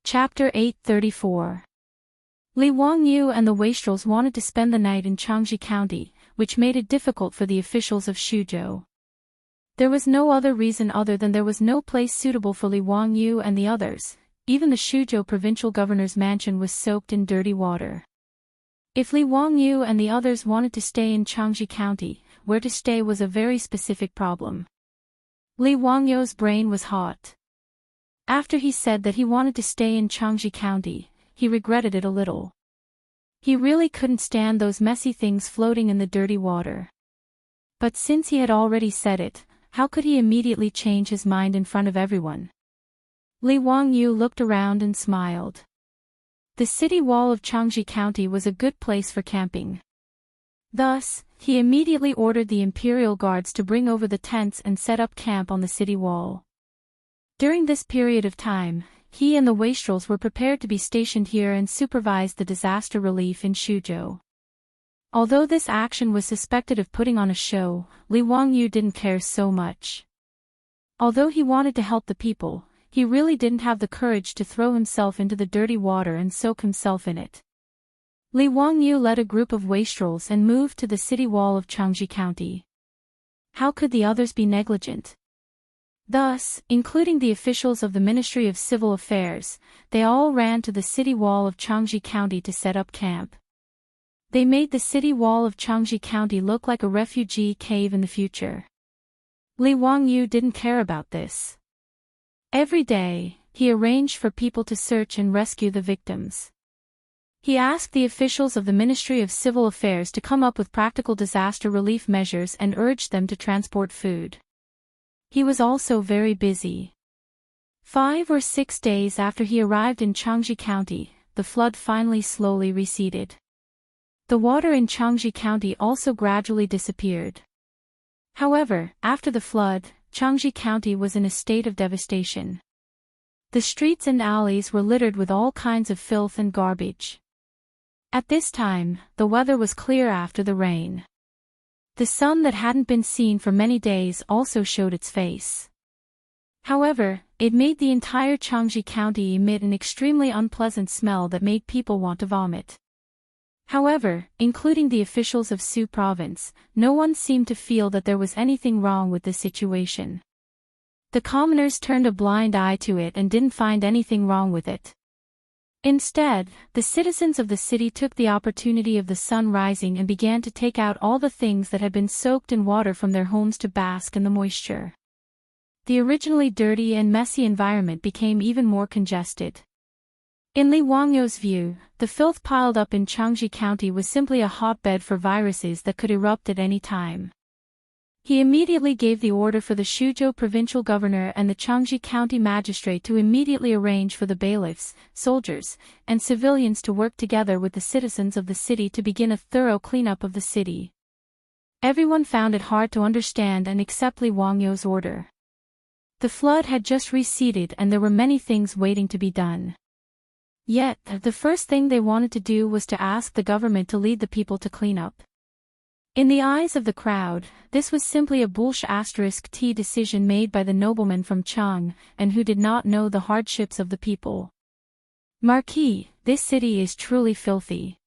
Chapter 834. Li Wangyu and the wastrels wanted to spend the night in Xianxia County, which made it difficult for the officials of Xuzhou. There was no other reason other than there was no place suitable for Li Wangyu and the others. Even the Xuzhou provincial governor's mansion was soaked in dirty water. If Li Wangyu and the others wanted to stay in Xianxia County, where to stay was a very specific problem. Li Wangyu's brain was hot. After he said that he wanted to stay in Xianxia County, he regretted it a little. He really couldn't stand those messy things floating in the dirty water. But since he had already said it, how could he immediately change his mind in front of everyone? Li Wangyu looked around and smiled. The city wall of Xianxia County was a good place for camping. Thus, he immediately ordered the imperial guards to bring over the tents and set up camp on the city wall. During this period of time, he and the wastrels were prepared to be stationed here and supervised the disaster relief in Xuzhou. Although this action was suspected of putting on a show, Li Wangyu didn't care so much. Although he wanted to help the people, he really didn't have the courage to throw himself into the dirty water and soak himself in it. Li Wangyu led a group of wastrels and moved to the city wall of Xianxia County. How could the others be negligent? Thus, including the officials of the Ministry of Civil Affairs, they all ran to the city wall of Xianxia County to set up camp. They made the city wall of Xianxia County look like a refugee cave in the future. Li Wangyu didn't care about this. Every day, he arranged for people to search and rescue the victims. He asked the officials of the Ministry of Civil Affairs to come up with practical disaster relief measures and urged them to transport food. He was also very busy. 5 or 6 days after he arrived in Xianxia County, the flood finally slowly receded. The water in Xianxia County also gradually disappeared. However, after the flood, Xianxia County was in a state of devastation. The streets and alleys were littered with all kinds of filth and garbage. At this time, the weather was clear after the rain. The sun that hadn't been seen for many days also showed its face. However, it made the entire Xianxia County emit an extremely unpleasant smell that made people want to vomit. However, including the officials of Su province, no one seemed to feel that there was anything wrong with this situation. The commoners turned a blind eye to it and didn't find anything wrong with it. Instead, the citizens of the city took the opportunity of the sun rising and began to take out all the things that had been soaked in water from their homes to bask in the moisture. The originally dirty and messy environment became even more congested. In Li Wangyu's view, the filth piled up in Xianxia County was simply a hotbed for viruses that could erupt at any time. He immediately gave the order for the Xuzhou provincial governor and the Xianxia County magistrate to immediately arrange for the bailiffs, soldiers, and civilians to work together with the citizens of the city to begin a thorough cleanup of the city. Everyone found it hard to understand and accept Li Wangyu's order. The flood had just receded and there were many things waiting to be done. Yet, the first thing they wanted to do was to ask the government to lead the people to clean up. In the eyes of the crowd, this was simply a bullshit*T decision made by the nobleman from Chang, and who did not know the hardships of the people. Marquis, this city is truly filthy.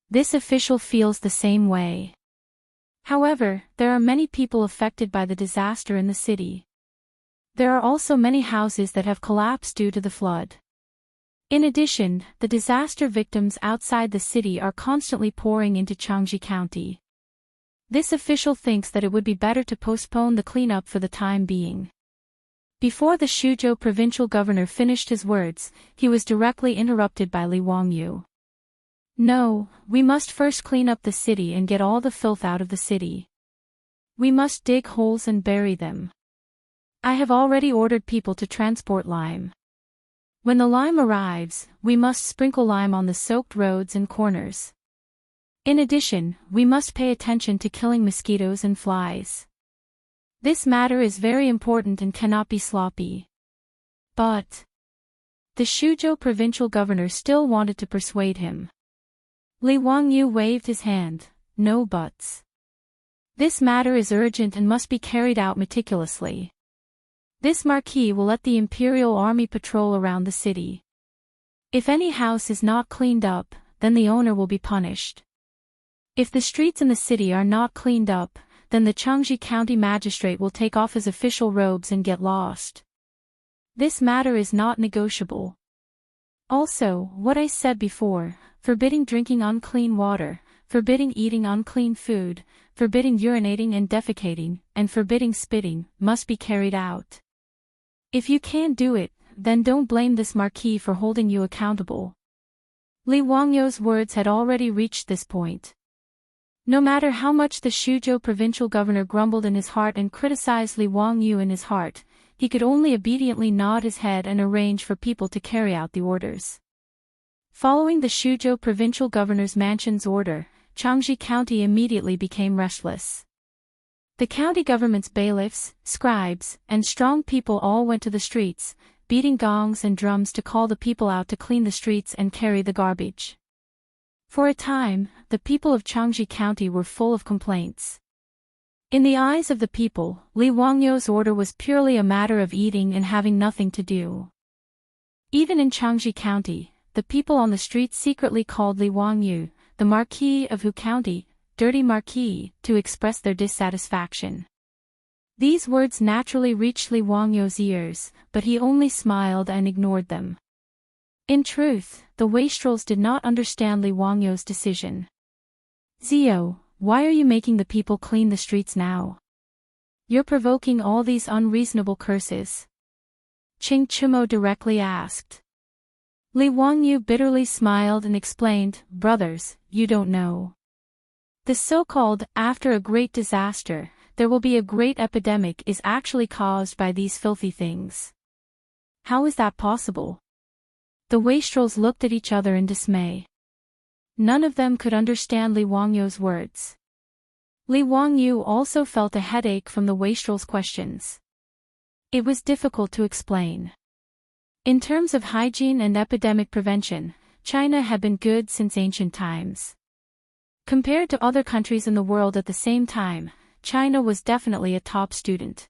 This official feels the same way. However, there are many people affected by the disaster in the city. There are also many houses that have collapsed due to the flood. In addition, the disaster victims outside the city are constantly pouring into Xianxia County. This official thinks that it would be better to postpone the cleanup for the time being. Before the Xuzhou provincial governor finished his words, he was directly interrupted by Li Wangyu. No, we must first clean up the city and get all the filth out of the city. We must dig holes and bury them. I have already ordered people to transport lime. When the lime arrives, we must sprinkle lime on the soaked roads and corners. In addition, we must pay attention to killing mosquitoes and flies. This matter is very important and cannot be sloppy. But the Xuzhou provincial governor still wanted to persuade him. Li Wangyu waved his hand. No buts. This matter is urgent and must be carried out meticulously. This marquis will let the imperial army patrol around the city. If any house is not cleaned up, then the owner will be punished. If the streets in the city are not cleaned up, then the Xianxia County magistrate will take off his official robes and get lost. This matter is not negotiable. Also, what I said before, forbidding drinking unclean water, forbidding eating unclean food, forbidding urinating and defecating, and forbidding spitting, must be carried out. If you can't do it, then don't blame this marquis for holding you accountable. Li Wangyou's words had already reached this point. No matter how much the Xuzhou provincial governor grumbled in his heart and criticized Li Wangyou in his heart, he could only obediently nod his head and arrange for people to carry out the orders. Following the Xuzhou provincial governor's mansion's order, Xianxia County immediately became restless. The county government's bailiffs, scribes, and strong people all went to the streets, beating gongs and drums to call the people out to clean the streets and carry the garbage. For a time, the people of Xianxia County were full of complaints. In the eyes of the people, Li Wangyou's order was purely a matter of eating and having nothing to do. Even in Xianxia County, the people on the streets secretly called Li Wangyou, the Marquis of Hu County, Dirty Marquis, to express their dissatisfaction. These words naturally reached Li Wangyou's ears, but he only smiled and ignored them. In truth, the wastrels did not understand Li Wangyou's decision. Zio, why are you making the people clean the streets now? You're provoking all these unreasonable curses. Qing Chumo directly asked. Li Wangyou bitterly smiled and explained, brothers, you don't know. The so-called, after a great disaster, there will be a great epidemic is actually caused by these filthy things. How is that possible? The wastrels looked at each other in dismay. None of them could understand Li Wangyou's words. Li Wangyou also felt a headache from the wastrels' questions. It was difficult to explain. In terms of hygiene and epidemic prevention, China had been good since ancient times. Compared to other countries in the world at the same time, China was definitely a top student.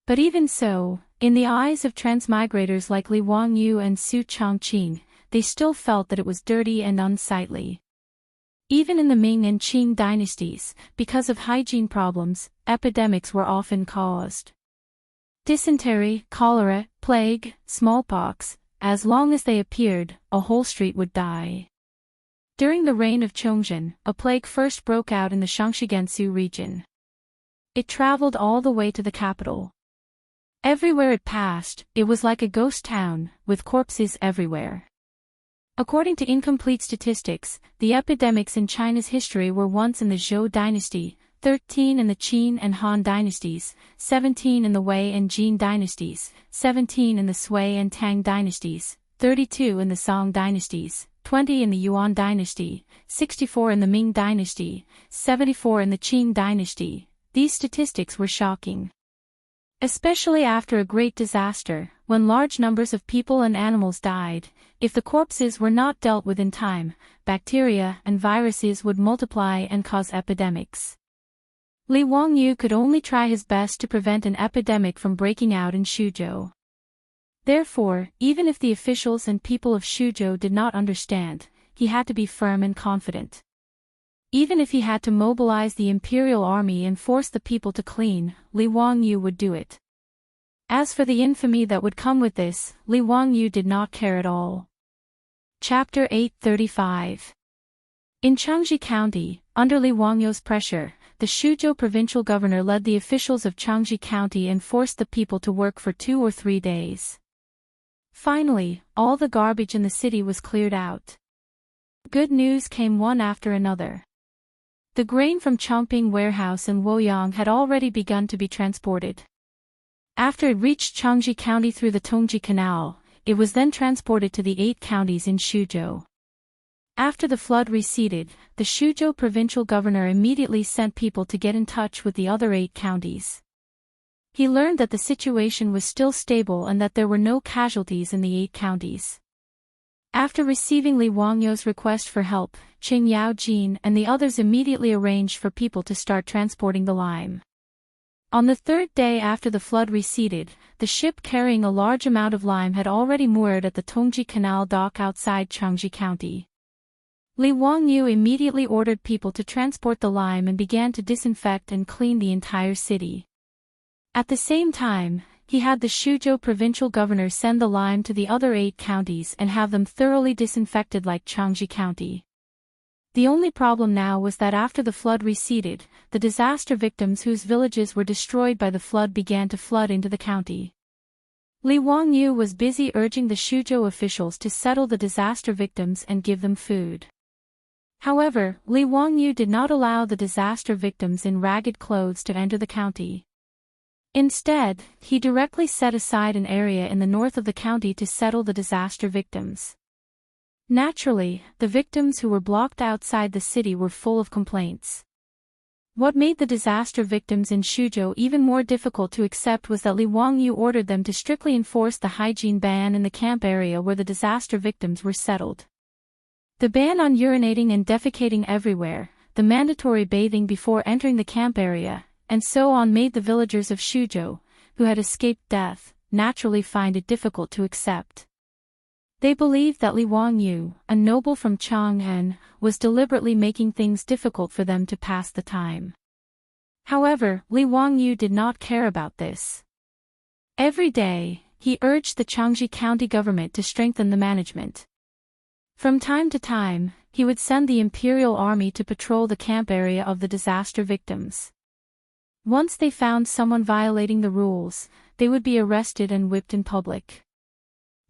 But even so, in the eyes of transmigrators like Li Wangyou and Su Chongqing, they still felt that it was dirty and unsightly. Even in the Ming and Qing dynasties, because of hygiene problems, epidemics were often caused. Dysentery, cholera, plague, smallpox, as long as they appeared, a whole street would die. During the reign of Chongzhen, a plague first broke out in the Shaanxi region. It traveled all the way to the capital. Everywhere it passed, it was like a ghost town, with corpses everywhere. According to incomplete statistics, the epidemics in China's history were once in the Zhou dynasty, 13 in the Qin and Han dynasties, 17 in the Wei and Jin dynasties, 17 in the Sui and Tang dynasties, 32 in the Song dynasties, 20 in the Yuan dynasty, 64 in the Ming dynasty, 74 in the Qing dynasty. These statistics were shocking. Especially after a great disaster, when large numbers of people and animals died, if the corpses were not dealt with in time, bacteria and viruses would multiply and cause epidemics. Li Wangyou could only try his best to prevent an epidemic from breaking out in Xuzhou. Therefore, even if the officials and people of Xuzhou did not understand, he had to be firm and confident. Even if he had to mobilize the imperial army and force the people to clean, Li Wangyou would do it. As for the infamy that would come with this, Li Wangyou did not care at all. Chapter 835. In Xianxia County, under Li Wangyou's pressure, the Xuzhou provincial governor led the officials of Xianxia County and forced the people to work for 2 or 3 days. Finally, all the garbage in the city was cleared out. Good news came one after another. The grain from Chongping warehouse in Luoyang had already begun to be transported. After it reached Xianxia County through the Tongji Canal, it was then transported to the 8 counties in Xuzhou. After the flood receded, the Xuzhou provincial governor immediately sent people to get in touch with the other 8 counties. He learned that the situation was still stable and that there were no casualties in the 8 counties. After receiving Li Wangyou's request for help, Qing Yaojin and the others immediately arranged for people to start transporting the lime. On the third day after the flood receded, the ship carrying a large amount of lime had already moored at the Tongji Canal dock outside Xianxia County. Li Wangyu immediately ordered people to transport the lime and began to disinfect and clean the entire city. At the same time, he had the Shuzhou provincial governor send the lime to the other 8 counties and have them thoroughly disinfected like Xianxia County. The only problem now was that after the flood receded, the disaster victims whose villages were destroyed by the flood began to flood into the county. Li Wangyu was busy urging the Shuzhou officials to settle the disaster victims and give them food. However, Li Wangyu did not allow the disaster victims in ragged clothes to enter the county. Instead, he directly set aside an area in the north of the county to settle the disaster victims. Naturally, the victims who were blocked outside the city were full of complaints. What made the disaster victims in Shuzhou even more difficult to accept was that Li Wangyu ordered them to strictly enforce the hygiene ban in the camp area where the disaster victims were settled. The ban on urinating and defecating everywhere, the mandatory bathing before entering the camp area, and so on made the villagers of Shuzhou, who had escaped death, naturally find it difficult to accept. They believed that Li Wangyu, a noble from Chang'an, was deliberately making things difficult for them to pass the time. However, Li Wangyu did not care about this. Every day, he urged the Xianxia County government to strengthen the management. From time to time, he would send the imperial army to patrol the camp area of the disaster victims. Once they found someone violating the rules, they would be arrested and whipped in public.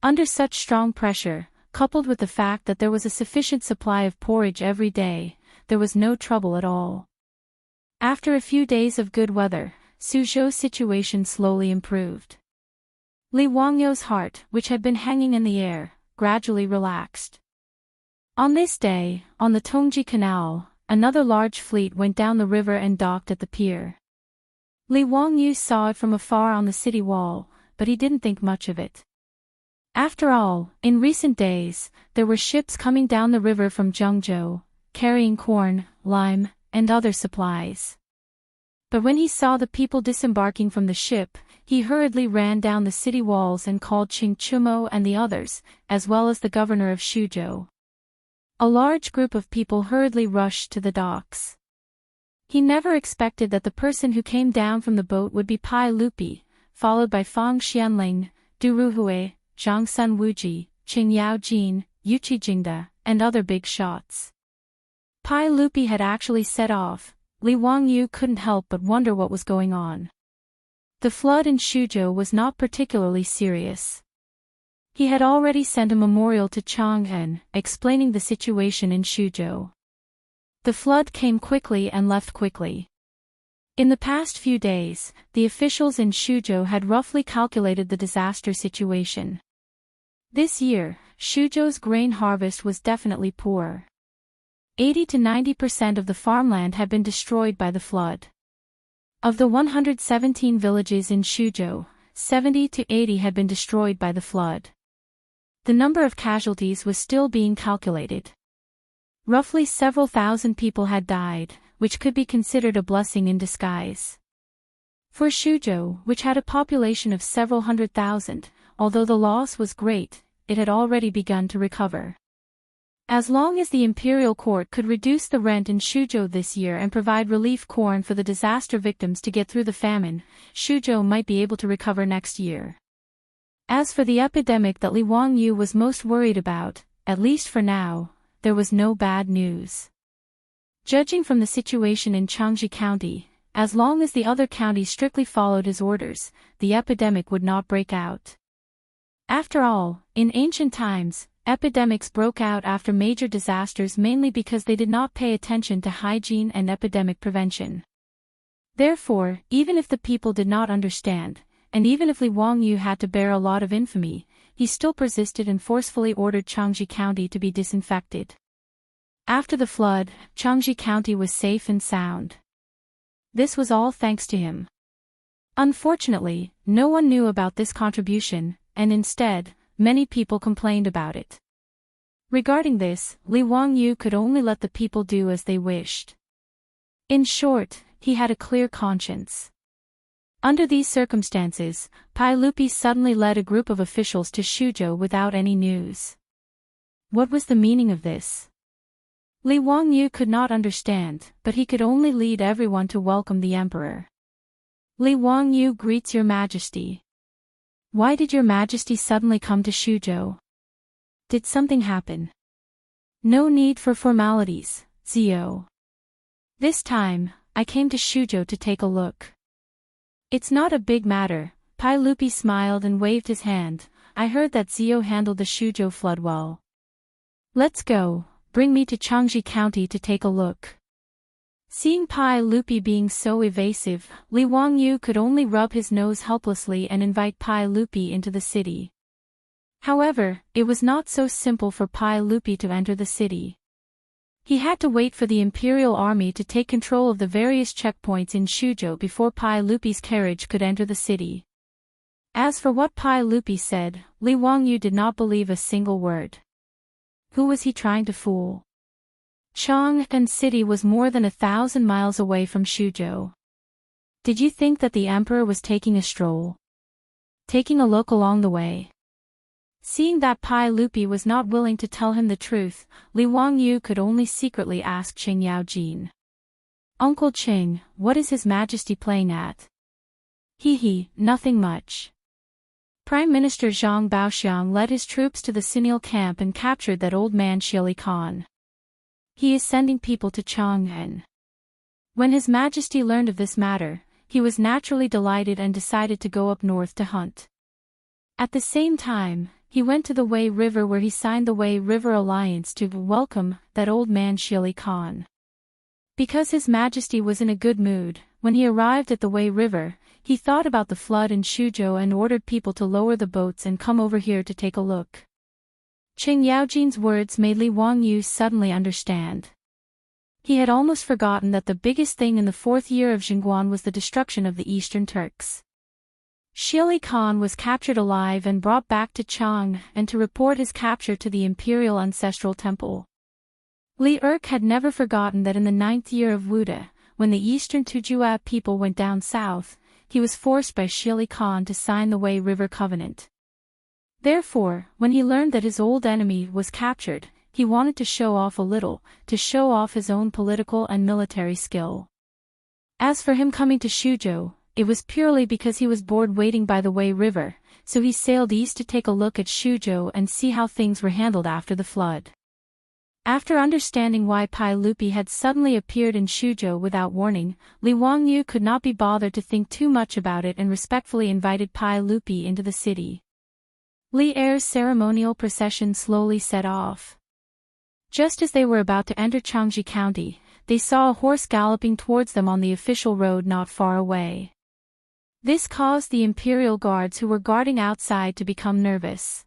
Under such strong pressure, coupled with the fact that there was a sufficient supply of porridge every day, there was no trouble at all. After a few days of good weather, Suzhou's situation slowly improved. Li Wangyu's heart, which had been hanging in the air, gradually relaxed. On this day, on the Tongji Canal, another large fleet went down the river and docked at the pier. Li Wangyu saw it from afar on the city wall, but he didn't think much of it. After all, in recent days, there were ships coming down the river from Zhengzhou, carrying corn, lime, and other supplies. But when he saw the people disembarking from the ship, he hurriedly ran down the city walls and called Qing Chumo and the others, as well as the governor of Shuzhou. A large group of people hurriedly rushed to the docks. He never expected that the person who came down from the boat would be Pai Lupi, followed by Fang Xianling, Du Ruhui, Zhang Sun Wuji, Qing Yao Jin, Yuqi Jingda, and other big shots. Pai Lupi had actually set off. Li Wangyu couldn't help but wonder what was going on. The flood in Shuzhou was not particularly serious. He had already sent a memorial to Chang'an, explaining the situation in Shuzhou. The flood came quickly and left quickly. In the past few days, the officials in Shuzhou had roughly calculated the disaster situation. This year, Shuzhou's grain harvest was definitely poor. 80 to 90% of the farmland had been destroyed by the flood. Of the 117 villages in Shuzhou, 70 to 80 had been destroyed by the flood. The number of casualties was still being calculated. Roughly several thousand people had died, which could be considered a blessing in disguise. For Shuzhou, which had a population of several hundred thousand, although the loss was great, it had already begun to recover. As long as the imperial court could reduce the rent in Shuzhou this year and provide relief corn for the disaster victims to get through the famine, Shuzhou might be able to recover next year. As for the epidemic that Li Wangyu was most worried about, at least for now, there was no bad news. Judging from the situation in Xianxia County, as long as the other counties strictly followed his orders, the epidemic would not break out. After all, in ancient times, epidemics broke out after major disasters mainly because they did not pay attention to hygiene and epidemic prevention. Therefore, even if the people did not understand, and even if Li Wangyu had to bear a lot of infamy, he still persisted and forcefully ordered Xianxia County to be disinfected. After the flood, Xianxia County was safe and sound. This was all thanks to him. Unfortunately, no one knew about this contribution, and instead, many people complained about it. Regarding this, Li Wangyu could only let the people do as they wished. In short, he had a clear conscience. Under these circumstances, Pai Lupi suddenly led a group of officials to Shuzhou without any news. What was the meaning of this? Li Wangyu could not understand, but he could only lead everyone to welcome the emperor. Li Wangyu greets your majesty. Why did your majesty suddenly come to Shuzhou? Did something happen? No need for formalities, Zio. This time, I came to Shuzhou to take a look. It's not a big matter, Pai Lupi smiled and waved his hand. I heard that Zio handled the Shuzhou flood well. Let's go, bring me to Xianxia County to take a look. Seeing Pai Lupi being so evasive, Li Wangyu could only rub his nose helplessly and invite Pai Lupi into the city. However, it was not so simple for Pai Lupi to enter the city. He had to wait for the imperial army to take control of the various checkpoints in Shuzhou before Pai Lupi's carriage could enter the city. As for what Pai Lupi said, Li Wangyu did not believe a single word. Who was he trying to fool? Chang'an City was more than 1,000 miles away from Shuzhou. Did you think that the emperor was taking a stroll? Taking a look along the way? Seeing that Pai Lupi was not willing to tell him the truth, Li Wangyu could only secretly ask Qing Yaojin. Uncle Qing, what is His Majesty playing at? Nothing much. Prime Minister Zhang Baoxiang led his troops to the Sinil camp and captured that old man Shili Khan. He is sending people to Chang'an. When His Majesty learned of this matter, he was naturally delighted and decided to go up north to hunt. At the same time, he went to the Wei River where he signed the Wei River Alliance to welcome that old man Shili Khan. Because His Majesty was in a good mood, when he arrived at the Wei River, he thought about the flood in Shuzhou and ordered people to lower the boats and come over here to take a look. Qing Yaojin's words made Li Wangyu suddenly understand. He had almost forgotten that the biggest thing in the 4th year of Jingguan was the destruction of the Eastern Turks. Shili Khan was captured alive and brought back to Chang'an to report his capture to the Imperial Ancestral Temple. Li Erk had never forgotten that in the 9th year of Wuda, when the Eastern Tujua people went down south, he was forced by Shili Khan to sign the Wei River Covenant. Therefore, when he learned that his old enemy was captured, he wanted to show off a little, to show off his own political and military skill. As for him coming to Shuzhou, it was purely because he was bored waiting by the Wei River, so he sailed east to take a look at Shuzhou and see how things were handled after the flood. After understanding why Pai Lupi had suddenly appeared in Shuzhou without warning, Li Wangyu could not be bothered to think too much about it and respectfully invited Pai Lupi into the city. Li Er's ceremonial procession slowly set off. Just as they were about to enter Xianxia County, they saw a horse galloping towards them on the official road not far away. This caused the imperial guards who were guarding outside to become nervous.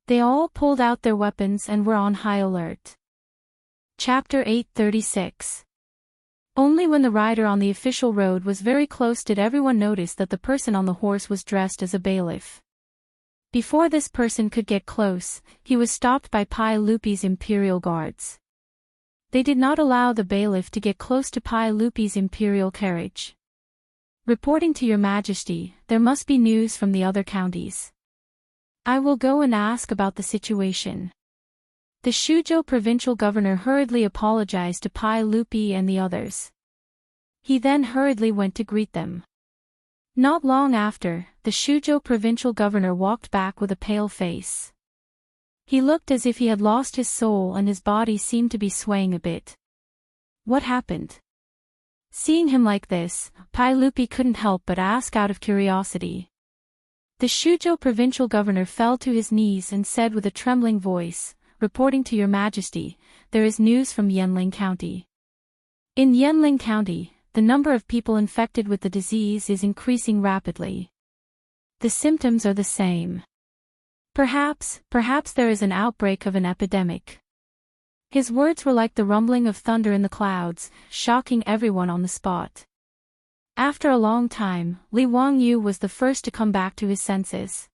They all pulled out their weapons and were on high alert. Chapter 836. Only when the rider on the official road was very close did everyone notice that the person on the horse was dressed as a bailiff. Before this person could get close, he was stopped by Pai Lupi's imperial guards. They did not allow the bailiff to get close to Pai Lupi's imperial carriage. Reporting to your majesty, there must be news from the other counties. I will go and ask about the situation. The Shuzhou provincial governor hurriedly apologized to Pai Lupi and the others. He then hurriedly went to greet them. Not long after, the Shuzhou provincial governor walked back with a pale face. He looked as if he had lost his soul and his body seemed to be swaying a bit. What happened? Seeing him like this, Pai Lupi couldn't help but ask out of curiosity. The Shuzhou provincial governor fell to his knees and said with a trembling voice, "Reporting to your majesty, there is news from Yanling County. In Yanling County, the number of people infected with the disease is increasing rapidly. The symptoms are the same. Perhaps there is an outbreak of an epidemic." His words were like the rumbling of thunder in the clouds, shocking everyone on the spot. After a long time, Li Wangyu was the first to come back to his senses.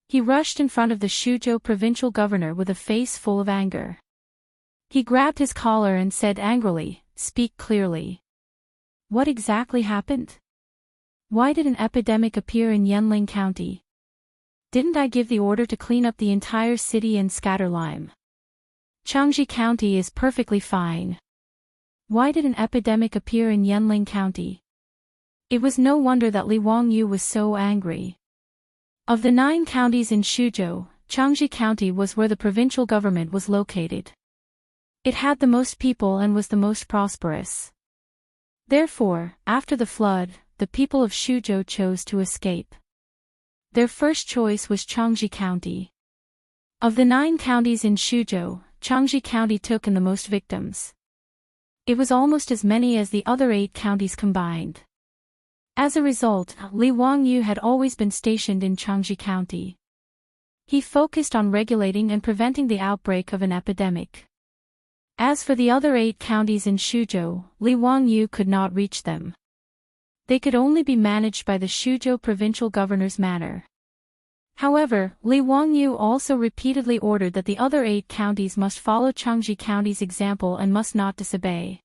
He rushed in front of the Shuzhou provincial governor with a face full of anger. He grabbed his collar and said angrily, "Speak clearly. What exactly happened? Why did an epidemic appear in Yanling County? Didn't I give the order to clean up the entire city and scatter lime? Xianxia County is perfectly fine. Why did an epidemic appear in Yanling County? It was no wonder that Li Wangyu was so angry. Of the 9 counties in Xuzhou, Xianxia County was where the provincial government was located. It had the most people and was the most prosperous. Therefore, after the flood, the people of Xuzhou chose to escape. Their first choice was Xianxia County. Of the 9 counties in Xuzhou, Xianxia County took in the most victims. It was almost as many as the other 8 counties combined. As a result, Li Wangyu had always been stationed in Xianxia County. He focused on regulating and preventing the outbreak of an epidemic. As for the other 8 counties in Xuzhou, Li Wangyu could not reach them. They could only be managed by the Xuzhou provincial governor's manor. However, Li Wangyu also repeatedly ordered that the other 8 counties must follow Xianxia County's example and must not disobey.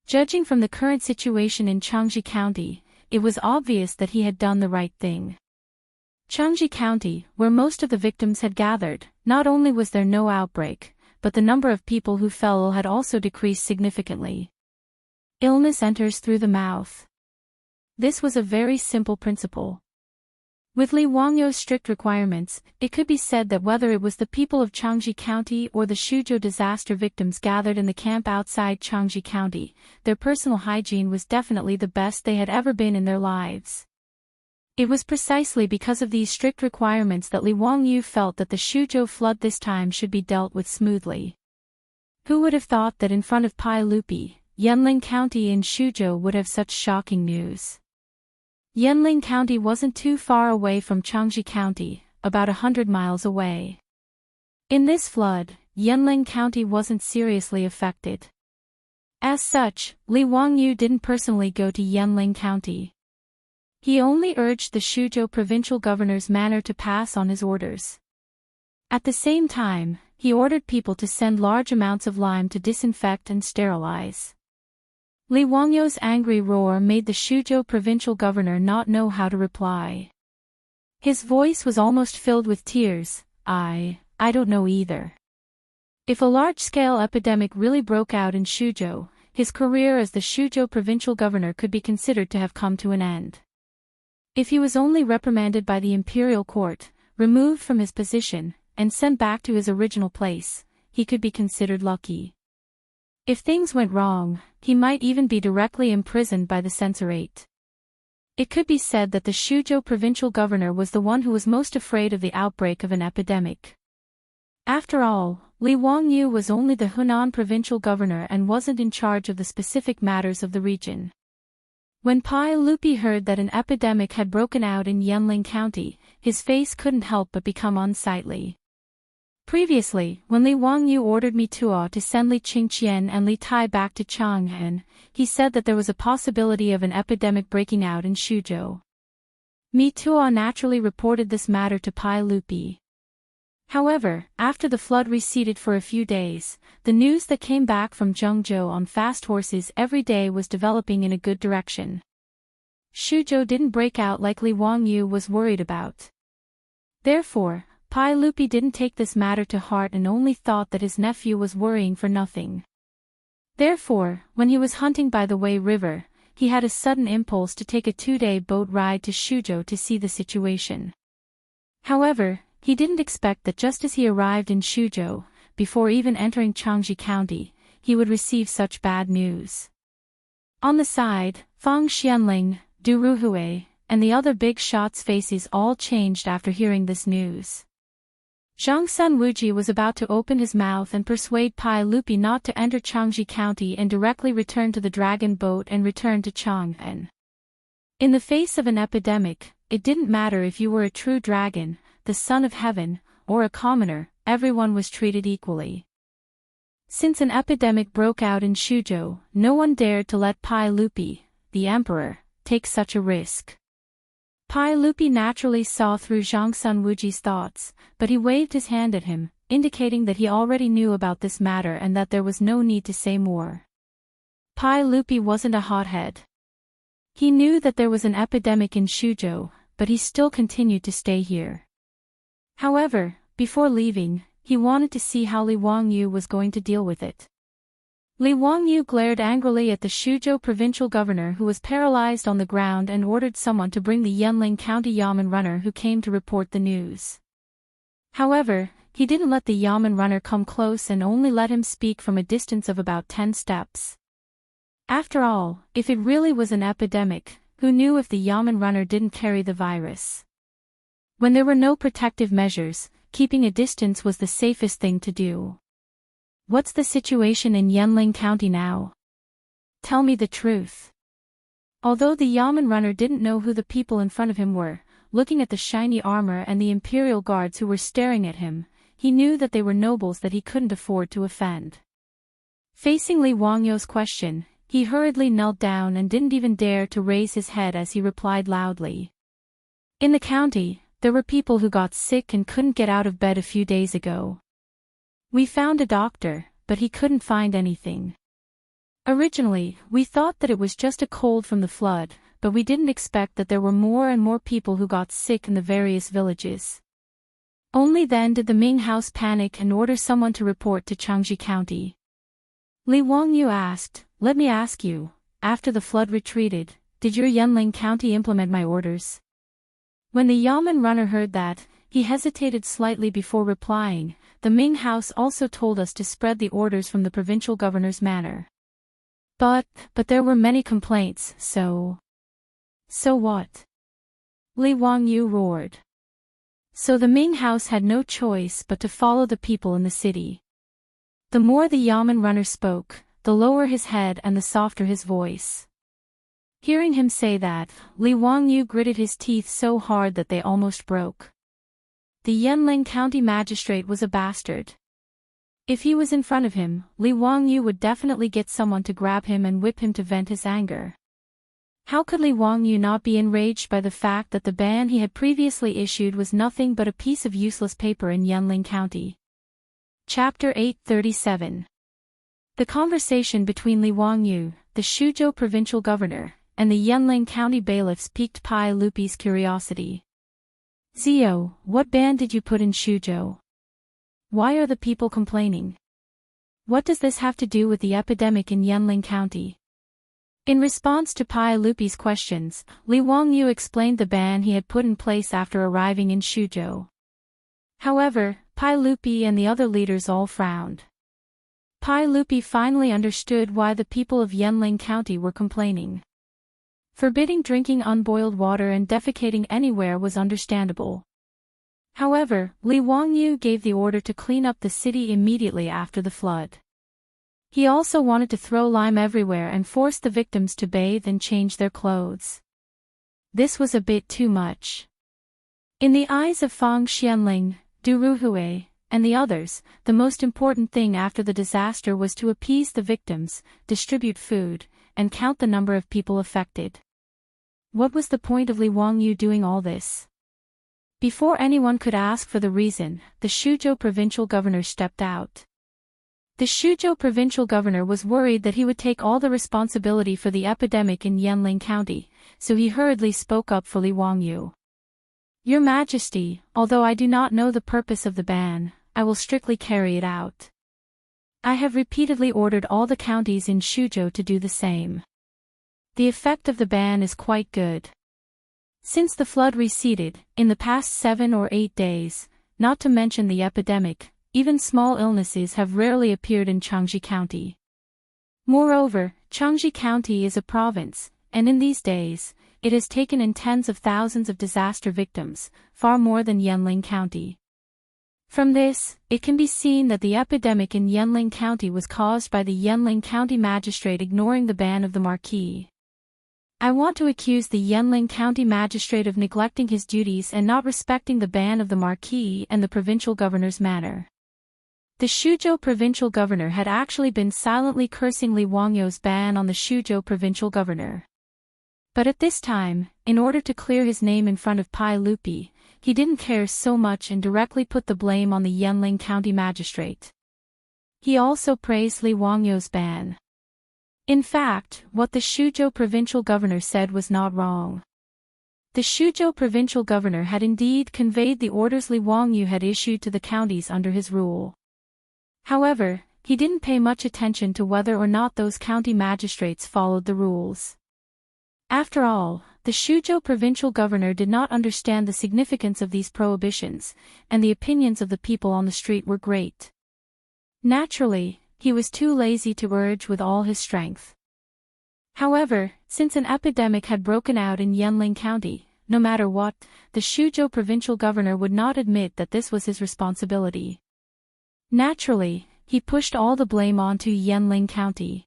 Judging from the current situation in Xianxia County, it was obvious that he had done the right thing. Xianxia County, where most of the victims had gathered, not only was there no outbreak, but the number of people who fell ill had also decreased significantly. Illness enters through the mouth. This was a very simple principle. With Li Wangyu's strict requirements, it could be said that whether it was the people of Xianxia County or the Xuzhou disaster victims gathered in the camp outside Xianxia County, their personal hygiene was definitely the best they had ever been in their lives. It was precisely because of these strict requirements that Li Wangyu felt that the Xuzhou flood this time should be dealt with smoothly. Who would have thought that in front of Pai Lupi, Yanling County in Xuzhou would have such shocking news? Yanling County wasn't too far away from Xianxia County, about 100 miles away. In this flood, Yanling County wasn't seriously affected. As such, Li Wangyu didn't personally go to Yanling County. He only urged the Xuzhou provincial governor's manor to pass on his orders. At the same time, he ordered people to send large amounts of lime to disinfect and sterilize. Li Wangyu's angry roar made the Xuzhou provincial governor not know how to reply. His voice was almost filled with tears. I don't know either. If a large-scale epidemic really broke out in Xuzhou, his career as the Xuzhou provincial governor could be considered to have come to an end. If he was only reprimanded by the imperial court, removed from his position, and sent back to his original place, he could be considered lucky. If things went wrong, he might even be directly imprisoned by the censorate. It could be said that the Xuzhou provincial governor was the one who was most afraid of the outbreak of an epidemic. After all, Li Wangyu was only the Hunan provincial governor and wasn't in charge of the specific matters of the region. When Pai Lupi heard that an epidemic had broken out in Yanling County, his face couldn't help but become unsightly. Previously, when Li Wangyu ordered Mi Tuo to send Li Qingqian and Li Tai back to Chang'an, he said that there was a possibility of an epidemic breaking out in Xuzhou. Mi Tuo naturally reported this matter to Pai Lupi. However, after the flood receded for a few days, the news that came back from Zhengzhou on fast horses every day was developing in a good direction. Xuzhou didn't break out like Li Wangyu was worried about. Therefore, Pai Lupi didn't take this matter to heart and only thought that his nephew was worrying for nothing. Therefore, when he was hunting by the Wei River, he had a sudden impulse to take a 2-day boat ride to Xuzhou to see the situation. However, he didn't expect that just as he arrived in Xuzhou, before even entering Xianxia County, he would receive such bad news. On the side, Fang Xianling, Du Ruhui, and the other big shots' faces all changed after hearing this news. Zhang Sun Wuji was about to open his mouth and persuade Pai Lupi not to enter Xianxia County and directly return to the dragon boat and return to Chang'an. In the face of an epidemic, it didn't matter if you were a true dragon, the son of heaven, or a commoner, everyone was treated equally. Since an epidemic broke out in Xuzhou, no one dared to let Pai Lupi, the emperor, take such a risk. Pai Lupi naturally saw through Zhang Sun Wuji's thoughts, but he waved his hand at him, indicating that he already knew about this matter and that there was no need to say more. Pai Lupi wasn't a hothead. He knew that there was an epidemic in Xuzhou, but he still continued to stay here. However, before leaving, he wanted to see how Li Wangyu was going to deal with it. Li Wangyu glared angrily at the Xuzhou provincial governor, who was paralyzed on the ground, and ordered someone to bring the Yanling County Yamen runner who came to report the news. However, he didn't let the Yamen runner come close and only let him speak from a distance of about 10 steps. After all, if it really was an epidemic, who knew if the Yamen runner didn't carry the virus? When there were no protective measures, keeping a distance was the safest thing to do. What's the situation in Yanling County now? Tell me the truth. Although the Yamen runner didn't know who the people in front of him were, looking at the shiny armor and the imperial guards who were staring at him, he knew that they were nobles that he couldn't afford to offend. Facing Li Wangyu's question, he hurriedly knelt down and didn't even dare to raise his head as he replied loudly. In the county, there were people who got sick and couldn't get out of bed a few days ago. We found a doctor, but he couldn't find anything. Originally, we thought that it was just a cold from the flood, but we didn't expect that there were more and more people who got sick in the various villages. Only then did the Ming house panic and order someone to report to Changji County. Li Wangyu asked, "Let me ask you, after the flood retreated, did your Yanling County implement my orders?" When the Yamen runner heard that, he hesitated slightly before replying, "The Ming house also told us to spread the orders from the provincial governor's manor. But there were many complaints, so what?" Li Wangyu roared. So the Ming house had no choice but to follow the people in the city. The more the Yamen runner spoke, the lower his head and the softer his voice. Hearing him say that, Li Wangyu gritted his teeth so hard that they almost broke. The Yanling County magistrate was a bastard. If he was in front of him, Li Wangyu would definitely get someone to grab him and whip him to vent his anger. How could Li Wangyu not be enraged by the fact that the ban he had previously issued was nothing but a piece of useless paper in Yanling County? Chapter 837. The conversation between Li Wangyu, the Xuzhou provincial governor, and the Yanling County bailiffs piqued Pai Lupi's curiosity. "Zio, what ban did you put in Xuzhou? Why are the people complaining? What does this have to do with the epidemic in Yanling County?" In response to Pai Lupi's questions, Li Wangyu explained the ban he had put in place after arriving in Xuzhou. However, Pai Lupi and the other leaders all frowned. Pai Lupi finally understood why the people of Yanling County were complaining. Forbidding drinking unboiled water and defecating anywhere was understandable. However, Li Wangyu gave the order to clean up the city immediately after the flood. He also wanted to throw lime everywhere and force the victims to bathe and change their clothes. This was a bit too much. In the eyes of Fang Xianling, Du Ruhui, and the others, the most important thing after the disaster was to appease the victims, distribute food, and count the number of people affected. What was the point of Li Wangyu doing all this? Before anyone could ask for the reason, the Xuzhou provincial governor stepped out. The Xuzhou provincial governor was worried that he would take all the responsibility for the epidemic in Yanling County, so he hurriedly spoke up for Li Wangyu. "Your Majesty, although I do not know the purpose of the ban, I will strictly carry it out. I have repeatedly ordered all the counties in Xuzhou to do the same. The effect of the ban is quite good. Since the flood receded, in the past 7 or 8 days, not to mention the epidemic, even small illnesses have rarely appeared in Changji County. Moreover, Changji County is a province, and in these days, it has taken in tens of thousands of disaster victims, far more than Yanling County. From this, it can be seen that the epidemic in Yanling County was caused by the Yanling County magistrate ignoring the ban of the Marquis. I want to accuse the Yanling County magistrate of neglecting his duties and not respecting the ban of the Marquis and the provincial governor's manor." The Xuzhou provincial governor had actually been silently cursing Li Wangyu's ban on the Xuzhou provincial governor. But at this time, in order to clear his name in front of Pai Lupi, he didn't care so much and directly put the blame on the Yanling County magistrate. He also praised Li Wangyu's ban. In fact, what the Shuzhou provincial governor said was not wrong. The Shuzhou provincial governor had indeed conveyed the orders Li Wangyu had issued to the counties under his rule. However, he didn't pay much attention to whether or not those county magistrates followed the rules. After all, the Shuzhou provincial governor did not understand the significance of these prohibitions, and the opinions of the people on the street were great. Naturally, he was too lazy to urge with all his strength. However, since an epidemic had broken out in Yanling County, no matter what, the Shuzhou provincial governor would not admit that this was his responsibility. Naturally, he pushed all the blame onto Yanling County.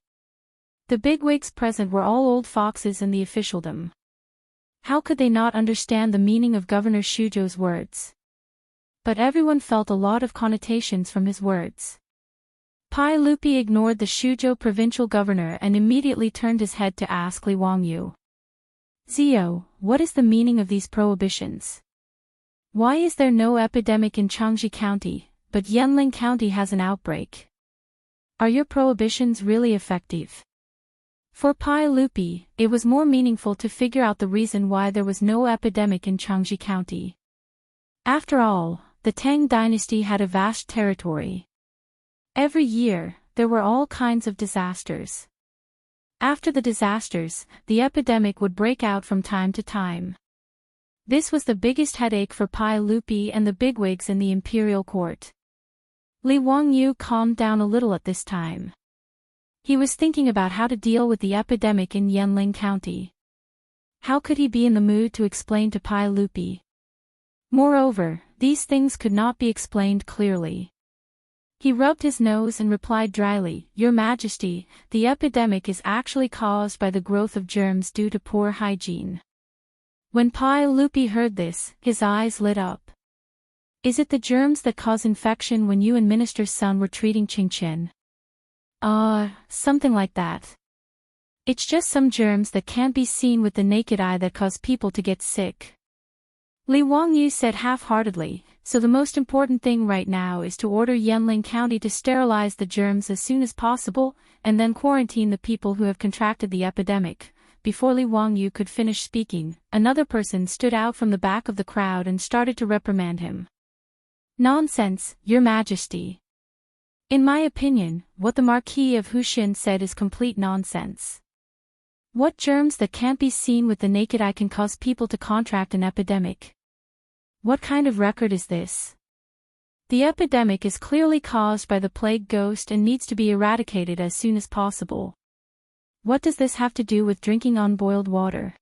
The bigwigs present were all old foxes in the officialdom. How could they not understand the meaning of Governor Shuzhou's words? But everyone felt a lot of connotations from his words. Pai Lupi ignored the Shuzhou provincial governor and immediately turned his head to ask Li Wangyu. Zio, what is the meaning of these prohibitions? Why is there no epidemic in Xianxia County, but Yanling County has an outbreak? Are your prohibitions really effective? For Pai Lupi, it was more meaningful to figure out the reason why there was no epidemic in Xianxia County. After all, the Tang dynasty had a vast territory. Every year, there were all kinds of disasters. After the disasters, the epidemic would break out from time to time. This was the biggest headache for Pai Lupi and the bigwigs in the imperial court. Li Wangyu calmed down a little at this time. He was thinking about how to deal with the epidemic in Yanling County. How could he be in the mood to explain to Pai Lupi? Moreover, these things could not be explained clearly. He rubbed his nose and replied dryly, Your Majesty, the epidemic is actually caused by the growth of germs due to poor hygiene. When Pai Lupi heard this, his eyes lit up. Is it the germs that cause infection when you and Minister's son were treating Qingqian? Something like that. It's just some germs that can't be seen with the naked eye that cause people to get sick. Li Wangyu said half-heartedly, so the most important thing right now is to order Yanling County to sterilize the germs as soon as possible, and then quarantine the people who have contracted the epidemic. Before Li Wangyu could finish speaking, another person stood out from the back of the crowd and started to reprimand him. Nonsense, Your Majesty. In my opinion, what the Marquis of Huxin said is complete nonsense. What germs that can't be seen with the naked eye can cause people to contract an epidemic? What kind of record is this? The epidemic is clearly caused by the plague ghost and needs to be eradicated as soon as possible. What does this have to do with drinking unboiled water?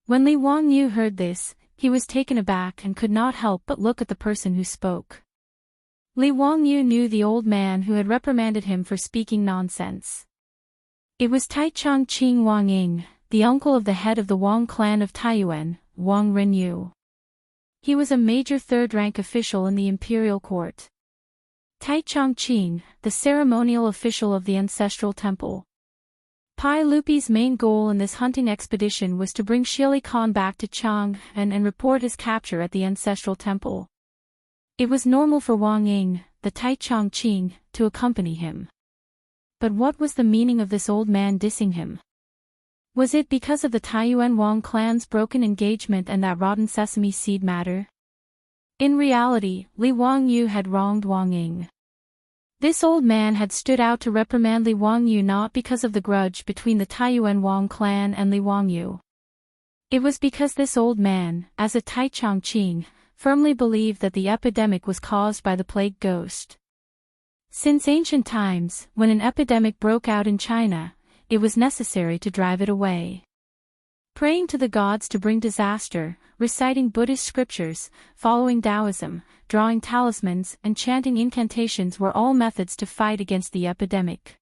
When Li Wangyu heard this, he was taken aback and could not help but look at the person who spoke. Li Wangyu knew the old man who had reprimanded him for speaking nonsense. It was Taichung Qing Wang Ying, the uncle of the head of the Wang clan of Taiyuan, Wang Renyu. He was a major third-rank official in the imperial court. Taichung Qing, the ceremonial official of the ancestral temple. Pai Lupi's main goal in this hunting expedition was to bring Shili Khan back to Chang and report his capture at the ancestral temple. It was normal for Wang Ying, the Taichung Qing, to accompany him. But what was the meaning of this old man dissing him? Was it because of the Taiyuan Wang clan's broken engagement and that rotten sesame seed matter? In reality, Li Wangyu had wronged Wang Ying. This old man had stood out to reprimand Li Wangyu not because of the grudge between the Taiyuan Wang clan and Li Wangyu. It was because this old man, as a Taichung Qing, firmly believed that the epidemic was caused by the plague ghost. Since ancient times, when an epidemic broke out in China, it was necessary to drive it away. Praying to the gods to bring disaster, reciting Buddhist scriptures, following Daoism, drawing talismans, and chanting incantations were all methods to fight against the epidemic.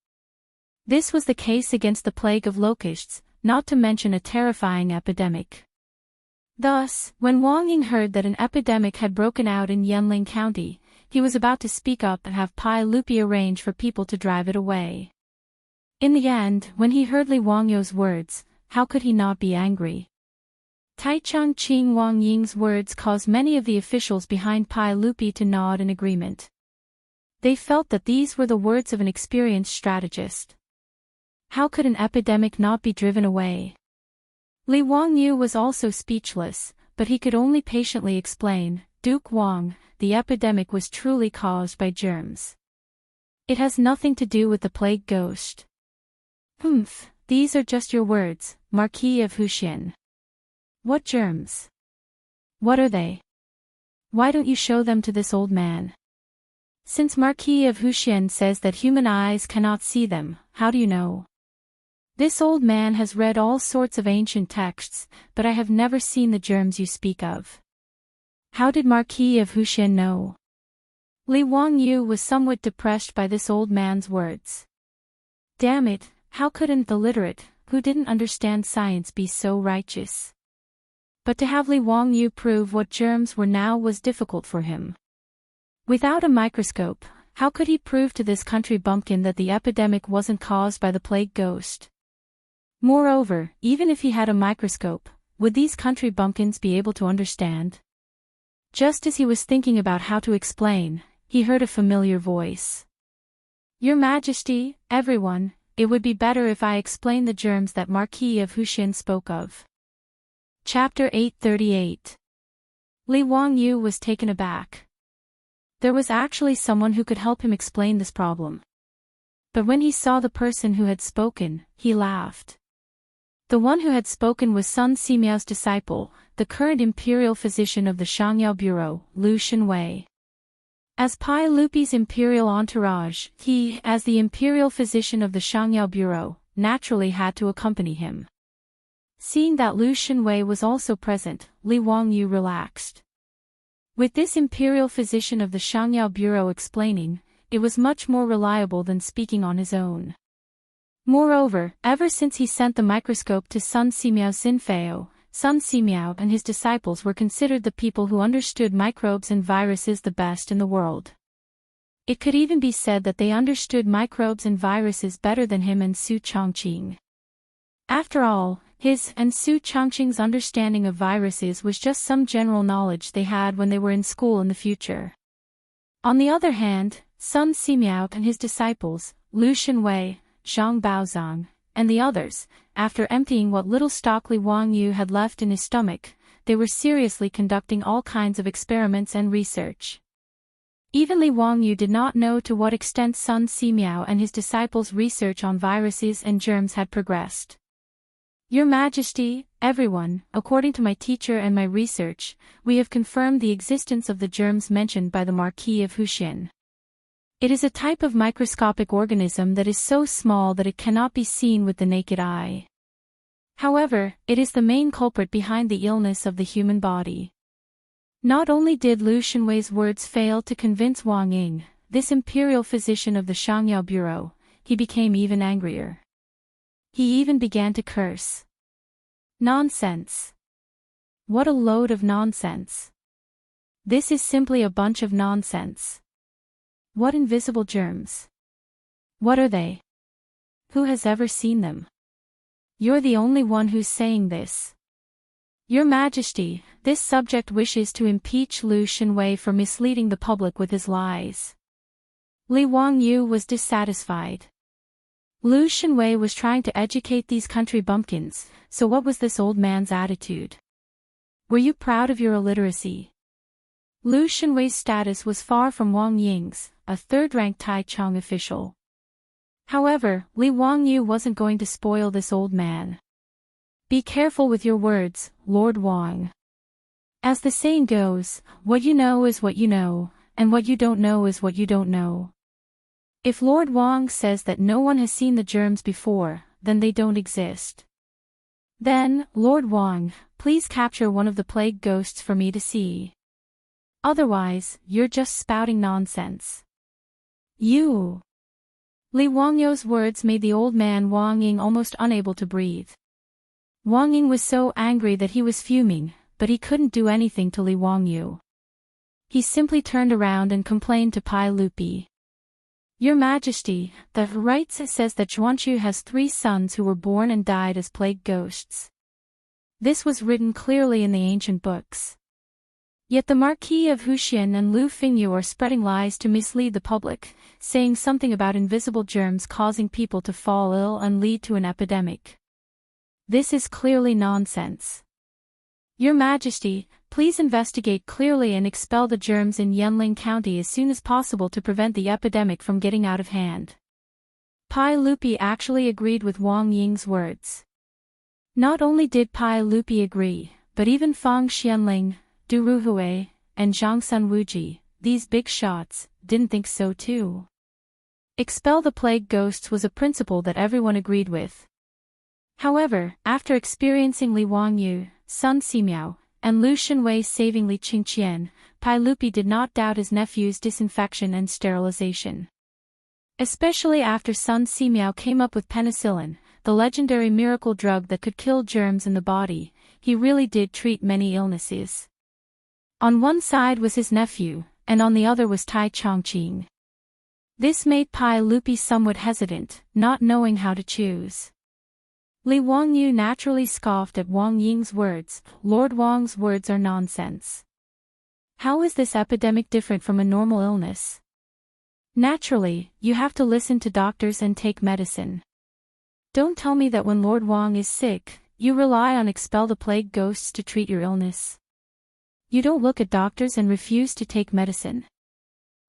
This was the case against the plague of locusts, not to mention a terrifying epidemic. Thus, when Wang Ying heard that an epidemic had broken out in Yanling County, he was about to speak up and have Pai Lupi arrange for people to drive it away. In the end, when he heard Li Wangyu's words, how could he not be angry? Taichung Qing Wang Ying's words caused many of the officials behind Pai Lupi to nod in agreement. They felt that these were the words of an experienced strategist. How could an epidemic not be driven away? Li Wangyu was also speechless, but he could only patiently explain, Duke Wang, the epidemic was truly caused by germs. It has nothing to do with the plague ghost. Humph, these are just your words, Marquis of Wuxian. What germs? What are they? Why don't you show them to this old man? Since Marquis of Wuxian says that human eyes cannot see them, how do you know? This old man has read all sorts of ancient texts, but I have never seen the germs you speak of. How did Marquis of Wuxian know? Li Wangyu was somewhat depressed by this old man's words. Damn it, how could an illiterate, who didn't understand science, be so righteous? But to have Li Wangyu prove what germs were now was difficult for him. Without a microscope, how could he prove to this country bumpkin that the epidemic wasn't caused by the plague ghost? Moreover, even if he had a microscope, would these country bumpkins be able to understand? Just as he was thinking about how to explain, he heard a familiar voice. Your Majesty, everyone, it would be better if I explain the germs that Marquis of Wuxian spoke of. Chapter 838. Li Wangyu was taken aback. There was actually someone who could help him explain this problem. But when he saw the person who had spoken, he laughed. The one who had spoken was Sun Simiao's disciple, the current imperial physician of the Xianxia Bureau, Lu Shenwei. As Pai Lupi's imperial entourage, he, as the imperial physician of the Xianxia Bureau, naturally had to accompany him. Seeing that Lu Shenwei was also present, Li Wangyu relaxed. With this imperial physician of the Xianxia Bureau explaining, it was much more reliable than speaking on his own. Moreover, ever since he sent the microscope to Sun Simiao Sinfeo, Sun Simiao and his disciples were considered the people who understood microbes and viruses the best in the world. It could even be said that they understood microbes and viruses better than him and Su Chongqing. After all, his and Su Chongqing's understanding of viruses was just some general knowledge they had when they were in school in the future. On the other hand, Sun Simiao and his disciples, Lu Shenwei, Zhang Baozang, and the others, after emptying what little stock Li Wangyu had left in his stomach, they were seriously conducting all kinds of experiments and research. Even Li Wangyu did not know to what extent Sun Simiao and his disciples' research on viruses and germs had progressed. Your Majesty, everyone, according to my teacher and my research, we have confirmed the existence of the germs mentioned by the Marquis of Wuxian. It is a type of microscopic organism that is so small that it cannot be seen with the naked eye. However, it is the main culprit behind the illness of the human body. Not only did Lu Shenwei's words fail to convince Wang Ying, this imperial physician of the Xianxia Bureau, he became even angrier. He even began to curse. Nonsense. What a load of nonsense. This is simply a bunch of nonsense. What invisible germs? What are they? Who has ever seen them? You're the only one who's saying this. Your Majesty, this subject wishes to impeach Lu Shenwei for misleading the public with his lies. Li Wangyu was dissatisfied. Lu Shenwei was trying to educate these country bumpkins, so what was this old man's attitude? Were you proud of your illiteracy? Lu Shenwei's status was far from Wang Ying's, a third-ranked Taichung official. However, Li Wangyu wasn't going to spoil this old man. Be careful with your words, Lord Wang. As the saying goes, what you know is what you know, and what you don't know is what you don't know. If Lord Wang says that no one has seen the germs before, then they don't exist. Then, Lord Wang, please capture one of the plague ghosts for me to see. Otherwise, you're just spouting nonsense. You. Li Wangyu's words made the old man Wang Ying almost unable to breathe. Wang Ying was so angry that he was fuming, but he couldn't do anything to Li Wangyu. He simply turned around and complained to Pai Lupi. Your Majesty, the rites says that Zhuanchu has 3 sons who were born and died as plague ghosts. This was written clearly in the ancient books. Yet the Marquis of Huxian and Lu Fingyu are spreading lies to mislead the public, saying something about invisible germs causing people to fall ill and lead to an epidemic. This is clearly nonsense. Your Majesty, please investigate clearly and expel the germs in Yanling County as soon as possible to prevent the epidemic from getting out of hand. Pai Lupi actually agreed with Wang Ying's words. Not only did Pai Lupi agree, but even Fang Xianling, Du Ruhui, and Zhang Sun Wuji, these big shots, didn't think so too. Expel the plague ghosts was a principle that everyone agreed with. However, after experiencing Li Wangyu, Sun Simiao, and Lu Shenwei saving Li Qingqian, Pai Lupi did not doubt his nephew's disinfection and sterilization. Especially after Sun Simiao came up with penicillin, the legendary miracle drug that could kill germs in the body, he really did treat many illnesses. On one side was his nephew, and on the other was Tai Chongqing. This made Pai Lupi somewhat hesitant, not knowing how to choose. Li Wangyu naturally scoffed at Wang Ying's words. Lord Wang's words are nonsense. How is this epidemic different from a normal illness? Naturally, you have to listen to doctors and take medicine. Don't tell me that when Lord Wang is sick, you rely on expel the plague ghosts to treat your illness. You don't look at doctors and refuse to take medicine.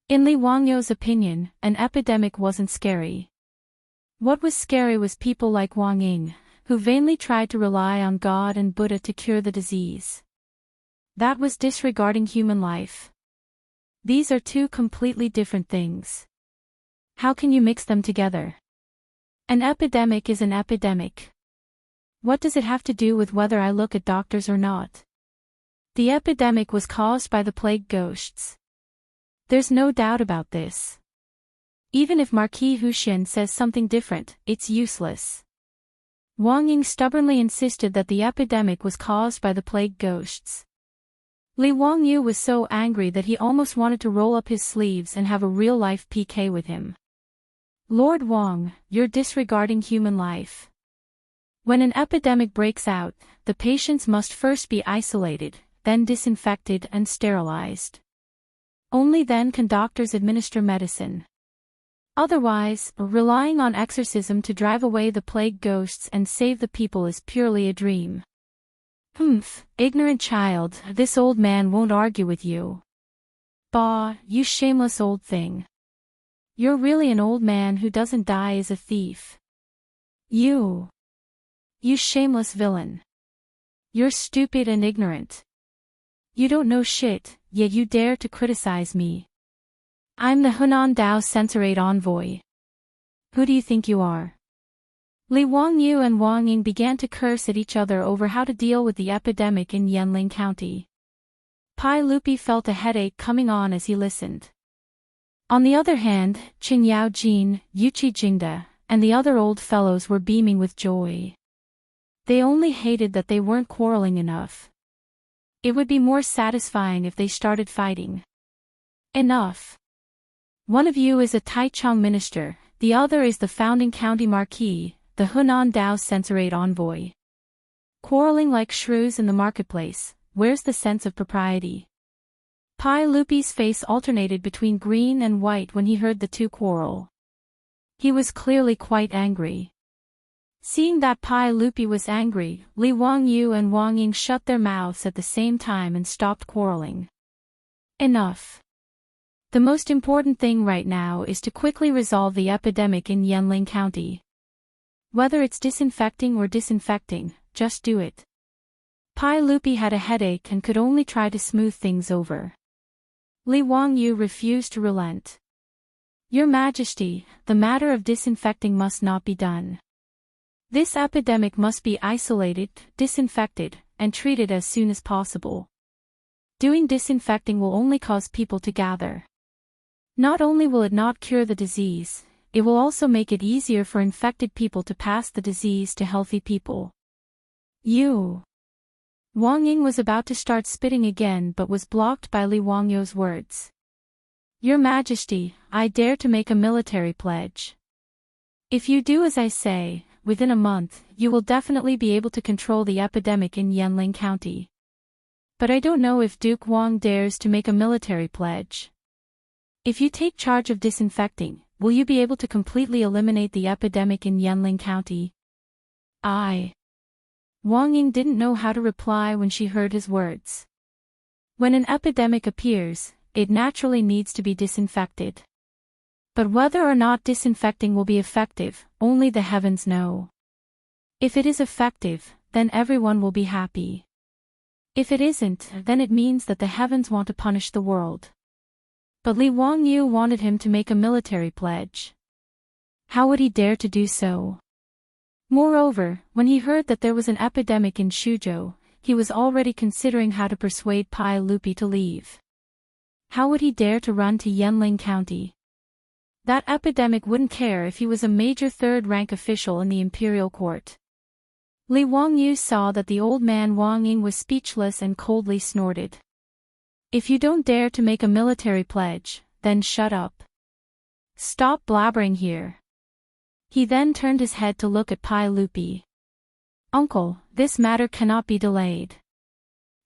In Li Wangyu's opinion, an epidemic wasn't scary. What was scary was people like Wang Ying, who vainly tried to rely on God and Buddha to cure the disease. That was disregarding human life. These are two completely different things. How can you mix them together? An epidemic is an epidemic. What does it have to do with whether I look at doctors or not? The epidemic was caused by the plague ghosts. There's no doubt about this. Even if Marquis Huxian says something different, it's useless. Wang Ying stubbornly insisted that the epidemic was caused by the plague ghosts. Li Wangyu was so angry that he almost wanted to roll up his sleeves and have a real-life PK with him. Lord Wang, you're disregarding human life. When an epidemic breaks out, the patients must first be isolated, then disinfected and sterilized. Only then can doctors administer medicine. Otherwise, relying on exorcism to drive away the plague ghosts and save the people is purely a dream. Humph, ignorant child, this old man won't argue with you. Bah, you shameless old thing. You're really an old man who doesn't die as a thief. You shameless villain. You're stupid and ignorant. You don't know shit, yet you dare to criticize me. I'm the Hunan Dao Censorate Envoy. Who do you think you are? Li Wangyu and Wang Ying began to curse at each other over how to deal with the epidemic in Yanling County. Pai Lupi felt a headache coming on as he listened. On the other hand, Qing Yao Jin, Yuqi Jingda, and the other old fellows were beaming with joy. They only hated that they weren't quarreling enough. It would be more satisfying if they started fighting. Enough. One of you is a Taichung minister, the other is the founding county marquis, the Hunan Dao Censorate Envoy. Quarreling like shrews in the marketplace, where's the sense of propriety? Pai Lupi's face alternated between green and white when he heard the two quarrel. He was clearly quite angry. Seeing that Pai Lupi was angry, Li Wangyu and Wang Ying shut their mouths at the same time and stopped quarreling. Enough. The most important thing right now is to quickly resolve the epidemic in Yanling County. Whether it's disinfecting or disinfecting, just do it. Pai Lupi had a headache and could only try to smooth things over. Li Wangyu refused to relent. Your Majesty, the matter of disinfecting must not be done. This epidemic must be isolated, disinfected, and treated as soon as possible. Doing disinfecting will only cause people to gather. Not only will it not cure the disease, it will also make it easier for infected people to pass the disease to healthy people. Wang Ying was about to start spitting again but was blocked by Li Wangyu's words. Your Majesty, I dare to make a military pledge. If you do as I say, within a month, you will definitely be able to control the epidemic in Yanling County. But I don't know if Duke Wang dares to make a military pledge. If you take charge of disinfecting, will you be able to completely eliminate the epidemic in Yanling County? Wang Ying didn't know how to reply when she heard his words. When an epidemic appears, it naturally needs to be disinfected. But whether or not disinfecting will be effective, only the heavens know. If it is effective, then everyone will be happy. If it isn't, then it means that the heavens want to punish the world. But Li Wangyu wanted him to make a military pledge. How would he dare to do so? Moreover, when he heard that there was an epidemic in Shuzhou, he was already considering how to persuade Pai Lupi to leave. How would he dare to run to Yanling County? That epidemic wouldn't care if he was a major third-rank official in the imperial court. Li Wangyu saw that the old man Wang Ying was speechless and coldly snorted. If you don't dare to make a military pledge, then shut up. Stop blabbering here. He then turned his head to look at Pai Lupi. Uncle, this matter cannot be delayed.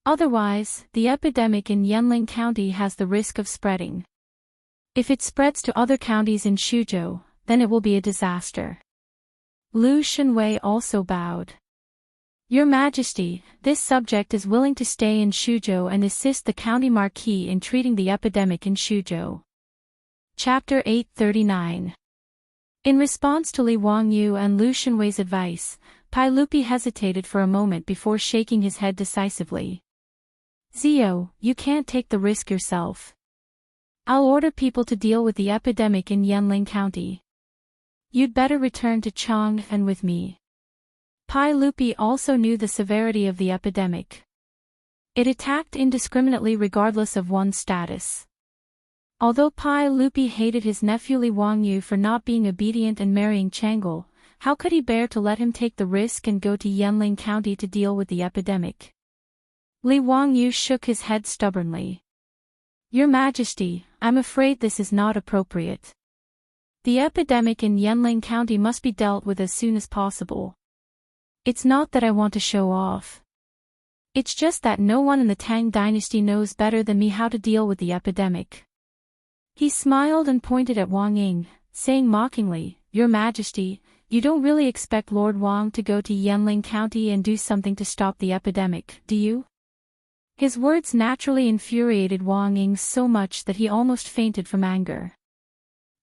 Otherwise, the epidemic in Yanling County has the risk of spreading. If it spreads to other counties in Shuzhou, then it will be a disaster. Lu Shenwei also bowed. Your Majesty, this subject is willing to stay in Shuzhou and assist the county marquis in treating the epidemic in Shuzhou. Chapter 839. In response to Li Wangyu and Lu Shenwei's advice, Pai Lupi hesitated for a moment before shaking his head decisively. Zio, you can't take the risk yourself. I'll order people to deal with the epidemic in Yanling County. You'd better return to Chang'an with me. Pai Lupi also knew the severity of the epidemic. It attacked indiscriminately regardless of one's status. Although Pai Lupi hated his nephew Li Wangyu for not being obedient and marrying Chang'e, how could he bear to let him take the risk and go to Yanling County to deal with the epidemic? Li Wangyu shook his head stubbornly. Your Majesty, I'm afraid this is not appropriate. The epidemic in Yanling County must be dealt with as soon as possible. It's not that I want to show off. It's just that no one in the Tang dynasty knows better than me how to deal with the epidemic. He smiled and pointed at Wang Ying, saying mockingly, Your Majesty, you don't really expect Lord Wang to go to Yanling County and do something to stop the epidemic, do you? His words naturally infuriated Wang Ying so much that he almost fainted from anger.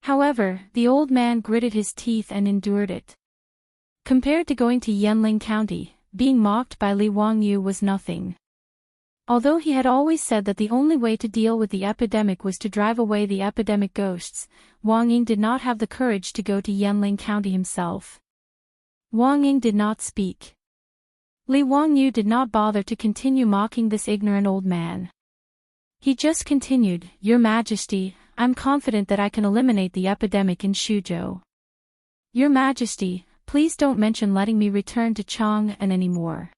However, the old man gritted his teeth and endured it. Compared to going to Yanling County, being mocked by Li Wangyu was nothing. Although he had always said that the only way to deal with the epidemic was to drive away the epidemic ghosts, Wang Ying did not have the courage to go to Yanling County himself. Wang Ying did not speak. Li Wangyu did not bother to continue mocking this ignorant old man. He just continued, Your Majesty, I'm confident that I can eliminate the epidemic in Shuzhou. Your Majesty, please don't mention letting me return to Chang'an anymore.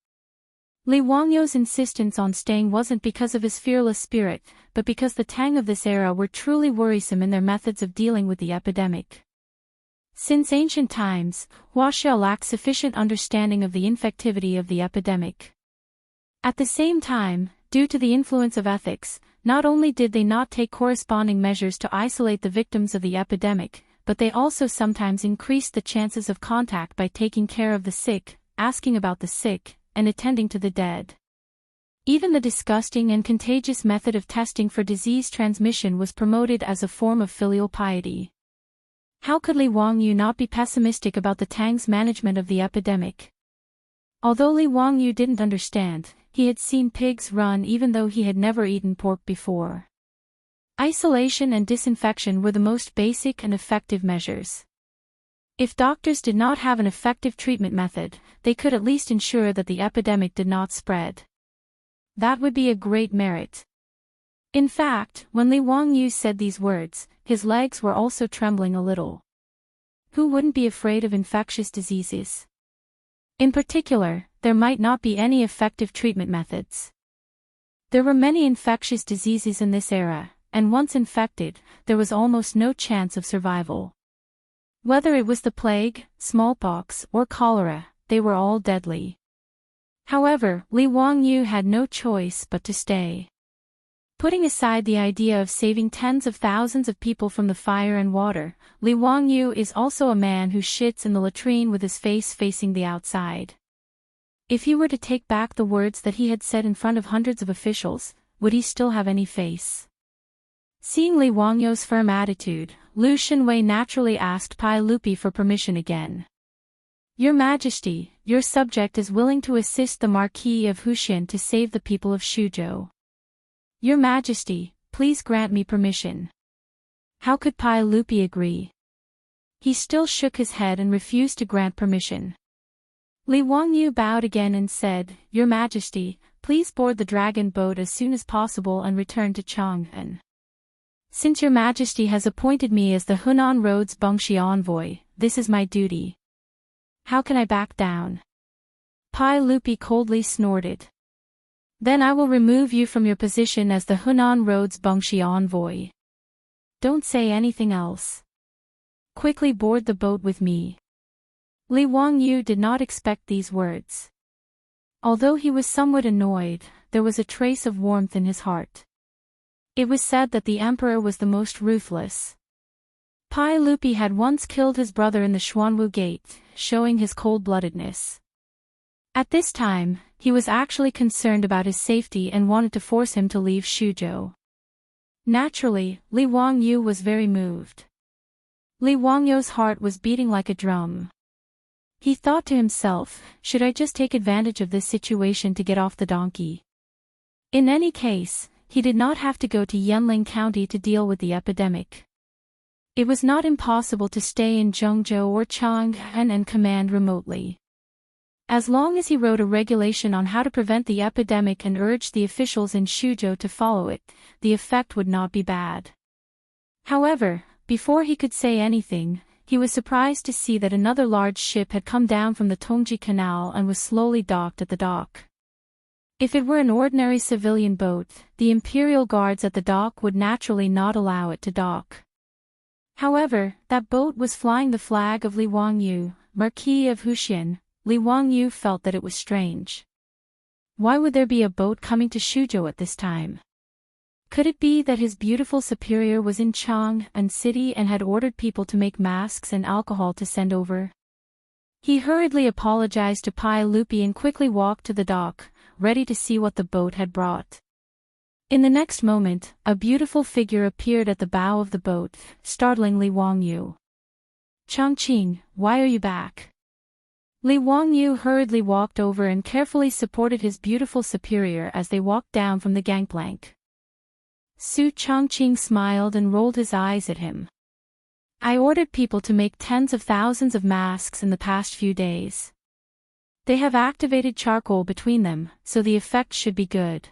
Li Wangyu's insistence on staying wasn't because of his fearless spirit, but because the Tang of this era were truly worrisome in their methods of dealing with the epidemic. Since ancient times, Wuxia lacked sufficient understanding of the infectivity of the epidemic. At the same time, due to the influence of ethics, not only did they not take corresponding measures to isolate the victims of the epidemic, but they also sometimes increased the chances of contact by taking care of the sick, asking about the sick, and attending to the dead. Even the disgusting and contagious method of testing for disease transmission was promoted as a form of filial piety. How could Li Wangyu not be pessimistic about the Tang's management of the epidemic? Although Li Wangyu didn't understand, he had seen pigs run even though he had never eaten pork before. Isolation and disinfection were the most basic and effective measures. If doctors did not have an effective treatment method, they could at least ensure that the epidemic did not spread. That would be a great merit. In fact, when Li Wangyu said these words, his legs were also trembling a little. Who wouldn't be afraid of infectious diseases? In particular, there might not be any effective treatment methods. There were many infectious diseases in this era, and once infected, there was almost no chance of survival. Whether it was the plague, smallpox, or cholera, they were all deadly. However, Li Wangyu had no choice but to stay. Putting aside the idea of saving tens of thousands of people from the fire and water, Li Wangyu is also a man who shits in the latrine with his face facing the outside. If he were to take back the words that he had said in front of hundreds of officials, would he still have any face? Seeing Li Wangyu's firm attitude, Lu Shenwei naturally asked Pai Lupi for permission again. Your Majesty, your subject is willing to assist the Marquis of Huxian to save the people of Shuzhou. Your Majesty, please grant me permission. How could Pai Lupi agree? He still shook his head and refused to grant permission. Li Wangyu bowed again and said, Your Majesty, please board the dragon boat as soon as possible and return to Chang'an. Since your Majesty has appointed me as the Hunan Road's Bengshi envoy, this is my duty. How can I back down? Pai Lupi coldly snorted. Then I will remove you from your position as the Hunan Road's Bengshi envoy. Don't say anything else. Quickly board the boat with me. Li Wangyu did not expect these words. Although he was somewhat annoyed, there was a trace of warmth in his heart. It was said that the emperor was the most ruthless. Pai Lupi had once killed his brother in the Xuanwu Gate, showing his cold-bloodedness. At this time, he was actually concerned about his safety and wanted to force him to leave Shuzhou. Naturally, Li Wangyu was very moved. Li Wangyu's heart was beating like a drum. He thought to himself, should I just take advantage of this situation to get off the donkey? In any case, he did not have to go to Yanling County to deal with the epidemic. It was not impossible to stay in Zhengzhou or Chang'an and command remotely. As long as he wrote a regulation on how to prevent the epidemic and urged the officials in Shuzhou to follow it, the effect would not be bad. However, before he could say anything, he was surprised to see that another large ship had come down from the Tongji Canal and was slowly docked at the dock. If it were an ordinary civilian boat, the imperial guards at the dock would naturally not allow it to dock. However, that boat was flying the flag of Li Wangyu, Marquis of Huxian. Li Wangyu felt that it was strange. Why would there be a boat coming to Shuzhou at this time? Could it be that his beautiful superior was in Chang'an City and had ordered people to make masks and alcohol to send over? He hurriedly apologized to Pai Lupi and quickly walked to the dock, ready to see what the boat had brought. In the next moment, a beautiful figure appeared at the bow of the boat, startling Li Wangyu. Changqing, why are you back? Li Wangyu hurriedly walked over and carefully supported his beautiful superior as they walked down from the gangplank. Su Changqing smiled and rolled his eyes at him. I ordered people to make tens of thousands of masks in the past few days. They have activated charcoal between them, so the effect should be good.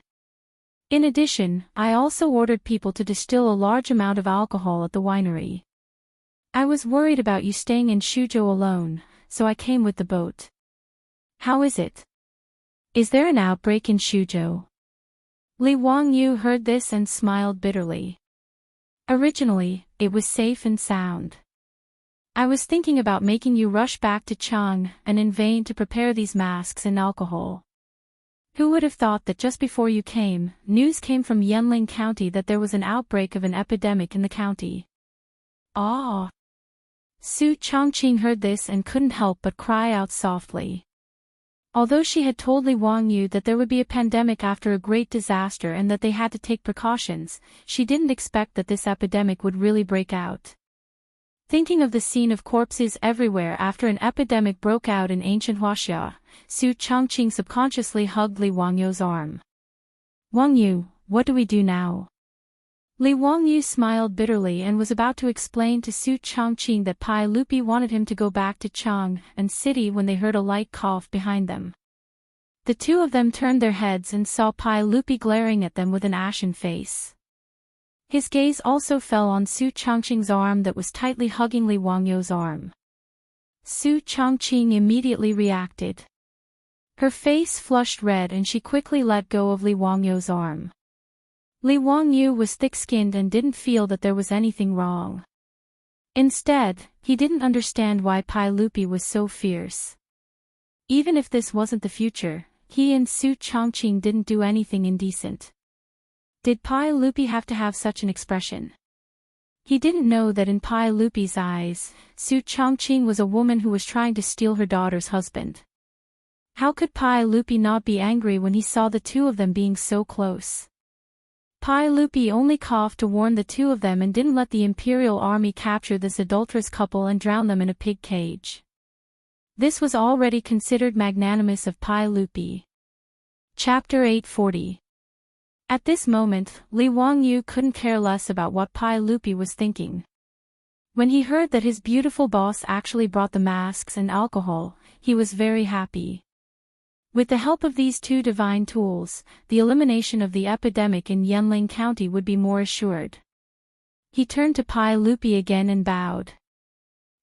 In addition, I also ordered people to distill a large amount of alcohol at the winery. I was worried about you staying in Shuzhou alone, so I came with the boat. How is it? Is there an outbreak in Shuzhou? Li Wangyu heard this and smiled bitterly. Originally, it was safe and sound. I was thinking about making you rush back to Chang'an in vain to prepare these masks and alcohol. Who would have thought that just before you came, news came from Yanling County that there was an outbreak of an epidemic in the county? Ah! Su Changqing heard this and couldn't help but cry out softly. Although she had told Li Wangyu that there would be a pandemic after a great disaster and that they had to take precautions, she didn't expect that this epidemic would really break out. Thinking of the scene of corpses everywhere after an epidemic broke out in ancient Wuxia, Su Changqing subconsciously hugged Li Wangyu's arm. Wangyu, what do we do now? Li Wangyu smiled bitterly and was about to explain to Su Changqing that Pai Lupi wanted him to go back to Chang'an City when they heard a light cough behind them. The two of them turned their heads and saw Pai Lupi glaring at them with an ashen face. His gaze also fell on Su Changqing's arm that was tightly hugging Li Wangyu's arm. Su Changqing immediately reacted. Her face flushed red and she quickly let go of Li Wangyu's arm. Li Wangyu was thick-skinned and didn't feel that there was anything wrong. Instead, he didn't understand why Pai Lupi was so fierce. Even if this wasn't the future, he and Su Chongqing didn't do anything indecent. Did Pai Lupi have to have such an expression? He didn't know that in Pai Lupi's eyes, Su Chongqing was a woman who was trying to steal her daughter's husband. How could Pai Lupi not be angry when he saw the two of them being so close? Pai Lupi only coughed to warn the two of them and didn't let the imperial army capture this adulterous couple and drown them in a pig cage. This was already considered magnanimous of Pai Lupi. Chapter 840. At this moment, Li Wangyu couldn't care less about what Pai Lupi was thinking. When he heard that his beautiful boss actually brought the masks and alcohol, he was very happy. With the help of these two divine tools, the elimination of the epidemic in Yanling County would be more assured. He turned to Pai Lupi again and bowed.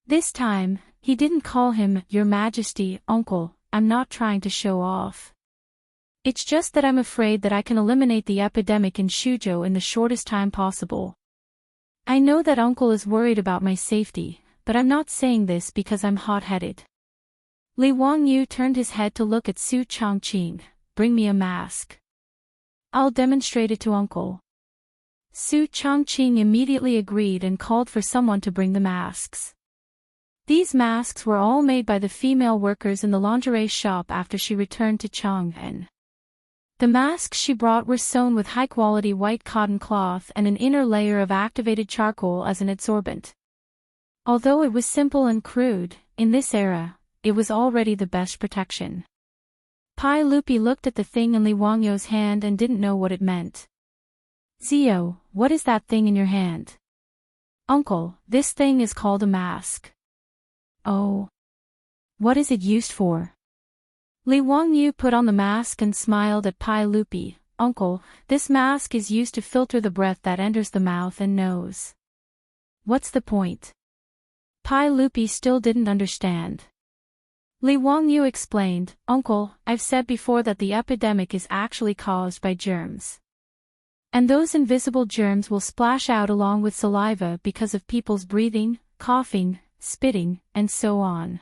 This time, he didn't call him, "Your Majesty, Uncle, I'm not trying to show off. It's just that I'm afraid that I can eliminate the epidemic in Shuzhou in the shortest time possible. I know that Uncle is worried about my safety, but I'm not saying this because I'm hot-headed." Li Wangyu turned his head to look at Su Chongqing. "Bring me a mask. I'll demonstrate it to Uncle." Su Chongqing immediately agreed and called for someone to bring the masks. These masks were all made by the female workers in the lingerie shop after she returned to Chang'an. The masks she brought were sewn with high-quality white cotton cloth and an inner layer of activated charcoal as an adsorbent. Although it was simple and crude, in this era, it was already the best protection. Pai Lupi looked at the thing in Li Wangyu's hand and didn't know what it meant. "Zio, what is that thing in your hand?" "Uncle, this thing is called a mask." "Oh. What is it used for?" Li Wangyu put on the mask and smiled at Pai Lupi. "Uncle, this mask is used to filter the breath that enters the mouth and nose." "What's the point?" Pai Lupi still didn't understand. Li Wangyu explained, "Uncle, I've said before that the epidemic is actually caused by germs. And those invisible germs will splash out along with saliva because of people's breathing, coughing, spitting, and so on.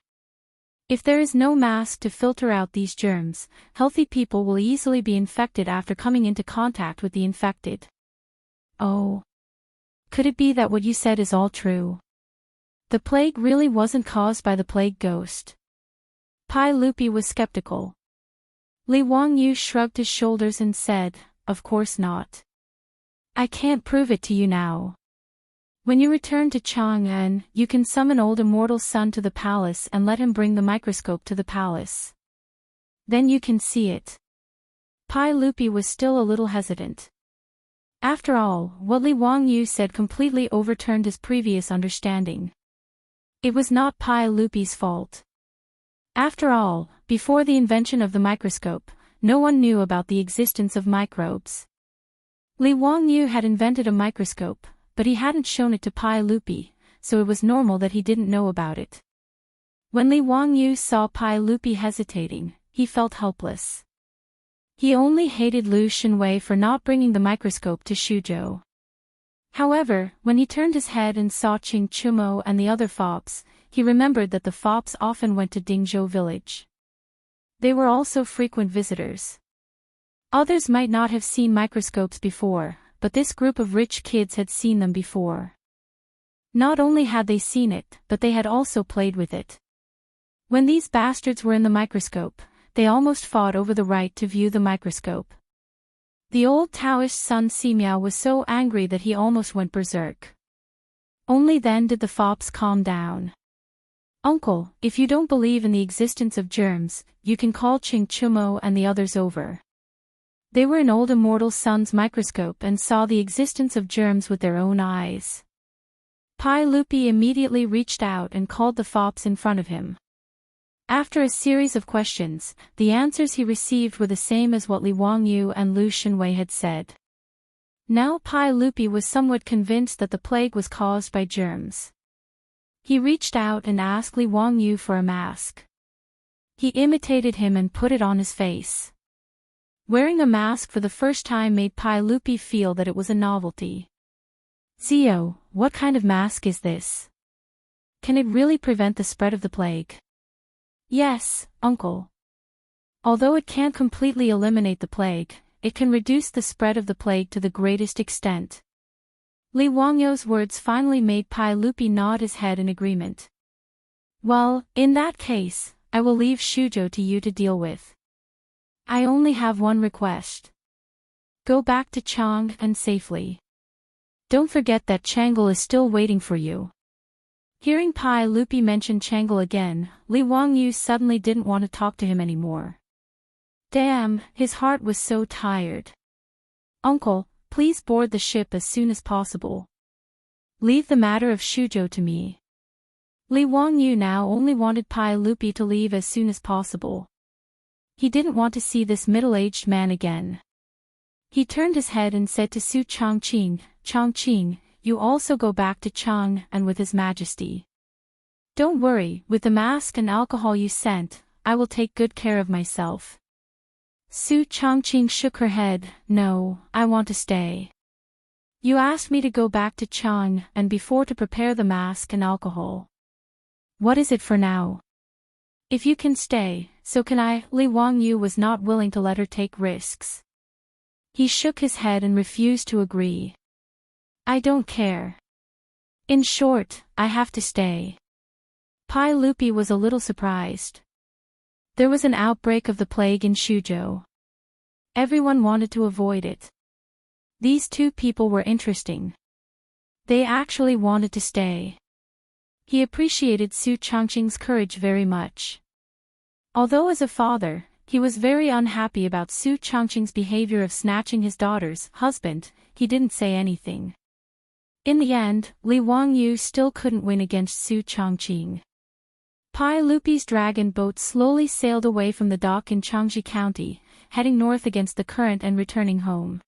If there is no mask to filter out these germs, healthy people will easily be infected after coming into contact with the infected." "Oh. Could it be that what you said is all true? The plague really wasn't caused by the plague ghost?" Pai Lupi was skeptical. Li Wangyu shrugged his shoulders and said, "Of course not. I can't prove it to you now. When you return to Chang'an, you can summon old Immortal's son to the palace and let him bring the microscope to the palace. Then you can see it." Pai Lupi was still a little hesitant. After all, what Li Wangyu said completely overturned his previous understanding. It was not Pai Lupi's fault. After all, before the invention of the microscope, no one knew about the existence of microbes. Li Wangyu had invented a microscope, but he hadn't shown it to Pai Lupi, so it was normal that he didn't know about it. When Li Wangyu saw Pai Lupi hesitating, he felt helpless. He only hated Lu Xinwei for not bringing the microscope to Shuzhou. However, when he turned his head and saw Qing Chumo and the other fops, he remembered that the fops often went to Dingzhou village. They were also frequent visitors. Others might not have seen microscopes before, but this group of rich kids had seen them before. Not only had they seen it, but they had also played with it. When these bastards were in the microscope, they almost fought over the right to view the microscope. The old Daoist son Simiao was so angry that he almost went berserk. Only then did the fops calm down. "Uncle, if you don't believe in the existence of germs, you can call Qing Chumo and the others over. They were in old Immortal son's microscope and saw the existence of germs with their own eyes." Pai Lupi immediately reached out and called the fops in front of him. After a series of questions, the answers he received were the same as what Li Wangyu and Lu Xinwei had said. Now Pai Lupi was somewhat convinced that the plague was caused by germs. He reached out and asked Li Wangyu for a mask. He imitated him and put it on his face. Wearing a mask for the first time made Pai Lupi feel that it was a novelty. "Zio, what kind of mask is this? Can it really prevent the spread of the plague?" "Yes, uncle. Although it can't completely eliminate the plague, it can reduce the spread of the plague to the greatest extent. Li Wangyu's words finally made Pai Lupi nod his head in agreement. Well, in that case, I will leave Xuzhou to you to deal with. I only have one request. Go back to Chang and safely. Don't forget that Chang'e is still waiting for you. Hearing Pai Lupi mention Chang'e again, Li Wangyu suddenly didn't want to talk to him anymore. Damn, his heart was so tired. Uncle, please board the ship as soon as possible. Leave the matter of Xuzhou to me. Li Wangyu now only wanted Pai Lupi to leave as soon as possible. He didn't want to see this middle-aged man again. He turned his head and said to Su Changqing, you also go back to Chang and with His Majesty. Don't worry, with the mask and alcohol you sent, I will take good care of myself. Su Changqing shook her head. No, I want to stay. You asked me to go back to Chang and before to prepare the mask and alcohol. What is it for now? If you can stay, so can I. Li Wangyu was not willing to let her take risks. He shook his head and refused to agree. I don't care. In short, I have to stay. Pai Lupi was a little surprised. There was an outbreak of the plague in Xuzhou. Everyone wanted to avoid it. These two people were interesting. They actually wanted to stay. He appreciated Su Changqing's courage very much. Although as a father, he was very unhappy about Su Changqing's behavior of snatching his daughter's husband, he didn't say anything. In the end, Li Wangyu still couldn't win against Su Changqing. Pai Lupi's dragon boat slowly sailed away from the dock in Changji County, heading north against the current and returning home.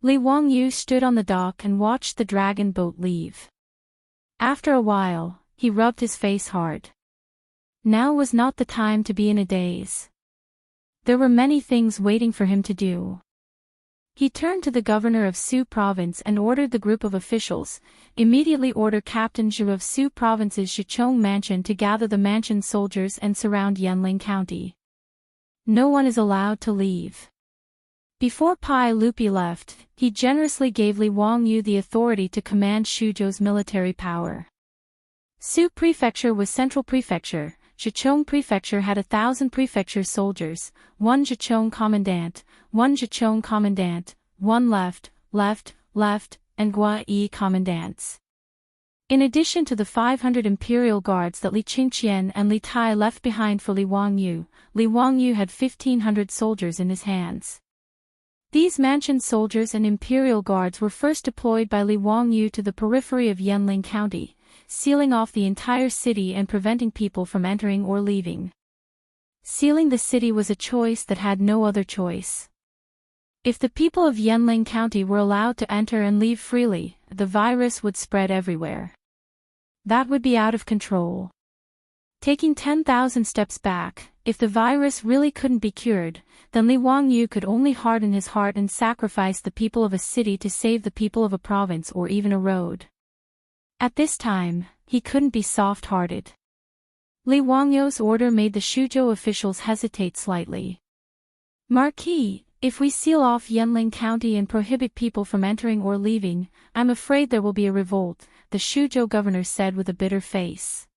Li Wangyu stood on the dock and watched the dragon boat leave. After a while, he rubbed his face hard. Now was not the time to be in a daze. There were many things waiting for him to do. He turned to the governor of Su province and ordered the group of officials, immediately order Captain Zhu of Su province's Shichong mansion to gather the mansion soldiers and surround Yanling County. No one is allowed to leave. Before Pai Lupi left, he generously gave Li Wangyu the authority to command Xuzhou's military power. Su Prefecture was central prefecture. Zhichong Prefecture had 1,000 prefecture soldiers, 1 Zhichong commandant, 1 Zhichong commandant, 1 left, and Guai commandants. In addition to the 500 imperial guards that Li Qingqian and Li Tai left behind for Li Wangyu had 1,500 soldiers in his hands. These mansion soldiers and imperial guards were first deployed by Li Wangyu to the periphery of Yanling County, sealing off the entire city and preventing people from entering or leaving. Sealing the city was a choice that had no other choice. If the people of Yanling County were allowed to enter and leave freely, the virus would spread everywhere. That would be out of control. Taking 10,000 steps back, if the virus really couldn't be cured, then Li Wangyu could only harden his heart and sacrifice the people of a city to save the people of a province or even a road. At this time, he couldn't be soft-hearted. Li Wangyu's order made the Xuzhou officials hesitate slightly. Marquis, if we seal off Yanling County and prohibit people from entering or leaving, I'm afraid there will be a revolt, the Xuzhou governor said with a bitter face.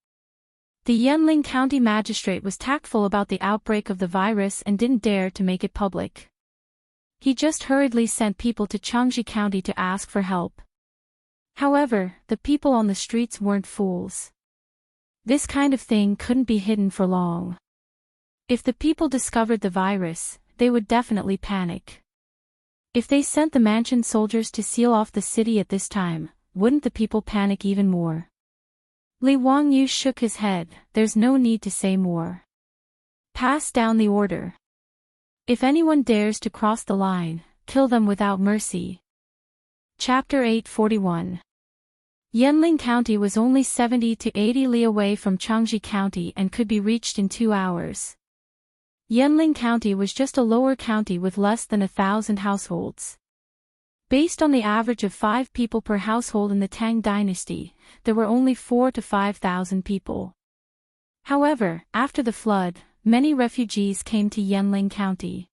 The Yanling County magistrate was tactful about the outbreak of the virus and didn't dare to make it public. He just hurriedly sent people to Changji County to ask for help. However, the people on the streets weren't fools. This kind of thing couldn't be hidden for long. If the people discovered the virus, they would definitely panic. If they sent the mansion soldiers to seal off the city at this time, wouldn't the people panic even more? Li Wangyu shook his head. There's no need to say more. Pass down the order. If anyone dares to cross the line, kill them without mercy. Chapter 841. Yanling County was only 70 to 80 li away from Changji County and could be reached in 2 hours. Yanling County was just a lower county with less than 1,000 households. Based on the average of 5 people per household in the Tang dynasty, there were only 4,000 to 5,000 people. However, after the flood, many refugees came to Yanling County.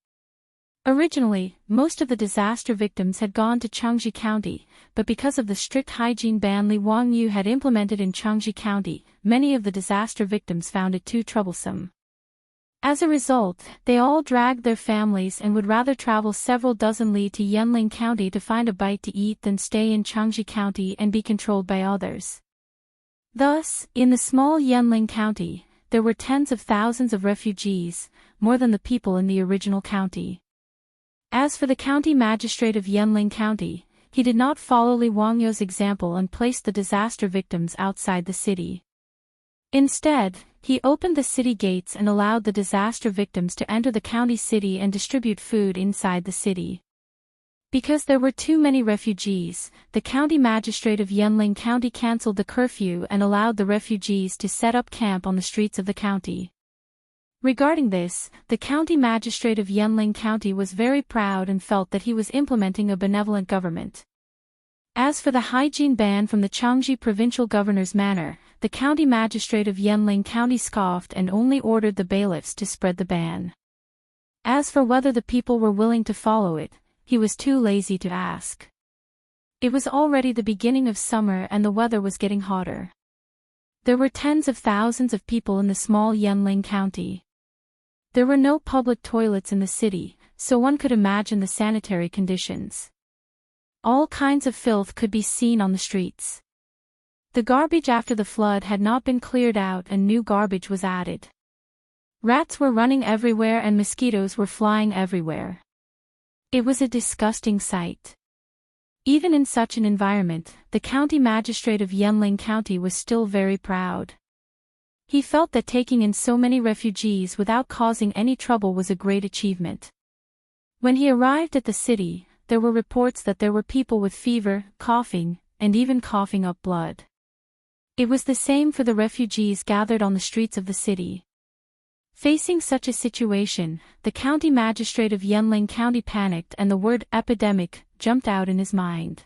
Originally, most of the disaster victims had gone to Xianxia County, but because of the strict hygiene ban Li Wangyu had implemented in Xianxia County, many of the disaster victims found it too troublesome. As a result, they all dragged their families and would rather travel several dozen li to Yanling County to find a bite to eat than stay in Xianxia County and be controlled by others. Thus, in the small Yanling County, there were tens of thousands of refugees, more than the people in the original county. As for the county magistrate of Yanling County, he did not follow Li Wangyu's example and placed the disaster victims outside the city. Instead, he opened the city gates and allowed the disaster victims to enter the county city and distribute food inside the city. Because there were too many refugees, the county magistrate of Yanling County cancelled the curfew and allowed the refugees to set up camp on the streets of the county. Regarding this, the county magistrate of Yanling County was very proud and felt that he was implementing a benevolent government. As for the hygiene ban from the Xianxia provincial governor's manor, the county magistrate of Yanling County scoffed and only ordered the bailiffs to spread the ban. As for whether the people were willing to follow it, he was too lazy to ask. It was already the beginning of summer and the weather was getting hotter. There were tens of thousands of people in the small Yanling County. There were no public toilets in the city, so one could imagine the sanitary conditions. All kinds of filth could be seen on the streets. The garbage after the flood had not been cleared out and new garbage was added. Rats were running everywhere and mosquitoes were flying everywhere. It was a disgusting sight. Even in such an environment, the county magistrate of Yanling County was still very proud. He felt that taking in so many refugees without causing any trouble was a great achievement. When he arrived at the city, there were reports that there were people with fever, coughing, and even coughing up blood. It was the same for the refugees gathered on the streets of the city. Facing such a situation, the county magistrate of Yanling County panicked and the word epidemic jumped out in his mind.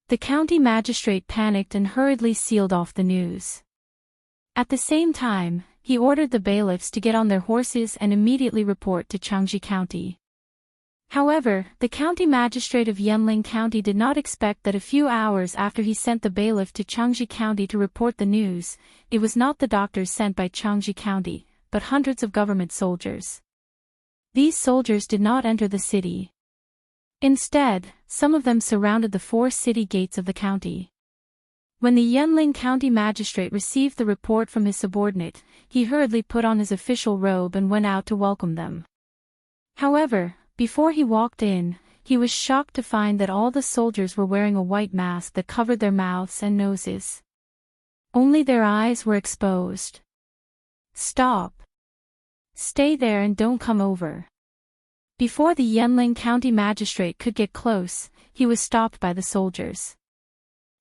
The county magistrate panicked and hurriedly sealed off the news. At the same time, he ordered the bailiffs to get on their horses and immediately report to Xianxia County. However, the county magistrate of Yanling County did not expect that a few hours after he sent the bailiff to Xianxia County to report the news, it was not the doctors sent by Xianxia County, but hundreds of government soldiers. These soldiers did not enter the city. Instead, some of them surrounded the 4 city gates of the county. When the Yanling County magistrate received the report from his subordinate, he hurriedly put on his official robe and went out to welcome them. However, before he walked in, he was shocked to find that all the soldiers were wearing a white mask that covered their mouths and noses. Only their eyes were exposed. "Stop! Stay there and don't come over." Before the Yanling County magistrate could get close, he was stopped by the soldiers.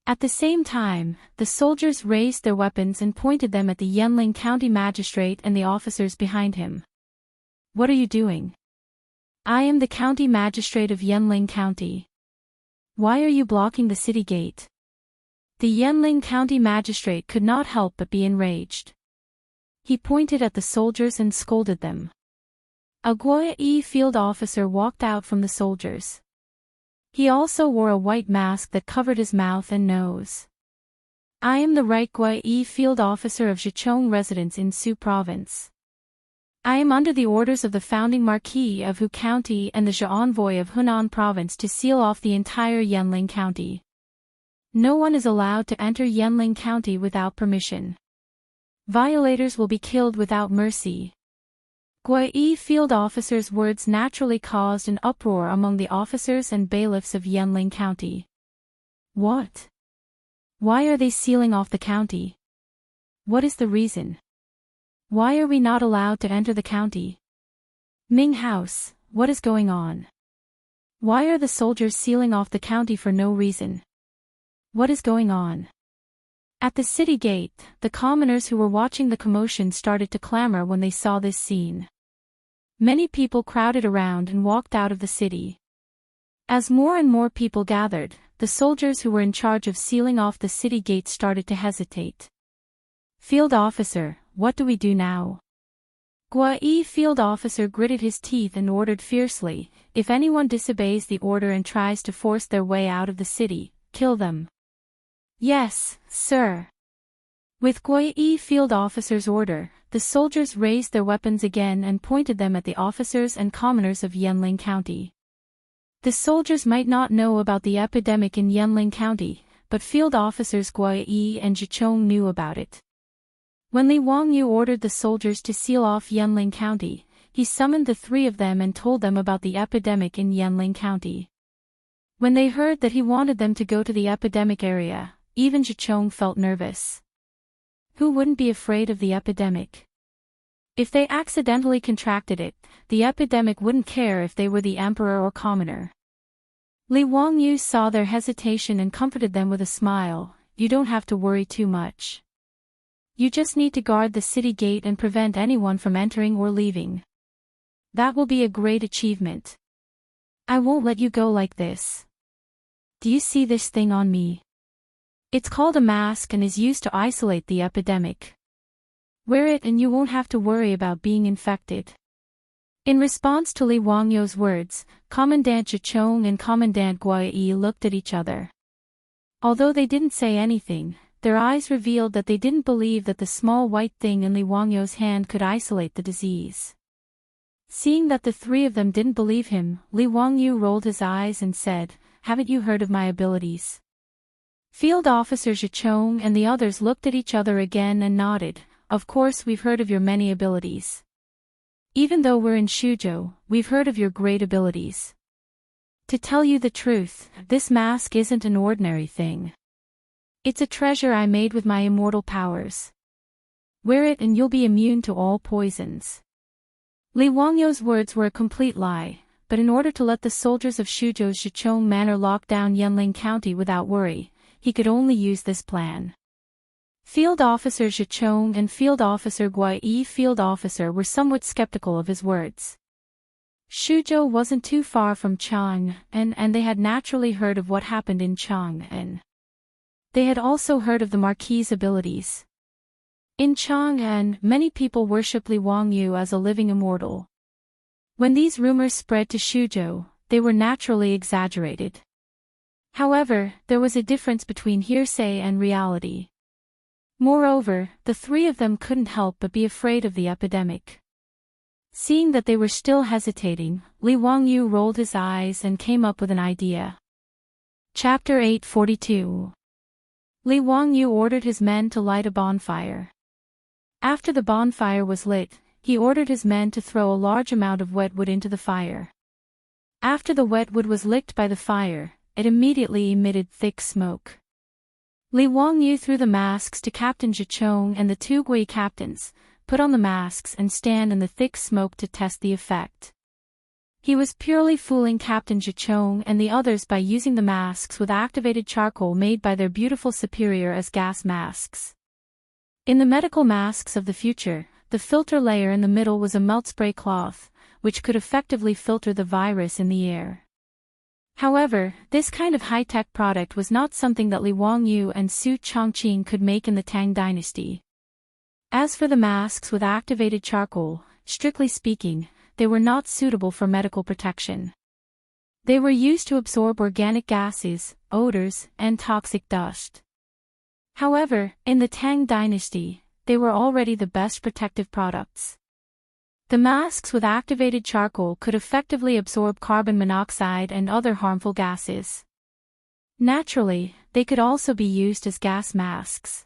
At the same time, the soldiers raised their weapons and pointed them at the Yanling County magistrate and the officers behind him. "What are you doing?" "I am the county magistrate of Yanling County. Why are you blocking the city gate?" The Yanling County magistrate could not help but be enraged. He pointed at the soldiers and scolded them. A Guai field officer walked out from the soldiers. He also wore a white mask that covered his mouth and nose. "I am the right Guai field officer of Zhejiang residence in Su province. I am under the orders of the founding Marquis of Hu County and the Zhe envoy of Hunan province to seal off the entire Yanling County. No one is allowed to enter Yanling County without permission. Violators will be killed without mercy." Guai field officer's words naturally caused an uproar among the officers and bailiffs of Yanling County. What? Why are they sealing off the county? What is the reason? Why are we not allowed to enter the county? Ming House, what is going on? Why are the soldiers sealing off the county for no reason? What is going on? At the city gate, the commoners who were watching the commotion started to clamor when they saw this scene. Many people crowded around and walked out of the city. As more and more people gathered, the soldiers who were in charge of sealing off the city gate started to hesitate. "Field officer, what do we do now? Guai field officer gritted his teeth and ordered fiercely, "If anyone disobeys the order and tries to force their way out of the city, kill them." "Yes, sir." With Guai field officer's order, the soldiers raised their weapons again and pointed them at the officers and commoners of Yanling County. The soldiers might not know about the epidemic in Yanling County, but field officers Guai and Zhichong knew about it. When Li Wangyu ordered the soldiers to seal off Yanling County, he summoned the three of them and told them about the epidemic in Yanling County. When they heard that he wanted them to go to the epidemic area, even Zhichong felt nervous. Who wouldn't be afraid of the epidemic? If they accidentally contracted it, the epidemic wouldn't care if they were the emperor or commoner. Li Wangyu saw their hesitation and comforted them with a smile. "You don't have to worry too much. You just need to guard the city gate and prevent anyone from entering or leaving. That will be a great achievement. I won't let you go like this. Do you see this thing on me? It's called a mask and is used to isolate the epidemic. Wear it and you won't have to worry about being infected." In response to Li Wangyu's words, Commandant Zhichong and Commandant Guai looked at each other. Although they didn't say anything, their eyes revealed that they didn't believe that the small white thing in Li Wangyu's hand could isolate the disease. Seeing that the three of them didn't believe him, Li Wangyu rolled his eyes and said, "Haven't you heard of my abilities?" Field Officer Zhichong and the others looked at each other again and nodded. "Of course we've heard of your many abilities. Even though we're in Shuzhou, we've heard of your great abilities. To tell you the truth, this mask isn't an ordinary thing. It's a treasure I made with my immortal powers. Wear it and you'll be immune to all poisons." Li Wangyu's words were a complete lie, but in order to let the soldiers of Shuzhou's Zhichong Manor lock down Yanling County without worry, he could only use this plan. Field Officer Zhichong and Field Officer Guai Field Officer were somewhat skeptical of his words. Shuzhou wasn't too far from Chang'an, and they had naturally heard of what happened in Chang'an. They had also heard of the Marquis's abilities. In Chang'an, many people worshipped Li Wangyu as a living immortal. When these rumors spread to Shuzhou, they were naturally exaggerated. However, there was a difference between hearsay and reality. Moreover, the three of them couldn't help but be afraid of the epidemic. Seeing that they were still hesitating, Li Wangyu rolled his eyes and came up with an idea. Chapter 842. Li Wangyu ordered his men to light a bonfire. After the bonfire was lit, he ordered his men to throw a large amount of wet wood into the fire. After the wet wood was licked by the fire, it immediately emitted thick smoke. Li Wangyu threw the masks to Captain Zhichong and the two Gui captains, put on the masks and stand in the thick smoke to test the effect. He was purely fooling Captain Zhichong and the others by using the masks with activated charcoal made by their beautiful superior as gas masks. In the medical masks of the future, the filter layer in the middle was a melt spray cloth, which could effectively filter the virus in the air. However, this kind of high-tech product was not something that Li Wangyu and Su Chongqing could make in the Tang dynasty. As for the masks with activated charcoal, strictly speaking, they were not suitable for medical protection. They were used to absorb organic gases, odors, and toxic dust. However, in the Tang dynasty, they were already the best protective products. The masks with activated charcoal could effectively absorb carbon monoxide and other harmful gases. Naturally, they could also be used as gas masks.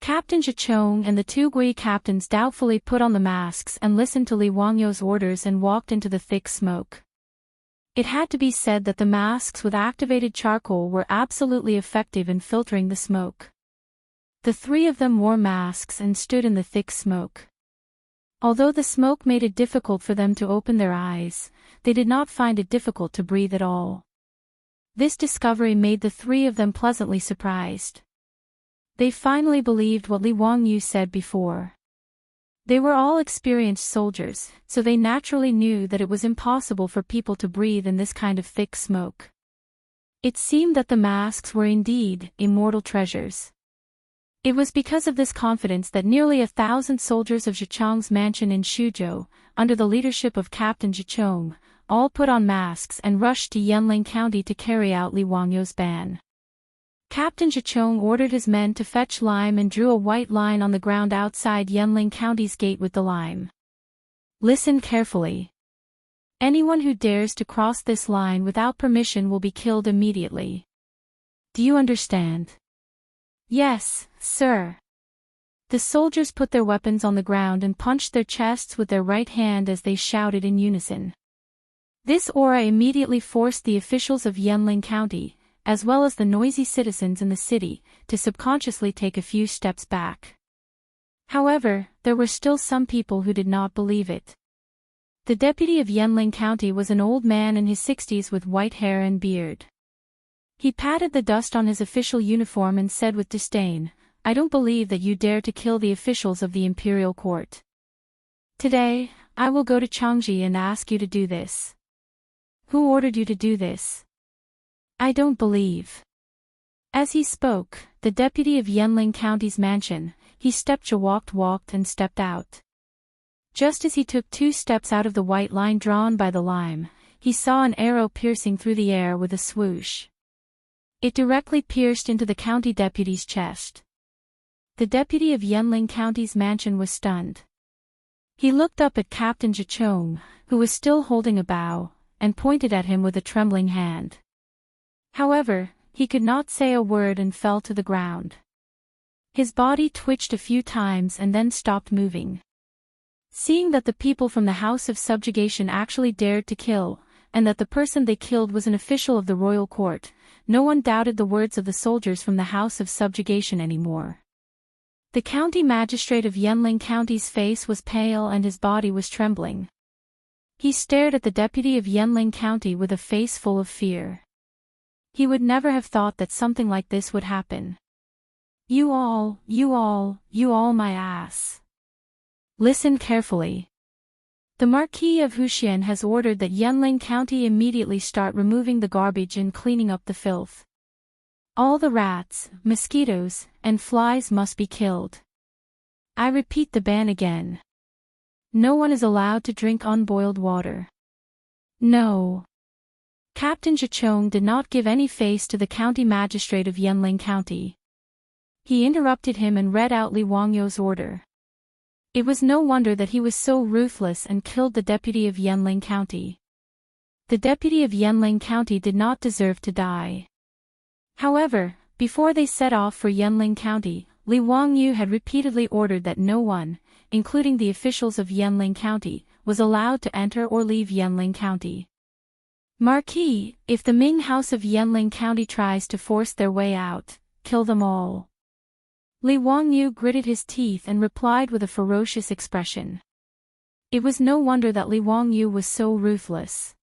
Captain Zhichong and the two Gui captains doubtfully put on the masks and listened to Li Wangyu's orders and walked into the thick smoke. It had to be said that the masks with activated charcoal were absolutely effective in filtering the smoke. The three of them wore masks and stood in the thick smoke. Although the smoke made it difficult for them to open their eyes, they did not find it difficult to breathe at all. This discovery made the three of them pleasantly surprised. They finally believed what Li Wangyu said before. They were all experienced soldiers, so they naturally knew that it was impossible for people to breathe in this kind of thick smoke. It seemed that the masks were indeed immortal treasures. It was because of this confidence that nearly 1,000 soldiers of Zhicheng's mansion in Xuzhou, under the leadership of Captain Zhicheng, all put on masks and rushed to Yanling County to carry out Li Wangyou's ban. Captain Zhicheng ordered his men to fetch lime and drew a white line on the ground outside Yanling County's gate with the lime. Listen carefully. Anyone who dares to cross this line without permission will be killed immediately. Do you understand? Yes, sir. The soldiers put their weapons on the ground and punched their chests with their right hand as they shouted in unison. This aura immediately forced the officials of Yanling County, as well as the noisy citizens in the city, to subconsciously take a few steps back. However, there were still some people who did not believe it. The deputy of Yanling County was an old man in his 60s with white hair and beard. He patted the dust on his official uniform and said with disdain, "I don't believe that you dare to kill the officials of the imperial court. Today, I will go to Changji and ask you to do this." "Who ordered you to do this?" "I don't believe." As he spoke, the deputy of Yanling County's mansion, he walked and stepped out. Just as he took 2 steps out of the white line drawn by the lime, he saw an arrow piercing through the air with a swoosh. It directly pierced into the county deputy's chest. The deputy of Yanling County's mansion was stunned. He looked up at Captain Zhicheng, who was still holding a bow, and pointed at him with a trembling hand. However, he could not say a word and fell to the ground. His body twitched a few times and then stopped moving. Seeing that the people from the House of Subjugation actually dared to kill, and that the person they killed was an official of the royal court, no one doubted the words of the soldiers from the House of Subjugation anymore. The county magistrate of Yanling County's face was pale and his body was trembling. He stared at the deputy of Yanling County with a face full of fear. He would never have thought that something like this would happen. You all my ass. Listen carefully. The Marquis of Wuxian has ordered that Yanling County immediately start removing the garbage and cleaning up the filth. All the rats, mosquitoes, and flies must be killed. I repeat the ban again. No one is allowed to drink unboiled water. No. Captain Zhicheng did not give any face to the county magistrate of Yanling County. He interrupted him and read out Li Wangyou's order. It was no wonder that he was so ruthless and killed the deputy of Yanling County. The deputy of Yanling County did not deserve to die. However, before they set off for Yanling County, Li Wangyou had repeatedly ordered that no one, including the officials of Yanling County, was allowed to enter or leave Yanling County. Marquis, if the Ming House of Yanling County tries to force their way out, kill them all. Li Wangyou gritted his teeth and replied with a ferocious expression. It was no wonder that Li Wangyou was so ruthless.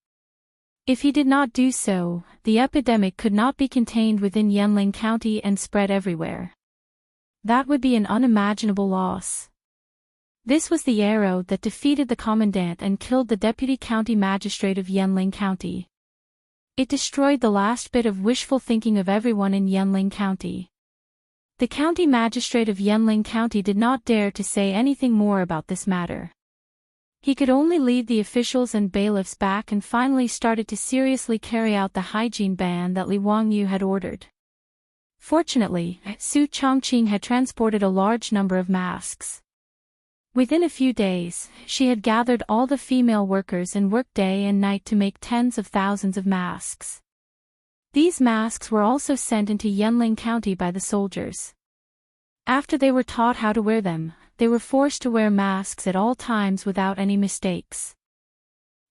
If he did not do so, the epidemic could not be contained within Yanling County and spread everywhere. That would be an unimaginable loss. This was the arrow that defeated the commandant and killed the deputy county magistrate of Yanling County. It destroyed the last bit of wishful thinking of everyone in Yanling County. The county magistrate of Yanling County did not dare to say anything more about this matter. He could only lead the officials and bailiffs back and finally started to seriously carry out the hygiene ban that Li Wangyou had ordered. Fortunately, Su Chongqing had transported a large number of masks. Within a few days, she had gathered all the female workers and worked day and night to make tens of thousands of masks. These masks were also sent into Yanling County by the soldiers. After they were taught how to wear them, they were forced to wear masks at all times without any mistakes.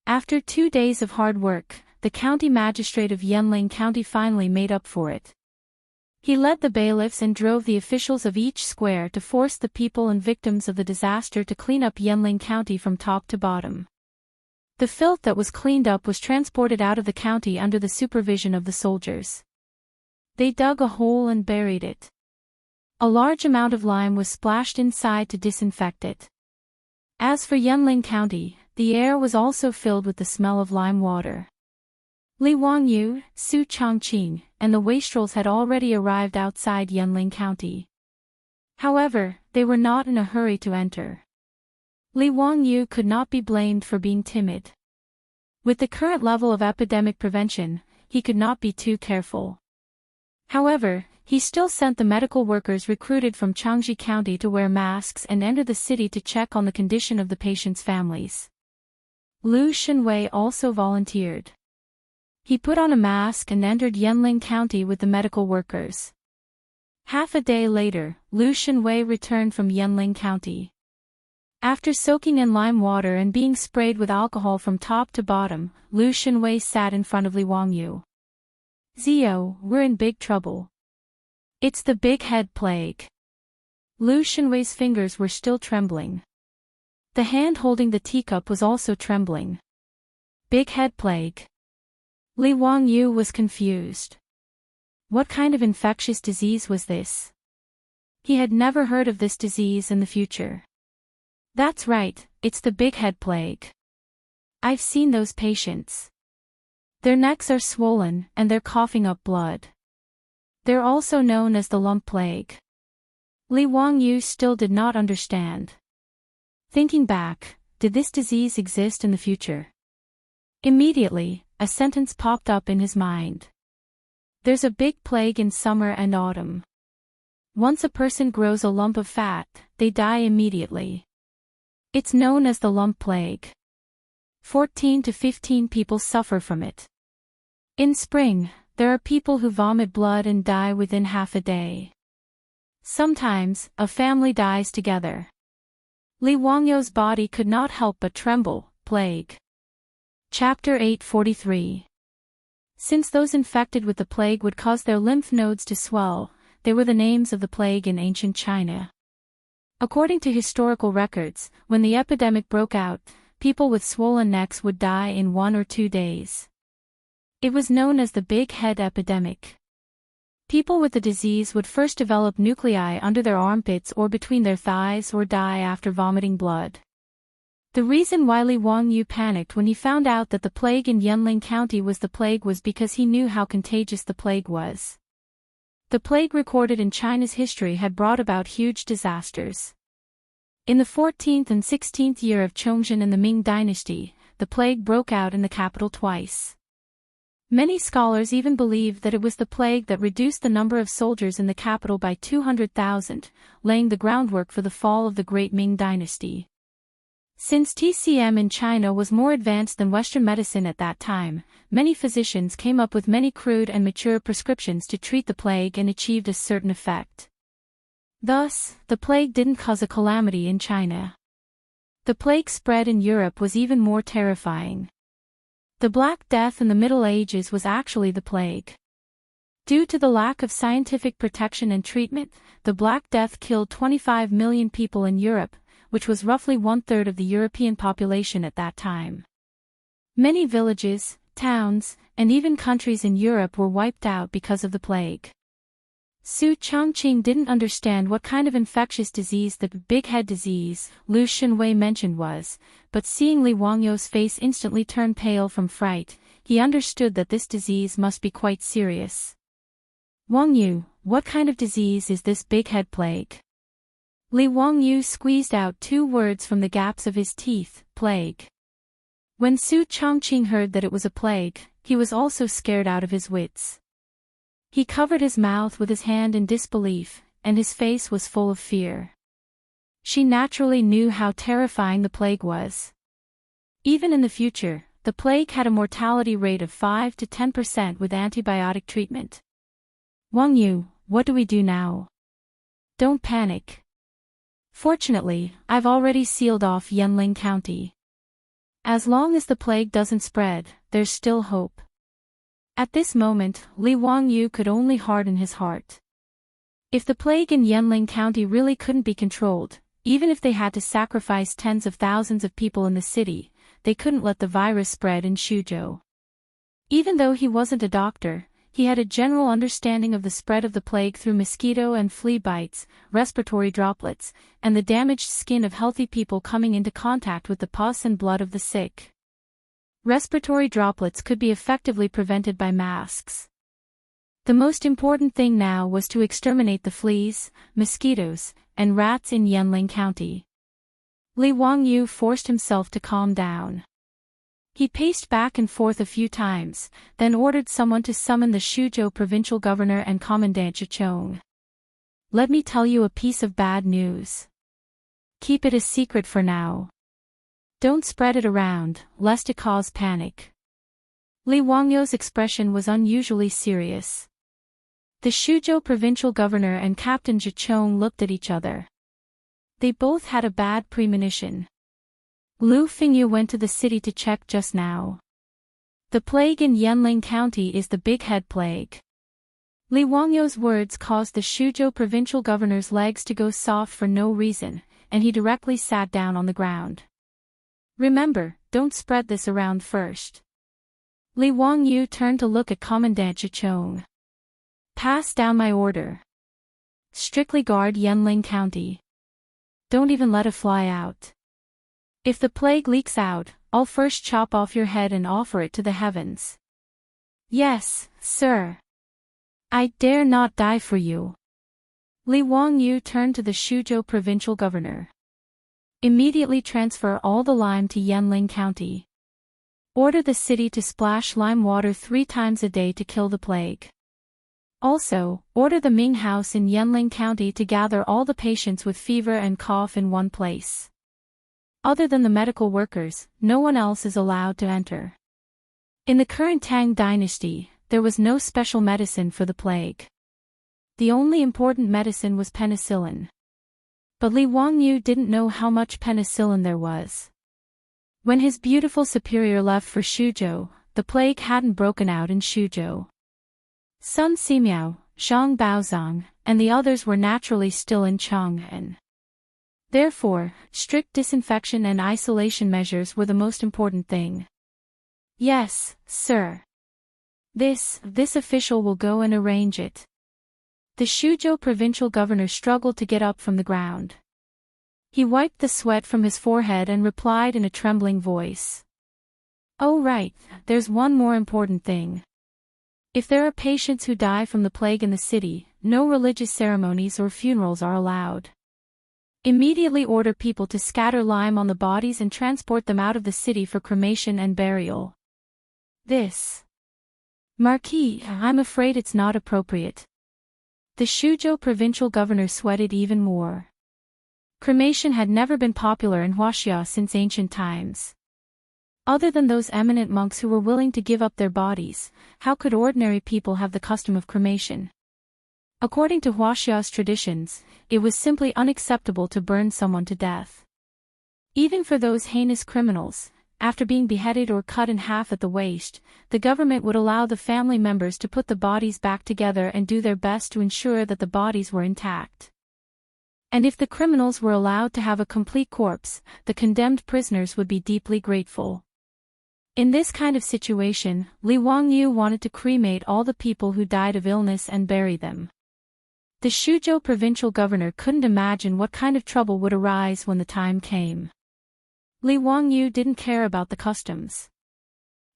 After 2 days of hard work, the county magistrate of Yanling County finally made up for it. He led the bailiffs and drove the officials of each square to force the people and victims of the disaster to clean up Yanling County from top to bottom. The filth that was cleaned up was transported out of the county under the supervision of the soldiers. They dug a hole and buried it. A large amount of lime was splashed inside to disinfect it. As for Yanling County, the air was also filled with the smell of lime water. Li Wangyou, Su Chongqing, and the wastrels had already arrived outside Yanling County. However, they were not in a hurry to enter. Li Wangyu could not be blamed for being timid. With the current level of epidemic prevention, he could not be too careful. However, he still sent the medical workers recruited from Xianxia County to wear masks and enter the city to check on the condition of the patients' families. Lu Shenwei also volunteered. He put on a mask and entered Yanling County with the medical workers. Half a day later, Lu Shenwei returned from Yanling County. After soaking in lime water and being sprayed with alcohol from top to bottom, Lu Shenwei sat in front of Li Wangyu. "Zio, we're in big trouble. It's the big head plague." Lu Shenwei's fingers were still trembling. The hand holding the teacup was also trembling. Big head plague. Li Wangyu was confused. What kind of infectious disease was this? He had never heard of this disease in the future. That's right, it's the big head plague. I've seen those patients. Their necks are swollen and they're coughing up blood. They're also known as the lump plague. Li Wangyu still did not understand. Thinking back, did this disease exist in the future? Immediately, a sentence popped up in his mind. There's a big plague in summer and autumn. Once a person grows a lump of fat, they die immediately. It's known as the lump plague. 14 to 15 people suffer from it. In spring, there are people who vomit blood and die within half a day. Sometimes, a family dies together. Li Wangyu's body could not help but tremble. Plague. Chapter 843. Since those infected with the plague would cause their lymph nodes to swell, they were the names of the plague in ancient China. According to historical records, when the epidemic broke out, people with swollen necks would die in 1 or 2 days. It was known as the big head epidemic. People with the disease would first develop nuclei under their armpits or between their thighs or die after vomiting blood. The reason why Li Wangyu panicked when he found out that the plague in Yanling County was the plague was because he knew how contagious the plague was. The plague recorded in China's history had brought about huge disasters. In the 14th and 16th year of Chongzhen in the Ming dynasty, the plague broke out in the capital twice. Many scholars even believe that it was the plague that reduced the number of soldiers in the capital by 200,000, laying the groundwork for the fall of the Great Ming dynasty. Since TCM in China was more advanced than Western medicine at that time, many physicians came up with many crude and mature prescriptions to treat the plague and achieved a certain effect. Thus, the plague didn't cause a calamity in China. The plague spread in Europe was even more terrifying. The Black Death in the Middle Ages was actually the plague. Due to the lack of scientific protection and treatment, the Black Death killed 25 million people in Europe, which was roughly 1/3 of the European population at that time. Many villages, towns, and even countries in Europe were wiped out because of the plague. Su Chongqing didn't understand what kind of infectious disease the big head disease Lu Shenwei mentioned was, but seeing Li Wangyu's face instantly turn pale from fright, he understood that this disease must be quite serious. "Wangyu, what kind of disease is this big head plague?" Li Wangyu squeezed out 2 words from the gaps of his teeth, plague. When Su Chongqing heard that it was a plague, he was also scared out of his wits. He covered his mouth with his hand in disbelief, and his face was full of fear. She naturally knew how terrifying the plague was. Even in the future, the plague had a mortality rate of 5 to 10% with antibiotic treatment. "Wangyu, what do we do now?" "Don't panic. Fortunately, I've already sealed off Yanling County. As long as the plague doesn't spread, there's still hope." At this moment, Li Wangyu could only harden his heart. If the plague in Yanling County really couldn't be controlled, even if they had to sacrifice tens of thousands of people in the city, they couldn't let the virus spread in Xuzhou. Even though he wasn't a doctor, he had a general understanding of the spread of the plague through mosquito and flea bites, respiratory droplets, and the damaged skin of healthy people coming into contact with the pus and blood of the sick. Respiratory droplets could be effectively prevented by masks. The most important thing now was to exterminate the fleas, mosquitoes, and rats in Yanling County. Li Wangyu forced himself to calm down. He paced back and forth a few times, then ordered someone to summon the Shuzhou provincial governor and commandant Zhichong. Let me tell you a piece of bad news. Keep it a secret for now. Don't spread it around, lest it cause panic. Li Wangyu's expression was unusually serious. The Shuzhou provincial governor and Captain Zhichong looked at each other. They both had a bad premonition. Lu Fingyu went to the city to check just now. The plague in Yanling County is the big head plague. Li Wangyu's words caused the Shuzhou provincial governor's legs to go soft for no reason, and he directly sat down on the ground. Remember, don't spread this around first. Li Wangyu turned to look at Commandant Zhichong. Pass down my order. Strictly guard Yanling County. Don't even let a fly out. If the plague leaks out, I'll first chop off your head and offer it to the heavens. Yes, sir. I dare not die for you. Li Wangyu turned to the Shuzhou provincial governor. Immediately transfer all the lime to Yanling County. Order the city to splash lime water 3 times a day to kill the plague. Also, order the Ming House in Yanling County to gather all the patients with fever and cough in one place. Other than the medical workers, no one else is allowed to enter. In the current Tang dynasty, there was no special medicine for the plague. The only important medicine was penicillin. But Li Wangyu didn't know how much penicillin there was. When his beautiful superior left for Shuzhou, the plague hadn't broken out in Shuzhou. Sun Simiao, Zhang Baozong, and the others were naturally still in Chang'an. Therefore, strict disinfection and isolation measures were the most important thing. Yes, sir. This official will go and arrange it. The Shuzhou provincial governor struggled to get up from the ground. He wiped the sweat from his forehead and replied in a trembling voice. Oh right, there's one more important thing. If there are patients who die from the plague in the city, no religious ceremonies or funerals are allowed. Immediately order people to scatter lime on the bodies and transport them out of the city for cremation and burial. This. Marquis, I'm afraid it's not appropriate. The Shuzhou provincial governor sweated even more. Cremation had never been popular in Wuxia since ancient times. Other than those eminent monks who were willing to give up their bodies, how could ordinary people have the custom of cremation? According to Wuxia's traditions, it was simply unacceptable to burn someone to death. Even for those heinous criminals, after being beheaded or cut in half at the waist, the government would allow the family members to put the bodies back together and do their best to ensure that the bodies were intact. And if the criminals were allowed to have a complete corpse, the condemned prisoners would be deeply grateful. In this kind of situation, Li Wangyu wanted to cremate all the people who died of illness and bury them. The Shuzhou provincial governor couldn't imagine what kind of trouble would arise when the time came. Li Wangyu didn't care about the customs.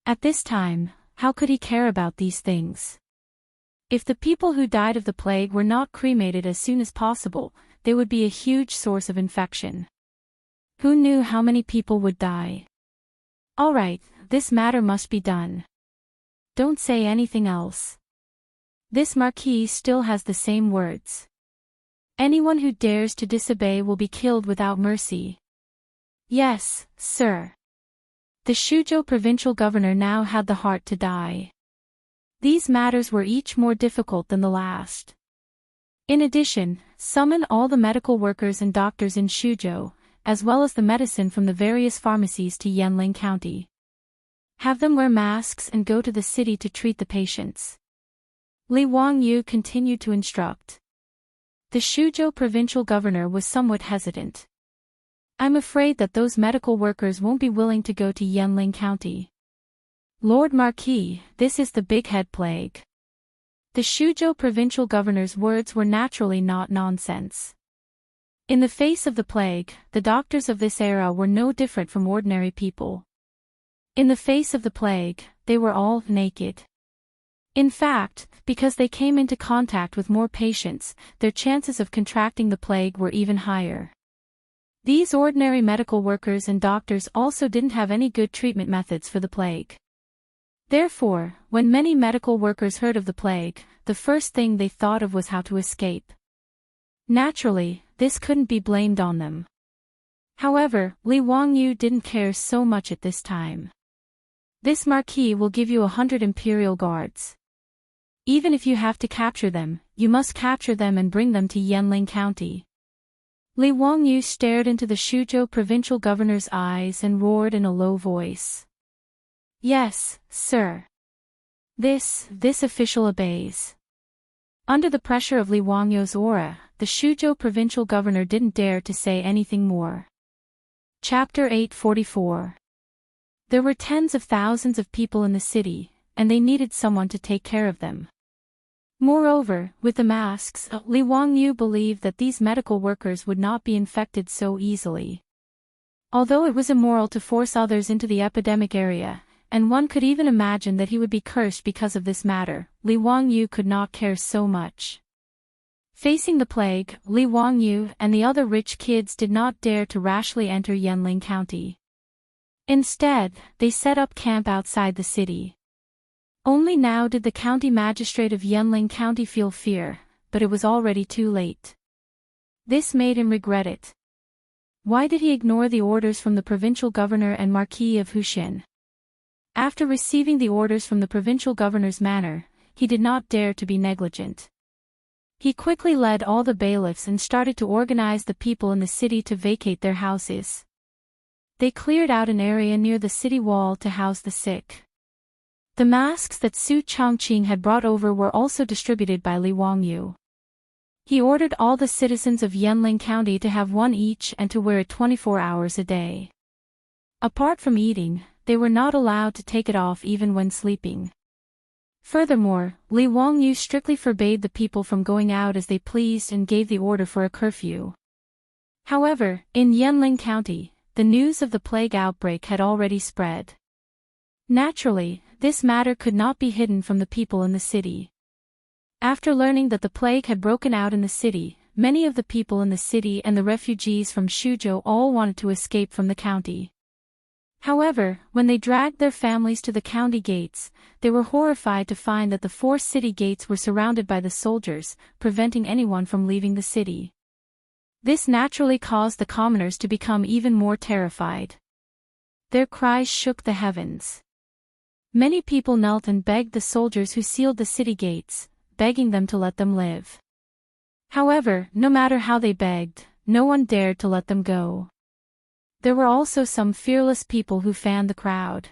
At this time, how could he care about these things? If the people who died of the plague were not cremated as soon as possible, they would be a huge source of infection. Who knew how many people would die? All right, this matter must be done. Don't say anything else. This marquis still has the same words. Anyone who dares to disobey will be killed without mercy. Yes, sir. The Shuzhou provincial governor now had the heart to die. These matters were each more difficult than the last. In addition, summon all the medical workers and doctors in Shuzhou, as well as the medicine from the various pharmacies to Yanling County. Have them wear masks and go to the city to treat the patients. Li Wangyu continued to instruct. The Shuzhou provincial governor was somewhat hesitant. I'm afraid that those medical workers won't be willing to go to Yanling County. Lord Marquis, this is the big head plague. The Shuzhou provincial governor's words were naturally not nonsense. In the face of the plague, the doctors of this era were no different from ordinary people. In the face of the plague, they were all naked. In fact, because they came into contact with more patients, their chances of contracting the plague were even higher. These ordinary medical workers and doctors also didn't have any good treatment methods for the plague. Therefore, when many medical workers heard of the plague, the first thing they thought of was how to escape. Naturally, this couldn't be blamed on them. However, Li Wangyu didn't care so much at this time. This marquis will give you 100 imperial guards. Even if you have to capture them, you must capture them and bring them to Yanling County. Li Wangyu stared into the Shuzhou provincial governor's eyes and roared in a low voice. Yes, sir. This official obeys. Under the pressure of Li Wangyu's aura, the Shuzhou provincial governor didn't dare to say anything more. Chapter 844. There were tens of thousands of people in the city, and they needed someone to take care of them. Moreover, with the masks, Li Wangyu believed that these medical workers would not be infected so easily. Although it was immoral to force others into the epidemic area, and one could even imagine that he would be cursed because of this matter, Li Wangyu could not care so much. Facing the plague, Li Wangyu and the other rich kids did not dare to rashly enter Yanling County. Instead, they set up camp outside the city. Only now did the county magistrate of Yanling County feel fear, but it was already too late. This made him regret it. Why did he ignore the orders from the provincial governor and Marquis of Wuxia? After receiving the orders from the provincial governor's manor, he did not dare to be negligent. He quickly led all the bailiffs and started to organize the people in the city to vacate their houses. They cleared out an area near the city wall to house the sick. The masks that Su Chongqing had brought over were also distributed by Li Wangyu. He ordered all the citizens of Yanling County to have one each and to wear it 24 hours a day. Apart from eating, they were not allowed to take it off even when sleeping. Furthermore, Li Wangyu strictly forbade the people from going out as they pleased and gave the order for a curfew. However, in Yanling County, the news of the plague outbreak had already spread. Naturally, this matter could not be hidden from the people in the city. After learning that the plague had broken out in the city, many of the people in the city and the refugees from Shuzhou all wanted to escape from the county. However, when they dragged their families to the county gates, they were horrified to find that the 4 city gates were surrounded by the soldiers, preventing anyone from leaving the city. This naturally caused the commoners to become even more terrified. Their cries shook the heavens. Many people knelt and begged the soldiers who sealed the city gates, begging them to let them live. However, no matter how they begged, no one dared to let them go. There were also some fearless people who fanned the crowd.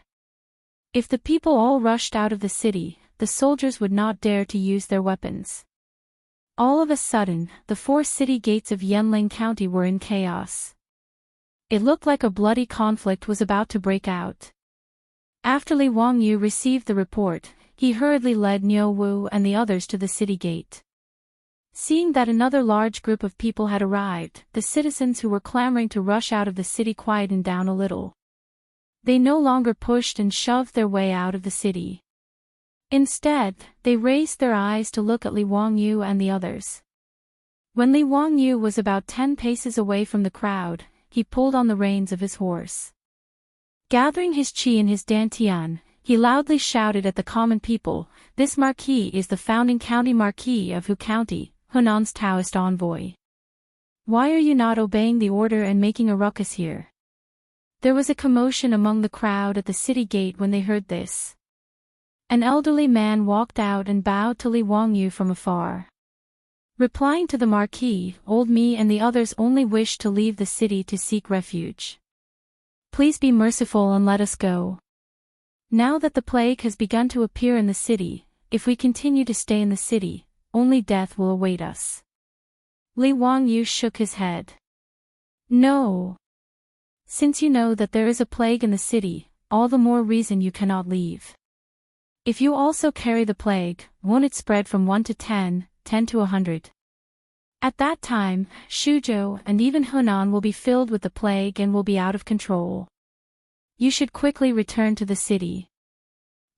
If the people all rushed out of the city, the soldiers would not dare to use their weapons. All of a sudden, the 4 city gates of Yanling County were in chaos. It looked like a bloody conflict was about to break out. After Li Wangyu received the report, he hurriedly led Niu Wu and the others to the city gate. Seeing that another large group of people had arrived, the citizens who were clamoring to rush out of the city quietened down a little. They no longer pushed and shoved their way out of the city. Instead, they raised their eyes to look at Li Wangyu and the others. When Li Wangyu was about 10 paces away from the crowd, he pulled on the reins of his horse. Gathering his qi in his dantian, he loudly shouted at the common people, "This marquis is the founding county marquis of Hu County, Hunan's Daoist envoy. Why are you not obeying the order and making a ruckus here?" There was a commotion among the crowd at the city gate when they heard this. An elderly man walked out and bowed to Li Wangyu from afar. Replying to the marquis, "Old me and the others only wish to leave the city to seek refuge. Please be merciful and let us go. Now that the plague has begun to appear in the city, if we continue to stay in the city, only death will await us." Li Wangyu shook his head. "No. Since you know that there is a plague in the city, all the more reason you cannot leave. If you also carry the plague, won't it spread from 1 to 10, 10 to 100? At that time, Shuzhou and even Hunan will be filled with the plague and will be out of control. You should quickly return to the city."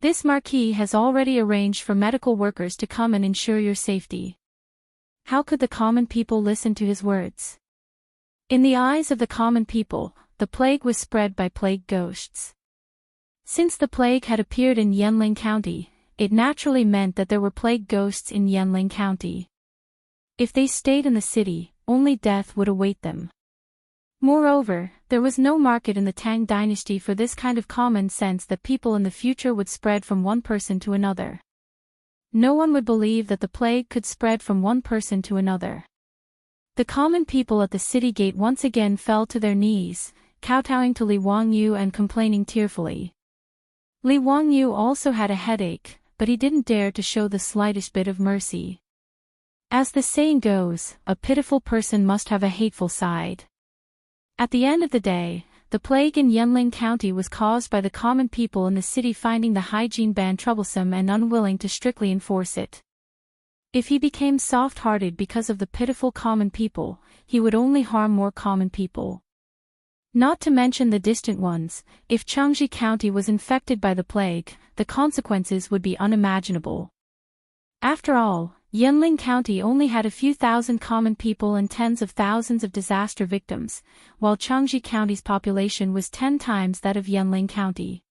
This marquis has already arranged for medical workers to come and ensure your safety. How could the common people listen to his words? In the eyes of the common people, the plague was spread by plague ghosts. Since the plague had appeared in Yanling County, it naturally meant that there were plague ghosts in Yanling County. If they stayed in the city, only death would await them. Moreover, there was no market in the Tang dynasty for this kind of common sense that people in the future would spread from one person to another. No one would believe that the plague could spread from one person to another. The common people at the city gate once again fell to their knees, kowtowing to Li Wangyu and complaining tearfully. Li Wangyu also had a headache, but he didn't dare to show the slightest bit of mercy. As the saying goes, a pitiful person must have a hateful side. At the end of the day, the plague in Yanling County was caused by the common people in the city finding the hygiene ban troublesome and unwilling to strictly enforce it. If he became soft-hearted because of the pitiful common people, he would only harm more common people. Not to mention the distant ones, if Xianxia County was infected by the plague, the consequences would be unimaginable. After all, Yanling County only had a few thousand common people and tens of thousands of disaster victims, while Xianxia County's population was 10 times that of Yanling County.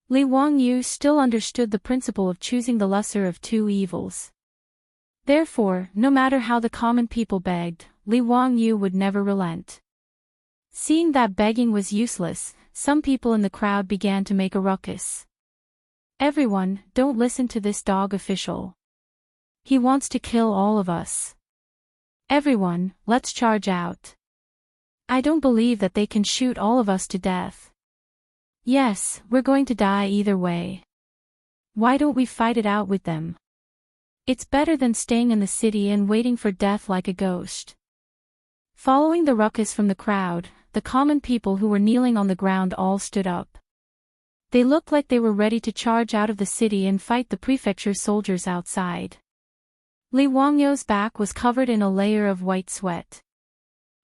Li Wangyu still understood the principle of choosing the lesser of two evils. Therefore, no matter how the common people begged, Li Wangyu would never relent. Seeing that begging was useless, some people in the crowd began to make a ruckus. Everyone, don't listen to this dog official. He wants to kill all of us. Everyone, let's charge out. I don't believe that they can shoot all of us to death. Yes, we're going to die either way. Why don't we fight it out with them? It's better than staying in the city and waiting for death like a ghost. Following the ruckus from the crowd, the common people who were kneeling on the ground all stood up. They looked like they were ready to charge out of the city and fight the prefecture soldiers outside. Li Wangyu's back was covered in a layer of white sweat.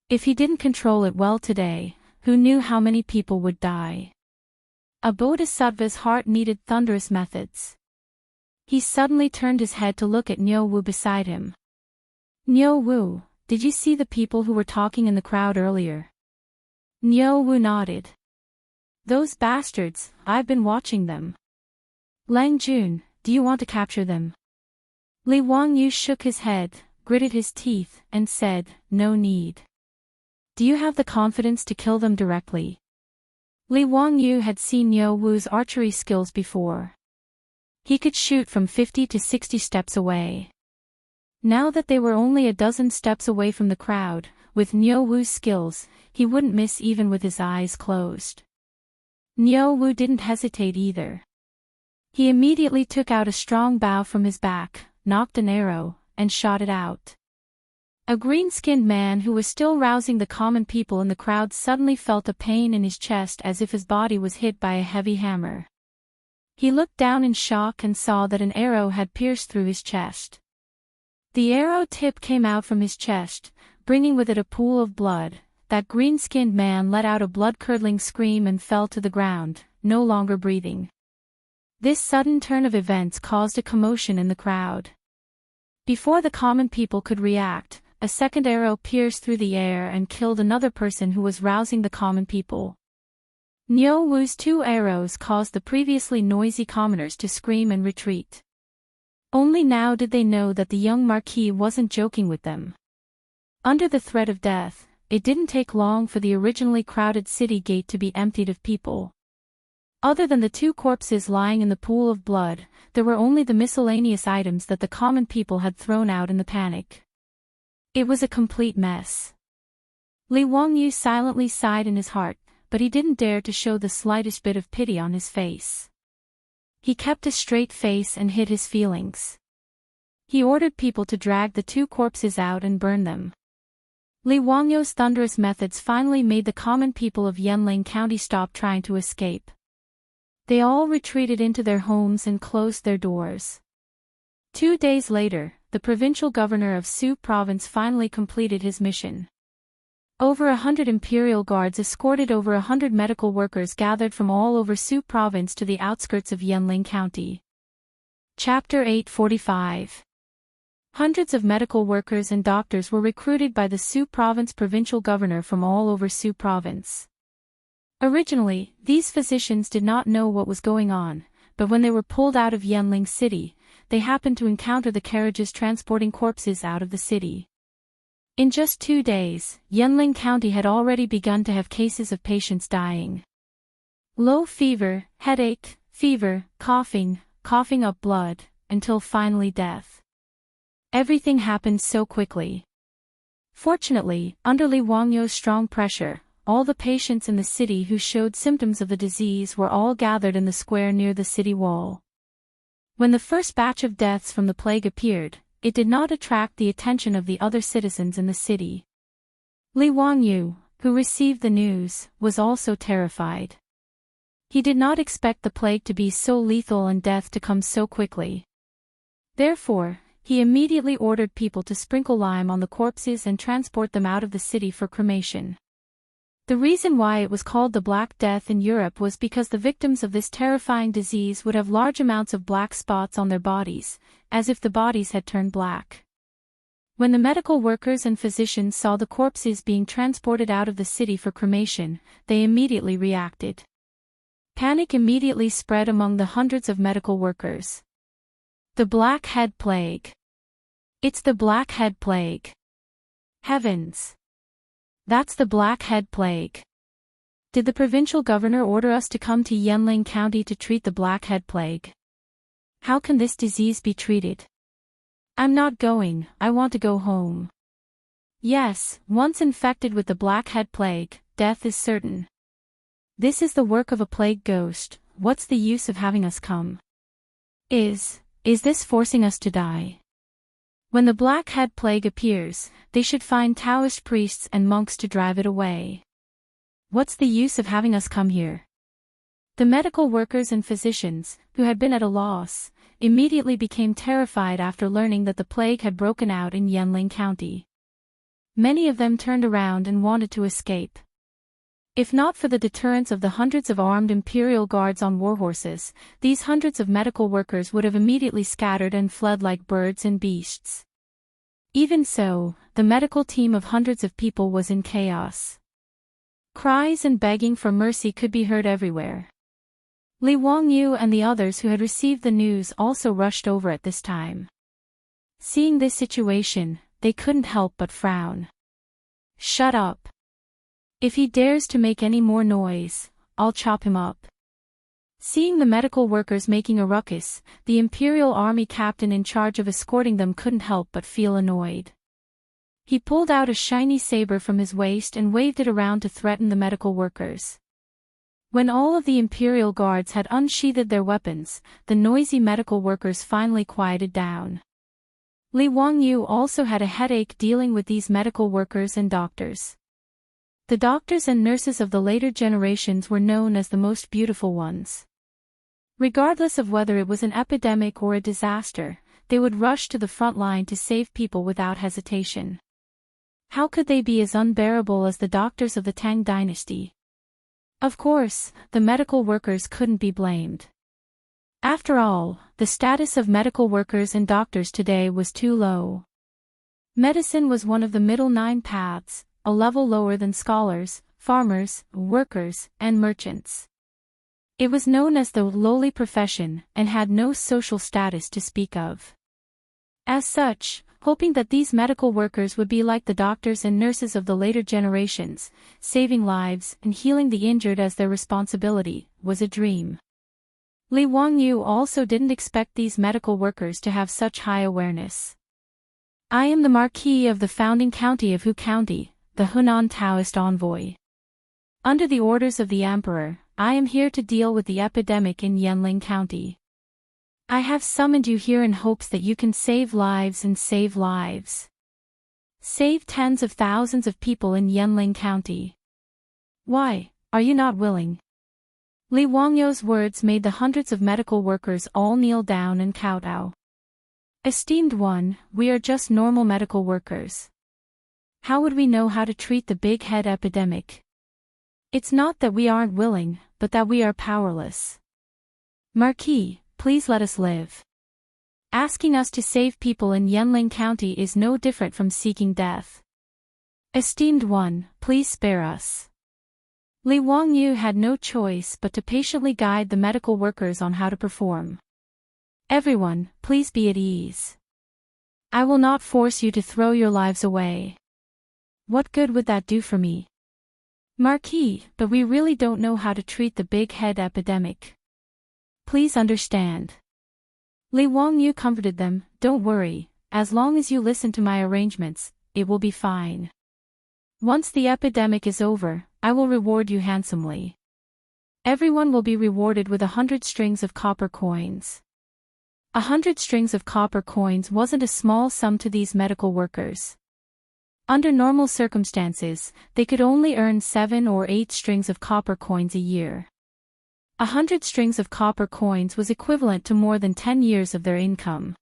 If he didn't control it well today, who knew how many people would die? A bodhisattva's heart needed thunderous methods. He suddenly turned his head to look at Niu Wu beside him. Niu Wu, did you see the people who were talking in the crowd earlier? Niu Wu nodded. Those bastards, I've been watching them. Lang Jun, do you want to capture them? Li Wangyu shook his head, gritted his teeth, and said, no need. Do you have the confidence to kill them directly? Li Wangyu had seen Niu Wu's archery skills before. He could shoot from 50 to 60 steps away. Now that they were only a dozen steps away from the crowd, with Niu Wu's skills, he wouldn't miss even with his eyes closed. Niu Wu didn't hesitate either. He immediately took out a strong bow from his back, knocked an arrow, and shot it out. A green-skinned man who was still rousing the common people in the crowd suddenly felt a pain in his chest as if his body was hit by a heavy hammer. He looked down in shock and saw that an arrow had pierced through his chest. The arrow tip came out from his chest, bringing with it a pool of blood. That green-skinned man let out a blood-curdling scream and fell to the ground, no longer breathing. This sudden turn of events caused a commotion in the crowd. Before the common people could react, a second arrow pierced through the air and killed another person who was rousing the common people. Niu Wu's 2 arrows caused the previously noisy commoners to scream and retreat. Only now did they know that the young marquis wasn't joking with them. Under the threat of death, it didn't take long for the originally crowded city gate to be emptied of people. Other than the 2 corpses lying in the pool of blood, there were only the miscellaneous items that the common people had thrown out in the panic. It was a complete mess. Li Wangyu silently sighed in his heart, but he didn't dare to show the slightest bit of pity on his face. He kept a straight face and hid his feelings. He ordered people to drag the 2 corpses out and burn them. Li Wangyu's thunderous methods finally made the common people of Yanling County stop trying to escape. They all retreated into their homes and closed their doors. 2 days later, the provincial governor of Su Province finally completed his mission. Over 100 imperial guards escorted over 100 medical workers gathered from all over Su province to the outskirts of Yanling County. Chapter 845. Hundreds of medical workers and doctors were recruited by the Su province provincial governor from all over Su province. Originally, these physicians did not know what was going on, but when they were pulled out of Yanling City, they happened to encounter the carriages transporting corpses out of the city. In just 2 days, Yanling County had already begun to have cases of patients dying. Low fever, headache, fever, coughing up blood, until finally death. Everything happened so quickly. Fortunately, under Li Wangyu's strong pressure, all the patients in the city who showed symptoms of the disease were all gathered in the square near the city wall. When the first batch of deaths from the plague appeared, it did not attract the attention of the other citizens in the city. Li Wangyu, who received the news, was also terrified. He did not expect the plague to be so lethal and death to come so quickly. Therefore, he immediately ordered people to sprinkle lime on the corpses and transport them out of the city for cremation. The reason why it was called the Black Death in Europe was because the victims of this terrifying disease would have large amounts of black spots on their bodies, as if the bodies had turned black. When the medical workers and physicians saw the corpses being transported out of the city for cremation, they immediately reacted. Panic immediately spread among the hundreds of medical workers. The Blackhead Plague. It's the Blackhead Plague. Heavens! That's the Blackhead Plague. Did the provincial governor order us to come to Yanling County to treat the Blackhead Plague? How can this disease be treated? I'm not going, I want to go home. Yes, once infected with the Blackhead Plague, death is certain. This is the work of a plague ghost, what's the use of having us come? Is this forcing us to die? When the Blackhead Plague appears, they should find Daoist priests and monks to drive it away. What's the use of having us come here? The medical workers and physicians, who had been at a loss, immediately became terrified after learning that the plague had broken out in Yanling County. Many of them turned around and wanted to escape. If not for the deterrence of the hundreds of armed imperial guards on warhorses, these hundreds of medical workers would have immediately scattered and fled like birds and beasts. Even so, the medical team of hundreds of people was in chaos. Cries and begging for mercy could be heard everywhere. Li Wangyu and the others who had received the news also rushed over at this time. Seeing this situation, they couldn't help but frown. Shut up. If he dares to make any more noise, I'll chop him up. Seeing the medical workers making a ruckus, the Imperial Army captain in charge of escorting them couldn't help but feel annoyed. He pulled out a shiny saber from his waist and waved it around to threaten the medical workers. When all of the Imperial guards had unsheathed their weapons, the noisy medical workers finally quieted down. Li Wangyu also had a headache dealing with these medical workers and doctors. The doctors and nurses of the later generations were known as the most beautiful ones. Regardless of whether it was an epidemic or a disaster, they would rush to the front line to save people without hesitation. How could they be as unbearable as the doctors of the Tang dynasty? Of course, the medical workers couldn't be blamed. After all, the status of medical workers and doctors today was too low. Medicine was one of the middle 9 paths, a level lower than scholars, farmers, workers, and merchants. It was known as the lowly profession and had no social status to speak of. As such, hoping that these medical workers would be like the doctors and nurses of the later generations, saving lives and healing the injured as their responsibility, was a dream. Li Wangyu also didn't expect these medical workers to have such high awareness. I am the Marquis of the founding county of Hu County, the Hunan Taoist envoy. Under the orders of the Emperor, I am here to deal with the epidemic in Yanling County. I have summoned you here in hopes that you can save lives and save lives. Save tens of thousands of people in Yanling County. Why, are you not willing? Li Wangyu's words made the hundreds of medical workers all kneel down and kowtow. Esteemed one, we are just normal medical workers. How would we know how to treat the big head epidemic? It's not that we aren't willing, but that we are powerless. Marquis, please let us live. Asking us to save people in Yanling County is no different from seeking death. Esteemed one, please spare us. Li Wangyu had no choice but to patiently guide the medical workers on how to perform. Everyone, please be at ease. I will not force you to throw your lives away. What good would that do for me? Marquis, but we really don't know how to treat the big head epidemic. Please understand. Li Wangyu comforted them, don't worry, as long as you listen to my arrangements, it will be fine. Once the epidemic is over, I will reward you handsomely. Everyone will be rewarded with 100 strings of copper coins. 100 strings of copper coins wasn't a small sum to these medical workers. Under normal circumstances, they could only earn 7 or 8 strings of copper coins a year. 100 strings of copper coins was equivalent to more than 10 years of their income.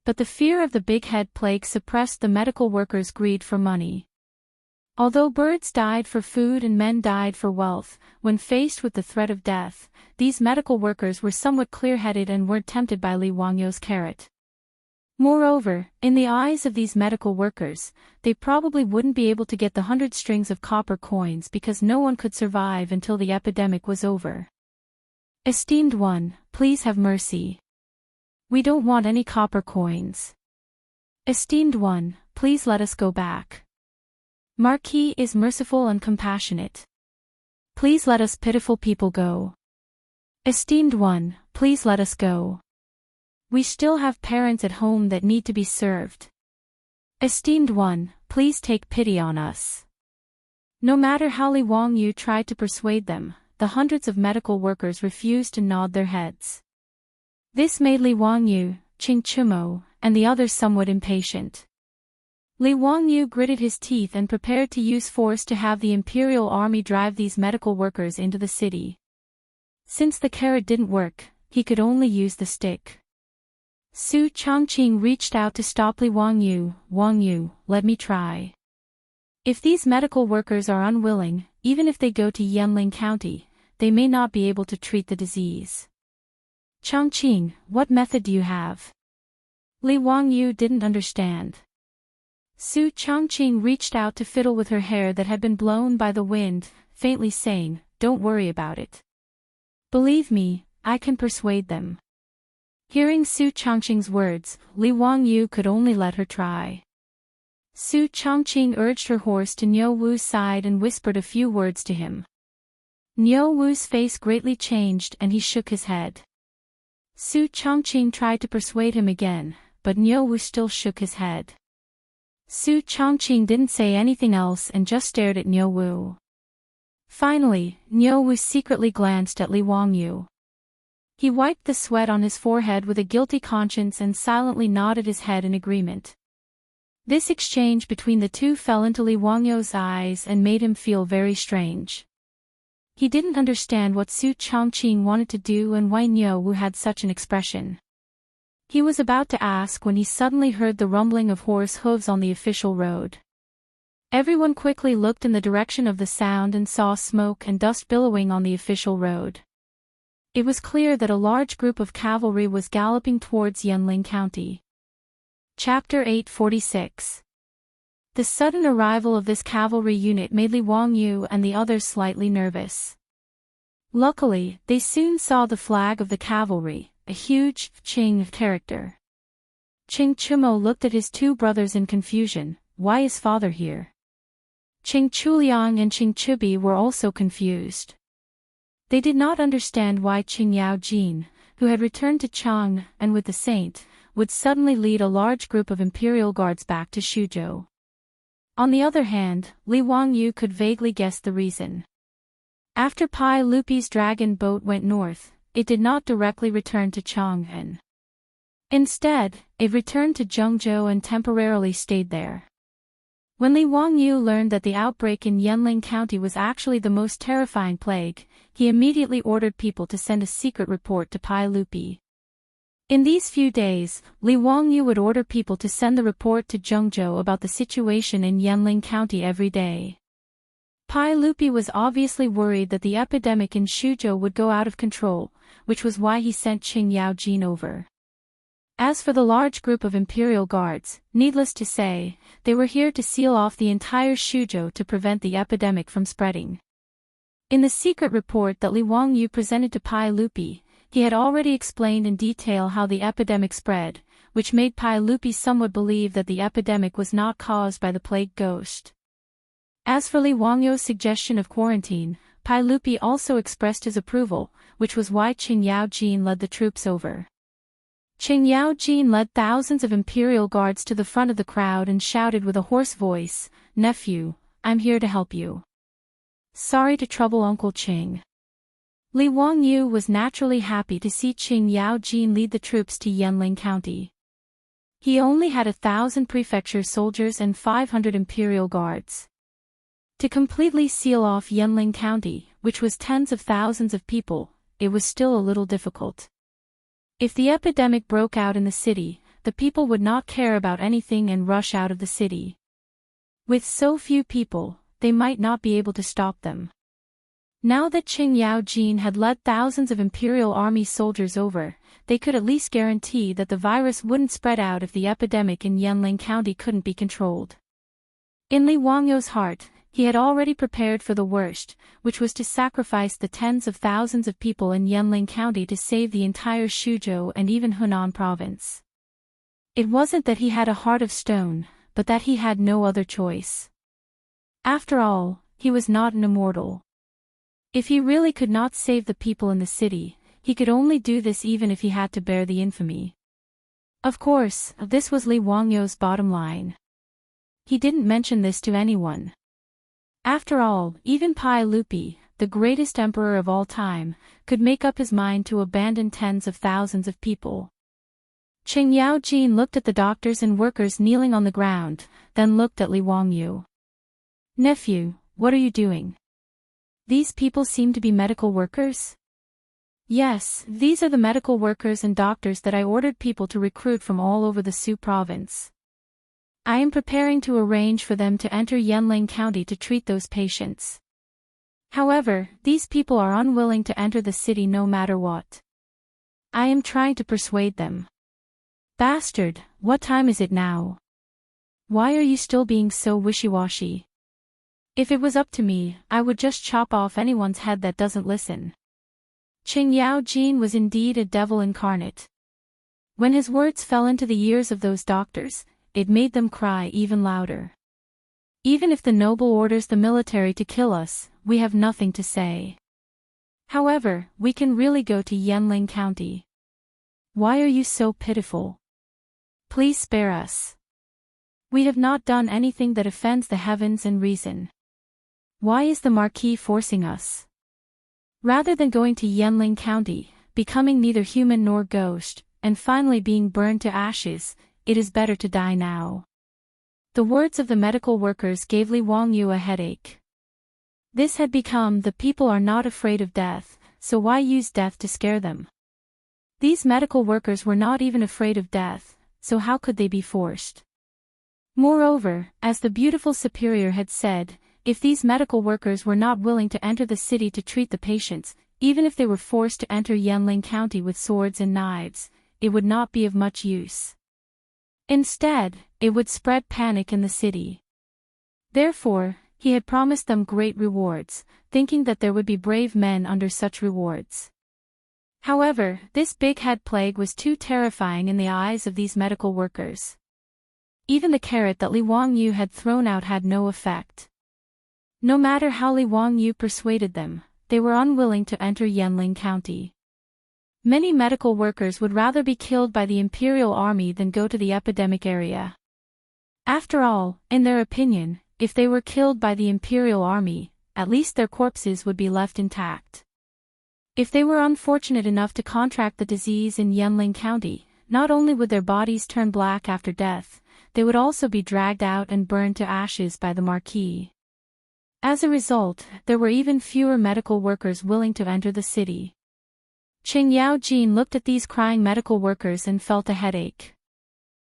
But the fear of the big head plague suppressed the medical workers' greed for money. Although birds died for food and men died for wealth, when faced with the threat of death, these medical workers were somewhat clear-headed and weren't tempted by Li Wangyu's carrot. Moreover, in the eyes of these medical workers, they probably wouldn't be able to get the 100 strings of copper coins because no one could survive until the epidemic was over. Esteemed one, please have mercy. We don't want any copper coins. Esteemed one, please let us go back. Marquis is merciful and compassionate. Please let us pitiful people go. Esteemed one, please let us go. We still have parents at home that need to be served. Esteemed one, please take pity on us. No matter how Li Wangyu tried to persuade them, the hundreds of medical workers refused to nod their heads. This made Li Wangyu, Qing Chimo, and the others somewhat impatient. Li Wangyu gritted his teeth and prepared to use force to have the imperial army drive these medical workers into the city. Since the carrot didn't work, he could only use the stick. Su Chongqing reached out to stop Li Wangyu. Wangyu, let me try. If these medical workers are unwilling, even if they go to Yanling County, they may not be able to treat the disease. Chongqing, what method do you have? Li Wangyu didn't understand. Su Chongqing reached out to fiddle with her hair that had been blown by the wind, faintly saying, don't worry about it. Believe me, I can persuade them. Hearing Su Chongqing's words, Li Wangyu could only let her try. Su Chongqing urged her horse to Niu Wu's side and whispered a few words to him. Niu Wu's face greatly changed and he shook his head. Su Chongqing tried to persuade him again, but Niu Wu still shook his head. Su Chongqing didn't say anything else and just stared at Niu Wu. Finally, Niu Wu secretly glanced at Li Wangyu. He wiped the sweat on his forehead with a guilty conscience and silently nodded his head in agreement. This exchange between the two fell into Li Wangyu's eyes and made him feel very strange. He didn't understand what Su Chongqing wanted to do and why Niu Wu had such an expression. He was about to ask when he suddenly heard the rumbling of horse hooves on the official road. Everyone quickly looked in the direction of the sound and saw smoke and dust billowing on the official road. It was clear that a large group of cavalry was galloping towards Yanling County. Chapter 846. The sudden arrival of this cavalry unit made Li Wangyu and the others slightly nervous. Luckily, they soon saw the flag of the cavalry, a huge Qing character. Qing Chimo looked at his two brothers in confusion. Why is father here? Qing Chuliang and Qing Chubi were also confused. They did not understand why Qing Yaojin, who had returned to Chang and with the saint, would suddenly lead a large group of imperial guards back to Shuzhou. On the other hand, Li Wangyu could vaguely guess the reason. After Pai Lupi's dragon boat went north, it did not directly return to Chang'an. Instead, it returned to Zhengzhou and temporarily stayed there. When Li Wangyu learned that the outbreak in Yanling County was actually the most terrifying plague, he immediately ordered people to send a secret report to Pai Lupi. In these few days, Li Wangyu would order people to send the report to Zhengzhou about the situation in Yanling County every day. Pai Lupi was obviously worried that the epidemic in Xuzhou would go out of control, which was why he sent Qing Yaojin over. As for the large group of imperial guards, needless to say, they were here to seal off the entire Xuzhou to prevent the epidemic from spreading. In the secret report that Li Wangyu presented to Pai Lupi, he had already explained in detail how the epidemic spread, which made Pai Lupi somewhat believe that the epidemic was not caused by the plague ghost. As for Li Wangyu's suggestion of quarantine, Pai Lupi also expressed his approval, which was why Qing Yaojin led the troops over. Qing Yaojin led thousands of imperial guards to the front of the crowd and shouted with a hoarse voice, "Nephew, I'm here to help you. Sorry to trouble Uncle Qing." Li Wangyu was naturally happy to see Qing Yaojin lead the troops to Yanling County. He only had 1,000 prefecture soldiers and 500 imperial guards. To completely seal off Yanling County, which was tens of thousands of people, it was still a little difficult. If the epidemic broke out in the city, the people would not care about anything and rush out of the city. With so few people, they might not be able to stop them. Now that Qing Yaojin had led thousands of imperial army soldiers over, they could at least guarantee that the virus wouldn't spread out if the epidemic in Yanling County couldn't be controlled. In Li Wangyu's heart, he had already prepared for the worst, which was to sacrifice the tens of thousands of people in Yanling County to save the entire Xuzhou and even Hunan province. It wasn't that he had a heart of stone, but that he had no other choice. After all, he was not an immortal. If he really could not save the people in the city, he could only do this even if he had to bear the infamy. Of course, this was Li Wangyu's bottom line. He didn't mention this to anyone. After all, even Pai Lupi, the greatest emperor of all time, could make up his mind to abandon tens of thousands of people. Qing Yaojin looked at the doctors and workers kneeling on the ground, then looked at Li Wangyu. "Nephew, what are you doing? These people seem to be medical workers?" "Yes, these are the medical workers and doctors that I ordered people to recruit from all over the Su province. I am preparing to arrange for them to enter Yanling County to treat those patients. However, these people are unwilling to enter the city no matter what. I am trying to persuade them." "Bastard, what time is it now? Why are you still being so wishy-washy? If it was up to me, I would just chop off anyone's head that doesn't listen." Qing Yaojin was indeed a devil incarnate. When his words fell into the ears of those doctors, it made them cry even louder. "Even if the noble orders the military to kill us, we have nothing to say. However, we can really go to Yanling County. Why are you so pitiful? Please spare us. We have not done anything that offends the heavens and reason. Why is the Marquis forcing us? Rather than going to Yanling County, becoming neither human nor ghost, and finally being burned to ashes, it is better to die now." The words of the medical workers gave Li Wangyu a headache. This had become "the people are not afraid of death, so why use death to scare them?" These medical workers were not even afraid of death, so how could they be forced? Moreover, as the beautiful superior had said, if these medical workers were not willing to enter the city to treat the patients, even if they were forced to enter Yanling County with swords and knives, it would not be of much use. Instead, it would spread panic in the city. Therefore, he had promised them great rewards, thinking that there would be brave men under such rewards. However, this big-head plague was too terrifying in the eyes of these medical workers. Even the carrot that Li Wangyu had thrown out had no effect. No matter how Li Wangyu persuaded them, they were unwilling to enter Yanling County. Many medical workers would rather be killed by the imperial army than go to the epidemic area. After all, in their opinion, if they were killed by the imperial army, at least their corpses would be left intact. If they were unfortunate enough to contract the disease in Yanling County, not only would their bodies turn black after death, they would also be dragged out and burned to ashes by the Marquis. As a result, there were even fewer medical workers willing to enter the city. Qing Yaojin looked at these crying medical workers and felt a headache.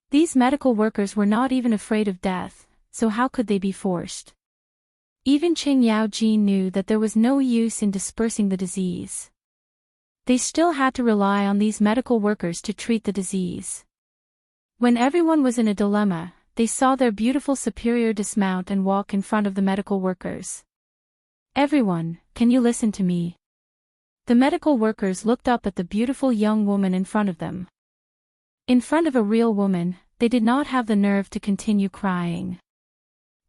These medical workers were not even afraid of death, so how could they be forced? Even Qing Yaojin knew that there was no use in dispersing the disease. They still had to rely on these medical workers to treat the disease. When everyone was in a dilemma, they saw their beautiful superior dismount and walk in front of the medical workers. "Everyone, can you listen to me?" The medical workers looked up at the beautiful young woman in front of them. In front of a real woman, they did not have the nerve to continue crying.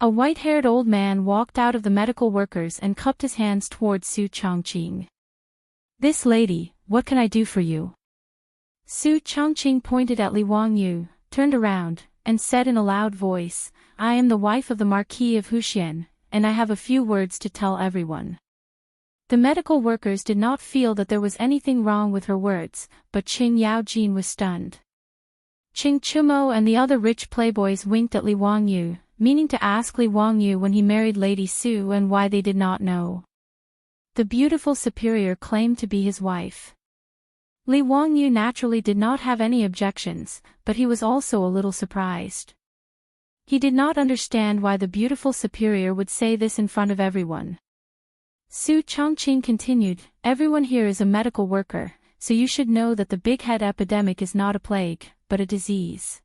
A white-haired old man walked out of the medical workers and cupped his hands towards Su Changqing. "This lady, what can I do for you?" Su Changqing pointed at Li Wangyu, turned around, and said in a loud voice, "I am the wife of the Marquis of Wuxian, and I have a few words to tell everyone." The medical workers did not feel that there was anything wrong with her words, but Qing Yaojin was stunned. Qing Chumo and the other rich playboys winked at Li Wangyu, meaning to ask Li Wangyu when he married Lady Su and why they did not know. The beautiful superior claimed to be his wife. Li Wangyu naturally did not have any objections, but he was also a little surprised. He did not understand why the beautiful superior would say this in front of everyone. Su Changqing continued, "Everyone here is a medical worker, so you should know that the big head epidemic is not a plague, but a disease.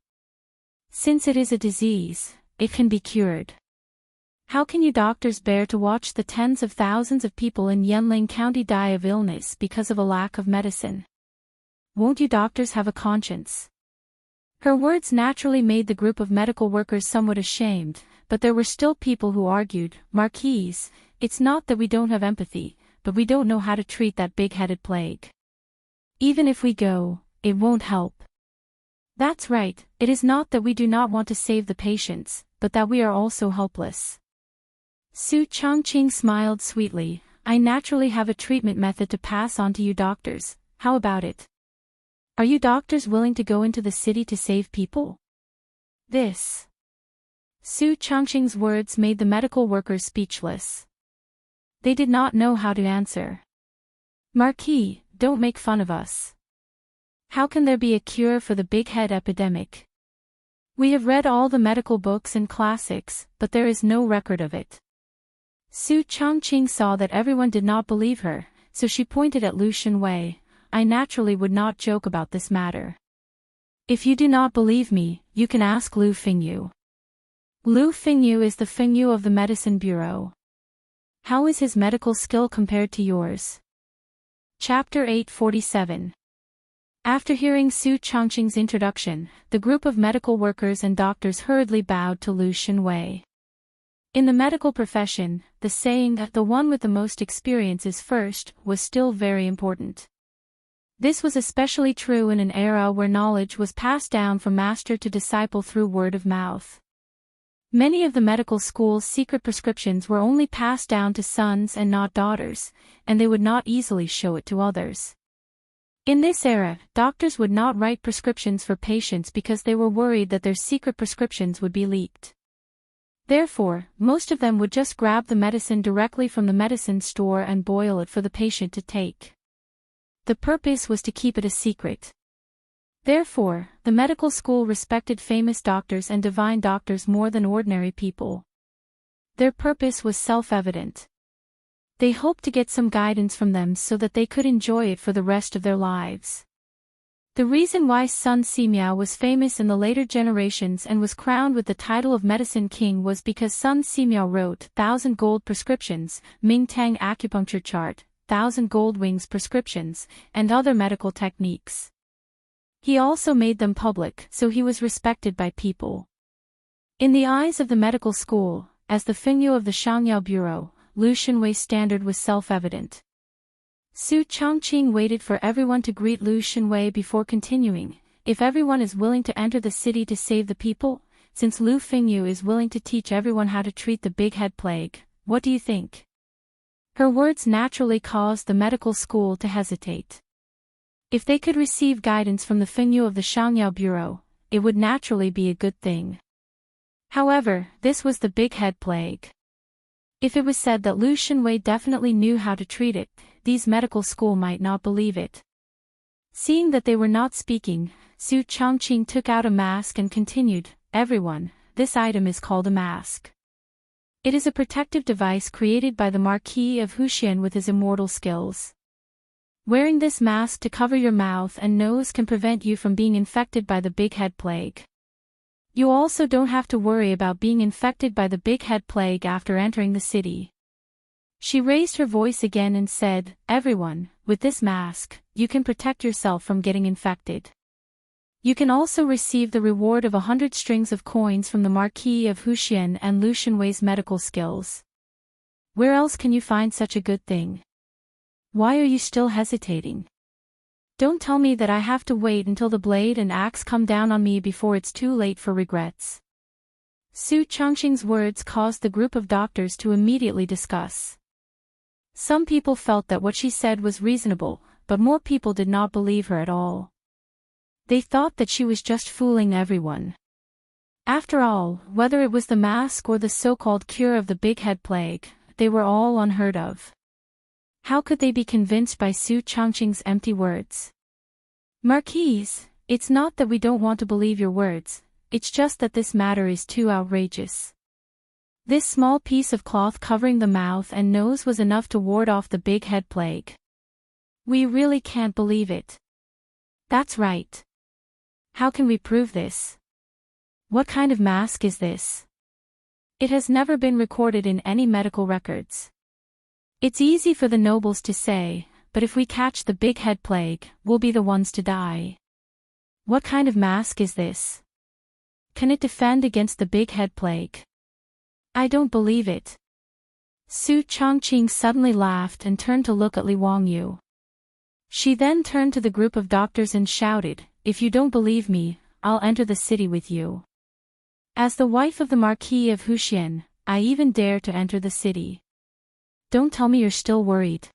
Since it is a disease, it can be cured. How can you doctors bear to watch the tens of thousands of people in Yanling County die of illness because of a lack of medicine? Won't you doctors have a conscience?" Her words naturally made the group of medical workers somewhat ashamed, but there were still people who argued, "Marquise, it's not that we don't have empathy, but we don't know how to treat that big-headed plague. Even if we go, it won't help." "That's right, it is not that we do not want to save the patients, but that we are also helpless." Su Changqing smiled sweetly, "I naturally have a treatment method to pass on to you doctors, how about it? Are you doctors willing to go into the city to save people?" This. Su Changqing's words made the medical workers speechless. They did not know how to answer. "Marquis, don't make fun of us. How can there be a cure for the big head epidemic? We have read all the medical books and classics, but there is no record of it." Su Changqing saw that everyone did not believe her, so she pointed at Lu Shenwei. "I naturally would not joke about this matter. If you do not believe me, you can ask Lu Fingyu. Lu Fingyu is the Fingyu of the Medicine Bureau. How is his medical skill compared to yours?" Chapter 847. After hearing Su Changqing's introduction, the group of medical workers and doctors hurriedly bowed to Lu Shenwei. In the medical profession, the saying that the one with the most experience is first was still very important. This was especially true in an era where knowledge was passed down from master to disciple through word of mouth. Many of the medical school's secret prescriptions were only passed down to sons and not daughters, and they would not easily show it to others. In this era, doctors would not write prescriptions for patients because they were worried that their secret prescriptions would be leaked. Therefore, most of them would just grab the medicine directly from the medicine store and boil it for the patient to take. The purpose was to keep it a secret. Therefore, the medical school respected famous doctors and divine doctors more than ordinary people. Their purpose was self-evident. They hoped to get some guidance from them so that they could enjoy it for the rest of their lives. The reason why Sun Simiao was famous in the later generations and was crowned with the title of Medicine King was because Sun Simiao wrote 1,000 gold prescriptions, Ming Tang acupuncture chart, 1,000 gold wings prescriptions, and other medical techniques. He also made them public, so he was respected by people. In the eyes of the medical school, as the Fingyu of the Xiangyao Bureau, Lu Shenwei's standard was self-evident. Su Changqing waited for everyone to greet Lu Shenwei before continuing. "If everyone is willing to enter the city to save the people, since Lu Fingyu is willing to teach everyone how to treat the big head plague, what do you think?" Her words naturally caused the medical school to hesitate. If they could receive guidance from the Fingyu of the Xiangyao Bureau, it would naturally be a good thing. However, this was the big head plague. If it was said that Lu Shenwei definitely knew how to treat it, these medical school might not believe it. Seeing that they were not speaking, Su Changqing took out a mask and continued, "Everyone, this item is called a mask. It is a protective device created by the Marquis of Wuxian with his immortal skills. Wearing this mask to cover your mouth and nose can prevent you from being infected by the big head plague. You also don't have to worry about being infected by the big head plague after entering the city." She raised her voice again and said, "Everyone, with this mask, you can protect yourself from getting infected. You can also receive the reward of 100 strings of coins from the Marquis of Wuxian and Lu Shenwei's medical skills. Where else can you find such a good thing? Why are you still hesitating? Don't tell me that I have to wait until the blade and axe come down on me before it's too late for regrets." Su Changqing's words caused the group of doctors to immediately discuss. Some people felt that what she said was reasonable, but more people did not believe her at all. They thought that she was just fooling everyone. After all, whether it was the mask or the so-called cure of the big head plague, they were all unheard of. How could they be convinced by Su Changqing's empty words? "Marquise, it's not that we don't want to believe your words, it's just that this matter is too outrageous. This small piece of cloth covering the mouth and nose was enough to ward off the big head plague. We really can't believe it." "That's right. How can we prove this? What kind of mask is this? It has never been recorded in any medical records. It's easy for the nobles to say, but if we catch the big head plague, we'll be the ones to die. What kind of mask is this? Can it defend against the big head plague? I don't believe it." Su Changqing suddenly laughed and turned to look at Li Wangyu. She then turned to the group of doctors and shouted, "If you don't believe me, I'll enter the city with you. As the wife of the Marquis of Wuxian, I even dare to enter the city. Don't tell me you're still worried.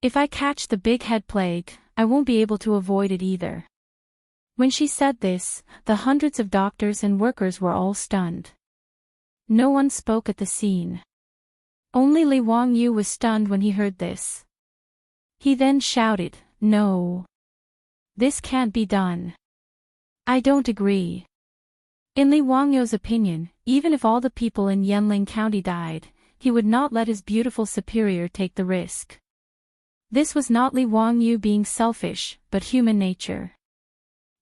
If I catch the big head plague, I won't be able to avoid it either." When she said this, the hundreds of doctors and workers were all stunned. No one spoke at the scene. Only Li Wangyu was stunned when he heard this. He then shouted, "No. This can't be done. I don't agree." In Li Wangyu's opinion, even if all the people in Yanling County died, he would not let his beautiful superior take the risk. This was not Li Wangyu being selfish, but human nature.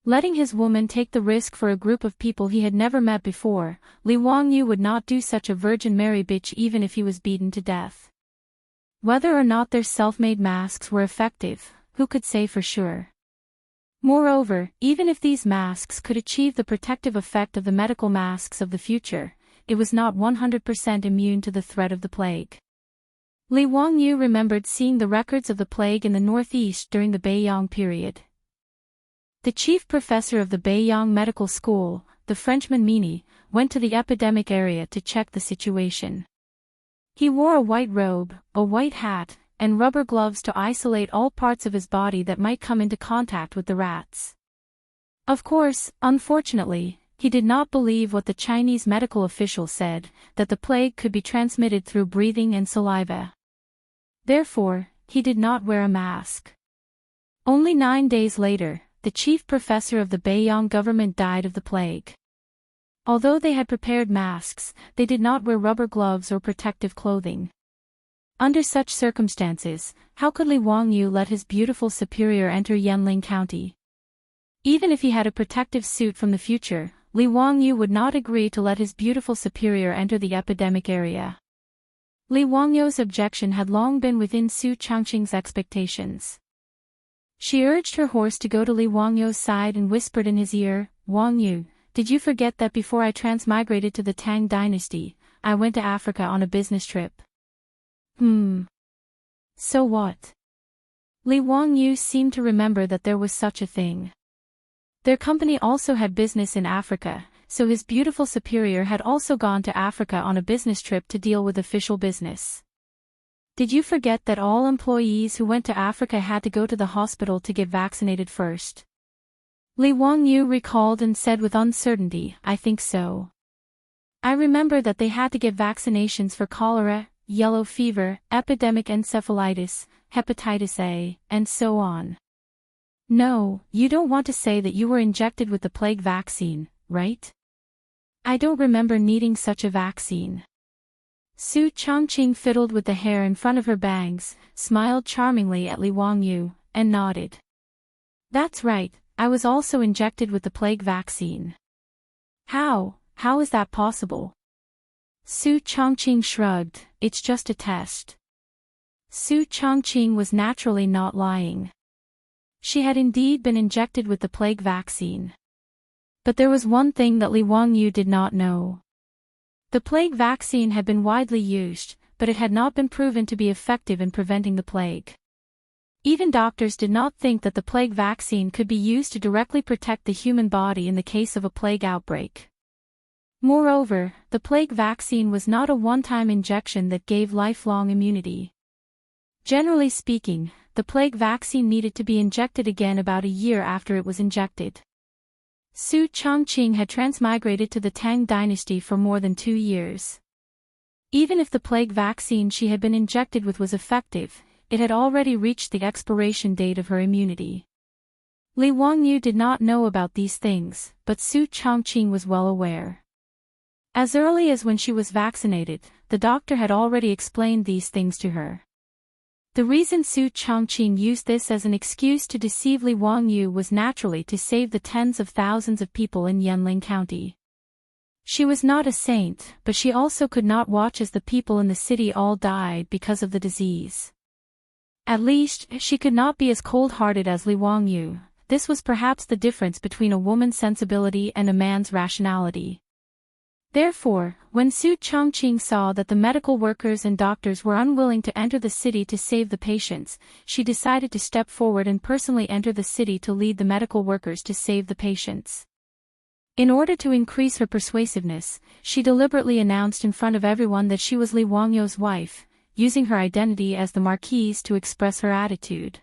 Letting his woman take the risk for a group of people he had never met before, Li Wangyu would not do such a Virgin Mary bitch even if he was beaten to death. Whether or not their self-made masks were effective, who could say for sure? Moreover, even if these masks could achieve the protective effect of the medical masks of the future, it was not 100% immune to the threat of the plague. Li Wangyu remembered seeing the records of the plague in the northeast during the Beiyang period. The chief professor of the Beiyang Medical School, the Frenchman Mini, went to the epidemic area to check the situation. He wore a white robe, a white hat, and rubber gloves to isolate all parts of his body that might come into contact with the rats. Of course, unfortunately, he did not believe what the Chinese medical official said, that the plague could be transmitted through breathing and saliva. Therefore, he did not wear a mask. Only 9 days later, the chief professor of the Beiyang government died of the plague. Although they had prepared masks, they did not wear rubber gloves or protective clothing. Under such circumstances, how could Li Wangyu let his beautiful superior enter Yanling County? Even if he had a protective suit from the future, Li Wangyu would not agree to let his beautiful superior enter the epidemic area. Li Wangyu's objection had long been within Su Changqing's expectations. She urged her horse to go to Li Wangyu's side and whispered in his ear, "Wangyu, did you forget that before I transmigrated to the Tang dynasty, I went to Africa on a business trip?" So what? Li Wangyu seemed to remember that there was such a thing. Their company also had business in Africa, so his beautiful superior had also gone to Africa on a business trip to deal with official business. Did you forget that all employees who went to Africa had to go to the hospital to get vaccinated first? Li Wangyu recalled and said with uncertainty, "I think so. I remember that they had to get vaccinations for cholera, yellow fever, epidemic encephalitis, hepatitis A, and so on." No, you don't want to say that you were injected with the plague vaccine, right? I don't remember needing such a vaccine. Su Chongqing fiddled with the hair in front of her bangs, smiled charmingly at Li Wangyu, and nodded. That's right, I was also injected with the plague vaccine. How is that possible? Su Chongqing shrugged, it's just a test. Su Chongqing was naturally not lying. She had indeed been injected with the plague vaccine. But there was one thing that Li Wangyu did not know. The plague vaccine had been widely used, but it had not been proven to be effective in preventing the plague. Even doctors did not think that the plague vaccine could be used to directly protect the human body in the case of a plague outbreak. Moreover, the plague vaccine was not a one-time injection that gave lifelong immunity. Generally speaking, the plague vaccine needed to be injected again about a year after it was injected. Su Chongqing had transmigrated to the Tang dynasty for more than 2 years. Even if the plague vaccine she had been injected with was effective, it had already reached the expiration date of her immunity. Li Wangyu did not know about these things, but Su Chongqing was well aware. As early as when she was vaccinated, the doctor had already explained these things to her. The reason Su Chongqing used this as an excuse to deceive Li Wangyu was naturally to save the tens of thousands of people in Yanling County. She was not a saint, but she also could not watch as the people in the city all died because of the disease. At least, she could not be as cold-hearted as Li Wangyu. This was perhaps the difference between a woman's sensibility and a man's rationality. Therefore, when Su Chongqing saw that the medical workers and doctors were unwilling to enter the city to save the patients, she decided to step forward and personally enter the city to lead the medical workers to save the patients. In order to increase her persuasiveness, she deliberately announced in front of everyone that she was Li Wangyu's wife, using her identity as the Marquise to express her attitude.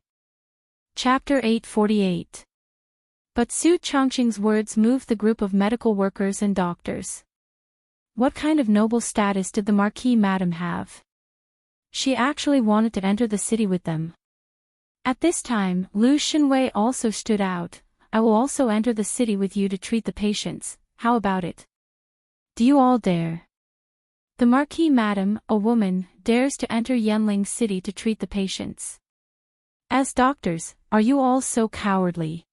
Chapter 848. But Su Chongqing's words moved the group of medical workers and doctors. What kind of noble status did the Marquise Madame have? She actually wanted to enter the city with them. At this time, Lu Xinwei also stood out. I will also enter the city with you to treat the patients, how about it? Do you all dare? The Marquise Madame, a woman, dares to enter Yanling City to treat the patients. As doctors, are you all so cowardly?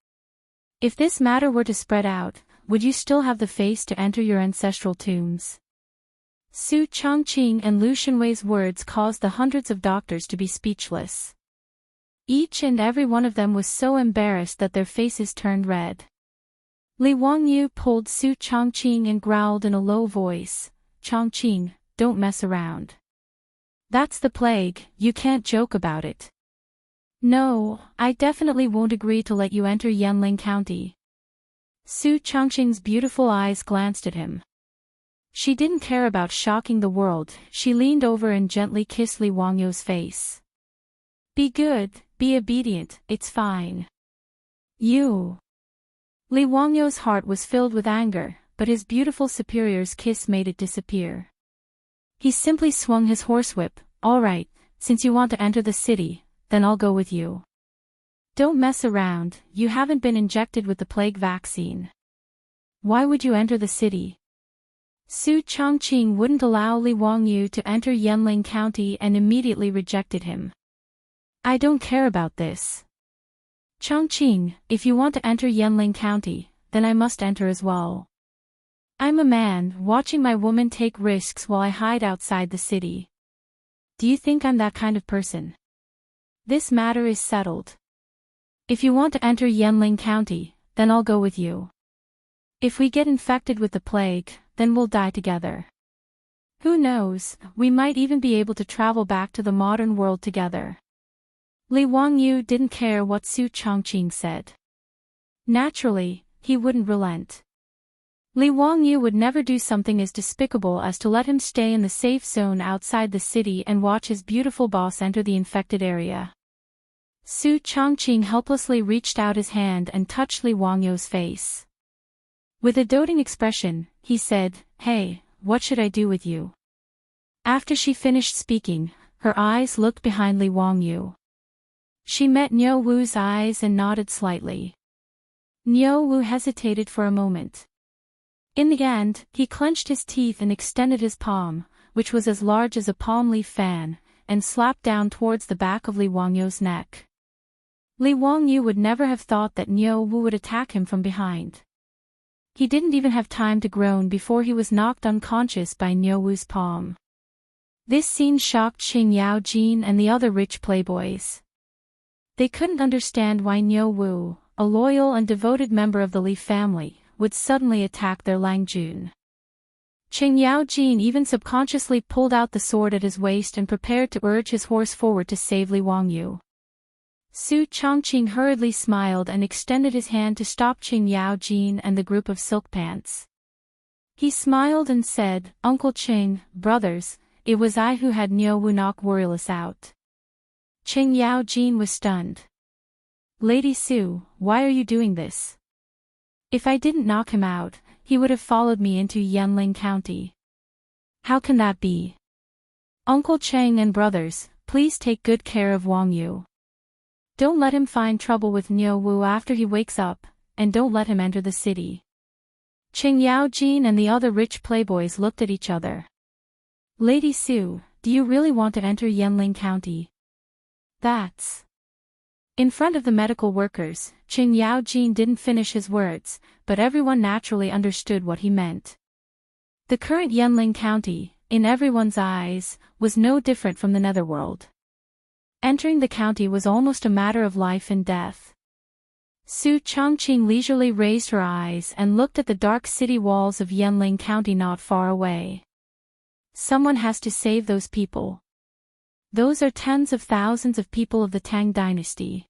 If this matter were to spread out, would you still have the face to enter your ancestral tombs? Su Chongqing and Lu Xinwei's words caused the hundreds of doctors to be speechless. Each and every one of them was so embarrassed that their faces turned red. Li Wangyu pulled Su Chongqing and growled in a low voice, "Chongqing, don't mess around. That's the plague, you can't joke about it." "No, I definitely won't agree to let you enter Yanling County." Su Chongqing's beautiful eyes glanced at him. She didn't care about shocking the world. She leaned over and gently kissed Li Wangyu's face. "Be good, be obedient, it's fine." "You." Li Wangyu's heart was filled with anger, but his beautiful superior's kiss made it disappear. He simply swung his horsewhip. "All right, since you want to enter the city, then I'll go with you. Don't mess around, you haven't been injected with the plague vaccine. Why would you enter the city?" Su Chongqing wouldn't allow Li Wangyu to enter Yanling County and immediately rejected him. "I don't care about this. Chongqing, if you want to enter Yanling County, then I must enter as well. I'm a man, watching my woman take risks while I hide outside the city. Do you think I'm that kind of person? This matter is settled. If you want to enter Yanling County, then I'll go with you. If we get infected with the plague, then we'll die together. Who knows, we might even be able to travel back to the modern world together." Li Wangyu didn't care what Su Chongqing said. Naturally, he wouldn't relent. Li Wangyu would never do something as despicable as to let him stay in the safe zone outside the city and watch his beautiful boss enter the infected area. Su Chongqing helplessly reached out his hand and touched Li Wangyu's face. With a doting expression, he said, "Hey, what should I do with you?" After she finished speaking, her eyes looked behind Li Wangyu. She met Niu Wu's eyes and nodded slightly. Niu Wu hesitated for a moment. In the end, he clenched his teeth and extended his palm, which was as large as a palm leaf fan, and slapped down towards the back of Li Wangyu's neck. Li Wangyu would never have thought that Niu Wu would attack him from behind. He didn't even have time to groan before he was knocked unconscious by Niu Wu's palm. This scene shocked Qing Yaojin and the other rich playboys. They couldn't understand why Niu Wu, a loyal and devoted member of the Li family, would suddenly attack their Langjun. Qing Yaojin even subconsciously pulled out the sword at his waist and prepared to urge his horse forward to save Li Wangyu. Su Chongqing hurriedly smiled and extended his hand to stop Qing Yaojin and the group of silk pants. He smiled and said, "Uncle Qing, brothers, it was I who had Niu Wu knock Worryless out." Qing Yaojin was stunned. "Lady Su, why are you doing this? If I didn't knock him out, he would have followed me into Yanling County." "How can that be? Uncle Cheng and brothers, please take good care of Wang Yu. Don't let him find trouble with Niu Wu after he wakes up, and don't let him enter the city." Qing Yaojin and the other rich playboys looked at each other. "Lady Su, do you really want to enter Yanling County?" "That's..." In front of the medical workers, Qing Yaojin didn't finish his words, but everyone naturally understood what he meant. The current Yanling County, in everyone's eyes, was no different from the Netherworld. Entering the county was almost a matter of life and death. Su Chongqing leisurely raised her eyes and looked at the dark city walls of Yanling County not far away. Someone has to save those people. Those are tens of thousands of people of the Tang dynasty.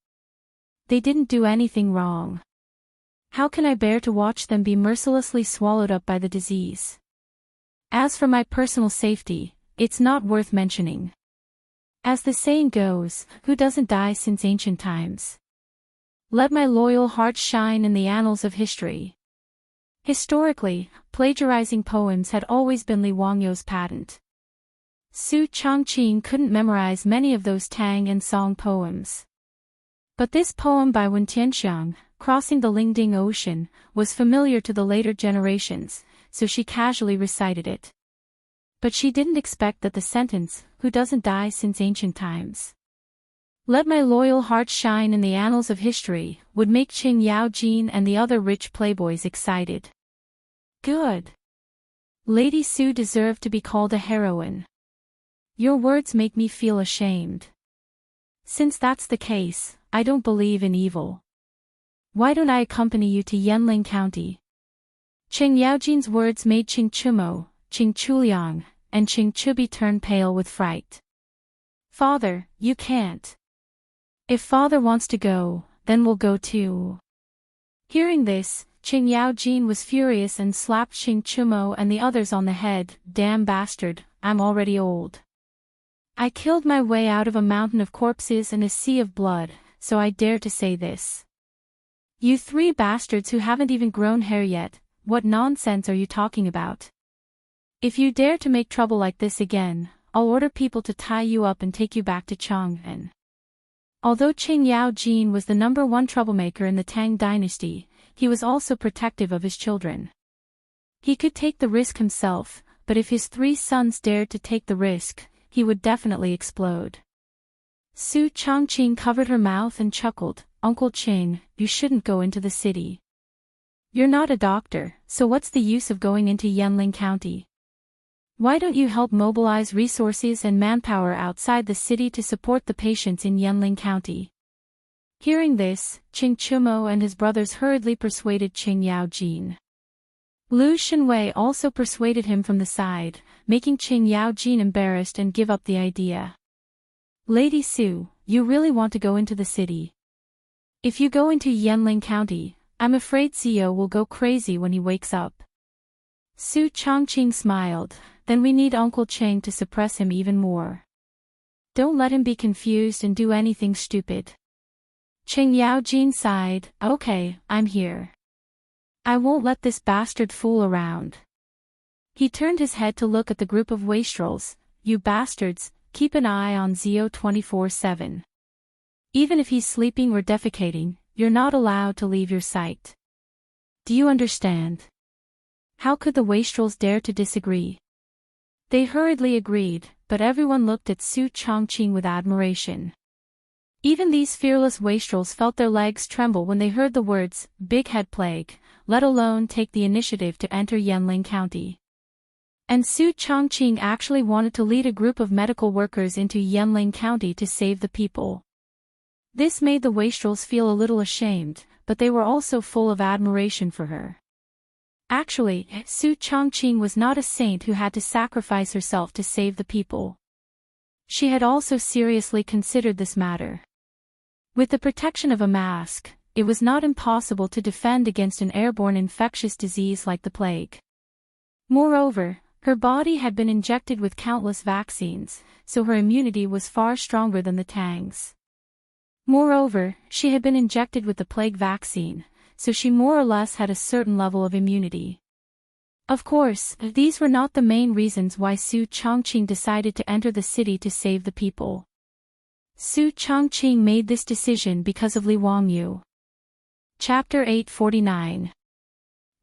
They didn't do anything wrong. How can I bear to watch them be mercilessly swallowed up by the disease? As for my personal safety, it's not worth mentioning. As the saying goes, who doesn't die since ancient times? Let my loyal heart shine in the annals of history. Historically, plagiarizing poems had always been Li Wangyu's patent. Su Chongqing couldn't memorize many of those Tang and Song poems. But this poem by Wen Tianxiang, Crossing the Lingding Ocean, was familiar to the later generations, so she casually recited it. But she didn't expect that the sentence, "Who doesn't die since ancient times? Let my loyal heart shine in the annals of history," would make Qing Yaojin and the other rich playboys excited. Good. Lady Su deserved to be called a heroine. Your words make me feel ashamed. Since that's the case, I don't believe in evil. Why don't I accompany you to Yanling County? Qing Yaojin's words made Qing Chumo, Qing Chuliang, and Qing Chubi turn pale with fright. "Father, you can't. If father wants to go, then we'll go too." Hearing this, Qing Yaojin was furious and slapped Qing Chumo and the others on the head. "Damn bastard, I'm already old. I killed my way out of a mountain of corpses and a sea of blood, so I dare to say this. You three bastards who haven't even grown hair yet, what nonsense are you talking about? If you dare to make trouble like this again, I'll order people to tie you up and take you back to Chang'an." Although Qing Yaojin was the #1 troublemaker in the Tang dynasty, he was also protective of his children. He could take the risk himself, but if his 3 sons dared to take the risk, he would definitely explode. Su Chongqing covered her mouth and chuckled, "Uncle Qing, you shouldn't go into the city. You're not a doctor, so what's the use of going into Yanling County? Why don't you help mobilize resources and manpower outside the city to support the patients in Yanling County?" Hearing this, Qing Chumo and his brothers hurriedly persuaded Qing Yaojin. Lu Shenwei also persuaded him from the side, making Qing Yaojin embarrassed and give up the idea. "Lady Su, you really want to go into the city? If you go into Yanling County, I'm afraid Zio will go crazy when he wakes up." Su Chongqing smiled, "Then we need Uncle Cheng to suppress him even more. Don't let him be confused and do anything stupid." Qing Yaojin sighed, "Okay, I'm here. I won't let this bastard fool around." He turned his head to look at the group of wastrels. "You bastards, keep an eye on Zio 24/7. Even if he's sleeping or defecating, you're not allowed to leave your sight. Do you understand? How could the wastrels dare to disagree? They hurriedly agreed, but everyone looked at Su Chongqing with admiration. Even these fearless wastrels felt their legs tremble when they heard the words, "Big Head Plague," let alone take the initiative to enter Yanling County. And Su Chongqing actually wanted to lead a group of medical workers into Yanling County to save the people. This made the wastrels feel a little ashamed, but they were also full of admiration for her. Actually, Su Chongqing was not a saint who had to sacrifice herself to save the people. She had also seriously considered this matter. With the protection of a mask, it was not impossible to defend against an airborne infectious disease like the plague. Moreover, her body had been injected with countless vaccines, so her immunity was far stronger than the Tang's. Moreover, she had been injected with the plague vaccine, so she more or less had a certain level of immunity. Of course, these were not the main reasons why Su Chongqing decided to enter the city to save the people. Su Chongqing made this decision because of Li Wangyu. Chapter 849.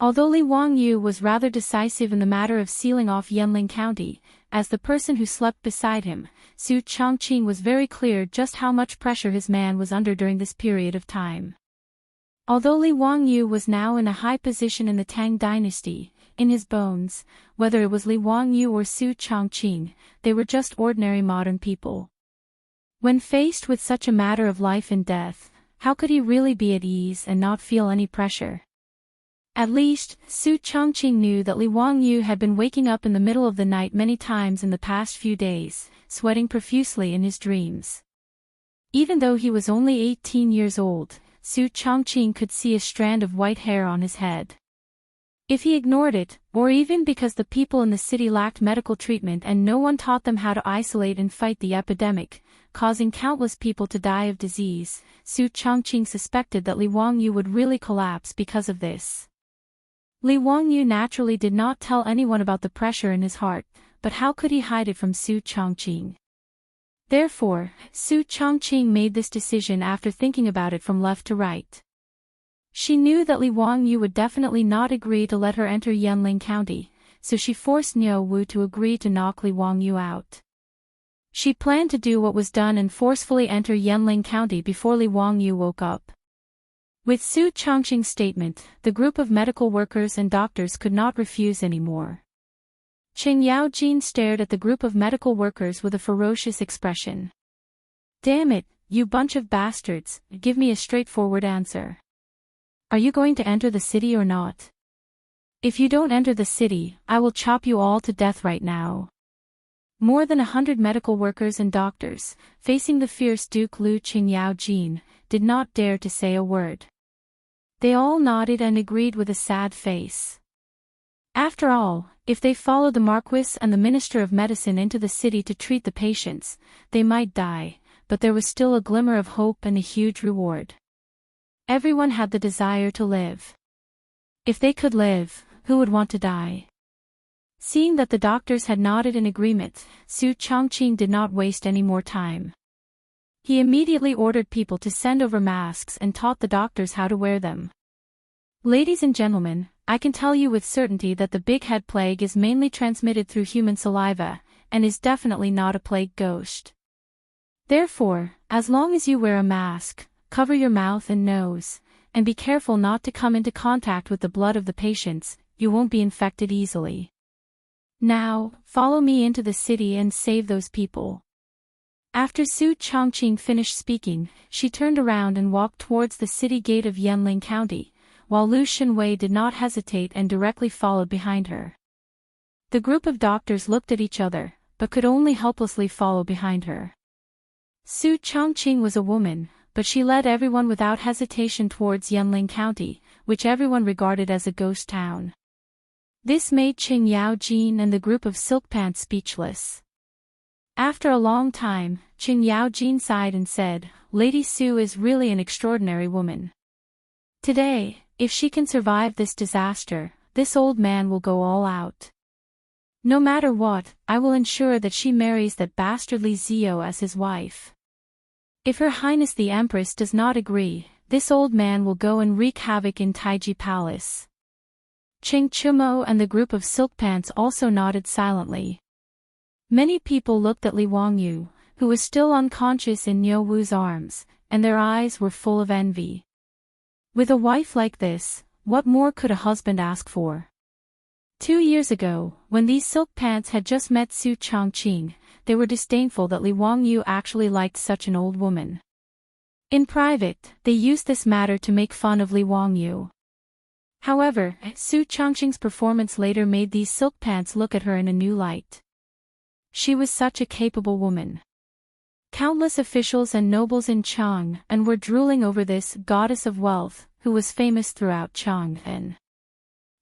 Although Li Wangyu was rather decisive in the matter of sealing off Yanling County, as the person who slept beside him, Su Chongqing was very clear just how much pressure his man was under during this period of time. Although Li Wangyu was now in a high position in the Tang dynasty, in his bones, whether it was Li Wangyu or Su Chongqing, they were just ordinary modern people. When faced with such a matter of life and death, how could he really be at ease and not feel any pressure? At least, Su Chongqing knew that Li Wangyu had been waking up in the middle of the night many times in the past few days, sweating profusely in his dreams. Even though he was only 18 years old, Su Chongqing could see a strand of white hair on his head. If he ignored it, or even because the people in the city lacked medical treatment and no one taught them how to isolate and fight the epidemic, causing countless people to die of disease, Su Chongqing suspected that Li Wangyu would really collapse because of this. Li Wangyu naturally did not tell anyone about the pressure in his heart, but how could he hide it from Su Chongqing? Therefore, Su Chongqing made this decision after thinking about it from left to right. She knew that Li Wangyu would definitely not agree to let her enter Yanling County, so she forced Niu Wu to agree to knock Li Wangyu out. She planned to do what was done and forcefully enter Yanling County before Li Wangyu woke up. With Su Chongqing's statement, the group of medical workers and doctors could not refuse anymore. Qing Yaojin stared at the group of medical workers with a ferocious expression. "Damn it, you bunch of bastards, give me a straightforward answer. Are you going to enter the city or not? If you don't enter the city, I will chop you all to death right now." More than 100 medical workers and doctors, facing the fierce Duke Lu Qing Yaojin, did not dare to say a word. They all nodded and agreed with a sad face. After all, if they followed the Marquis and the Minister of Medicine into the city to treat the patients, they might die, but there was still a glimmer of hope and a huge reward. Everyone had the desire to live. If they could live, who would want to die? Seeing that the doctors had nodded in agreement, Su Chongqing did not waste any more time. He immediately ordered people to send over masks and taught the doctors how to wear them. "Ladies and gentlemen, I can tell you with certainty that the big head plague is mainly transmitted through human saliva, and is definitely not a plague ghost. Therefore, as long as you wear a mask, cover your mouth and nose, and be careful not to come into contact with the blood of the patients, you won't be infected easily. Now, follow me into the city and save those people." After Su Chongqing finished speaking, she turned around and walked towards the city gate of Yanling County, while Lu Shenwei did not hesitate and directly followed behind her. The group of doctors looked at each other, but could only helplessly follow behind her. Su Chongqing was a woman, but she led everyone without hesitation towards Yanling County, which everyone regarded as a ghost town. This made Qing Yaojin and the group of Silkpants speechless. After a long time, Qing Yaojin sighed and said, "Lady Su is really an extraordinary woman. Today, if she can survive this disaster, this old man will go all out. No matter what, I will ensure that she marries that bastardly Zio as his wife." If Her Highness the Empress does not agree, this old man will go and wreak havoc in Taiji Palace. Ching Chumo and the group of silk pants also nodded silently. Many people looked at Li Wangyu, who was still unconscious in Niu Wu's arms, and their eyes were full of envy. With a wife like this, what more could a husband ask for? 2 years ago, when these silk pants had just met Su Chongqing, they were disdainful that Li Wangyu actually liked such an old woman. In private, they used this matter to make fun of Li Wangyu. However, Su Chongqing's performance later made these silk pants look at her in a new light. She was such a capable woman. Countless officials and nobles in Chang'an were drooling over this goddess of wealth, who was famous throughout Chang'an.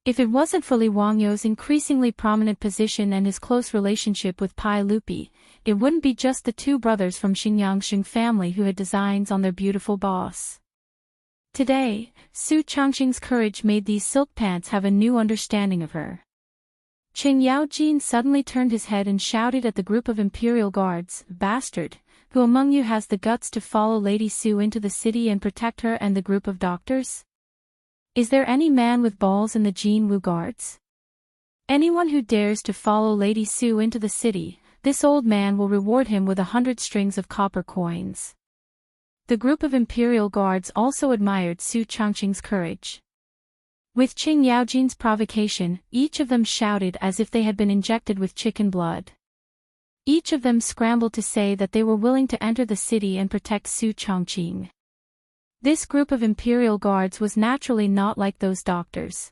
If it wasn't for Li Wangyu's increasingly prominent position and his close relationship with Pai Lupi, it wouldn't be just the two brothers from Xinjiang family who had designs on their beautiful boss. Today, Su Chongqing's courage made these silk pants have a new understanding of her. Qing Yaojin suddenly turned his head and shouted at the group of imperial guards, "Bastard, who among you has the guts to follow Lady Su into the city and protect her and the group of doctors? Is there any man with balls in the Jin Wu guards? Anyone who dares to follow Lady Su into the city, this old man will reward him with 100 strings of copper coins." The group of imperial guards also admired Su Chongqing's courage. With Qing Yaojin's provocation, each of them shouted as if they had been injected with chicken blood. Each of them scrambled to say that they were willing to enter the city and protect Su Chongqing. This group of imperial guards was naturally not like those doctors.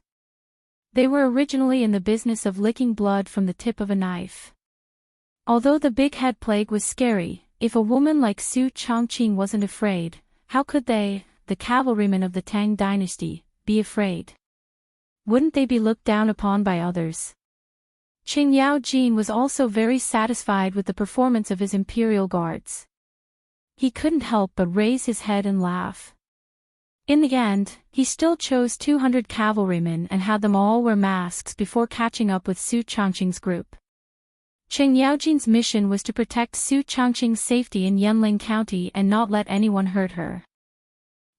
They were originally in the business of licking blood from the tip of a knife. Although the big head plague was scary, if a woman like Su Chongqing wasn't afraid, how could they, the cavalrymen of the Tang dynasty, be afraid? Wouldn't they be looked down upon by others? Qing Yaojin was also very satisfied with the performance of his imperial guards. He couldn't help but raise his head and laugh. In the end, he still chose 200 cavalrymen and had them all wear masks before catching up with Su Chongqing's group. Qing Yaojin's mission was to protect Su Chongqing's safety in Yanling County and not let anyone hurt her.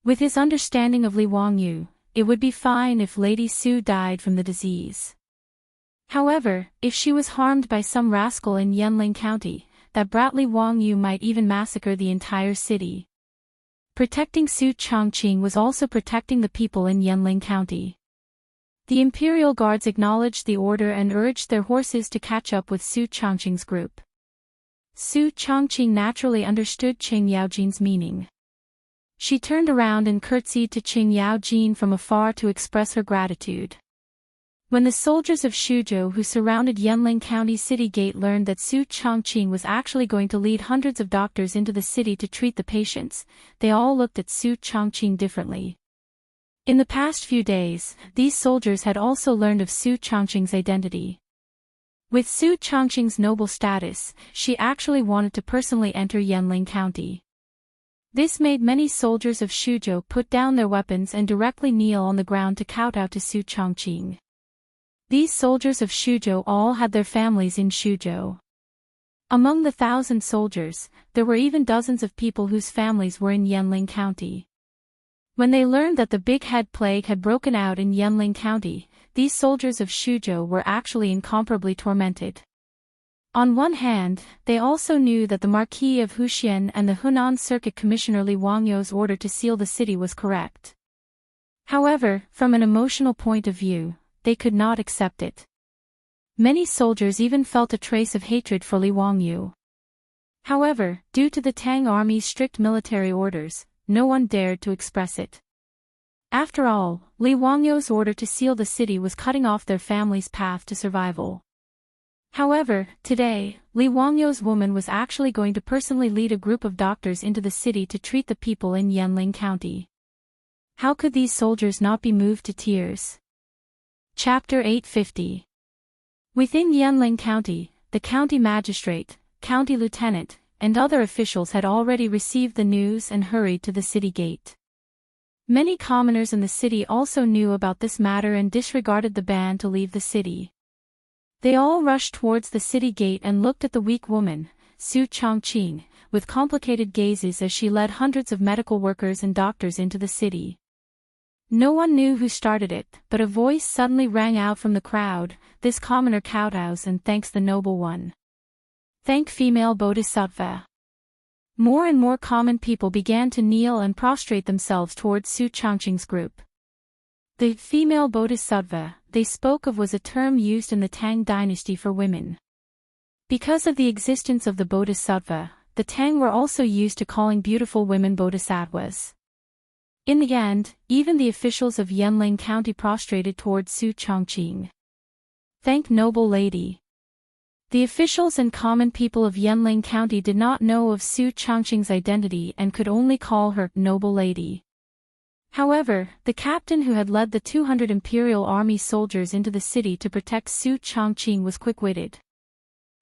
With his understanding of Li Wangyu, it would be fine if Lady Su died from the disease. However, if she was harmed by some rascal in Yanling County, that brat Li Wangyu might even massacre the entire city. Protecting Su Chongqing was also protecting the people in Yanling County. The imperial guards acknowledged the order and urged their horses to catch up with Su Chongqing's group. Su Chongqing naturally understood Qing Yaojin's meaning. She turned around and curtsied to Qing Yaojin from afar to express her gratitude. When the soldiers of Shuzhou who surrounded Yanling County city gate learned that Su Chongqing was actually going to lead hundreds of doctors into the city to treat the patients, they all looked at Su Chongqing differently. In the past few days, these soldiers had also learned of Su Chongqing's identity. With Su Chongqing's noble status, she actually wanted to personally enter Yanling County. This made many soldiers of Shuzhou put down their weapons and directly kneel on the ground to kowtow to Su Chongqing. These soldiers of Shuzhou all had their families in Shuzhou. Among the 1,000 soldiers, there were even dozens of people whose families were in Yanling County. When they learned that the big head plague had broken out in Yanling County, these soldiers of Shuzhou were actually incomparably tormented. On one hand, they also knew that the Marquis of Wuxian and the Hunan Circuit Commissioner Li Wangyu's order to seal the city was correct. However, from an emotional point of view, they could not accept it. Many soldiers even felt a trace of hatred for Li Wangyu. However, due to the Tang army's strict military orders, no one dared to express it. After all, Li Wangyu's order to seal the city was cutting off their family's path to survival. However, today, Li Wangyu's woman was actually going to personally lead a group of doctors into the city to treat the people in Yanling County. How could these soldiers not be moved to tears? Chapter 850. Within Yanling County, the county magistrate, county lieutenant, and other officials had already received the news and hurried to the city gate. Many commoners in the city also knew about this matter and disregarded the ban to leave the city. They all rushed towards the city gate and looked at the weak woman, Su Chongqing, with complicated gazes as she led hundreds of medical workers and doctors into the city. No one knew who started it, but a voice suddenly rang out from the crowd, "This commoner kowtows and thanks the noble one. Thank female bodhisattva." More and more common people began to kneel and prostrate themselves towards Su Chongqing's group. The female bodhisattva they spoke of was a term used in the Tang dynasty for women. Because of the existence of the bodhisattva, the Tang were also used to calling beautiful women bodhisattvas. In the end, even the officials of Yanling County prostrated towards Su Chongqing. "Thank noble lady." The officials and common people of Yanling County did not know of Su Chongqing's identity and could only call her noble lady. However, the captain who had led the 200 imperial army soldiers into the city to protect Su Chongqing was quick-witted.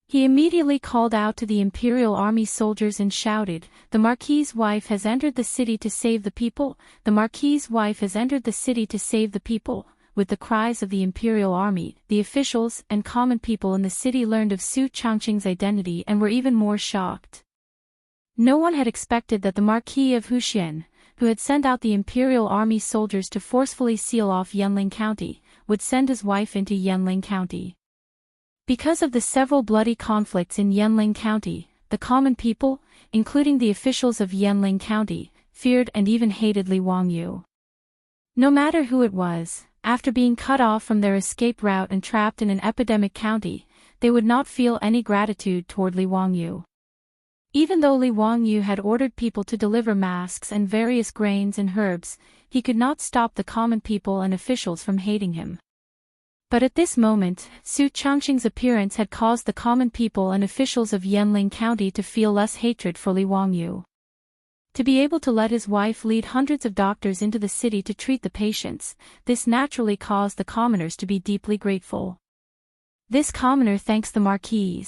He immediately called out to the imperial army soldiers and shouted, "The Marquis's wife has entered the city to save the people, the Marquis's wife has entered the city to save the people." With the cries of the imperial army, the officials and common people in the city learned of Su Chongqing's identity and were even more shocked. No one had expected that the Marquis of Wuxia, who had sent out the imperial army soldiers to forcefully seal off Yanling County, would send his wife into Yanling County. Because of the several bloody conflicts in Yanling County, the common people, including the officials of Yanling County, feared and even hated Li Wangyu. No matter who it was, after being cut off from their escape route and trapped in an epidemic county, they would not feel any gratitude toward Li Wangyu. Even though Li Wangyu had ordered people to deliver masks and various grains and herbs, he could not stop the common people and officials from hating him. But at this moment, Su Chongqing's appearance had caused the common people and officials of Yanling County to feel less hatred for Li Wangyu. To be able to let his wife lead hundreds of doctors into the city to treat the patients, this naturally caused the commoners to be deeply grateful. This commoner thanks the Marquis.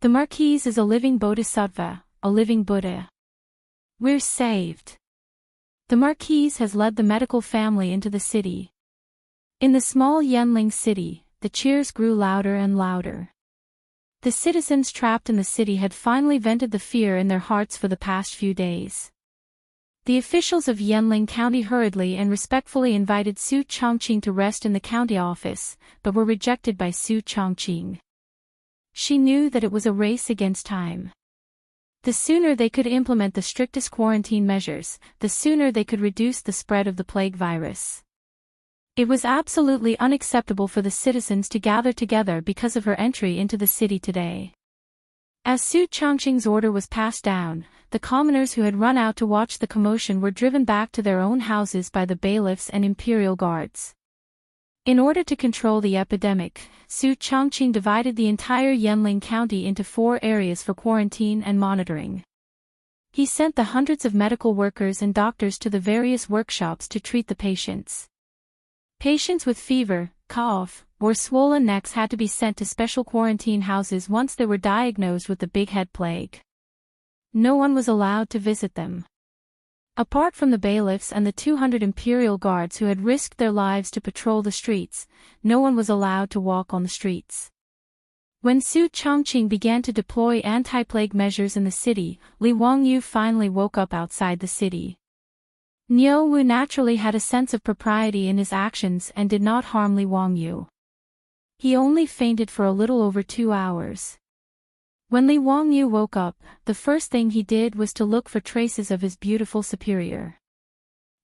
The Marquis is a living bodhisattva, a living Buddha. We're saved. The Marquis has led the medical family into the city. In the small Yanling city, the cheers grew louder and louder. The citizens trapped in the city had finally vented the fear in their hearts for the past few days. The officials of Yanling County hurriedly and respectfully invited Su Chongqing to rest in the county office, but were rejected by Su Chongqing. She knew that it was a race against time. The sooner they could implement the strictest quarantine measures, the sooner they could reduce the spread of the plague virus. It was absolutely unacceptable for the citizens to gather together because of her entry into the city today. As Su Chongqing's order was passed down, the commoners who had run out to watch the commotion were driven back to their own houses by the bailiffs and imperial guards. In order to control the epidemic, Su Chongqing divided the entire Yanling County into 4 areas for quarantine and monitoring. He sent the hundreds of medical workers and doctors to the various workshops to treat the patients. Patients with fever, cough, or swollen necks had to be sent to special quarantine houses once they were diagnosed with the big head plague. No one was allowed to visit them. Apart from the bailiffs and the 200 imperial guards who had risked their lives to patrol the streets, no one was allowed to walk on the streets. When Su Chongqing began to deploy anti-plague measures in the city, Li Wangyu finally woke up outside the city. Niu Wu naturally had a sense of propriety in his actions and did not harm Li Wangyu. He only fainted for a little over 2 hours. When Li Wangyu woke up, the first thing he did was to look for traces of his beautiful superior.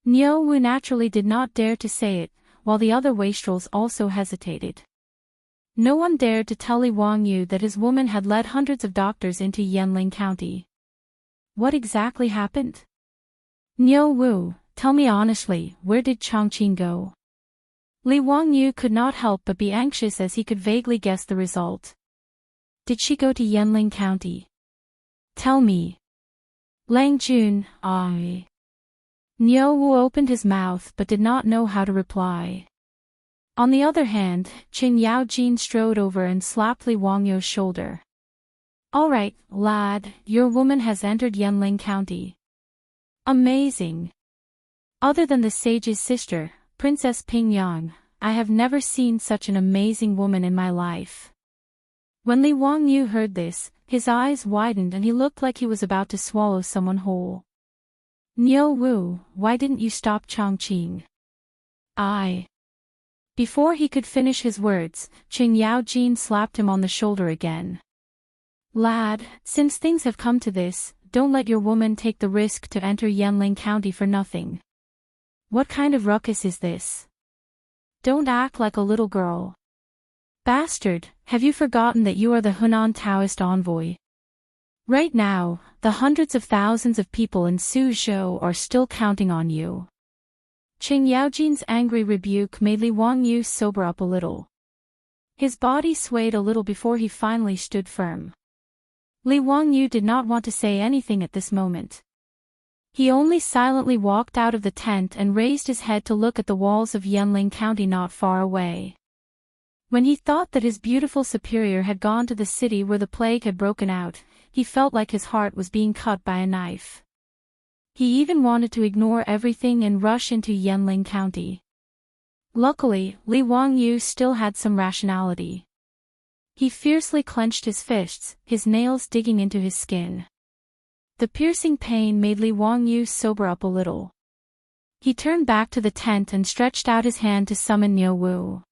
Niu Wu naturally did not dare to say it, while the other wastrels also hesitated. No one dared to tell Li Wangyu that his woman had led hundreds of doctors into Yanling County. What exactly happened? Niu Wu, tell me honestly, where did Chongqing go? Li Wangyu could not help but be anxious as he could vaguely guess the result. Did she go to Yanling County? Tell me. Lang Jun, I. Niu Wu opened his mouth but did not know how to reply. On the other hand, Qin Yaojin strode over and slapped Li Wangyu's shoulder. All right, lad, your woman has entered Yanling County. Amazing. Other than the sage's sister, Princess Pingyang, I have never seen such an amazing woman in my life. When Li Wangyu heard this, his eyes widened and he looked like he was about to swallow someone whole. "Niu Wu, why didn't you stop Chongqing?" Before he could finish his words, Qing Yaojin slapped him on the shoulder again. "Lad, since things have come to this, don't let your woman take the risk to enter Yanling County for nothing. What kind of ruckus is this? Don't act like a little girl. Bastard, have you forgotten that you are the Hunan Taoist envoy? Right now, the hundreds of thousands of people in Suzhou are still counting on you." Qing Yaojin's angry rebuke made Li Wangyu sober up a little. His body swayed a little before he finally stood firm. Li Wangyu did not want to say anything at this moment. He only silently walked out of the tent and raised his head to look at the walls of Yanling County not far away. When he thought that his beautiful superior had gone to the city where the plague had broken out, he felt like his heart was being cut by a knife. He even wanted to ignore everything and rush into Yanling County. Luckily, Li Wangyu still had some rationality. He fiercely clenched his fists, his nails digging into his skin. The piercing pain made Li Wangyu sober up a little. He turned back to the tent and stretched out his hand to summon Niu Wu.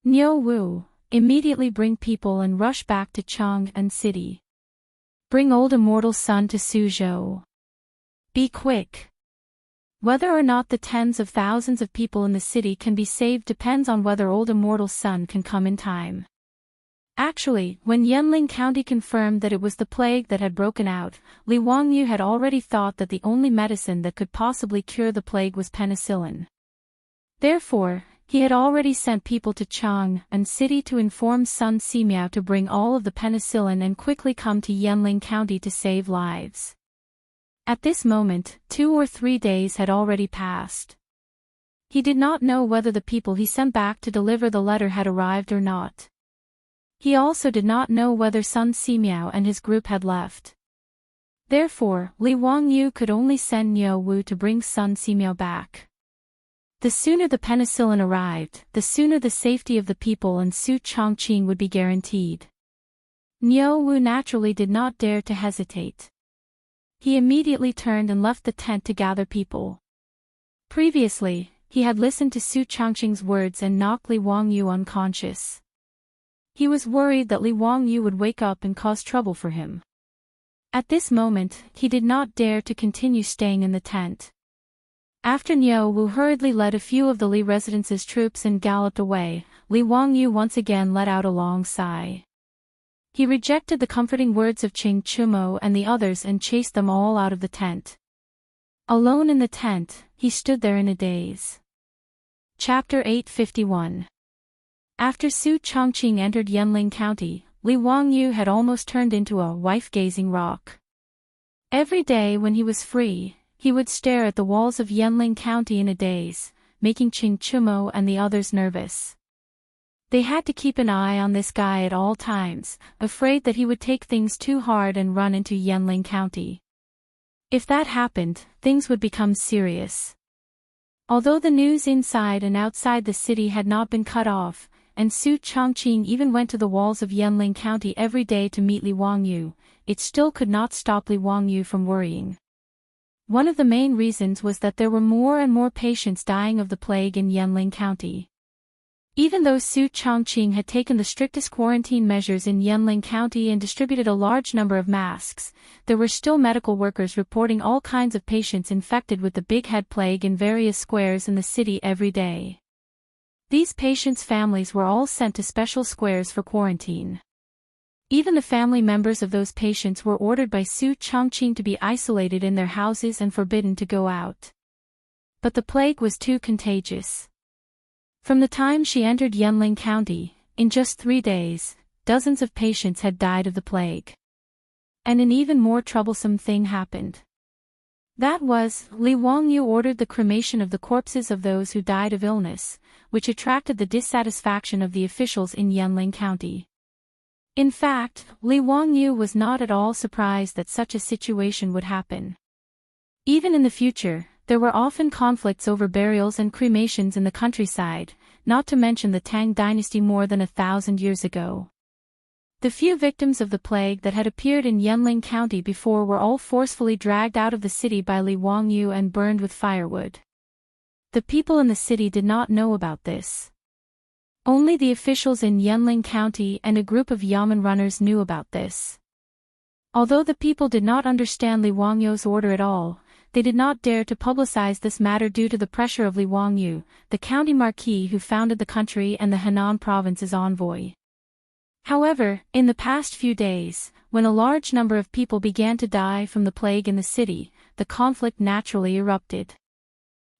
"Niu Wu, immediately bring people and rush back to Chang'an City. Bring old Immortal's son to Suzhou. Be quick. Whether or not the tens of thousands of people in the city can be saved depends on whether old Immortal's son can come in time." Actually, when Yanling County confirmed that it was the plague that had broken out, Li Wangyu had already thought that the only medicine that could possibly cure the plague was penicillin. Therefore, he had already sent people to Chang'an City to inform Sun Simiao to bring all of the penicillin and quickly come to Yanling County to save lives. At this moment, 2 or 3 days had already passed. He did not know whether the people he sent back to deliver the letter had arrived or not. He also did not know whether Sun Simiao and his group had left. Therefore, Li Wangyu could only send Niu Wu to bring Sun Simiao back. The sooner the penicillin arrived, the sooner the safety of the people and Su Chongqing would be guaranteed. Niu Wu naturally did not dare to hesitate. He immediately turned and left the tent to gather people. Previously, he had listened to Su Chongqing's words and knocked Li Wangyu unconscious. He was worried that Li Wangyu would wake up and cause trouble for him. At this moment, he did not dare to continue staying in the tent. After Niu Wu hurriedly led a few of the Li residence's troops and galloped away, Li Wangyu once again let out a long sigh. He rejected the comforting words of Qing Chumo and the others and chased them all out of the tent. Alone in the tent, he stood there in a daze. Chapter 851. After Su Chongqing entered Yanling County, Li Wangyu had almost turned into a wife-gazing rock. Every day when he was free, he would stare at the walls of Yanling County in a daze, making Qing Chumo and the others nervous. They had to keep an eye on this guy at all times, afraid that he would take things too hard and run into Yanling County. If that happened, things would become serious. Although the news inside and outside the city had not been cut off, and Su Chongqing even went to the walls of Yanling County every day to meet Li Wangyu, it still could not stop Li Wangyu from worrying. One of the main reasons was that there were more and more patients dying of the plague in Yanling County. Even though Su Chongqing had taken the strictest quarantine measures in Yanling County and distributed a large number of masks, there were still medical workers reporting all kinds of patients infected with the big head plague in various squares in the city every day. These patients' families were all sent to special squares for quarantine. Even the family members of those patients were ordered by Su Chongqing to be isolated in their houses and forbidden to go out. But the plague was too contagious. From the time she entered Yanling County, in just 3 days, dozens of patients had died of the plague. And an even more troublesome thing happened. That was, Li Wangyu ordered the cremation of the corpses of those who died of illness, which attracted the dissatisfaction of the officials in Yanling County. In fact, Li Wangyu was not at all surprised that such a situation would happen. Even in the future, there were often conflicts over burials and cremations in the countryside, not to mention the Tang dynasty more than 1,000 years ago. The few victims of the plague that had appeared in Yanling County before were all forcefully dragged out of the city by Li Wangyu and burned with firewood. The people in the city did not know about this. Only the officials in Yanling County and a group of yamen runners knew about this. Although the people did not understand Li Wangyu's order at all, they did not dare to publicize this matter due to the pressure of Li Wangyu, the county marquis who founded the country and the Henan province's envoy. However, in the past few days, when a large number of people began to die from the plague in the city, the conflict naturally erupted.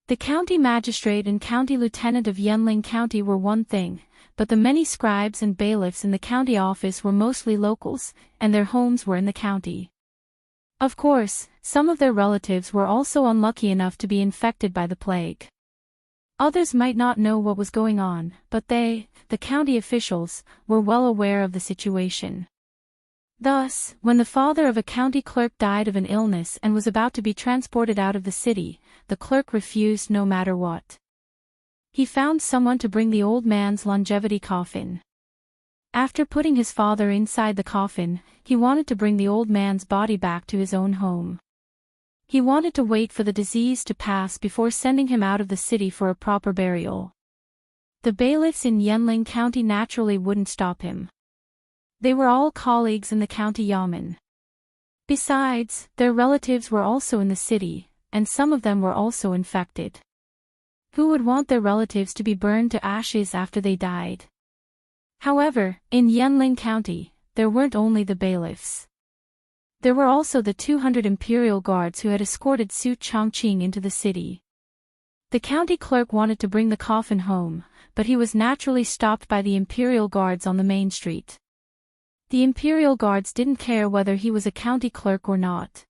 The county magistrate and county lieutenant of Yanling County were one thing, but the many scribes and bailiffs in the county office were mostly locals, and their homes were in the county. Of course, some of their relatives were also unlucky enough to be infected by the plague. Others might not know what was going on, but they, the county officials, were well aware of the situation. Thus, when the father of a county clerk died of an illness and was about to be transported out of the city, the clerk refused no matter what. He found someone to bring the old man's longevity coffin. After putting his father inside the coffin, he wanted to bring the old man's body back to his own home. He wanted to wait for the disease to pass before sending him out of the city for a proper burial. The bailiffs in Yanling County naturally wouldn't stop him. They were all colleagues in the county yamen. Besides, their relatives were also in the city, and some of them were also infected. Who would want their relatives to be burned to ashes after they died? However, in Yanling County, there weren't only the bailiffs. There were also the 200 imperial guards who had escorted Su Chongqing into the city. The county clerk wanted to bring the coffin home, but he was naturally stopped by the imperial guards on the main street. The imperial guards didn't care whether he was a county clerk or not.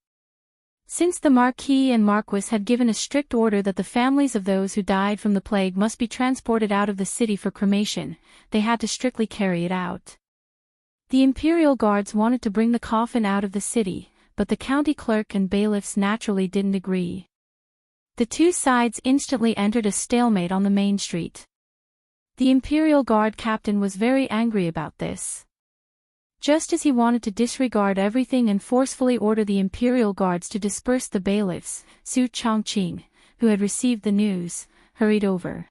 Since the marquis and marquis had given a strict order that the families of those who died from the plague must be transported out of the city for cremation, they had to strictly carry it out. The imperial guards wanted to bring the coffin out of the city, but the county clerk and bailiffs naturally didn't agree. The two sides instantly entered a stalemate on the main street. The imperial guard captain was very angry about this. Just as he wanted to disregard everything and forcefully order the imperial guards to disperse the bailiffs, Su Chongqing, who had received the news, hurried over.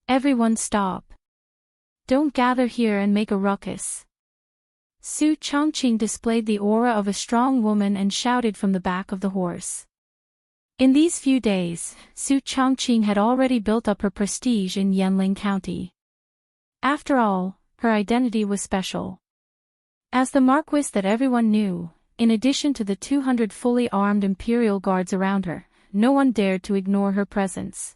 "Everyone stop. Don't gather here and make a ruckus." Su Chongqing displayed the aura of a strong woman and shouted from the back of the horse. In these few days, Su Chongqing had already built up her prestige in Yanling County. After all, her identity was special. As the marquis that everyone knew, in addition to the 200 fully armed imperial guards around her, no one dared to ignore her presence.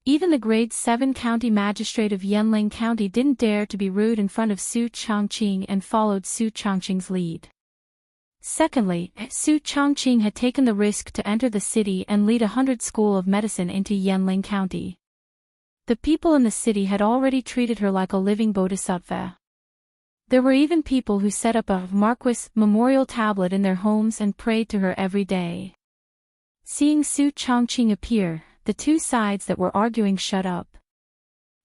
Even the grade 7 county magistrate of Yanling County didn't dare to be rude in front of Su Chongqing and followed Su Chongqing's lead. Secondly, Su Chongqing had taken the risk to enter the city and lead 100 school of medicine into Yanling County. The people in the city had already treated her like a living bodhisattva. There were even people who set up a marquis memorial tablet in their homes and prayed to her every day. Seeing Su Chongqing appear, the two sides that were arguing shut up.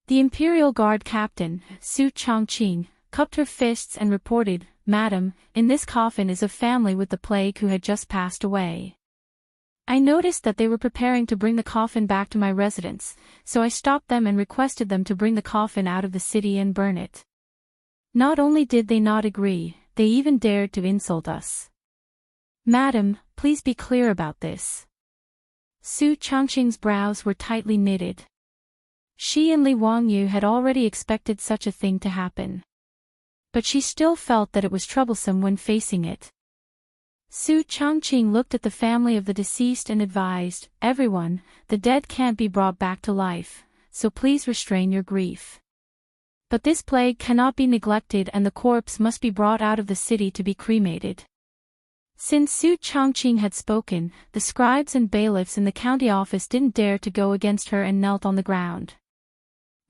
The Imperial Guard captain, Su Chongqing, cupped her fists and reported, "Madam, in this coffin is a family with the plague who had just passed away. I noticed that they were preparing to bring the coffin back to my residence, so I stopped them and requested them to bring the coffin out of the city and burn it. Not only did they not agree, they even dared to insult us. Madam, please be clear about this." Su Chongqing's brows were tightly knitted. She and Li Wangyu had already expected such a thing to happen. But she still felt that it was troublesome when facing it. Su Chongqing looked at the family of the deceased and advised, "Everyone, the dead can't be brought back to life, so please restrain your grief. But this plague cannot be neglected and the corpse must be brought out of the city to be cremated." Since Su Chongqing had spoken, the scribes and bailiffs in the county office didn't dare to go against her and knelt on the ground.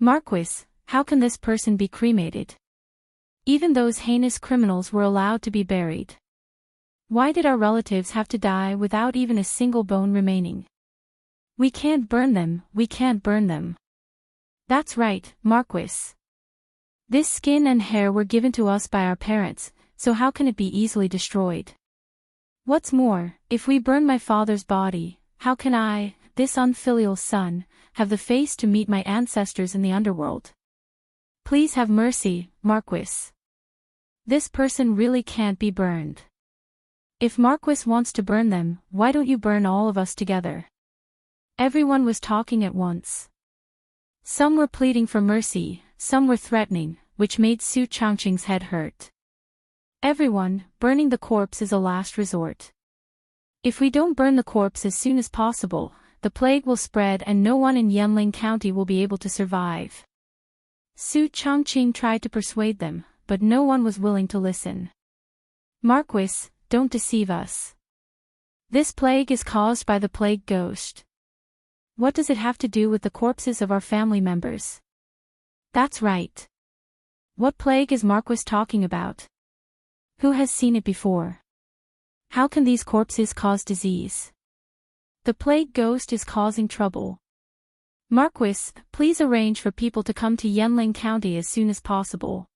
"Marquis, how can this person be cremated? Even those heinous criminals were allowed to be buried. Why did our relatives have to die without even a single bone remaining? We can't burn them, we can't burn them." "That's right, Marquis. This skin and hair were given to us by our parents, so how can it be easily destroyed? What's more, if we burn my father's body, how can I, this unfilial son, have the face to meet my ancestors in the underworld? Please have mercy, Marquis. This person really can't be burned. If Marquis wants to burn them, why don't you burn all of us together? Everyone was talking at once. Some were pleading for mercy, some were threatening, which made Su Changqing's head hurt. Everyone, burning the corpse is a last resort. If we don't burn the corpse as soon as possible, the plague will spread and no one in Yanling County will be able to survive. Su Changqing tried to persuade them, but no one was willing to listen. Marquis, don't deceive us. This plague is caused by the plague ghost. What does it have to do with the corpses of our family members? That's right. What plague is Marquis talking about? Who has seen it before? How can these corpses cause disease? The plague ghost is causing trouble. Marquis, please arrange for people to come to Yanling County as soon as possible.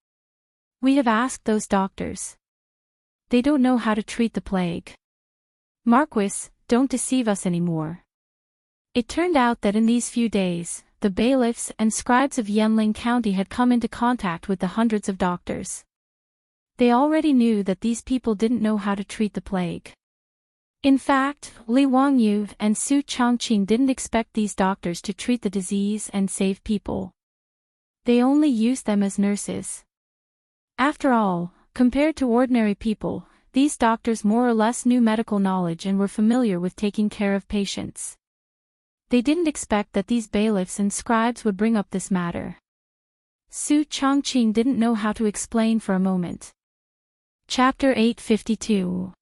We have asked those doctors. They don't know how to treat the plague. Marquis, don't deceive us anymore. It turned out that in these few days, the bailiffs and scribes of Yanling County had come into contact with the hundreds of doctors. They already knew that these people didn't know how to treat the plague. In fact, Li Wangyu and Su Changqing didn't expect these doctors to treat the disease and save people. They only used them as nurses. After all, compared to ordinary people, these doctors more or less knew medical knowledge and were familiar with taking care of patients. They didn't expect that these bailiffs and scribes would bring up this matter. Su Changqing didn't know how to explain for a moment. Chapter 852.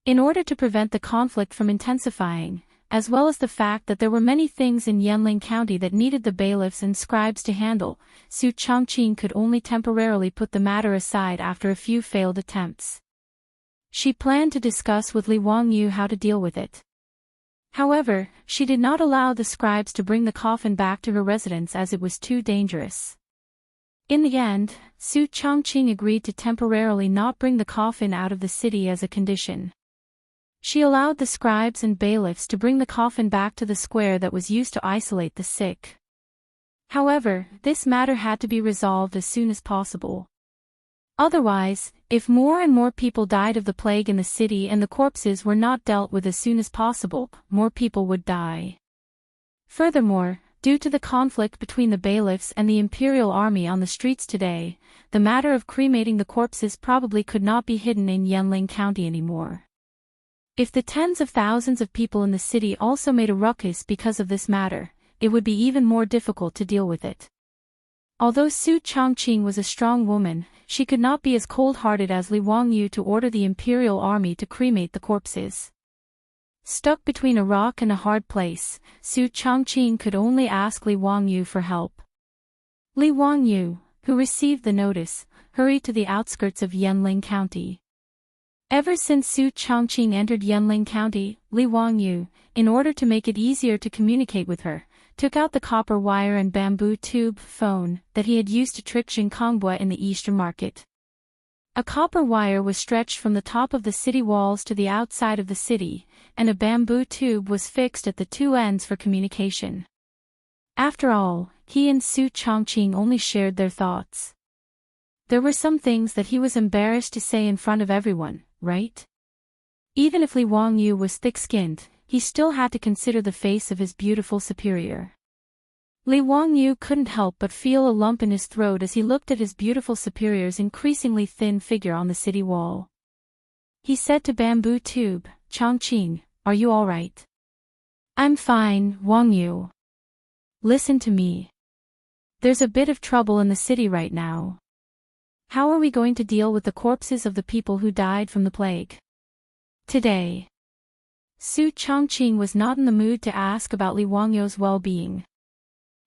In order to prevent the conflict from intensifying, as well as the fact that there were many things in Yanling County that needed the bailiffs and scribes to handle, Su Changqing could only temporarily put the matter aside after a few failed attempts. She planned to discuss with Li Wangyu how to deal with it. However, she did not allow the scribes to bring the coffin back to her residence as it was too dangerous. In the end, Su Changqing agreed to temporarily not bring the coffin out of the city as a condition. She allowed the scribes and bailiffs to bring the coffin back to the square that was used to isolate the sick. However, this matter had to be resolved as soon as possible. Otherwise, if more and more people died of the plague in the city and the corpses were not dealt with as soon as possible, more people would die. Furthermore, due to the conflict between the bailiffs and the imperial army on the streets today, the matter of cremating the corpses probably could not be hidden in Yanling County anymore. If the tens of thousands of people in the city also made a ruckus because of this matter, it would be even more difficult to deal with it. Although Su Changqing was a strong woman, she could not be as cold-hearted as Li Wangyu to order the imperial army to cremate the corpses. Stuck between a rock and a hard place, Su Changqing could only ask Li Wangyu for help. Li Wangyu, who received the notice, hurried to the outskirts of Yanling County. Ever since Su Changqing entered Yanling County, Li Wangyu, in order to make it easier to communicate with her, took out the copper wire and bamboo tube phone that he had used to trick Xinkongbua in the Eastern Market. A copper wire was stretched from the top of the city walls to the outside of the city, and a bamboo tube was fixed at the two ends for communication. After all, he and Su Changqing only shared their thoughts. There were some things that he was embarrassed to say in front of everyone, right? Even if Li Wangyu was thick-skinned, he still had to consider the face of his beautiful superior. Li Wangyu couldn't help but feel a lump in his throat as he looked at his beautiful superior's increasingly thin figure on the city wall. He said to Bamboo Tube, "Changqing, are you all right?" "I'm fine, Wangyu. Listen to me. There's a bit of trouble in the city right now. How are we going to deal with the corpses of the people who died from the plague today?" Su Changqing was not in the mood to ask about Li Wangyu's well-being.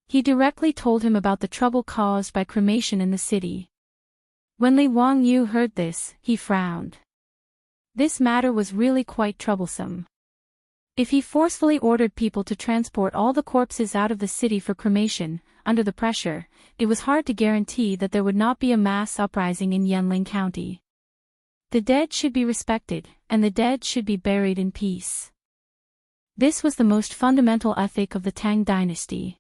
He directly told him about the trouble caused by cremation in the city. When Li Wangyu heard this, he frowned. This matter was really quite troublesome. If he forcefully ordered people to transport all the corpses out of the city for cremation, under the pressure, it was hard to guarantee that there would not be a mass uprising in Yanling County. The dead should be respected, and the dead should be buried in peace. This was the most fundamental ethic of the Tang dynasty.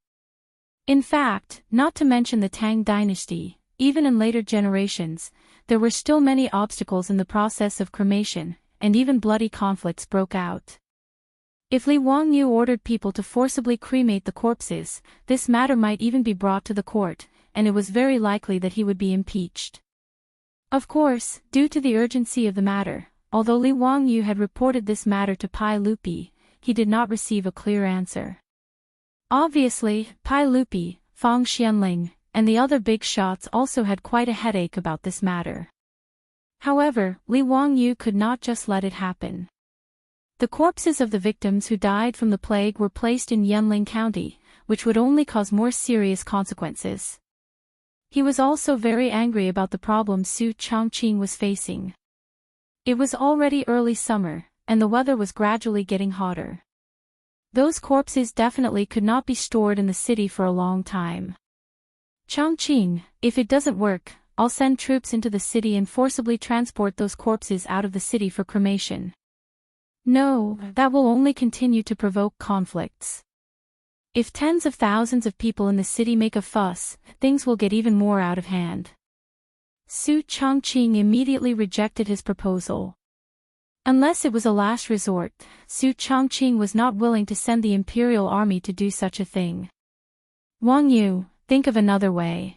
In fact, not to mention the Tang dynasty, even in later generations, there were still many obstacles in the process of cremation, and even bloody conflicts broke out. If Li Wangyu ordered people to forcibly cremate the corpses, this matter might even be brought to the court, and it was very likely that he would be impeached. Of course, due to the urgency of the matter, although Li Wangyu had reported this matter to Pai Lupi, he did not receive a clear answer. Obviously, Pai Lupi, Fang Xianling, and the other big shots also had quite a headache about this matter. However, Li Wangyu could not just let it happen. The corpses of the victims who died from the plague were placed in Yanling County, which would only cause more serious consequences. He was also very angry about the problem Su Chongqing was facing. It was already early summer, and the weather was gradually getting hotter. Those corpses definitely could not be stored in the city for a long time. Chongqing, if it doesn't work, I'll send troops into the city and forcibly transport those corpses out of the city for cremation. No, that will only continue to provoke conflicts. If tens of thousands of people in the city make a fuss, things will get even more out of hand. Su Chongqing immediately rejected his proposal. Unless it was a last resort, Su Chongqing was not willing to send the imperial army to do such a thing. Wang Yu, think of another way.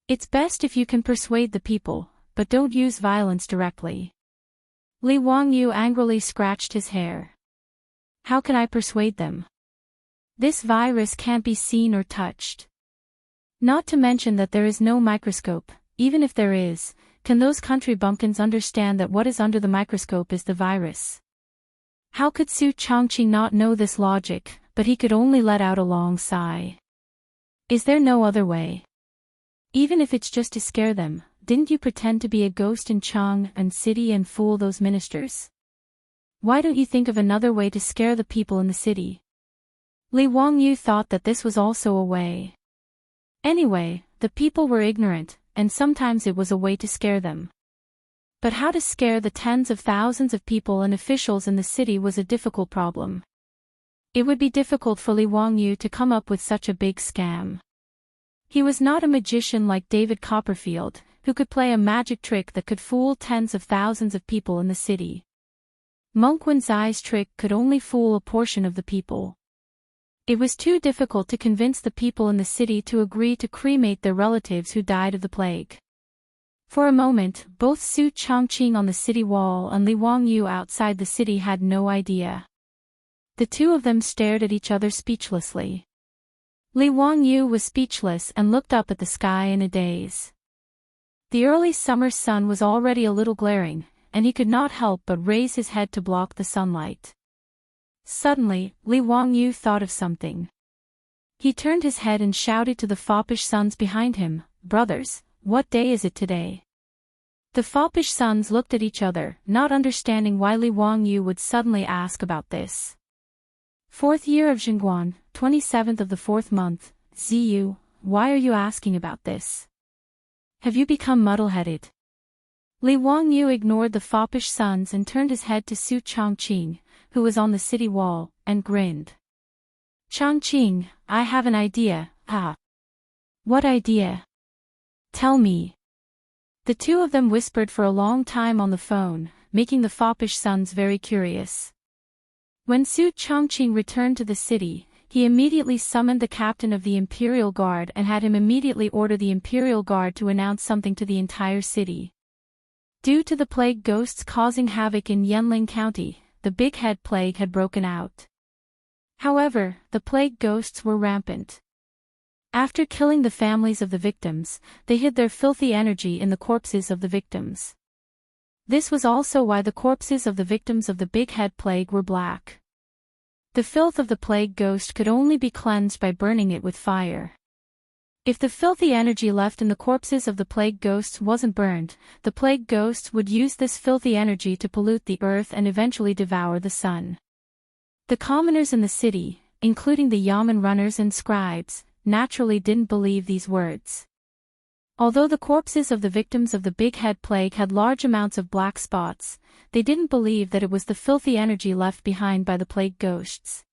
It's best if you can persuade the people, but don't use violence directly. Li Wangyu angrily scratched his hair. How can I persuade them? This virus can't be seen or touched. Not to mention that there is no microscope. Even if there is, can those country bumpkins understand that what is under the microscope is the virus? How could Su Chongqing not know this logic, but he could only let out a long sigh. Is there no other way? Even if it's just to scare them, didn't you pretend to be a ghost in Chang'an City and fool those ministers? Why don't you think of another way to scare the people in the city? Li Wangyu thought that this was also a way. Anyway, the people were ignorant, and sometimes it was a way to scare them. But how to scare the tens of thousands of people and officials in the city was a difficult problem. It would be difficult for Li Wangyu to come up with such a big scam. He was not a magician like David Copperfield, who could play a magic trick that could fool tens of thousands of people in the city. Monk Wen Zai's trick could only fool a portion of the people. It was too difficult to convince the people in the city to agree to cremate their relatives who died of the plague. For a moment, both Su Chongqing on the city wall and Li Wangyu outside the city had no idea. The two of them stared at each other speechlessly. Li Wangyu was speechless and looked up at the sky in a daze. The early summer sun was already a little glaring, and he could not help but raise his head to block the sunlight. Suddenly, Li Wangyu thought of something. He turned his head and shouted to the foppish sons behind him, "Brothers, what day is it today?" The foppish sons looked at each other, not understanding why Li Wangyu would suddenly ask about this. Fourth year of Zhengguan, 27th of the fourth month, Ziyu, why are you asking about this? Have you become muddle-headed? Li Wangyu ignored the foppish sons and turned his head to Su Chongqing, who was on the city wall, and grinned. Chongqing, I have an idea, ah. What idea? Tell me. The two of them whispered for a long time on the phone, making the foppish sons very curious. When Su Chongqing returned to the city, he immediately summoned the captain of the Imperial Guard and had him immediately order the Imperial Guard to announce something to the entire city. Due to the plague ghosts causing havoc in Yanling County, the Big Head Plague had broken out. However, the plague ghosts were rampant. After killing the families of the victims, they hid their filthy energy in the corpses of the victims. This was also why the corpses of the victims of the Big Head Plague were black. The filth of the plague ghost could only be cleansed by burning it with fire. If the filthy energy left in the corpses of the plague ghosts wasn't burned, the plague ghosts would use this filthy energy to pollute the earth and eventually devour the sun. The commoners in the city, including the yamen runners and scribes, naturally didn't believe these words. Although the corpses of the victims of the Big Head Plague had large amounts of black spots, they didn't believe that it was the filthy energy left behind by the plague ghosts.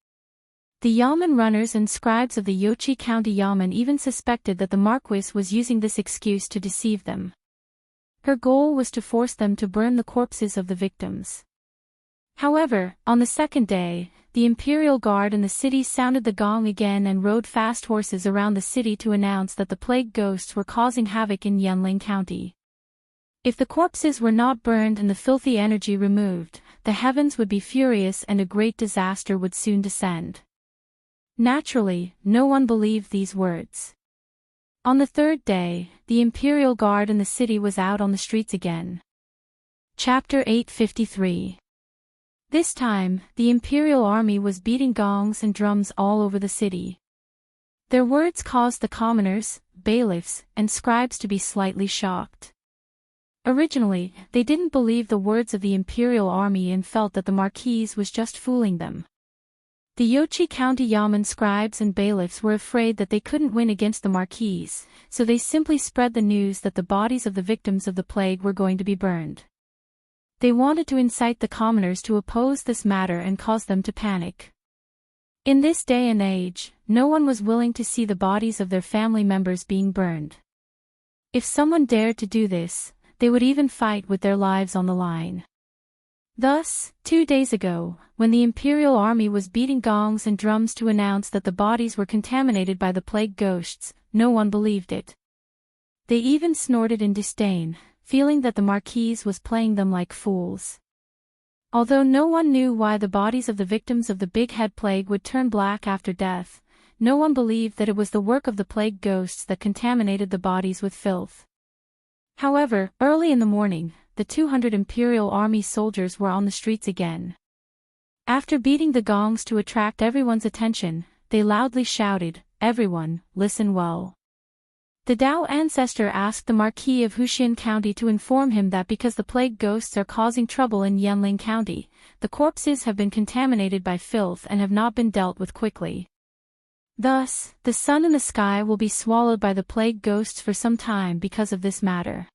The Yamen runners and scribes of the Yochi County Yamen even suspected that the Marquise was using this excuse to deceive them. Her goal was to force them to burn the corpses of the victims. However, on the second day, the Imperial Guard in the city sounded the gong again and rode fast horses around the city to announce that the plague ghosts were causing havoc in Yanling County. If the corpses were not burned and the filthy energy removed, the heavens would be furious and a great disaster would soon descend. Naturally, no one believed these words. On the third day, the Imperial Guard in the city was out on the streets again. Chapter 853. This time, the Imperial Army was beating gongs and drums all over the city. Their words caused the commoners, bailiffs, and scribes to be slightly shocked. Originally, they didn't believe the words of the Imperial Army and felt that the Marquise was just fooling them. The Yochi County Yamen scribes and bailiffs were afraid that they couldn't win against the Marquise, so they simply spread the news that the bodies of the victims of the plague were going to be burned. They wanted to incite the commoners to oppose this matter and cause them to panic. In this day and age, no one was willing to see the bodies of their family members being burned. If someone dared to do this, they would even fight with their lives on the line. Thus, 2 days ago, when the Imperial Army was beating gongs and drums to announce that the bodies were contaminated by the plague ghosts, no one believed it. They even snorted in disdain, feeling that the Marquise was playing them like fools. Although no one knew why the bodies of the victims of the Big Head Plague would turn black after death, no one believed that it was the work of the plague ghosts that contaminated the bodies with filth. However, early in the morning, the 200 Imperial Army soldiers were on the streets again. After beating the gongs to attract everyone's attention, they loudly shouted, "Everyone, listen well." The Dao ancestor asked the Marquis of Wuxia County to inform him that because the plague ghosts are causing trouble in Yanling County, the corpses have been contaminated by filth and have not been dealt with quickly. Thus, the sun and the sky will be swallowed by the plague ghosts for some time because of this matter.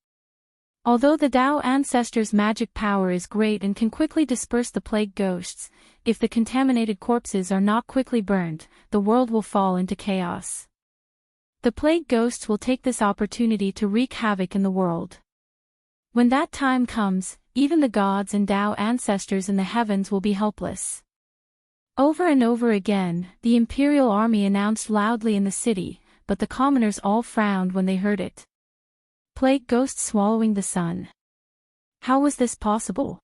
Although the Dao ancestor's magic power is great and can quickly disperse the plague ghosts, if the contaminated corpses are not quickly burned, the world will fall into chaos. The plague ghosts will take this opportunity to wreak havoc in the world. When that time comes, even the gods and Dao ancestors in the heavens will be helpless. Over and over again, the Imperial Army announced loudly in the city, but the commoners all frowned when they heard it. Plague ghosts swallowing the sun. How was this possible?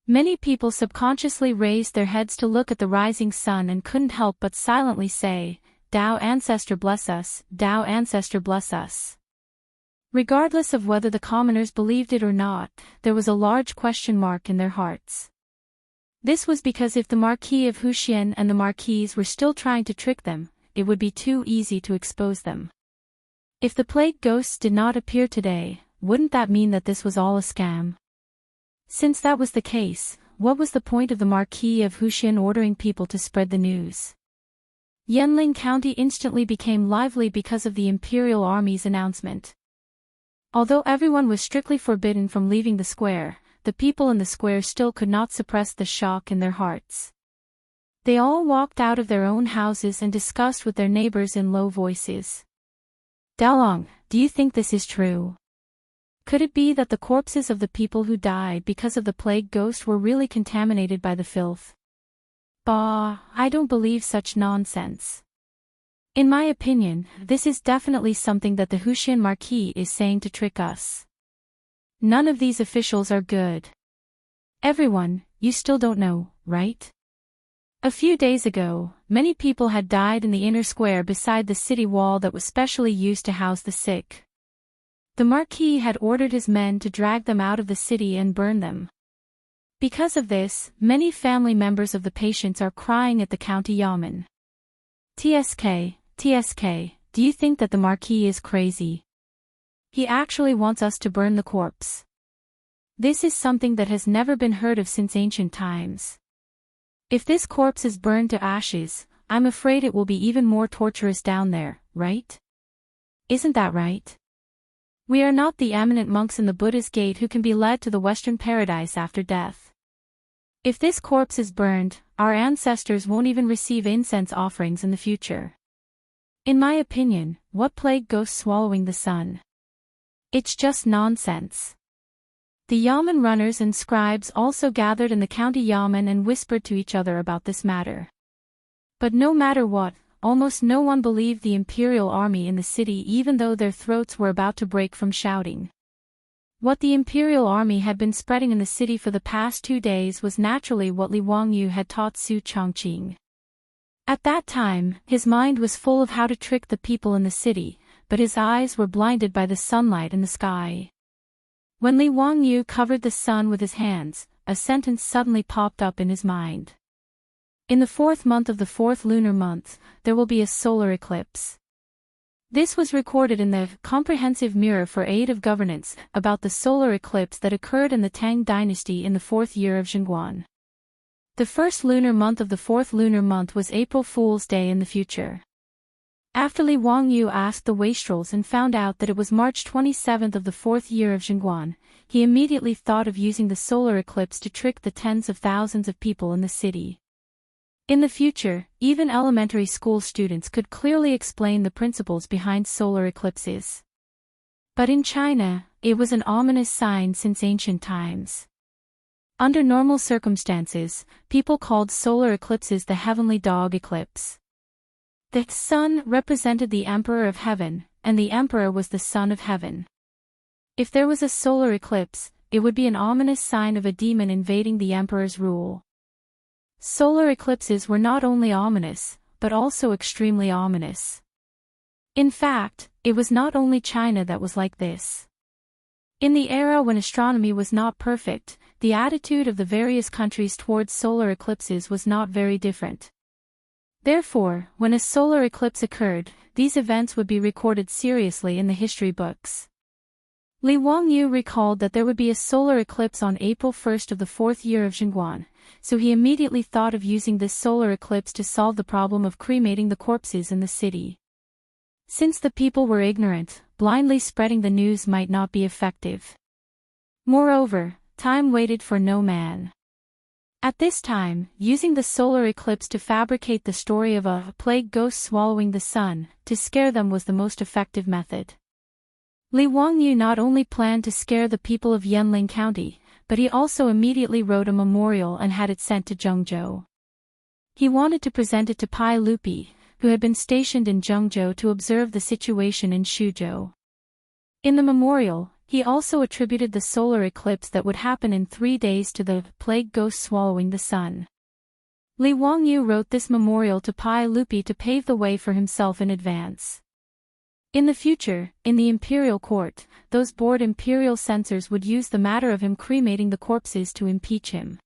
Many people subconsciously raised their heads to look at the rising sun and couldn't help but silently say, "Dao ancestor bless us, Dao ancestor bless us." Regardless of whether the commoners believed it or not, there was a large question mark in their hearts. This was because if the Marquis of Wuxia and the Marquise were still trying to trick them, it would be too easy to expose them. If the plague ghosts did not appear today, wouldn't that mean that this was all a scam? Since that was the case, what was the point of the Marquis of Wuxia ordering people to spread the news? Yanling County instantly became lively because of the Imperial Army's announcement. Although everyone was strictly forbidden from leaving the square, the people in the square still could not suppress the shock in their hearts. They all walked out of their own houses and discussed with their neighbors in low voices. "Daolong, do you think this is true? Could it be that the corpses of the people who died because of the plague ghost were really contaminated by the filth?" "Bah, I don't believe such nonsense. In my opinion, this is definitely something that the Wuxia Marquis is saying to trick us. None of these officials are good." "Everyone, you still don't know, right? A few days ago, many people had died in the inner square beside the city wall that was specially used to house the sick. The Marquis had ordered his men to drag them out of the city and burn them. Because of this, many family members of the patients are crying at the county yamen. TSK, do you think that the Marquis is crazy? He actually wants us to burn the corpse. This is something that has never been heard of since ancient times. If this corpse is burned to ashes, I'm afraid it will be even more torturous down there, right? Isn't that right? We are not the eminent monks in the Buddha's gate who can be led to the Western paradise after death. If this corpse is burned, our ancestors won't even receive incense offerings in the future. In my opinion, what plague ghosts swallowing the sun? It's just nonsense. The yamen runners and scribes also gathered in the county yamen and whispered to each other about this matter. But no matter what, almost no one believed the imperial army in the city, even though their throats were about to break from shouting. What the imperial army had been spreading in the city for the past 2 days was naturally what Li Wangyu had taught Su Chongqing. At that time, his mind was full of how to trick the people in the city, but his eyes were blinded by the sunlight in the sky. When Li Wangyu covered the sun with his hands, a sentence suddenly popped up in his mind. In the 4th month of the 4th lunar month, there will be a solar eclipse. This was recorded in the Comprehensive Mirror for Aid of Governance about the solar eclipse that occurred in the Tang dynasty in the 4th year of Zhenguan. The 1st lunar month of the 4th lunar month was April Fool's Day in the future. After Li Wangyu asked the wastrels and found out that it was March 27th of the 4th year of Zhenguan, he immediately thought of using the solar eclipse to trick the tens of thousands of people in the city. In the future, even elementary school students could clearly explain the principles behind solar eclipses. But in China, it was an ominous sign since ancient times. Under normal circumstances, people called solar eclipses the heavenly dog eclipse. The sun represented the emperor of heaven, and the emperor was the son of heaven. If there was a solar eclipse, it would be an ominous sign of a demon invading the emperor's rule. Solar eclipses were not only ominous, but also extremely ominous. In fact, it was not only China that was like this. In the era when astronomy was not perfect, the attitude of the various countries towards solar eclipses was not very different. Therefore, when a solar eclipse occurred, these events would be recorded seriously in the history books. Li Wangyu recalled that there would be a solar eclipse on April 1st of the 4th year of Zhenguan, so he immediately thought of using this solar eclipse to solve the problem of cremating the corpses in the city. Since the people were ignorant, blindly spreading the news might not be effective. Moreover, time waited for no man. At this time, using the solar eclipse to fabricate the story of a plague ghost swallowing the sun, to scare them was the most effective method. Li Wangyu not only planned to scare the people of Yanling County, but he also immediately wrote a memorial and had it sent to Zhengzhou. He wanted to present it to Pai Lupi, who had been stationed in Zhengzhou to observe the situation in Shuzhou. In the memorial, he also attributed the solar eclipse that would happen in 3 days to the plague ghost swallowing the sun. Li Wangyu wrote this memorial to Pai Lupi to pave the way for himself in advance. In the future, in the imperial court, those bored imperial censors would use the matter of him cremating the corpses to impeach him.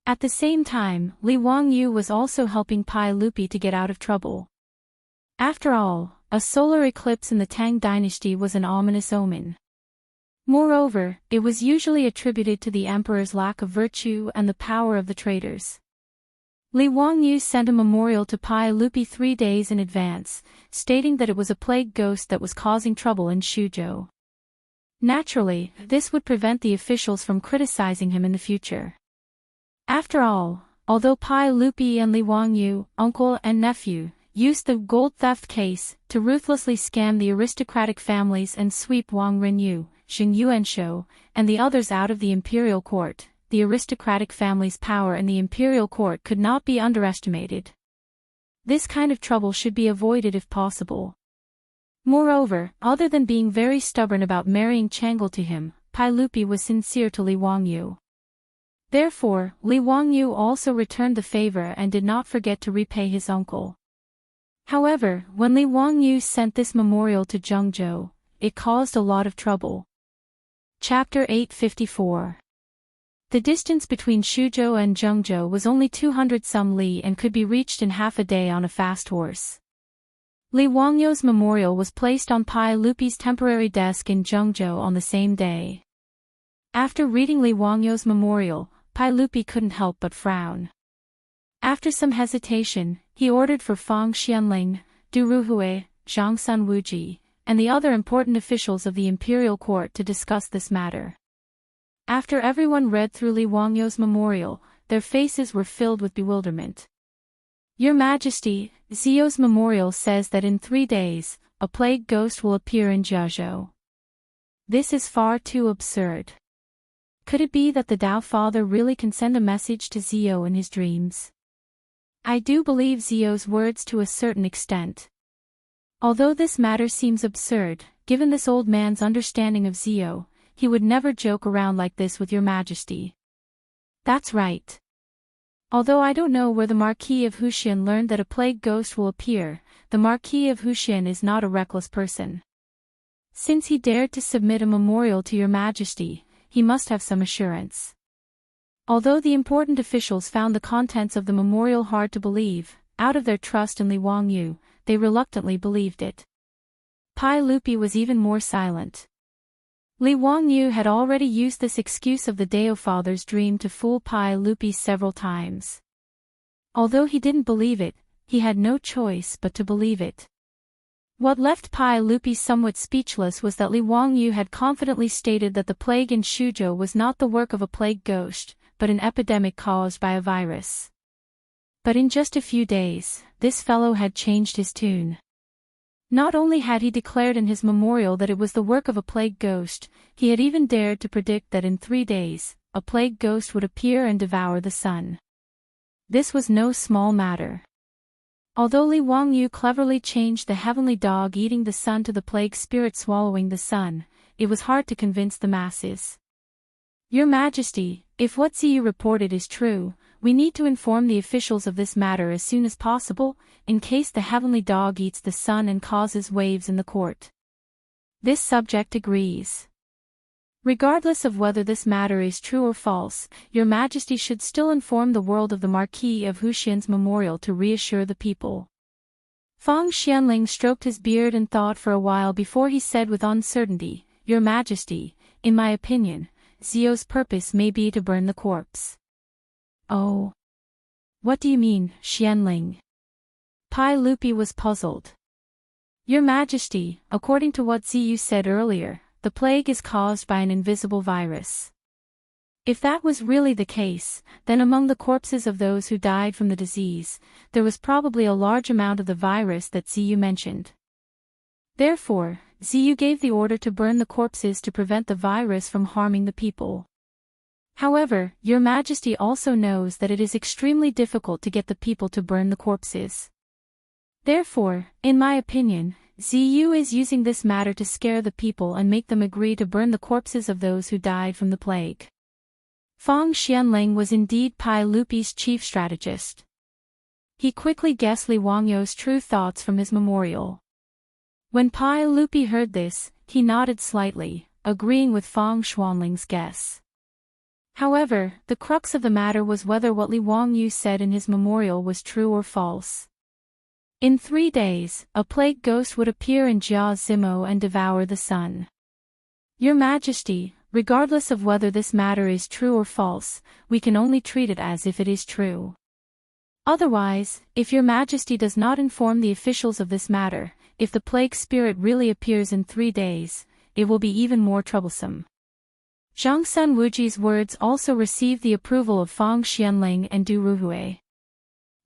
At the same time, Li Wangyu was also helping Pai Lupi to get out of trouble. After all, a solar eclipse in the Tang dynasty was an ominous omen. Moreover, it was usually attributed to the emperor's lack of virtue and the power of the traitors. Li Wangyu sent a memorial to Pai Lupi 3 days in advance, stating that it was a plague ghost that was causing trouble in Shuzhou. Naturally, this would prevent the officials from criticizing him in the future. After all, although Pai Lupi and Li Wangyu, uncle and nephew, used the gold theft case to ruthlessly scam the aristocratic families and sweep Wang Renyu, Xing Yuanshou, and the others out of the imperial court, the aristocratic family's power in the imperial court could not be underestimated. This kind of trouble should be avoided if possible. Moreover, other than being very stubborn about marrying Changle to him, Pai Lupi was sincere to Li Wangyu. Therefore, Li Wangyu also returned the favor and did not forget to repay his uncle. However, when Li Wangyu sent this memorial to Zhengzhou, it caused a lot of trouble. Chapter 854. The distance between Shuzhou and Zhengzhou was only 200 some li and could be reached in half a day on a fast horse. Li Wangyu's memorial was placed on Pai Lupi's temporary desk in Zhengzhou on the same day. After reading Li Wangyu's memorial, Pai Lupi couldn't help but frown. After some hesitation, he ordered for Fang Xianling, Du Ruhui, Zhangsun Wuji, and the other important officials of the imperial court to discuss this matter. After everyone read through Li Wangyu's memorial, their faces were filled with bewilderment. Your Majesty, Ziyou's memorial says that in 3 days, a plague ghost will appear in Jiazhou. This is far too absurd. Could it be that the Tao Father really can send a message to Ziyou in his dreams? I do believe Ziyou's words to a certain extent. Although this matter seems absurd, given this old man's understanding of Ziyou, he would never joke around like this with Your Majesty. That's right. Although I don't know where the Marquis of Wuxian learned that a plague ghost will appear, the Marquis of Wuxian is not a reckless person. Since he dared to submit a memorial to Your Majesty, he must have some assurance. Although the important officials found the contents of the memorial hard to believe, out of their trust in Li Wangyu, they reluctantly believed it. Pai Lupi was even more silent. Li Wangyu had already used this excuse of the Dao Father's dream to fool Pai Lupi several times. Although he didn't believe it, he had no choice but to believe it. What left Pai Lupi somewhat speechless was that Li Wangyu had confidently stated that the plague in Shuzhou was not the work of a plague ghost, but an epidemic caused by a virus. But in just a few days, this fellow had changed his tune. Not only had he declared in his memorial that it was the work of a plague ghost, he had even dared to predict that in 3 days, a plague ghost would appear and devour the sun. This was no small matter. Although Li Wangyu cleverly changed the heavenly dog eating the sun to the plague spirit swallowing the sun, it was hard to convince the masses. Your Majesty, if what Ziyu reported is true, we need to inform the officials of this matter as soon as possible, in case the heavenly dog eats the sun and causes waves in the court. This subject agrees. Regardless of whether this matter is true or false, Your Majesty should still inform the world of the Marquis of Wuxian's memorial to reassure the people. Fang Xianling stroked his beard and thought for a while before he said with uncertainty, Your Majesty, in my opinion, Ziyou's purpose may be to burn the corpse. Oh. What do you mean, Xianling? Pai Lupi was puzzled. Your Majesty, according to what Ziyu said earlier, the plague is caused by an invisible virus. If that was really the case, then among the corpses of those who died from the disease, there was probably a large amount of the virus that Ziyu mentioned. Therefore, Ziyu gave the order to burn the corpses to prevent the virus from harming the people. However, Your Majesty also knows that it is extremely difficult to get the people to burn the corpses. Therefore, in my opinion, Ziyu is using this matter to scare the people and make them agree to burn the corpses of those who died from the plague. Fang Xianling was indeed Pai Lupi's chief strategist. He quickly guessed Li Wangyu's true thoughts from his memorial. When Pai Lupi heard this, he nodded slightly, agreeing with Fang Xianling's guess. However, the crux of the matter was whether what Li Wangyu said in his memorial was true or false. In 3 days, a plague ghost would appear in Jiazhou and devour the sun. Your Majesty, regardless of whether this matter is true or false, we can only treat it as if it is true. Otherwise, if Your Majesty does not inform the officials of this matter, if the plague spirit really appears in 3 days, it will be even more troublesome. Zhangsun Wuji's words also received the approval of Fang Xianling and Du Ruhui.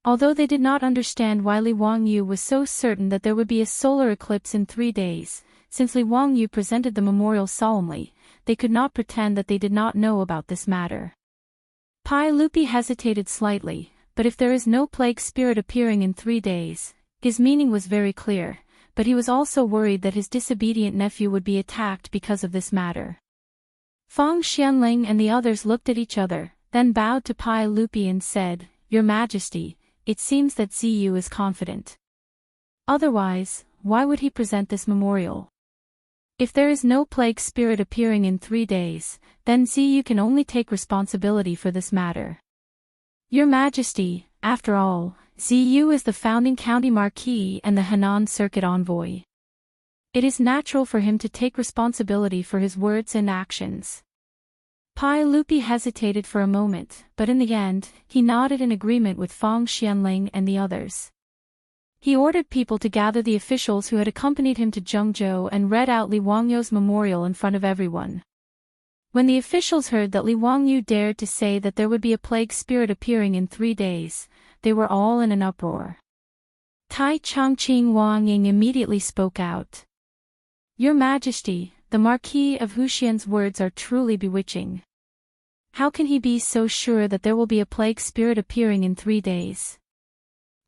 Although they did not understand why Li Wangyu was so certain that there would be a solar eclipse in 3 days, since Li Wangyu presented the memorial solemnly, they could not pretend that they did not know about this matter. Pai Lupi hesitated slightly, but if there is no plague spirit appearing in 3 days, his meaning was very clear, but he was also worried that his disobedient nephew would be attacked because of this matter. Fang Xianling and the others looked at each other, then bowed to Pai Lupi and said, Your Majesty, it seems that Ziyu is confident. Otherwise, why would he present this memorial? If there is no plague spirit appearing in 3 days, then Ziyu can only take responsibility for this matter. Your Majesty, after all, Ziyu is the founding county marquis and the Henan circuit envoy. It is natural for him to take responsibility for his words and actions. Pai Lupi hesitated for a moment, but in the end, he nodded in agreement with Fang Xianling and the others. He ordered people to gather the officials who had accompanied him to Zhengzhou and read out Li Wangyu's memorial in front of everyone. When the officials heard that Li Wangyu dared to say that there would be a plague spirit appearing in 3 days, they were all in an uproar. Tai Chongqing Wang Ying immediately spoke out. Your Majesty, the Marquis of Wuxian's words are truly bewitching. How can he be so sure that there will be a plague spirit appearing in 3 days?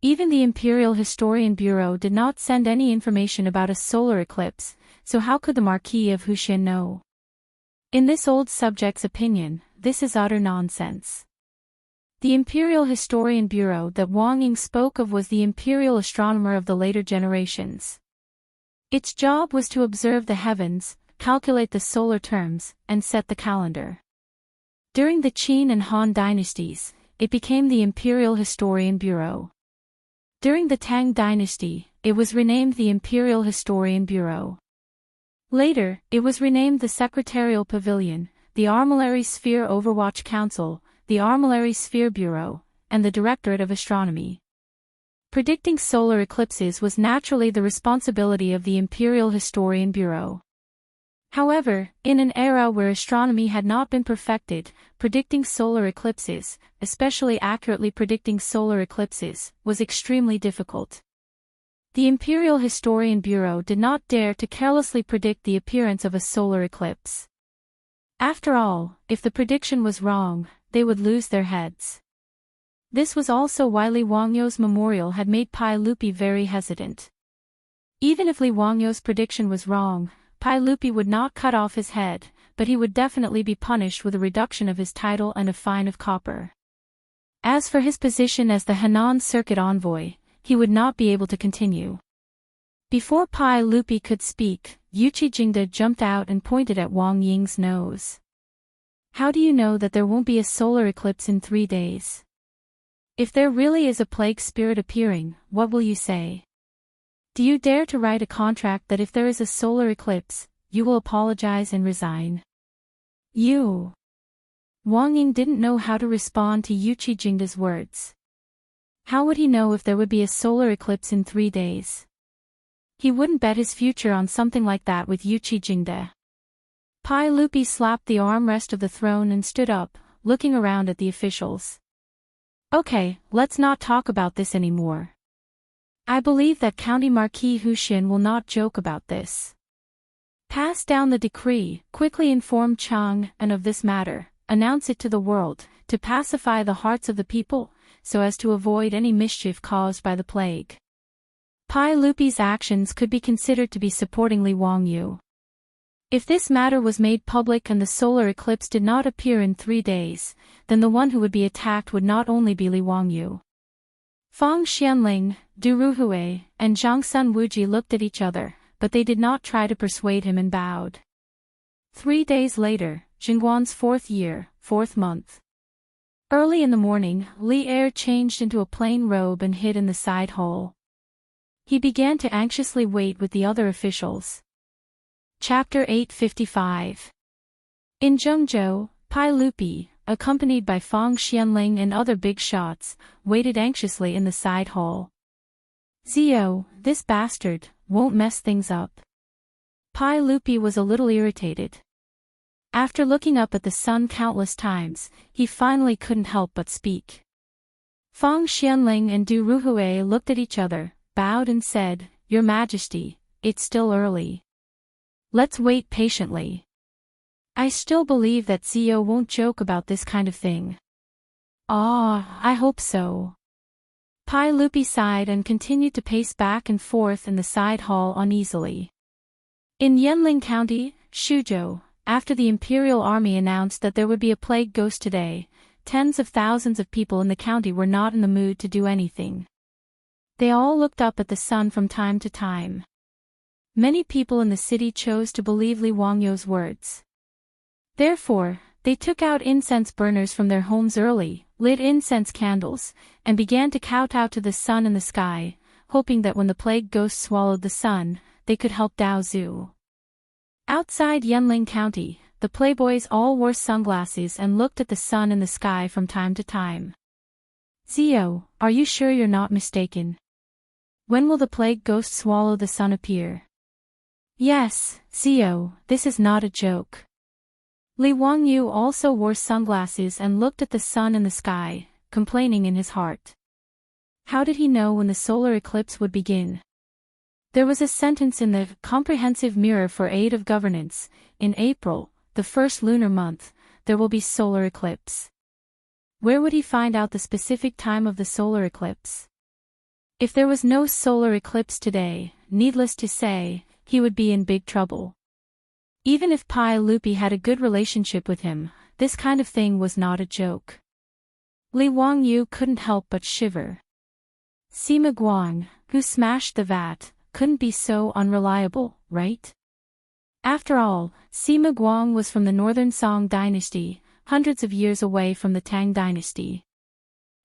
Even the Imperial Historian Bureau did not send any information about a solar eclipse, so how could the Marquis of Wuxian know? In this old subject's opinion, this is utter nonsense. The Imperial Historian Bureau that Wang Ying spoke of was the imperial astronomer of the later generations. Its job was to observe the heavens, calculate the solar terms, and set the calendar. During the Qin and Han dynasties, it became the Imperial Historian Bureau. During the Tang dynasty, it was renamed the Imperial Historian Bureau. Later, it was renamed the Secretarial Pavilion, the Armillary Sphere Overwatch Council, the Armillary Sphere Bureau, and the Directorate of Astronomy. Predicting solar eclipses was naturally the responsibility of the Imperial Historian Bureau. However, in an era where astronomy had not been perfected, predicting solar eclipses, especially accurately predicting solar eclipses, was extremely difficult. The Imperial Historian Bureau did not dare to carelessly predict the appearance of a solar eclipse. After all, if the prediction was wrong, they would lose their heads. This was also why Li Wangyu's memorial had made Pai Lupi very hesitant. Even if Li Wangyu's prediction was wrong, Pai Lupi would not cut off his head, but he would definitely be punished with a reduction of his title and a fine of copper. As for his position as the Henan Circuit envoy, he would not be able to continue. Before Pai Lupi could speak, Yuqi Jingde jumped out and pointed at Wang Ying's nose. How do you know that there won't be a solar eclipse in 3 days? If there really is a plague spirit appearing, what will you say? Do you dare to write a contract that if there is a solar eclipse, you will apologize and resign? You. Wang Ying didn't know how to respond to Yuqi Jingde's words. How would he know if there would be a solar eclipse in 3 days? He wouldn't bet his future on something like that with Yuqi Jingde. Pai Lupi slapped the armrest of the throne and stood up, looking around at the officials. Okay, let's not talk about this anymore. I believe that County Marquis Wuxian will not joke about this. Pass down the decree, quickly inform Chang and of this matter, announce it to the world, to pacify the hearts of the people, so as to avoid any mischief caused by the plague. Pai Lupi's actions could be considered to be supporting Li Wangyu. If this matter was made public and the solar eclipse did not appear in 3 days, then the one who would be attacked would not only be Li Wangyu. Fang Xianling, Du Ruhui, and Zhangsun Wuji looked at each other, but they did not try to persuade him and bowed. 3 days later, Jingguan's 4th year, 4th month. Early in the morning, Li Er changed into a plain robe and hid in the side hall. He began to anxiously wait with the other officials. Chapter 855. In Zhengzhou, Pai Lupi, accompanied by Fang Xianling and other big shots, waited anxiously in the side hall. Zio, this bastard, won't mess things up. Pai Lupi was a little irritated. After looking up at the sun countless times, he finally couldn't help but speak. Fang Xianling and Du Ruhui looked at each other, bowed and said, Your Majesty, it's still early. Let's wait patiently. I still believe that Zio won't joke about this kind of thing. I hope so. Pai Lupi sighed and continued to pace back and forth in the side hall uneasily. In Yanling County, Shuzhou, after the Imperial Army announced that there would be a plague ghost today, tens of thousands of people in the county were not in the mood to do anything. They all looked up at the sun from time to time. Many people in the city chose to believe Li Wangyu's words. Therefore, they took out incense burners from their homes early, lit incense candles, and began to kowtow to the sun in the sky, hoping that when the plague ghost swallowed the sun, they could help Dao Zhu. Outside Yanling County, the playboys all wore sunglasses and looked at the sun in the sky from time to time. Zio, are you sure you're not mistaken? When will the plague ghost swallow the sun appear? Yes, Zio, this is not a joke. Li Wangyu also wore sunglasses and looked at the sun and the sky, complaining in his heart. How did he know when the solar eclipse would begin? There was a sentence in the comprehensive mirror for aid of governance: in April, the first lunar month, there will be solar eclipse. Where would he find out the specific time of the solar eclipse? If there was no solar eclipse today, needless to say, he would be in big trouble. Even if Pai Lupi had a good relationship with him, this kind of thing was not a joke. Li Wangyu couldn't help but shiver. Sima Guang, who smashed the vat, couldn't be so unreliable, right? After all, Sima Guang was from the northern Song dynasty, hundreds of years away from the Tang dynasty.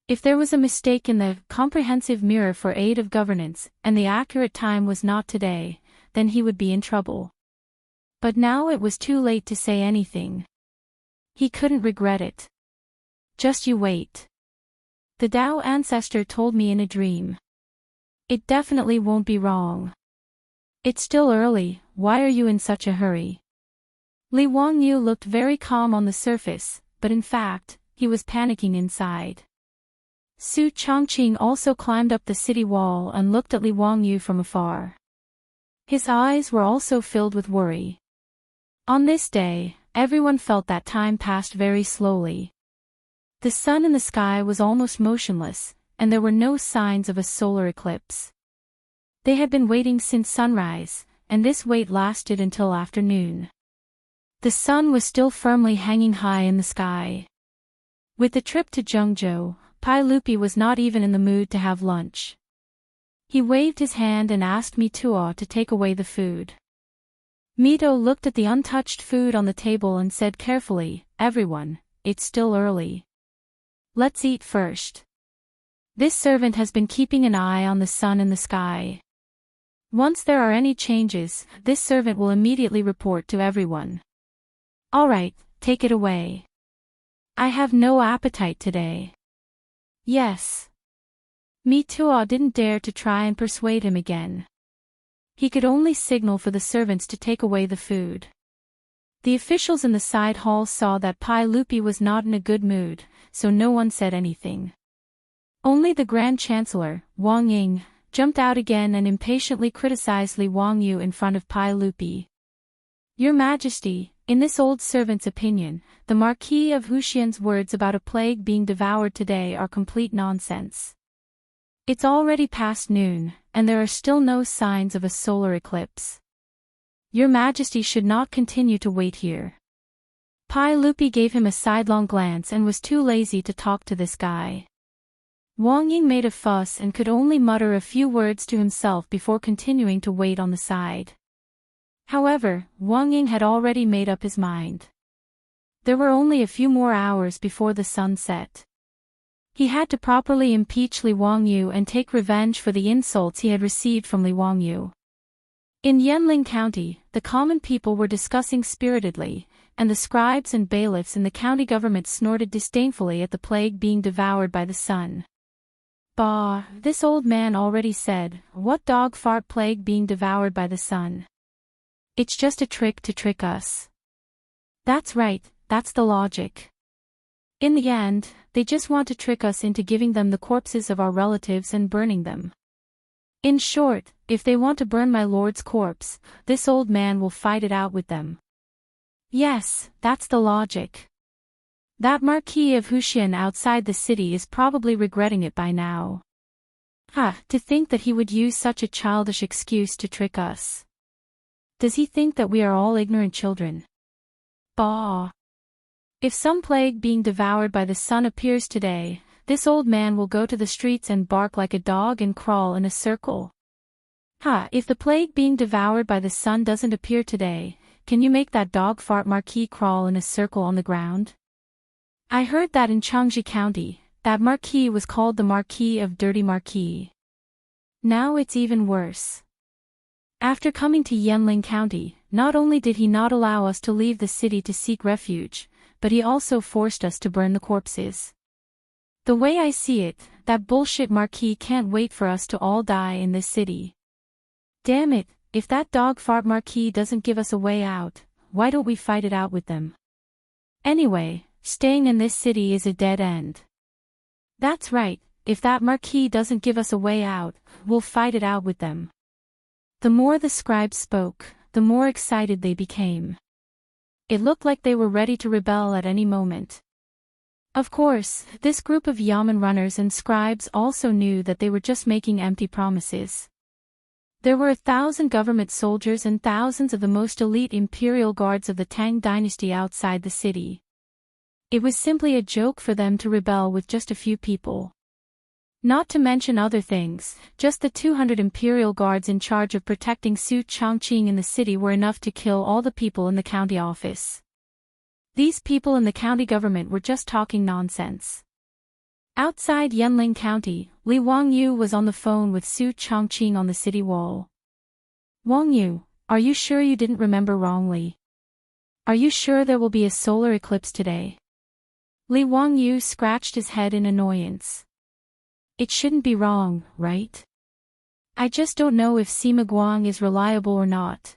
If there was a mistake in the comprehensive mirror for aid of governance, and the accurate time was not today, then he would be in trouble. But now it was too late to say anything. He couldn't regret it. Just you wait. The Dao ancestor told me in a dream. It definitely won't be wrong. It's still early, why are you in such a hurry? Li Wangyu looked very calm on the surface, but in fact, he was panicking inside. Su Chongqing also climbed up the city wall and looked at Li Wangyu from afar. His eyes were also filled with worry. On this day, everyone felt that time passed very slowly. The sun in the sky was almost motionless, and there were no signs of a solar eclipse. They had been waiting since sunrise, and this wait lasted until afternoon. The sun was still firmly hanging high in the sky. With the trip to Zhengzhou, Pai Lupi was not even in the mood to have lunch. He waved his hand and asked Mituo to take away the food. Mito looked at the untouched food on the table and said carefully, "Everyone, it's still early. Let's eat first. This servant has been keeping an eye on the sun and the sky. Once there are any changes, this servant will immediately report to everyone." "All right, take it away. I have no appetite today." "Yes." Mituo didn't dare to try and persuade him again. He could only signal for the servants to take away the food. The officials in the side hall saw that Pai Lupi was not in a good mood, so no one said anything. Only the Grand Chancellor, Wang Ying, jumped out again and impatiently criticized Li Wangyu in front of Pai Lupi. "Your Majesty, in this old servant's opinion, the Marquis of Wuxian's words about a plague being devoured today are complete nonsense. It's already past noon, and there are still no signs of a solar eclipse. Your Majesty should not continue to wait here." Pai Lupi gave him a sidelong glance and was too lazy to talk to this guy. Wang Ying made a fuss and could only mutter a few words to himself before continuing to wait on the side. However, Wang Ying had already made up his mind. There were only a few more hours before the sun set. He had to properly impeach Li Wangyu and take revenge for the insults he had received from Li Wangyu. In Yanling County, the common people were discussing spiritedly, and the scribes and bailiffs in the county government snorted disdainfully at the plague being devoured by the sun. "Bah, this old man already said, what dog fart plague being devoured by the sun? It's just a trick to trick us." "That's right, that's the logic. In the end, they just want to trick us into giving them the corpses of our relatives and burning them. In short, if they want to burn my lord's corpse, this old man will fight it out with them." "Yes, that's the logic. That Marquis of Wuxian outside the city is probably regretting it by now. To think that he would use such a childish excuse to trick us. Does he think that we are all ignorant children? Bah! If some plague being devoured by the sun appears today, this old man will go to the streets and bark like a dog and crawl in a circle. If the plague being devoured by the sun doesn't appear today, can you make that dog fart Marquis crawl in a circle on the ground? I heard that in Xianxia County, that Marquis was called the Marquis of Dirty Marquis. Now it's even worse. After coming to Yanling County, not only did he not allow us to leave the city to seek refuge, but he also forced us to burn the corpses. The way I see it, that bullshit marquis can't wait for us to all die in this city. Damn it, if that dog fart marquis doesn't give us a way out, why don't we fight it out with them? Anyway, staying in this city is a dead end. That's right, if that marquis doesn't give us a way out, we'll fight it out with them. The more the scribes spoke, the more excited they became. It looked like they were ready to rebel at any moment. Of course, this group of yamen runners and scribes also knew that they were just making empty promises. There were 1,000 government soldiers and thousands of the most elite imperial guards of the Tang dynasty outside the city. It was simply a joke for them to rebel with just a few people. Not to mention other things, just the 200 imperial guards in charge of protecting Su Chongqing in the city were enough to kill all the people in the county office. These people in the county government were just talking nonsense. Outside Yanling County, Li Wangyu was on the phone with Su Chongqing on the city wall. Wangyu, are you sure you didn't remember wrongly? Are you sure there will be a solar eclipse today? Li Wangyu scratched his head in annoyance. It shouldn't be wrong, right? I just don't know if Sima Guang is reliable or not.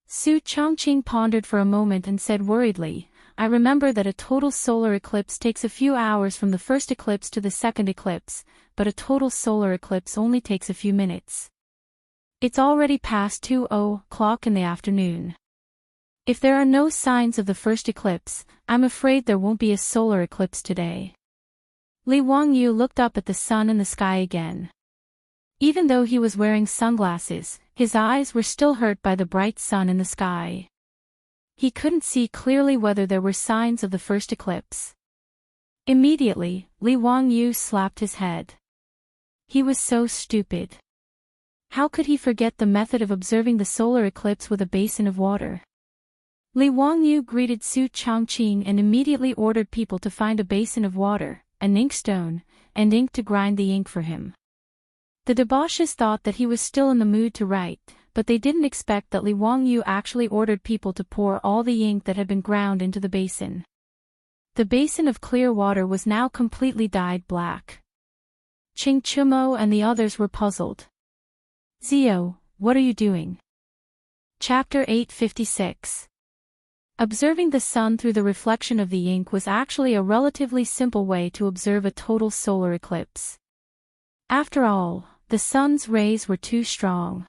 Su Chongqing pondered for a moment and said worriedly, I remember that a total solar eclipse takes a few hours from the first eclipse to the second eclipse, but a total solar eclipse only takes a few minutes. It's already past 2:00 in the afternoon. If there are no signs of the first eclipse, I'm afraid there won't be a solar eclipse today. Li Wangyu looked up at the sun in the sky again. Even though he was wearing sunglasses, his eyes were still hurt by the bright sun in the sky. He couldn't see clearly whether there were signs of the first eclipse. Immediately, Li Wangyu slapped his head. He was so stupid. How could he forget the method of observing the solar eclipse with a basin of water? Li Wangyu greeted Su Chongqing and immediately ordered people to find a basin of water, an inkstone, and ink to grind the ink for him. The debauches thought that he was still in the mood to write, but they didn't expect that Li Wangyu actually ordered people to pour all the ink that had been ground into the basin. The basin of clear water was now completely dyed black. Qing Chumo and the others were puzzled. Zio, what are you doing? Chapter 856. Observing the sun through the reflection of the ink was actually a relatively simple way to observe a total solar eclipse. After all, the sun's rays were too strong.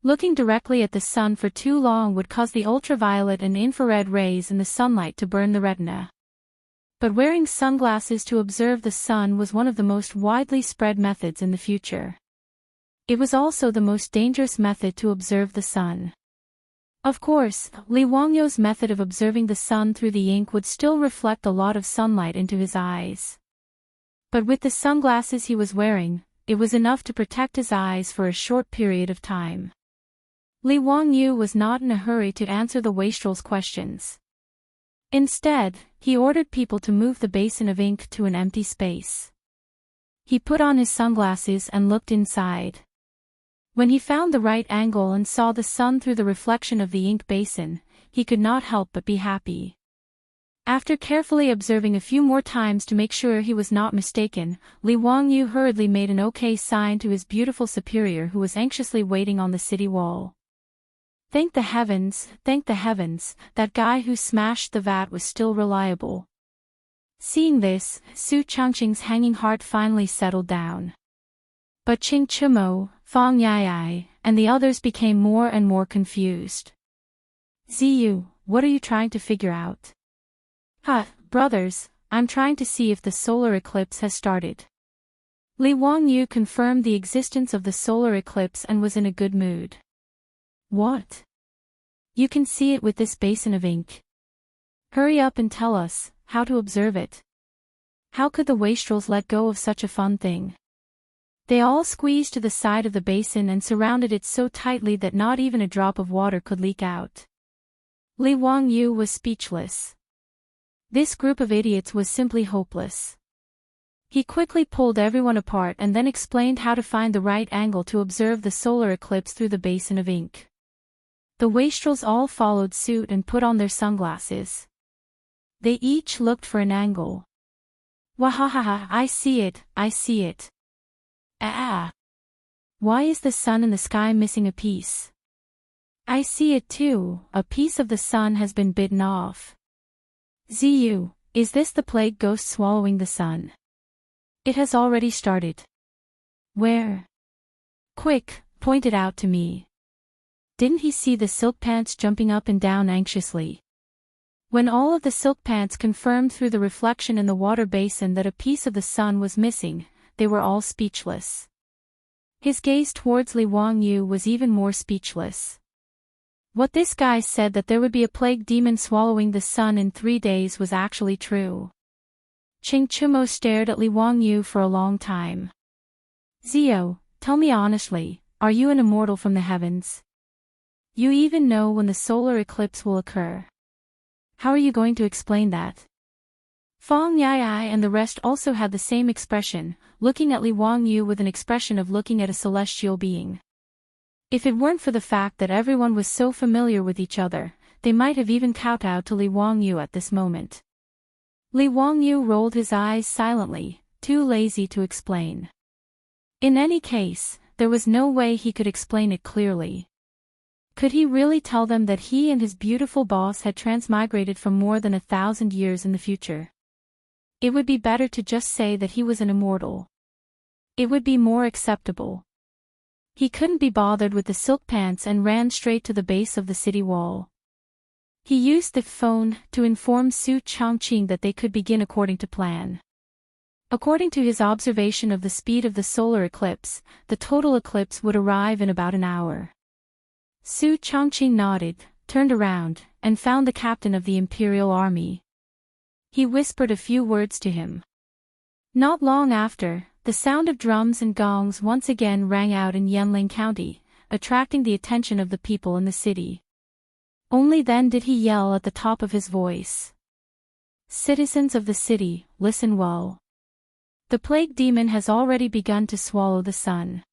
Looking directly at the sun for too long would cause the ultraviolet and infrared rays in the sunlight to burn the retina. But wearing sunglasses to observe the sun was one of the most widely spread methods in the future. It was also the most dangerous method to observe the sun. Of course, Li Wangyu's method of observing the sun through the ink would still reflect a lot of sunlight into his eyes. But with the sunglasses he was wearing, it was enough to protect his eyes for a short period of time. Li Wangyu was not in a hurry to answer the wastrel's questions. Instead, he ordered people to move the basin of ink to an empty space. He put on his sunglasses and looked inside. When he found the right angle and saw the sun through the reflection of the ink basin, he could not help but be happy. After carefully observing a few more times to make sure he was not mistaken, Li Wangyu hurriedly made an OK sign to his beautiful superior who was anxiously waiting on the city wall. Thank the heavens, that guy who smashed the vat was still reliable. Seeing this, Su Chongqing's hanging heart finally settled down. But Qing Chumo, Fang Yai, and the others became more and more confused. Ziyu, what are you trying to figure out? Brothers, I'm trying to see if the solar eclipse has started. Li Wangyu confirmed the existence of the solar eclipse and was in a good mood. What? You can see it with this basin of ink. Hurry up and tell us how to observe it. How could the wastrels let go of such a fun thing? They all squeezed to the side of the basin and surrounded it so tightly that not even a drop of water could leak out. Li Wangyu was speechless. This group of idiots was simply hopeless. He quickly pulled everyone apart and then explained how to find the right angle to observe the solar eclipse through the basin of ink. The wastrels all followed suit and put on their sunglasses. They each looked for an angle. Wahahaha, I see it, I see it. Ah. Why is the sun in the sky missing a piece? I see it too, a piece of the sun has been bitten off. Ziyu, is this the plague ghost swallowing the sun? It has already started. Where? Quick, point it out to me. Didn't he see the silk pants jumping up and down anxiously? When all of the silk pants confirmed through the reflection in the water basin that a piece of the sun was missing, they were all speechless. His gaze towards Li Wangyu was even more speechless. What this guy said that there would be a plague demon swallowing the sun in 3 days was actually true. Qing Chumo stared at Li Wangyu for a long time. Zio, tell me honestly, are you an immortal from the heavens? You even know when the solar eclipse will occur. How are you going to explain that? Fang Yai and the rest also had the same expression, looking at Li Wangyu with an expression of looking at a celestial being. If it weren't for the fact that everyone was so familiar with each other, they might have even kowtowed to Li Wangyu at this moment. Li Wangyu rolled his eyes silently, too lazy to explain. In any case, there was no way he could explain it clearly. Could he really tell them that he and his beautiful boss had transmigrated from more than 1,000 years in the future? It would be better to just say that he was an immortal. It would be more acceptable. He couldn't be bothered with the silk pants and ran straight to the base of the city wall. He used the phone to inform Su Chongqing that they could begin according to plan. According to his observation of the speed of the solar eclipse, the total eclipse would arrive in about an hour. Su Chongqing nodded, turned around, and found the captain of the Imperial Army. He whispered a few words to him. Not long after, the sound of drums and gongs once again rang out in Yanling County, attracting the attention of the people in the city. Only then did he yell at the top of his voice. Citizens of the city, listen well. The plague demon has already begun to swallow the sun.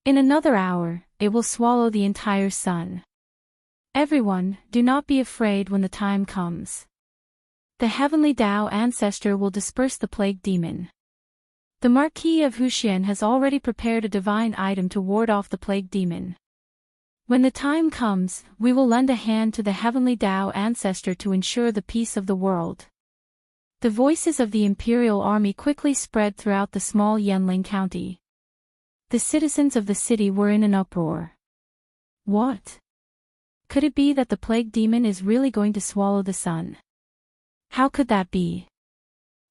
In another hour, it will swallow the entire sun. Everyone, do not be afraid when the time comes. The heavenly Tao ancestor will disperse the plague demon. The Marquis of Wuxian has already prepared a divine item to ward off the plague demon. When the time comes, we will lend a hand to the heavenly Tao ancestor to ensure the peace of the world. The voices of the Imperial Army quickly spread throughout the small Yanling County. The citizens of the city were in an uproar. What? Could it be that the plague demon is really going to swallow the sun? How could that be?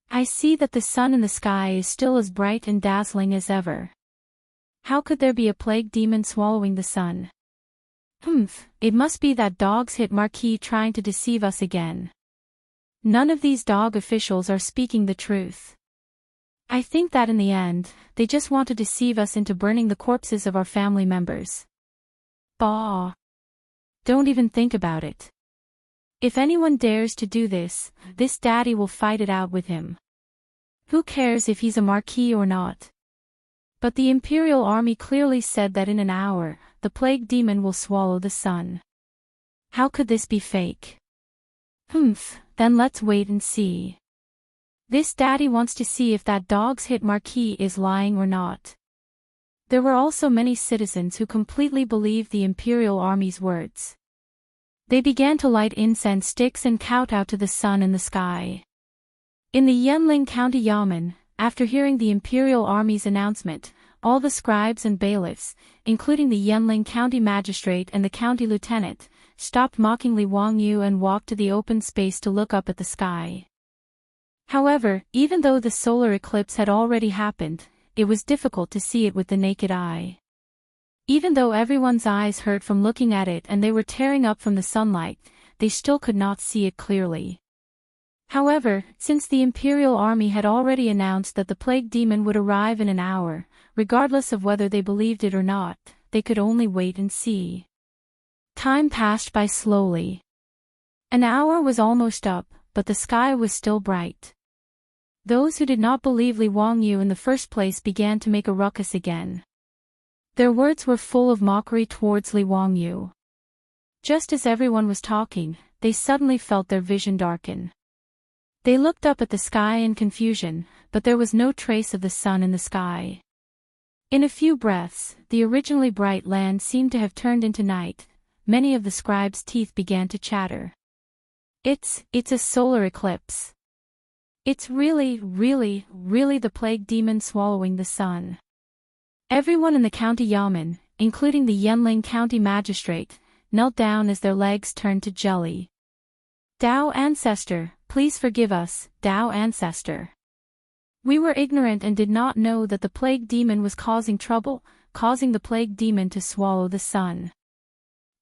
I see that the sun in the sky is still as bright and dazzling as ever. How could there be a plague demon swallowing the sun? It must be that dogs hit Marquis trying to deceive us again. None of these dog officials are speaking the truth. I think that in the end, they just want to deceive us into burning the corpses of our family members. Bah! Don't even think about it. If anyone dares to do this, this daddy will fight it out with him. Who cares if he's a marquis or not? But the Imperial Army clearly said that in an hour, the plague demon will swallow the sun. How could this be fake? Then let's wait and see. This daddy wants to see if that dog's hit marquis is lying or not. There were also many citizens who completely believed the Imperial Army's words. They began to light incense sticks and kowtow to the sun in the sky. In the Yanling County Yamen, after hearing the Imperial Army's announcement, all the scribes and bailiffs, including the Yanling County Magistrate and the County Lieutenant, stopped mocking Li Wangyu and walked to the open space to look up at the sky. However, even though the solar eclipse had already happened, it was difficult to see it with the naked eye. Even though everyone's eyes hurt from looking at it and they were tearing up from the sunlight, they still could not see it clearly. However, since the Imperial Army had already announced that the plague demon would arrive in an hour, regardless of whether they believed it or not, they could only wait and see. Time passed by slowly. An hour was almost up, but the sky was still bright. Those who did not believe Li Wangyu in the first place began to make a ruckus again. Their words were full of mockery towards Li Wangyu. Just as everyone was talking, they suddenly felt their vision darken. They looked up at the sky in confusion, but there was no trace of the sun in the sky. In a few breaths, the originally bright land seemed to have turned into night. Many of the scribes' teeth began to chatter. It's a solar eclipse. It's really the plague demon swallowing the sun. Everyone in the county yamen, including the Yanling county magistrate, knelt down as their legs turned to jelly. Dao ancestor, please forgive us, Dao ancestor. We were ignorant and did not know that the plague demon was causing trouble, causing the plague demon to swallow the sun.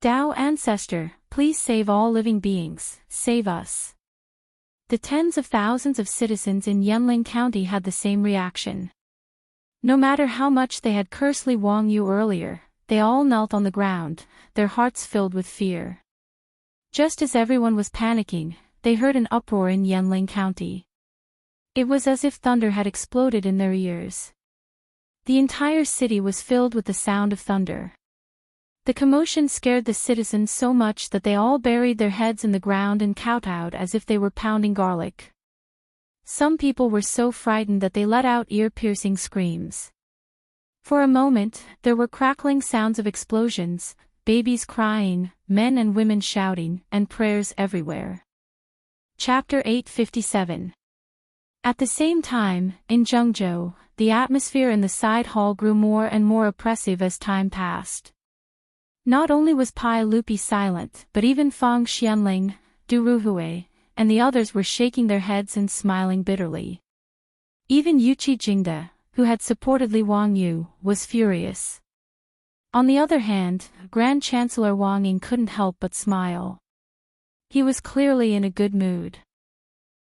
Dao ancestor, please save all living beings, save us. The tens of thousands of citizens in Yanling County had the same reaction. No matter how much they had cursed Li Wang Yu earlier, they all knelt on the ground, their hearts filled with fear. Just as everyone was panicking, they heard an uproar in Yanling County. It was as if thunder had exploded in their ears. The entire city was filled with the sound of thunder. The commotion scared the citizens so much that they all buried their heads in the ground and kowtowed as if they were pounding garlic. Some people were so frightened that they let out ear-piercing screams. For a moment, there were crackling sounds of explosions, babies crying, men and women shouting, and prayers everywhere. Chapter 857. At the same time, in Zhengzhou, the atmosphere in the side hall grew more and more oppressive as time passed. Not only was Pai Lupi silent, but even Fang Xianling, Du Ruhui, and the others were shaking their heads and smiling bitterly. Even Yuqi Jingde, who had supported Li Wang Yu, was furious. On the other hand, Grand Chancellor Wang Ying couldn't help but smile. He was clearly in a good mood.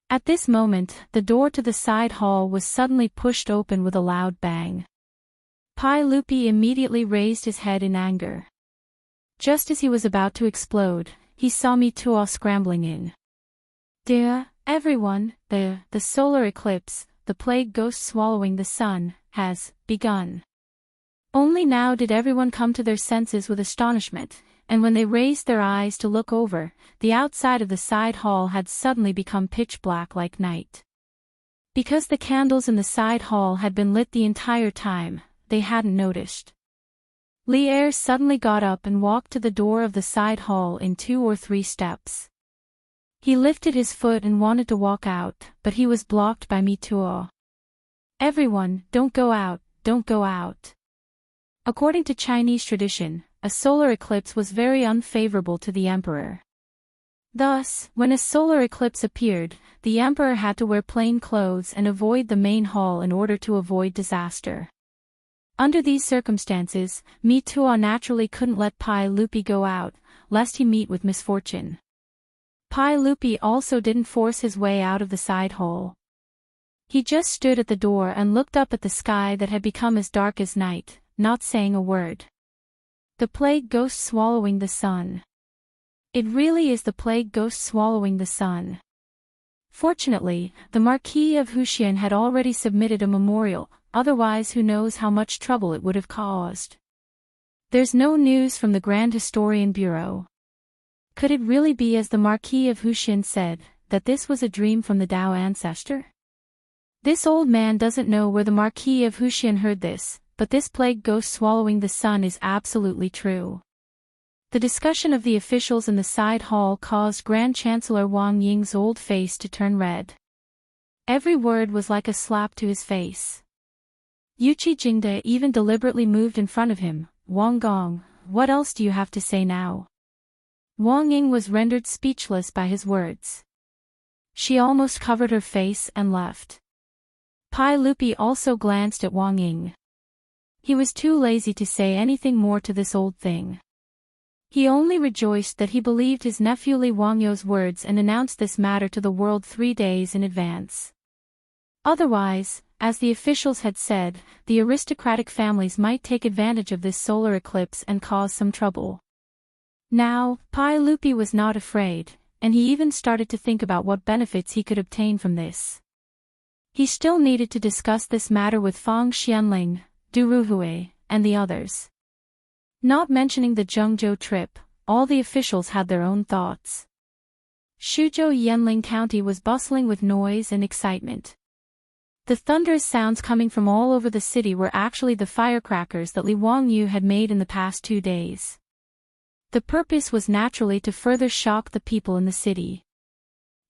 At this moment, the door to the side hall was suddenly pushed open with a loud bang. Pai Lupi immediately raised his head in anger. Just as he was about to explode, he saw Mi Tuo scrambling in. Dear everyone, the solar eclipse, the plague ghost swallowing the sun, has begun. Only now did everyone come to their senses with astonishment, and when they raised their eyes to look over, the outside of the side hall had suddenly become pitch black like night. Because the candles in the side hall had been lit the entire time, they hadn't noticed. Li Er suddenly got up and walked to the door of the side hall in 2 or 3 steps. He lifted his foot and wanted to walk out, but he was blocked by Mi Tuo. Everyone, don't go out, don't go out. According to Chinese tradition, a solar eclipse was very unfavorable to the emperor. Thus, when a solar eclipse appeared, the emperor had to wear plain clothes and avoid the main hall in order to avoid disaster. Under these circumstances, Mi Tuo naturally couldn't let Pai Lupi go out, lest he meet with misfortune. Pai Lupi also didn't force his way out of the side hole. He just stood at the door and looked up at the sky that had become as dark as night, not saying a word. The plague ghost swallowing the sun. It really is the plague ghost swallowing the sun. Fortunately, the Marquis of Wuxian had already submitted a memorial, otherwise who knows how much trouble it would have caused. There's no news from the Grand Historian Bureau. Could it really be as the Marquis of Wuxian said, that this was a dream from the Dao ancestor? This old man doesn't know where the Marquis of Wuxian heard this, but this plague ghost swallowing the sun is absolutely true. The discussion of the officials in the side hall caused Grand Chancellor Wang Ying's old face to turn red. Every word was like a slap to his face. Yuqi Jingde even deliberately moved in front of him. Wang Gong, what else do you have to say now? Wang Ying was rendered speechless by his words. She almost covered her face and left. Pai Lupi also glanced at Wang Ying. He was too lazy to say anything more to this old thing. He only rejoiced that he believed his nephew Li Wangyou's words and announced this matter to the world 3 days in advance. Otherwise, as the officials had said, the aristocratic families might take advantage of this solar eclipse and cause some trouble. Now, Pai Lupi was not afraid, and he even started to think about what benefits he could obtain from this. He still needed to discuss this matter with Fang Xianling, Du Ruhui, and the others. Not mentioning the Zhengzhou trip, all the officials had their own thoughts. Shuzhou Yanling County was bustling with noise and excitement. The thunderous sounds coming from all over the city were actually the firecrackers that Li Wangyu had made in the past 2 days. The purpose was naturally to further shock the people in the city.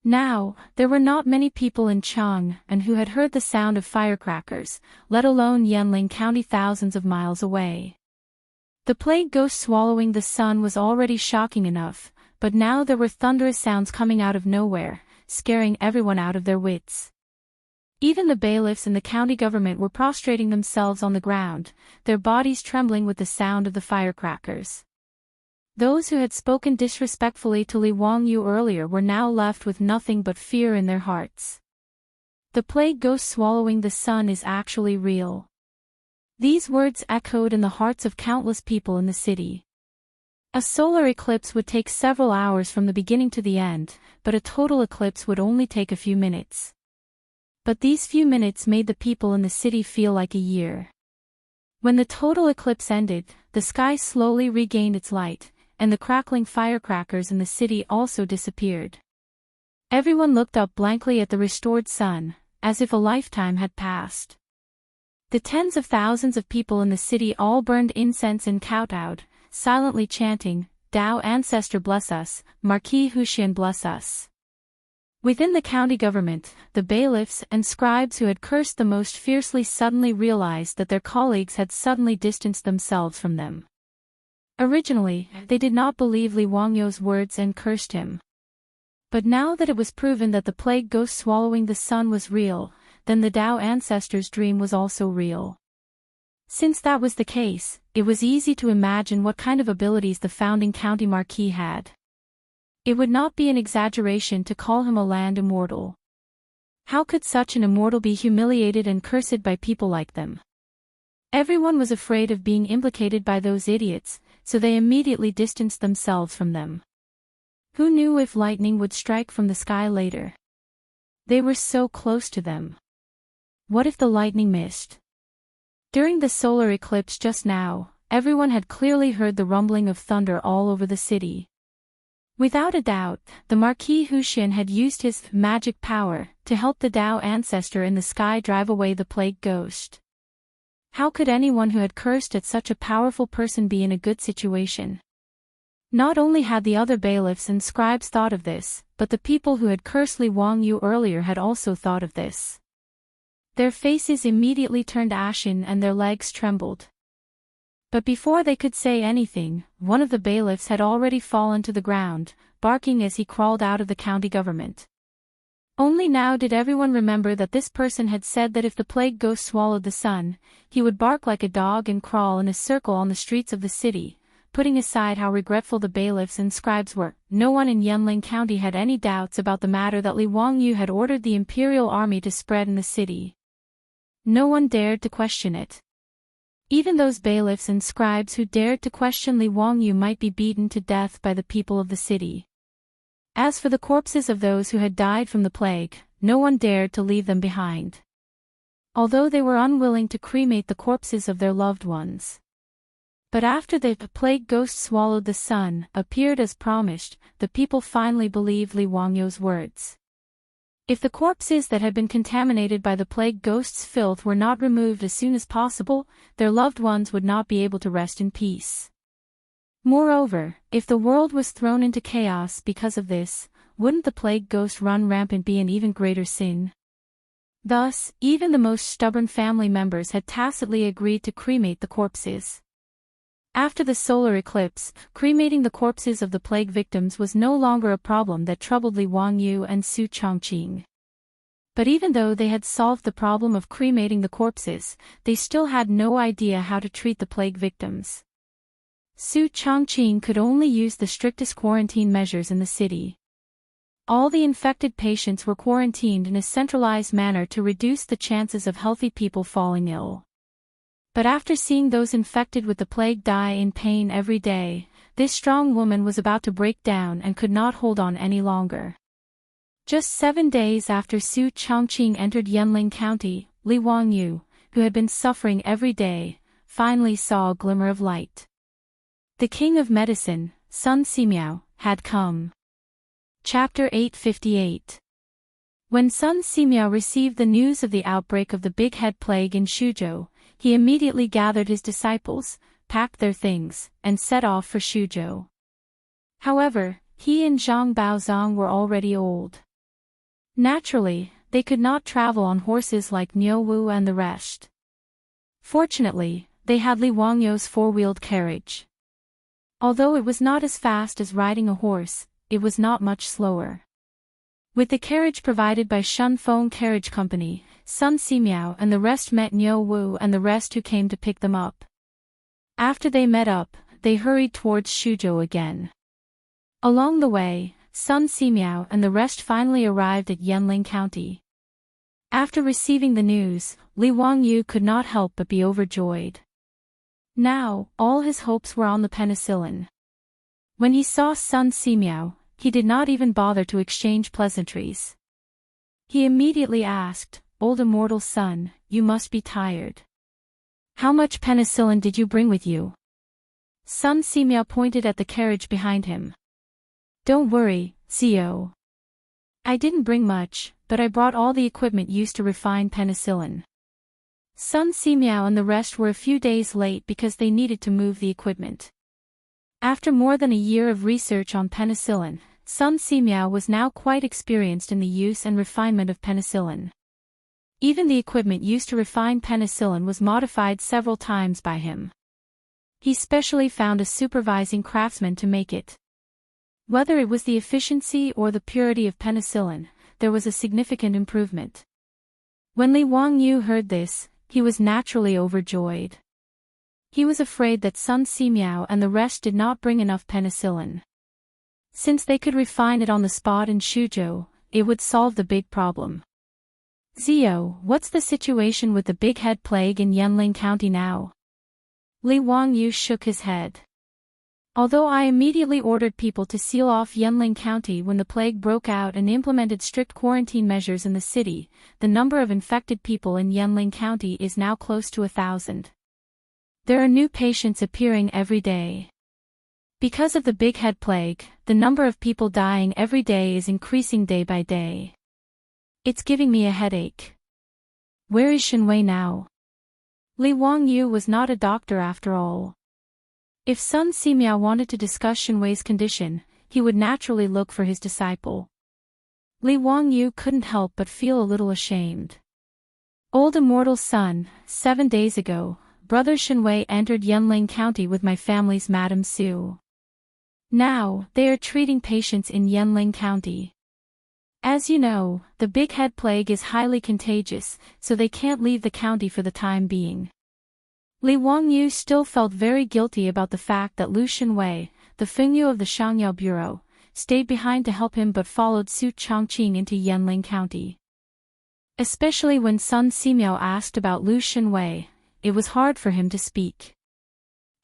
Now, there were not many people in Chang and who had heard the sound of firecrackers, let alone Yanling County thousands of miles away. The plague ghost swallowing the sun was already shocking enough, but now there were thunderous sounds coming out of nowhere, scaring everyone out of their wits. Even the bailiffs and the county government were prostrating themselves on the ground, their bodies trembling with the sound of the firecrackers. Those who had spoken disrespectfully to Li Wangyu earlier were now left with nothing but fear in their hearts. The plague ghost swallowing the sun is actually real. These words echoed in the hearts of countless people in the city. A solar eclipse would take several hours from the beginning to the end, but a total eclipse would only take a few minutes. But these few minutes made the people in the city feel like a year. When the total eclipse ended, the sky slowly regained its light, and the crackling firecrackers in the city also disappeared. Everyone looked up blankly at the restored sun, as if a lifetime had passed. The tens of thousands of people in the city all burned incense and kowtowed, silently chanting, "Dao Ancestor bless us, Marquis Huxian bless us." Within the county government, the bailiffs and scribes who had cursed the most fiercely suddenly realized that their colleagues had suddenly distanced themselves from them. Originally, they did not believe Li Wangyu's words and cursed him. But now that it was proven that the plague ghost swallowing the sun was real, then the Dao ancestors' dream was also real. Since that was the case, it was easy to imagine what kind of abilities the founding county marquis had. It would not be an exaggeration to call him a land immortal. How could such an immortal be humiliated and cursed by people like them? Everyone was afraid of being implicated by those idiots, so they immediately distanced themselves from them. Who knew if lightning would strike from the sky later? They were so close to them. What if the lightning missed? During the solar eclipse just now, everyone had clearly heard the rumbling of thunder all over the city. Without a doubt, the Marquis Huxian had used his magic power to help the Dao ancestor in the sky drive away the plague ghost. How could anyone who had cursed at such a powerful person be in a good situation? Not only had the other bailiffs and scribes thought of this, but the people who had cursed Li Wangyu earlier had also thought of this. Their faces immediately turned ashen and their legs trembled. But before they could say anything, one of the bailiffs had already fallen to the ground, barking as he crawled out of the county government. Only now did everyone remember that this person had said that if the plague ghost swallowed the sun, he would bark like a dog and crawl in a circle on the streets of the city. Putting aside how regretful the bailiffs and scribes were, no one in Yanling County had any doubts about the matter that Li Wangyu had ordered the imperial army to spread in the city. No one dared to question it. Even those bailiffs and scribes who dared to question Li Wangyu might be beaten to death by the people of the city. As for the corpses of those who had died from the plague, no one dared to leave them behind. Although they were unwilling to cremate the corpses of their loved ones. But after the plague ghost swallowed the sun, appeared as promised, the people finally believed Li Wangyu's words. If the corpses that had been contaminated by the plague ghost's filth were not removed as soon as possible, their loved ones would not be able to rest in peace. Moreover, if the world was thrown into chaos because of this, wouldn't the plague ghost run rampant be an even greater sin? Thus, even the most stubborn family members had tacitly agreed to cremate the corpses. After the solar eclipse, cremating the corpses of the plague victims was no longer a problem that troubled Li Wangyu and Su Chongqing. But even though they had solved the problem of cremating the corpses, they still had no idea how to treat the plague victims. Su Chongqing could only use the strictest quarantine measures in the city. All the infected patients were quarantined in a centralized manner to reduce the chances of healthy people falling ill. But after seeing those infected with the plague die in pain every day, this strong woman was about to break down and could not hold on any longer. Just 7 days after Su Chongqing entered Yanling County, Li Wangyu, who had been suffering every day, finally saw a glimmer of light. The king of medicine, Sun Simiao, had come. Chapter 858. When Sun Simiao received the news of the outbreak of the Big Head Plague in Shuzhou, he immediately gathered his disciples, packed their things, and set off for Shuzhou. However, he and Zhang Baozong were already old. Naturally, they could not travel on horses like Niu Wu and the rest. Fortunately, they had Li Wangyu's four-wheeled carriage. Although it was not as fast as riding a horse, it was not much slower. With the carriage provided by Shunfeng Carriage Company, Sun Simiao and the rest met Niu Wu and the rest who came to pick them up. After they met up, they hurried towards Shuzhou again. Along the way, Sun Simiao and the rest finally arrived at Yanling County. After receiving the news, Li Wangyu could not help but be overjoyed. Now, all his hopes were on the penicillin. When he saw Sun Simiao, he did not even bother to exchange pleasantries. He immediately asked, "Old immortal son, you must be tired. How much penicillin did you bring with you?" Sun Simiao pointed at the carriage behind him. "Don't worry, Zio. I didn't bring much, but I brought all the equipment used to refine penicillin." Sun Simiao and the rest were a few days late because they needed to move the equipment. After more than a year of research on penicillin, Sun Simiao was now quite experienced in the use and refinement of penicillin. Even the equipment used to refine penicillin was modified several times by him. He specially found a supervising craftsman to make it. Whether it was the efficiency or the purity of penicillin, there was a significant improvement. When Li Wangyu heard this, he was naturally overjoyed. He was afraid that Sun Simiao and the rest did not bring enough penicillin. Since they could refine it on the spot in Shuzhou, it would solve the big problem. "Zio, what's the situation with the Big Head Plague in Yanling County now?" Li Wangyu shook his head. "Although I immediately ordered people to seal off Yanling County when the plague broke out and implemented strict quarantine measures in the city, the number of infected people in Yanling County is now close to 1,000. There are new patients appearing every day. Because of the Big Head Plague, the number of people dying every day is increasing day by day. It's giving me a headache. Where is Shenwei now?" Li Wangyu was not a doctor after all. If Sun Simiao wanted to discuss Shenwei's condition, he would naturally look for his disciple. Li Wangyu couldn't help but feel a little ashamed. "Old immortal son, 7 days ago, Brother Shenwei entered Yanling County with my family's Madam Su. Now, they are treating patients in Yanling County. As you know, the Big Head Plague is highly contagious, so they can't leave the county for the time being." Li Wangyu still felt very guilty about the fact that Lu Shenwei, the Fengyu of the Shangyao Bureau, stayed behind to help him but followed Su Chongqing into Yanling County. Especially when Sun Simiao asked about Lu Shenwei, it was hard for him to speak.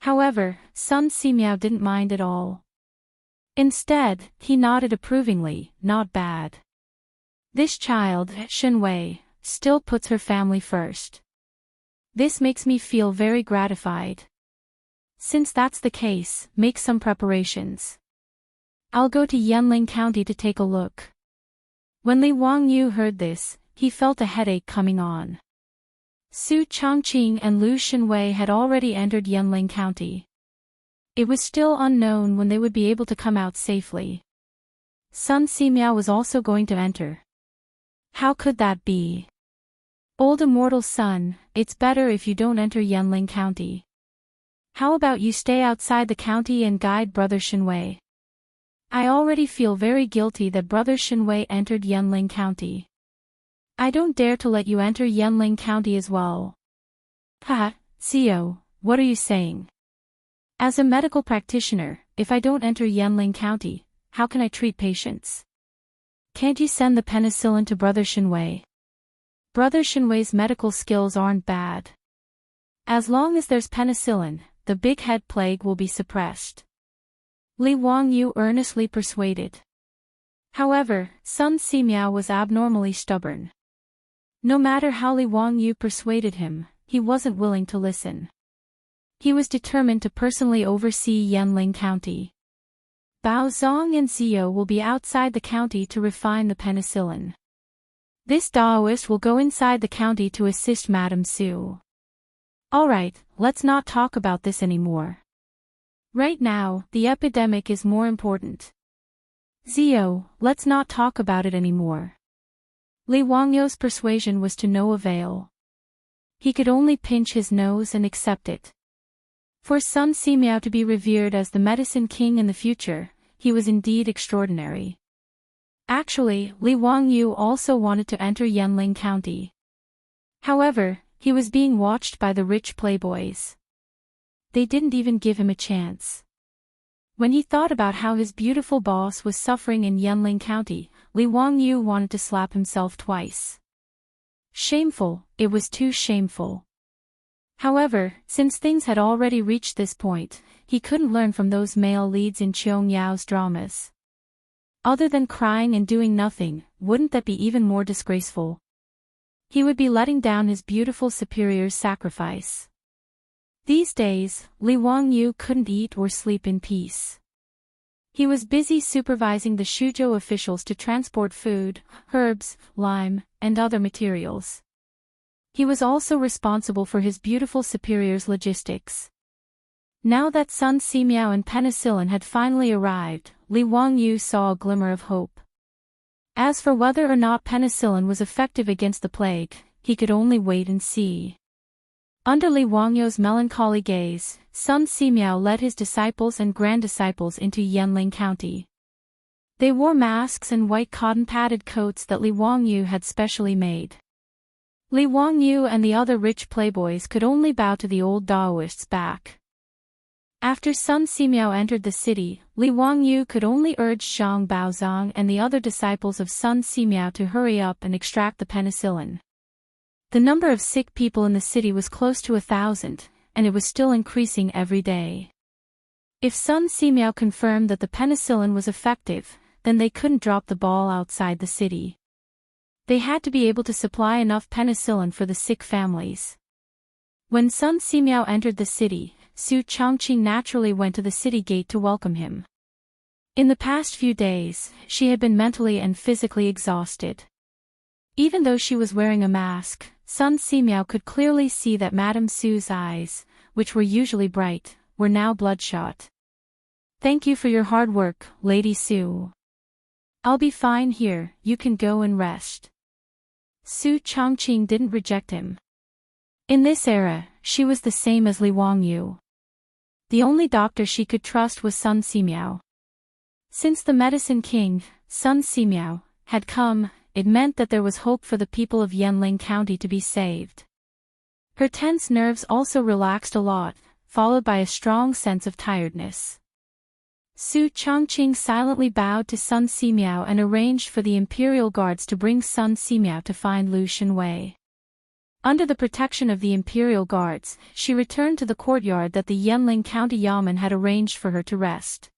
However, Sun Simiao didn't mind at all. Instead, he nodded approvingly, "Not bad. This child, Shenwei, still puts her family first. This makes me feel very gratified. Since that's the case, make some preparations. I'll go to Yanling County to take a look." When Li Wangyu heard this, he felt a headache coming on. Su Chongqing and Lu Shenwei had already entered Yanling County. It was still unknown when they would be able to come out safely. Sun Simiao was also going to enter. How could that be? "Old immortal son, it's better if you don't enter Yanling County. How about you stay outside the county and guide Brother Shenwei? I already feel very guilty that Brother Shenwei entered Yanling County. I don't dare to let you enter Yanling County as well." "Ha, Zio, what are you saying? As a medical practitioner, if I don't enter Yanling County, how can I treat patients? Can't you send the penicillin to Brother Shenwei? Brother Shenwei's medical skills aren't bad. As long as there's penicillin, the Big Head Plague will be suppressed." Li Wangyu earnestly persuaded. However, Sun Simiao was abnormally stubborn. No matter how Li Wangyu persuaded him, he wasn't willing to listen. He was determined to personally oversee Yanling County. Bao Zong and Zio will be outside the county to refine the penicillin. This Daoist will go inside the county to assist Madame Su. Alright, let's not talk about this anymore. Right now, the epidemic is more important. Zio, let's not talk about it anymore. Li Wangyu's persuasion was to no avail. He could only pinch his nose and accept it. For Sun Simiao to be revered as the medicine king in the future, he was indeed extraordinary. Actually, Li Wangyu also wanted to enter Yanling County. However, he was being watched by the rich playboys. They didn't even give him a chance. When he thought about how his beautiful boss was suffering in Yanling County, Li Wangyu wanted to slap himself twice. Shameful, it was too shameful. However, since things had already reached this point, he couldn't learn from those male leads in Cheong Yao's dramas. Other than crying and doing nothing, wouldn't that be even more disgraceful? He would be letting down his beautiful superior's sacrifice. These days, Li Wangyu couldn't eat or sleep in peace. He was busy supervising the Shuzhou officials to transport food, herbs, lime, and other materials. He was also responsible for his beautiful superior's logistics. Now that Sun Simiao and penicillin had finally arrived, Li Wangyu saw a glimmer of hope. As for whether or not penicillin was effective against the plague, he could only wait and see. Under Li Wangyu's melancholy gaze, Sun Simiao led his disciples and grand-disciples into Yanling County. They wore masks and white cotton-padded coats that Li Wangyu had specially made. Li Wangyu and the other rich playboys could only bow to the old Daoist's back. After Sun Simiao entered the city, Li Wangyu could only urge Zhang Baozong and the other disciples of Sun Simiao to hurry up and extract the penicillin. The number of sick people in the city was close to 1,000, and it was still increasing every day. If Sun Simiao confirmed that the penicillin was effective, then they couldn't drop the ball outside the city. They had to be able to supply enough penicillin for the sick families. When Sun Simiao entered the city, Su Chongqing naturally went to the city gate to welcome him. In the past few days, she had been mentally and physically exhausted. Even though she was wearing a mask, Sun Simiao could clearly see that Madame Su's eyes, which were usually bright, were now bloodshot. "Thank you for your hard work, Lady Su. I'll be fine here, you can go and rest." Su Chongqing didn't reject him. In this era, she was the same as Li Wangyu. The only doctor she could trust was Sun Simiao. Since the medicine king, Sun Simiao, had come, it meant that there was hope for the people of Yanling County to be saved. Her tense nerves also relaxed a lot, followed by a strong sense of tiredness. Su Chongqing silently bowed to Sun Simiao and arranged for the imperial guards to bring Sun Simiao to find Lu Shenwei. Under the protection of the imperial guards, she returned to the courtyard that the Yanling County Yamen had arranged for her to rest.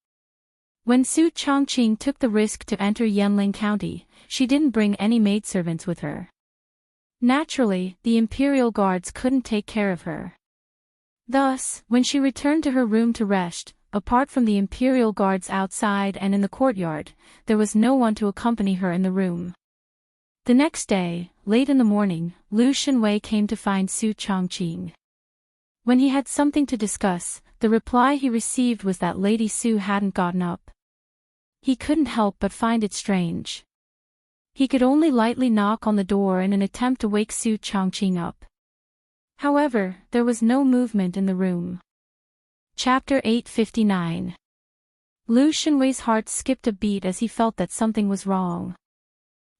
When Su Chongqing took the risk to enter Yanling County, she didn't bring any maidservants with her. Naturally, the imperial guards couldn't take care of her. Thus, when she returned to her room to rest, apart from the imperial guards outside and in the courtyard, there was no one to accompany her in the room. The next day, late in the morning, Lu Shenwei came to find Su Chongqing. When he had something to discuss, the reply he received was that Lady Su hadn't gotten up. He couldn't help but find it strange. He could only lightly knock on the door in an attempt to wake Su Chongqing up. However, there was no movement in the room. Chapter 859. Lu Shenwei's heart skipped a beat as he felt that something was wrong.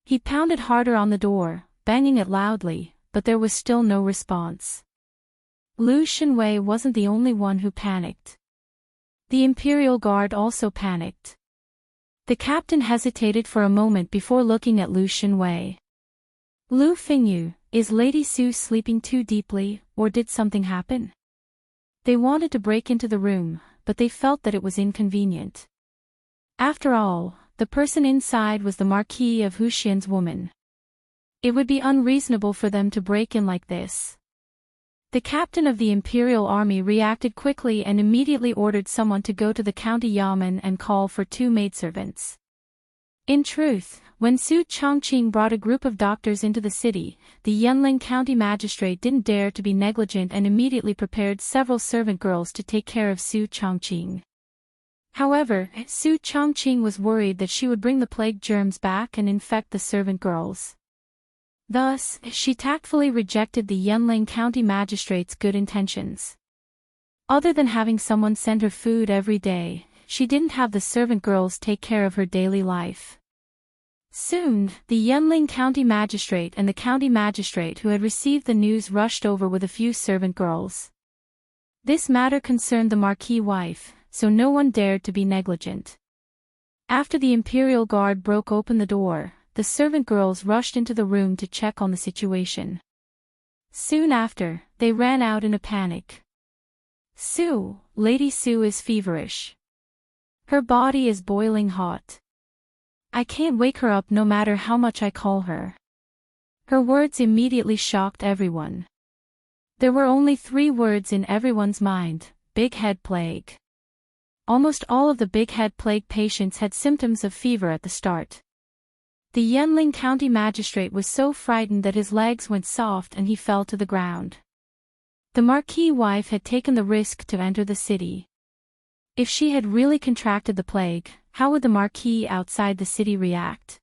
He pounded harder on the door, banging it loudly, but there was still no response. Lu Shenwei wasn't the only one who panicked. The Imperial Guard also panicked. The captain hesitated for a moment before looking at Lu Shenwei. "Lu Fingyu, is Lady Su sleeping too deeply, or did something happen?" They wanted to break into the room, but they felt that it was inconvenient. After all, the person inside was the Marquis of Huxian's woman. It would be unreasonable for them to break in like this. The captain of the imperial army reacted quickly and immediately ordered someone to go to the county yamen and call for 2 maidservants. In truth, when Su Chongqing brought a group of doctors into the city, the Yunlin county magistrate didn't dare to be negligent and immediately prepared several servant girls to take care of Su Chongqing. However, Su Chongqing was worried that she would bring the plague germs back and infect the servant girls. Thus, she tactfully rejected the Yunlin county magistrate's good intentions. Other than having someone send her food every day, she didn't have the servant girls take care of her daily life. Soon, the Yunlin county magistrate and the county magistrate who had received the news rushed over with a few servant girls. This matter concerned the Marquis' wife, so no one dared to be negligent. After the imperial guard broke open the door, the servant girls rushed into the room to check on the situation. Soon after, they ran out in a panic. Lady Su is feverish. Her body is boiling hot. I can't wake her up no matter how much I call her. Her words immediately shocked everyone. There were only 3 words in everyone's mind: big head plague. Almost all of the big head plague patients had symptoms of fever at the start. The Yunlin county magistrate was so frightened that his legs went soft and he fell to the ground. The Marquis' wife had taken the risk to enter the city. If she had really contracted the plague, how would the Marquis outside the city react?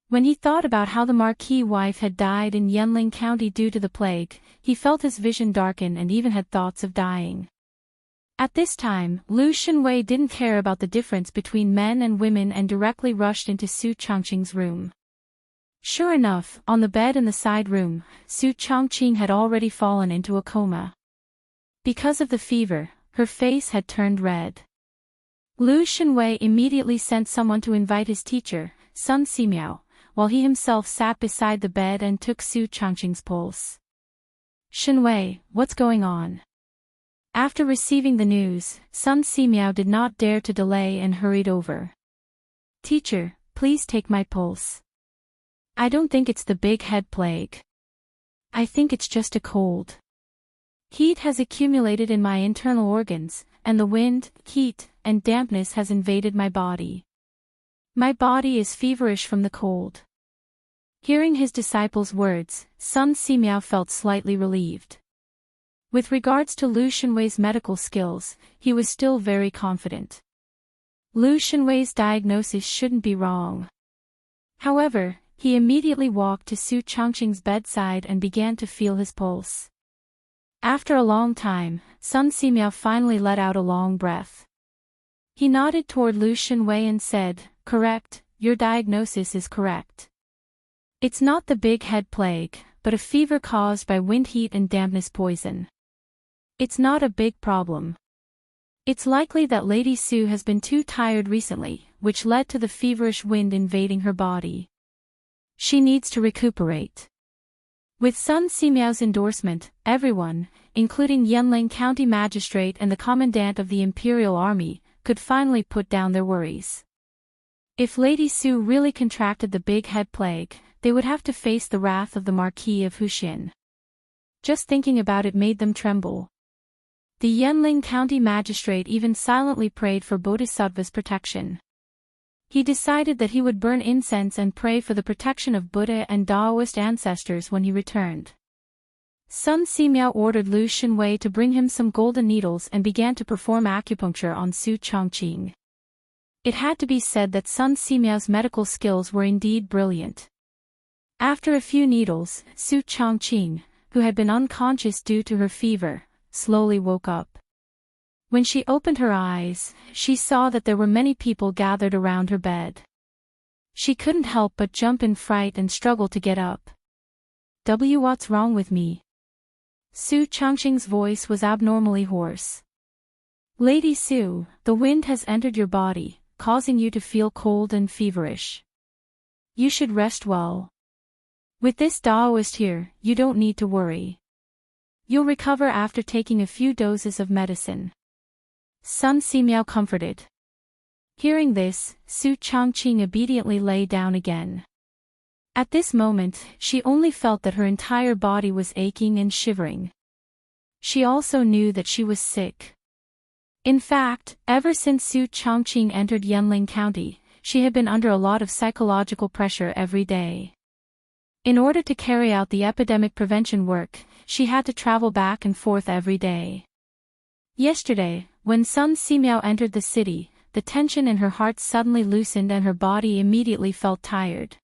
When he thought about how the Marquis' wife had died in Yunlin County due to the plague, he felt his vision darken and even had thoughts of dying. At this time, Lu Shenwei didn't care about the difference between men and women and directly rushed into Su Chongqing's room. Sure enough, on the bed in the side room, Su Chongqing had already fallen into a coma. Because of the fever, her face had turned red. Lu Shenwei immediately sent someone to invite his teacher, Sun Simiao, while he himself sat beside the bed and took Su Chongqing's pulse. Shenwei, what's going on? After receiving the news, Sun Simiao did not dare to delay and hurried over. Teacher, please take my pulse. I don't think it's the big head plague. I think it's just a cold. Heat has accumulated in my internal organs, and the wind, heat, and dampness has invaded my body. My body is feverish from the cold. Hearing his disciple's words, Sun Simiao felt slightly relieved. With regards to Lu Shenwei's medical skills, he was still very confident. Lu Shenwei's diagnosis shouldn't be wrong. However, he immediately walked to Su Chongqing's bedside and began to feel his pulse. After a long time, Sun Simiao finally let out a long breath. He nodded toward Lu Shenwei and said, "Correct, your diagnosis is correct. It's not the big head plague, but a fever caused by wind heat and dampness poison. It's not a big problem. It's likely that Lady Su has been too tired recently, which led to the feverish wind invading her body. She needs to recuperate." With Sun Simiao's endorsement, everyone, including Yunlin County Magistrate and the Commandant of the Imperial Army, could finally put down their worries. If Lady Su really contracted the big head plague, they would have to face the wrath of the Marquis of Huxian. Just thinking about it made them tremble. The Yunlin County Magistrate even silently prayed for Bodhisattva's protection. He decided that he would burn incense and pray for the protection of Buddha and Daoist ancestors when he returned. Sun Simiao ordered Lu Shenwei to bring him some golden needles and began to perform acupuncture on Su Chongqing. It had to be said that Sun Simiao's medical skills were indeed brilliant. After a few needles, Su Chongqing, who had been unconscious due to her fever, slowly woke up. When she opened her eyes, she saw that there were many people gathered around her bed. She couldn't help but jump in fright and struggle to get up. What's wrong with me? Su Chongqing's voice was abnormally hoarse. Lady Su, the wind has entered your body, causing you to feel cold and feverish. You should rest well. With this Daoist here, you don't need to worry. You'll recover after taking a few doses of medicine. Sun Simiao comforted. Hearing this, Su Chongqing obediently lay down again. At this moment, she only felt that her entire body was aching and shivering. she also knew that she was sick. In fact, ever since Su Changqing entered Yanling County, she had been under a lot of psychological pressure every day. In order to carry out the epidemic prevention work, she had to travel back and forth every day. Yesterday, when Sun Simiao entered the city, the tension in her heart suddenly loosened and her body immediately felt tired.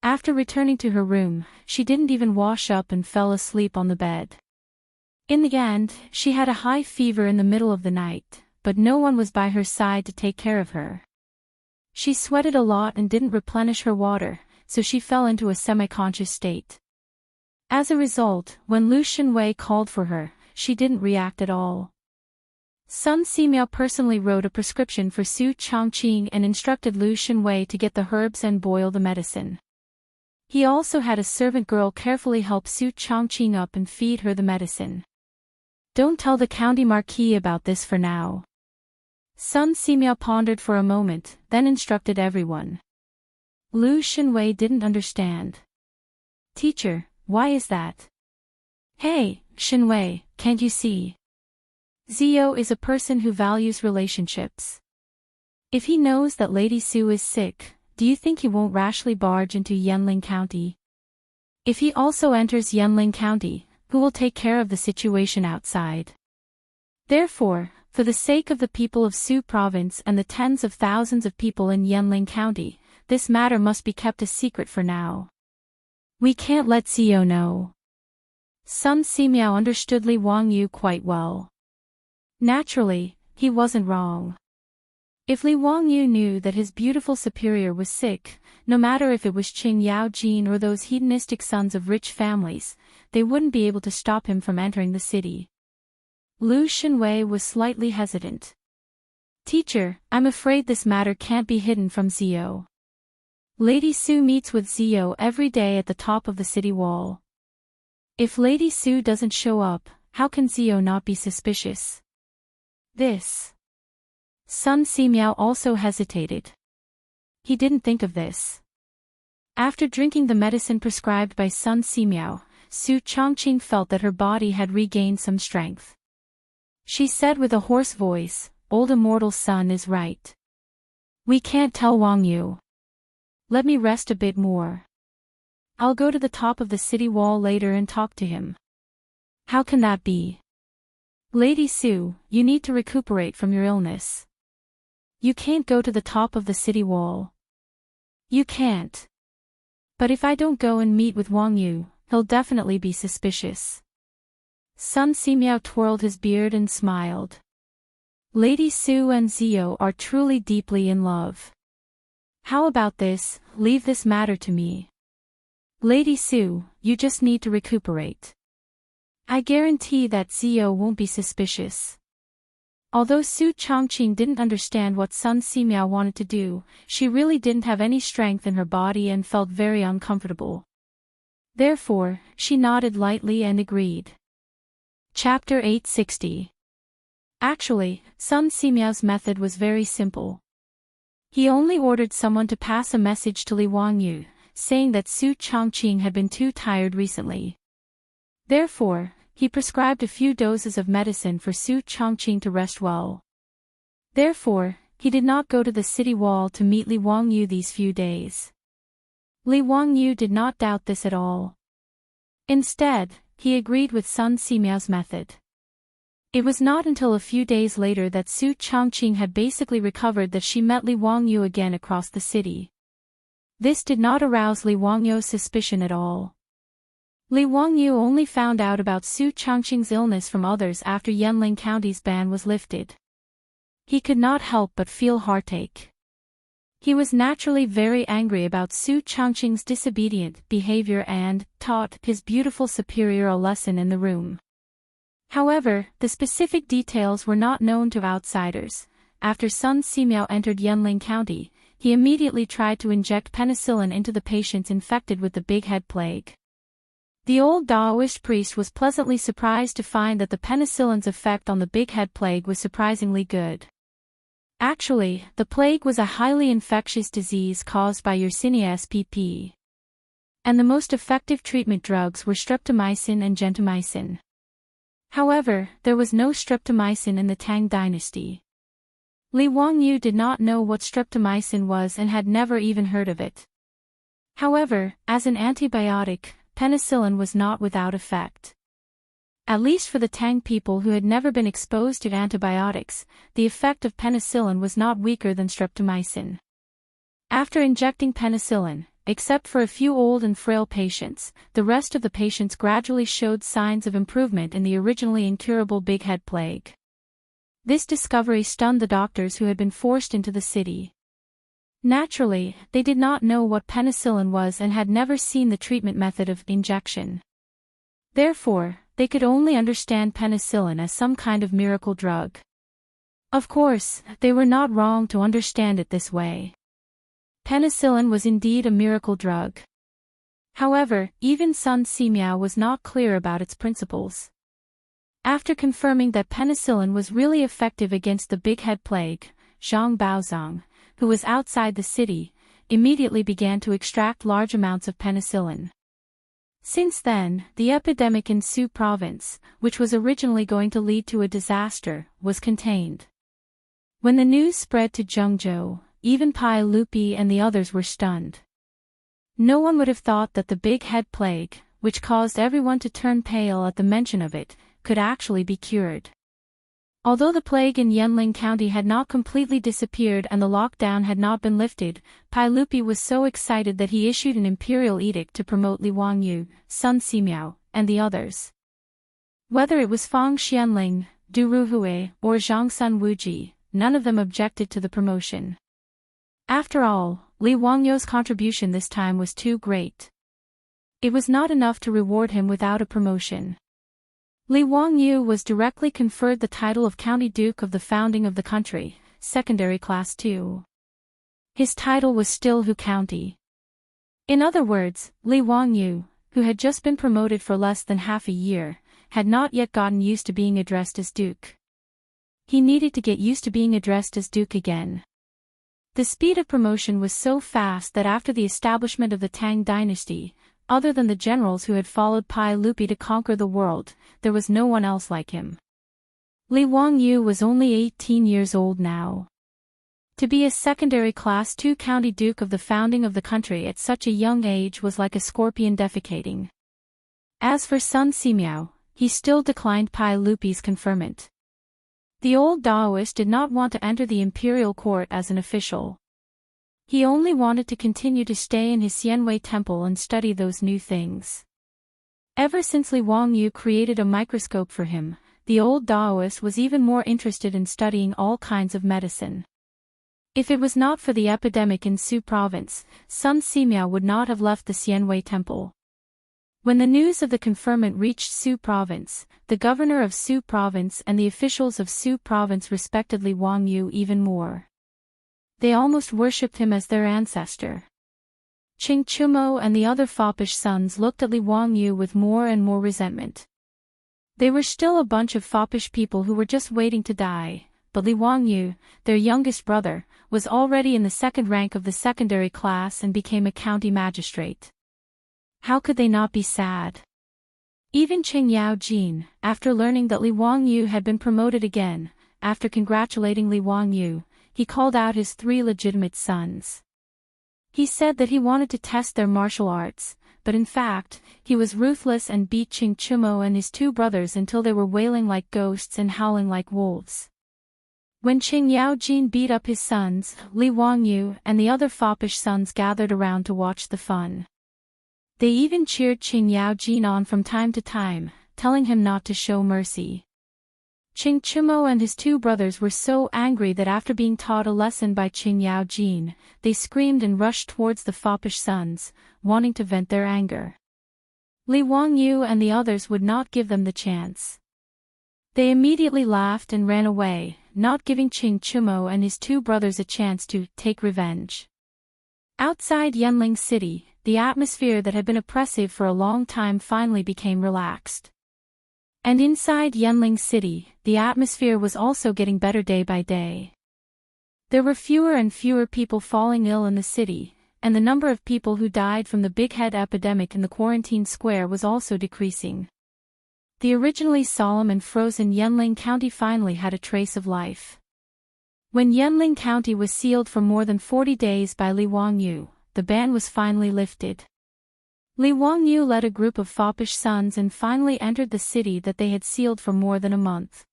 After returning to her room, she didn't even wash up and fell asleep on the bed. In the end, she had a high fever in the middle of the night, but no one was by her side to take care of her. She sweated a lot and didn't replenish her water, so she fell into a semi-conscious state. As a result, when Lu Shenwei called for her, she didn't react at all. Sun Simiao personally wrote a prescription for Su Changqing and instructed Lu Shenwei to get the herbs and boil the medicine. He also had a servant girl carefully help Su Changqing up and feed her the medicine. Don't tell the county marquis about this for now. Sun Simiao pondered for a moment, then instructed everyone. Lu Shenwei didn't understand. Teacher, why is that? Hey, Shenwei, can't you see? Zio is a person who values relationships. If he knows that Lady Su is sick, do you think he won't rashly barge into Yanling County? If he also enters Yanling County, who will take care of the situation outside? Therefore, for the sake of the people of Su Province and the tens of thousands of people in Yanling County, this matter must be kept a secret for now. We can't let Zio know. Sun Simiao understood Li Wangyu quite well. Naturally, he wasn't wrong. If Li Wangyu knew that his beautiful superior was sick, no matter if it was Qing Yaojin or those hedonistic sons of rich families, they wouldn't be able to stop him from entering the city. Lu Shenwei was slightly hesitant. Teacher, I'm afraid this matter can't be hidden from Zio. Lady Su meets with Zio every day at the top of the city wall. If Lady Su doesn't show up, how can Zio not be suspicious? This. Sun Simiao also hesitated. He didn't think of this. After drinking the medicine prescribed by Sun Simiao, Su Changqing felt that her body had regained some strength. She said with a hoarse voice, "Old Immortal's son is right. We can't tell Wang Yu. Let me rest a bit more. I'll go to the top of the city wall later and talk to him." How can that be? Lady Su, you need to recuperate from your illness. You can't go to the top of the city wall. You can't. But if I don't go and meet with Wang Yu, he'll definitely be suspicious. Sun Simiao twirled his beard and smiled. Lady Su and Zio are truly deeply in love. How about this, leave this matter to me. Lady Su, you just need to recuperate. I guarantee that Zio won't be suspicious. Although Su Changqing didn't understand what Sun Simiao wanted to do, she really didn't have any strength in her body and felt very uncomfortable. Therefore, she nodded lightly and agreed. Chapter 860. Actually, Sun Simiao's method was very simple. He only ordered someone to pass a message to Li Wangyu, saying that Su Changqing had been too tired recently. Therefore, he prescribed a few doses of medicine for Su Changqing to rest well. Therefore, he did not go to the city wall to meet Li Wangyu these few days. Li Wangyu did not doubt this at all. Instead, he agreed with Sun Simiao's method. It was not until a few days later that Su Changqing had basically recovered that she met Li Wangyu again across the city. This did not arouse Li Wangyu's suspicion at all. Li Wangyu only found out about Su Changqing's illness from others after Yanling County's ban was lifted. He could not help but feel heartache. He was naturally very angry about Su Changqing's disobedient behavior and taught his beautiful superior a lesson in the room. However, the specific details were not known to outsiders. After Sun Simiao entered Yanling County, he immediately tried to inject penicillin into the patients infected with the big head plague. The old Daoist priest was pleasantly surprised to find that the penicillin's effect on the big head plague was surprisingly good. Actually, the plague was a highly infectious disease caused by Yersinia spp. And the most effective treatment drugs were streptomycin and gentamicin. However, there was no streptomycin in the Tang dynasty. Li Wangyu did not know what streptomycin was and had never even heard of it. However, as an antibiotic, penicillin was not without effect. At least for the Tang people who had never been exposed to antibiotics, the effect of penicillin was not weaker than streptomycin. After injecting penicillin, except for a few old and frail patients, the rest of the patients gradually showed signs of improvement in the originally incurable Big Head Plague. This discovery stunned the doctors who had been forced into the city. Naturally, they did not know what penicillin was and had never seen the treatment method of injection. Therefore, they could only understand penicillin as some kind of miracle drug. Of course, they were not wrong to understand it this way. Penicillin was indeed a miracle drug. However, even Sun Simiao was not clear about its principles. After confirming that penicillin was really effective against the Big Head Plague, Zhang Baozong, who was outside the city, immediately began to extract large amounts of penicillin. Since then, the epidemic in Su province, which was originally going to lead to a disaster, was contained. When the news spread to Zhengzhou, even Pai Lupi and the others were stunned. No one would have thought that the Big Head Plague, which caused everyone to turn pale at the mention of it, could actually be cured. Although the plague in Yanling County had not completely disappeared and the lockdown had not been lifted, Pai Lupi was so excited that he issued an imperial edict to promote Li Wangyu, Sun Simiao, and the others. Whether it was Fang Xianling, Du Ruhui, or Zhang Sun Wuji, none of them objected to the promotion. After all, Li Wangyu's contribution this time was too great. It was not enough to reward him without a promotion. Li Wangyu was directly conferred the title of County Duke of the founding of the country, secondary class 2. His title was still Hu County. In other words, Li Wangyu, who had just been promoted for less than half a year, had not yet gotten used to being addressed as Duke. He needed to get used to being addressed as Duke again. The speed of promotion was so fast that after the establishment of the Tang dynasty, other than the generals who had followed Pai Lupi to conquer the world, there was no one else like him. Li Wangyu was only 18 years old now. To be a secondary class 2 county duke of the founding of the country at such a young age was like a scorpion defecating. As for Sun Simiao, he still declined Pai Lupi's conferment. The old Daoist did not want to enter the imperial court as an official. He only wanted to continue to stay in his Xianwei temple and study those new things. Ever since Li Wangyu created a microscope for him, the old Daoist was even more interested in studying all kinds of medicine. If it was not for the epidemic in Su province, Sun Simiao would not have left the Xianwei temple. When the news of the conferment reached Su province, the governor of Su province and the officials of Su province respected Li Wangyu even more. They almost worshipped him as their ancestor. Qing Chumo and the other foppish sons looked at Li Wangyu with more and more resentment. They were still a bunch of foppish people who were just waiting to die, but Li Wangyu, their youngest brother, was already in the second rank of the secondary class and became a county magistrate. How could they not be sad? Even Qing Yaojin, after learning that Li Wangyu had been promoted again, after congratulating Li Wangyu, he called out his 3 legitimate sons. He said that he wanted to test their martial arts, but in fact, he was ruthless and beat Qing Chumo and his 2 brothers until they were wailing like ghosts and howling like wolves. When Qing Yaojin beat up his sons, Li Wangyu and the other foppish sons gathered around to watch the fun. They even cheered Qing Yaojin on from time to time, telling him not to show mercy. Qing Chumo and his 2 brothers were so angry that after being taught a lesson by Qing Yaojin, they screamed and rushed towards the foppish sons, wanting to vent their anger. Li Wangyu and the others would not give them the chance. They immediately laughed and ran away, not giving Qing Chumo and his 2 brothers a chance to take revenge. Outside Yanling City, the atmosphere that had been oppressive for a long time finally became relaxed. And inside Yanling City, the atmosphere was also getting better day by day. There were fewer and fewer people falling ill in the city, and the number of people who died from the Big Head epidemic in the quarantine square was also decreasing. The originally solemn and frozen Yanling County finally had a trace of life. When Yanling County was sealed for more than 40 days by Li Wangyu, the ban was finally lifted. Li Wangyu led a group of foppish sons and finally entered the city that they had sealed for more than a month.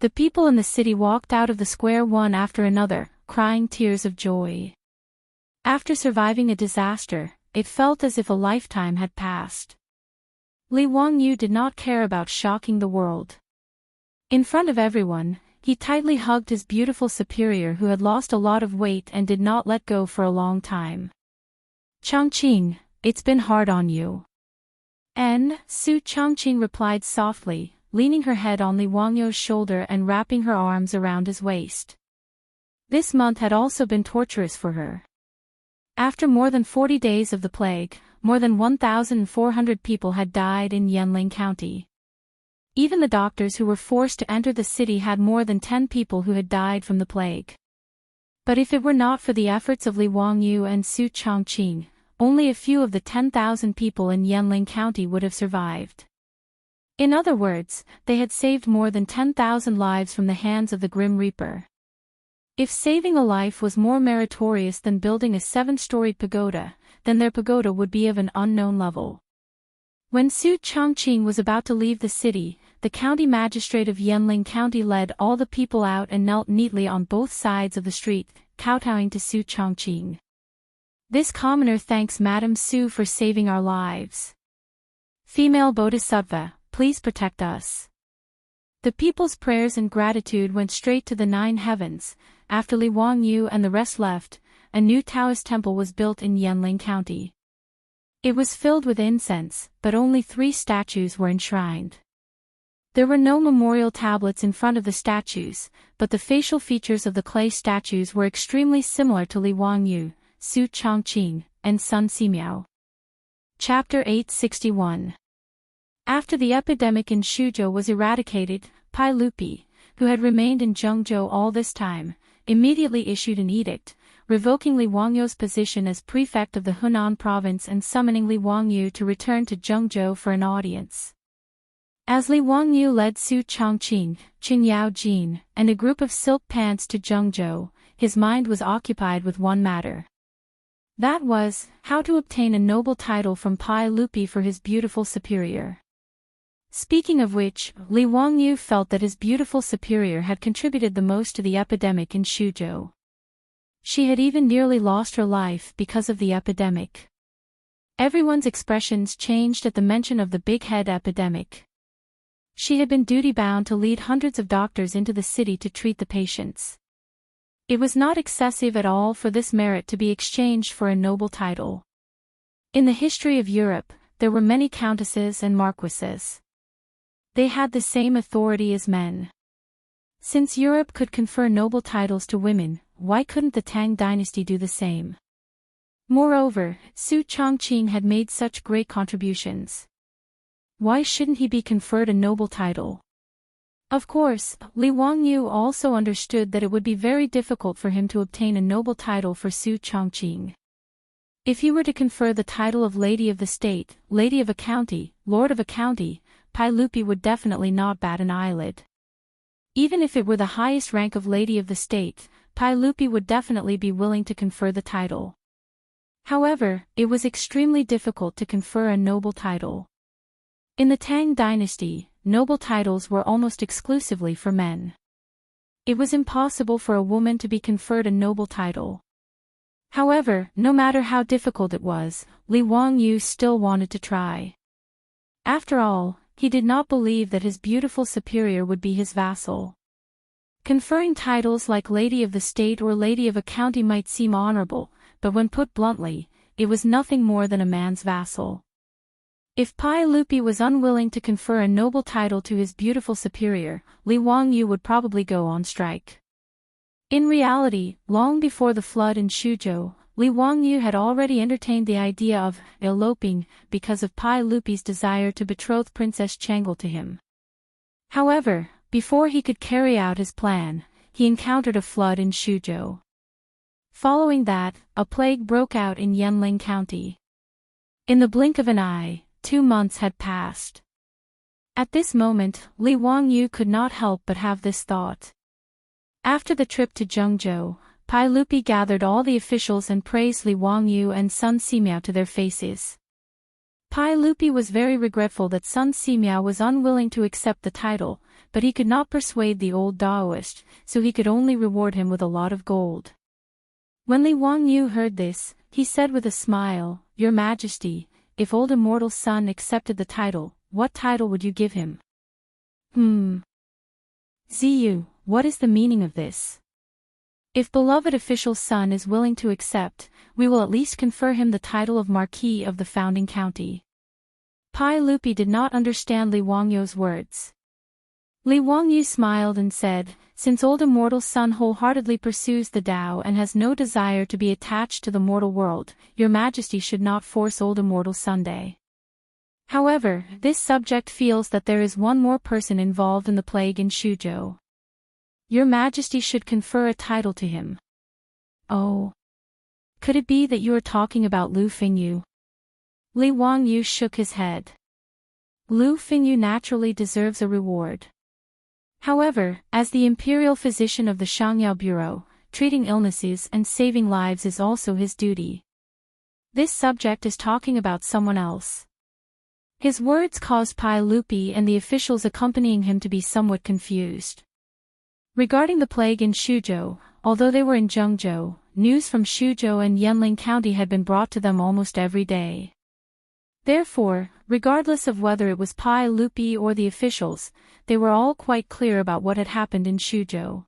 The people in the city walked out of the square one after another, crying tears of joy. After surviving a disaster, it felt as if a lifetime had passed. Li Wangyu did not care about shocking the world. In front of everyone, he tightly hugged his beautiful superior who had lost a lot of weight and did not let go for a long time. "Changqing, it's been hard on you." Su Changqing replied softly, leaning her head on Li Wangyu's shoulder and wrapping her arms around his waist. This month had also been torturous for her. After more than 40 days of the plague, more than 1,400 people had died in Yanling County. Even the doctors who were forced to enter the city had more than 10 people who had died from the plague. But if it were not for the efforts of Li Wangyu and Su Changqing, only a few of the 10,000 people in Yanling County would have survived. In other words, they had saved more than 10,000 lives from the hands of the Grim Reaper. If saving a life was more meritorious than building a 7-storied pagoda, then their pagoda would be of an unknown level. When Su Changqing was about to leave the city, the county magistrate of Yanling County led all the people out and knelt neatly on both sides of the street, kowtowing to Su Changqing. "This commoner thanks Madame Su for saving our lives. Female Bodhisattva, please protect us." The people's prayers and gratitude went straight to the 9 heavens. After Li Wangyu and the rest left, a new Daoist temple was built in Yanling County. It was filled with incense, but only 3 statues were enshrined. There were no memorial tablets in front of the statues, but the facial features of the clay statues were extremely similar to Li Wangyu, Su Changqing, and Sun Simiao. Chapter 861. After the epidemic in Shuzhou was eradicated, Pai Lupi, who had remained in Zhengzhou all this time, immediately issued an edict, revoking Li Wangyu's position as prefect of the Hunan province and summoning Li Wangyu to return to Zhengzhou for an audience. As Li Wangyu led Su Changqing, Qin Yaojin, and a group of silk pants to Zhengzhou, his mind was occupied with one matter. That was, how to obtain a noble title from Pai Lupi for his beautiful superior. Speaking of which, Li Wangyu felt that his beautiful superior had contributed the most to the epidemic in Shuzhou. She had even nearly lost her life because of the epidemic. Everyone's expressions changed at the mention of the big head epidemic. She had been duty-bound to lead hundreds of doctors into the city to treat the patients. It was not excessive at all for this merit to be exchanged for a noble title. In the history of Europe, there were many countesses and marquises. They had the same authority as men. Since Europe could confer noble titles to women, why couldn't the Tang dynasty do the same? Moreover, Su Changqing had made such great contributions. Why shouldn't he be conferred a noble title? Of course, Li Wangyu also understood that it would be very difficult for him to obtain a noble title for Su Changqing. If he were to confer the title of Lady of the State, Lady of a County, Lord of a County, Pai Lupi would definitely not bat an eyelid. Even if it were the highest rank of Lady of the State, Pai Lupi would definitely be willing to confer the title. However, it was extremely difficult to confer a noble title. In the Tang dynasty, noble titles were almost exclusively for men. It was impossible for a woman to be conferred a noble title. However, no matter how difficult it was, Li Wangyu still wanted to try. After all, he did not believe that his beautiful superior would be his vassal. Conferring titles like Lady of the State or Lady of a County might seem honorable, but when put bluntly, it was nothing more than a man's vassal. If Pai Lupi was unwilling to confer a noble title to his beautiful superior, Li Wangyu would probably go on strike. In reality, long before the flood in Shuzhou, Li Wangyu had already entertained the idea of eloping because of Pai Lupi's desire to betroth Princess Changel to him. However, before he could carry out his plan, he encountered a flood in Shuzhou. Following that, a plague broke out in Yanling County. In the blink of an eye, 2 months had passed. At this moment, Li Wangyu could not help but have this thought. After the trip to Zhengzhou, Pai Lupi gathered all the officials and praised Li Wangyu and Sun Simiao to their faces. Pai Lupi was very regretful that Sun Simiao was unwilling to accept the title, but he could not persuade the old Daoist, so he could only reward him with a lot of gold. When Li Wangyu heard this, he said with a smile, "Your Majesty, if old Immortal's son accepted the title, what title would you give him?" Ziyu, what is the meaning of this? If beloved official's son is willing to accept, we will at least confer him the title of Marquis of the founding county. Pai Lupi did not understand Li Wangyu's words. Li Wangyu smiled and said, "Since old Immortal's son wholeheartedly pursues the Tao and has no desire to be attached to the mortal world, your Majesty should not force old Immortal's Sunday. However, this subject feels that there is one more person involved in the plague in Xuzhou. Your Majesty should confer a title to him." "Oh. Could it be that you are talking about Lu Fingyu?" Li Wangyu shook his head. Lu Fingyu naturally deserves a reward. However, as the imperial physician of the Shangyao Bureau, treating illnesses and saving lives is also his duty. This subject is talking about someone else. His words caused Pai Lupi and the officials accompanying him to be somewhat confused. Regarding the plague in Xuzhou, although they were in Zhengzhou, news from Xuzhou and Yanling County had been brought to them almost every day. Therefore, regardless of whether it was Pai Lupi or the officials, they were all quite clear about what had happened in Xuzhou.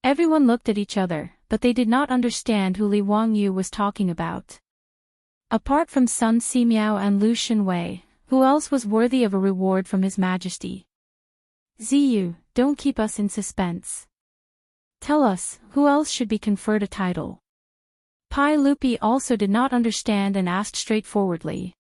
Everyone looked at each other, but they did not understand who Li Wangyu was talking about. Apart from Sun Simiao and Lu Shenwei, who else was worthy of a reward from His Majesty? Ziyu, don't keep us in suspense. Tell us, who else should be conferred a title? Pai Lupi also did not understand and asked straightforwardly.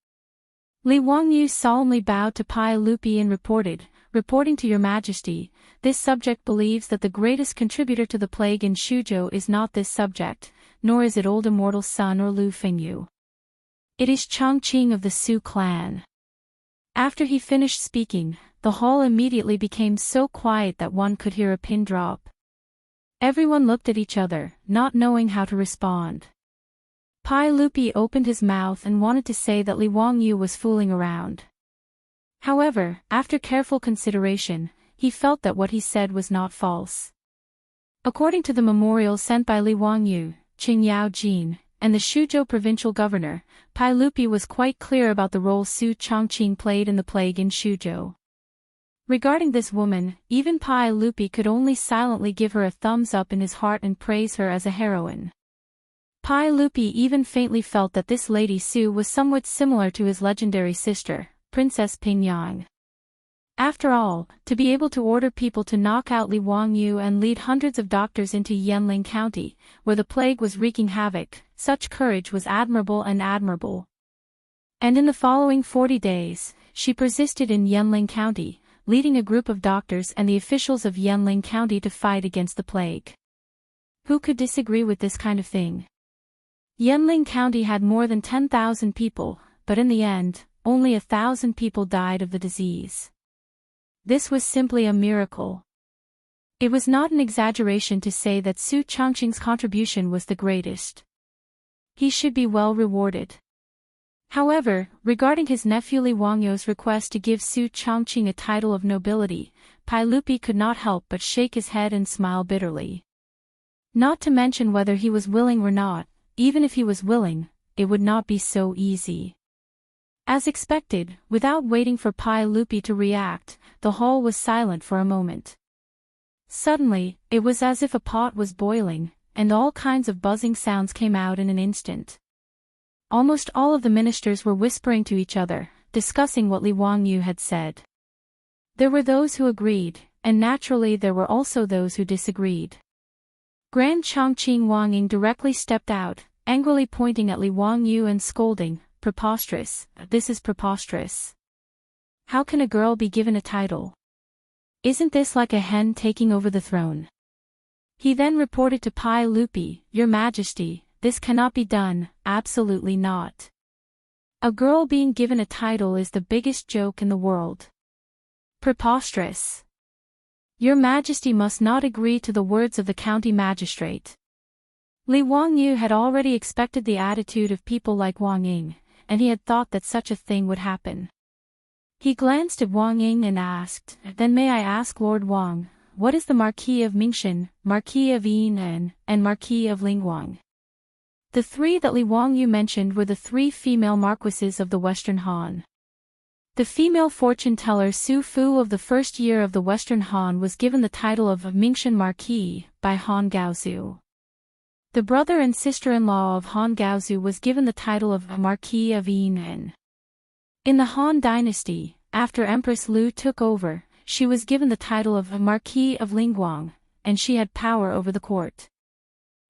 Li Wangyu solemnly bowed to Pai Lupi and reporting to your Majesty, this subject believes that the greatest contributor to the plague in Xuzhou is not this subject, nor is it old Immortal's son or Lu Fingyu. It is Chongqing of the Su clan. After he finished speaking, the hall immediately became so quiet that one could hear a pin drop. Everyone looked at each other, not knowing how to respond. Pai Lupi opened his mouth and wanted to say that Li Wangyu was fooling around. However, after careful consideration, he felt that what he said was not false. According to the memorial sent by Li Wangyu, Qing Yao Jin, and the Xuzhou provincial governor, Pai Lupi was quite clear about the role Su Chongqing played in the plague in Xuzhou. Regarding this woman, even Pai Lupi could only silently give her a thumbs up in his heart and praise her as a heroine. Pai Lupi even faintly felt that this Lady Su was somewhat similar to his legendary sister, Princess Pingyang. After all, to be able to order people to knock out Li Wangyu and lead hundreds of doctors into Yanling County, where the plague was wreaking havoc, such courage was admirable. And in the following 40 days, she persisted in Yanling County, leading a group of doctors and the officials of Yanling County to fight against the plague. Who could disagree with this kind of thing? Yanling County had more than 10,000 people, but in the end, only 1,000 people died of the disease. This was simply a miracle. It was not an exaggeration to say that Su Chongqing's contribution was the greatest. He should be well rewarded. However, regarding his nephew Li Wangyu's request to give Su Chongqing a title of nobility, Pai Lupi could not help but shake his head and smile bitterly. Not to mention whether he was willing or not, even if he was willing, it would not be so easy. As expected, without waiting for Pai Lupi to react, the hall was silent for a moment. Suddenly, it was as if a pot was boiling, and all kinds of buzzing sounds came out in an instant. Almost all of the ministers were whispering to each other, discussing what Li Wangyu had said. There were those who agreed, and naturally there were also those who disagreed. Grand Chongqing Wangying directly stepped out, angrily pointing at Li Wangyu and scolding, "Preposterous, this is preposterous. How can a girl be given a title? Isn't this like a hen taking over the throne?" He then reported to Pai Lupi, "Your Majesty, this cannot be done, absolutely not. A girl being given a title is the biggest joke in the world. Preposterous. Your Majesty must not agree to the words of the county magistrate. Li Wangyu had already expected the attitude of people like Wang Ying, and he had thought that such a thing would happen. He glanced at Wang Ying and asked, "Then may I ask Lord Wang, what is the Marquis of Mingxin, Marquis of Yinan, and Marquis of Lingguang?" The three that Li Wangyu mentioned were the three female marquises of the Western Han. The female fortune-teller Su Fu of the first year of the Western Han was given the title of Mingxin Marquis by Han Gaozu. The brother and sister-in-law of Han Gaozu was given the title of Marquis of Yinan. In the Han dynasty, after Empress Lu took over, she was given the title of Marquis of Lingguang, and she had power over the court.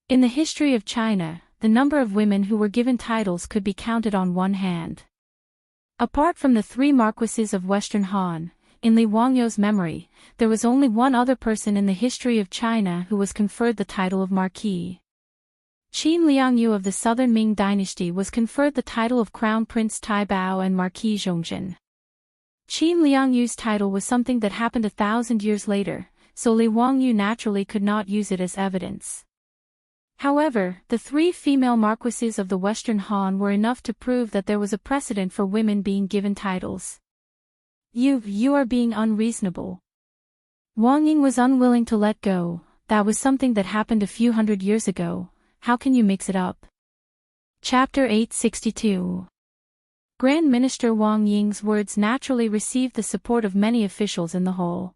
In the history of China, the number of women who were given titles could be counted on one hand. Apart from the three marquises of Western Han, in Li Wangyu's memory, there was only one other person in the history of China who was conferred the title of Marquis. Qin Liangyu of the Southern Ming dynasty was conferred the title of Crown Prince Taibao and Marquis Zhongzhen. Qin Liangyu's title was something that happened 1,000 years later, so Li Wangyu naturally could not use it as evidence. However, the three female marquises of the Western Han were enough to prove that there was a precedent for women being given titles. You are being unreasonable. Wang Ying was unwilling to let go. That was something that happened a few hundred years ago. How can you mix it up? Chapter 862. Grand Minister Wang Ying's words naturally received the support of many officials in the whole.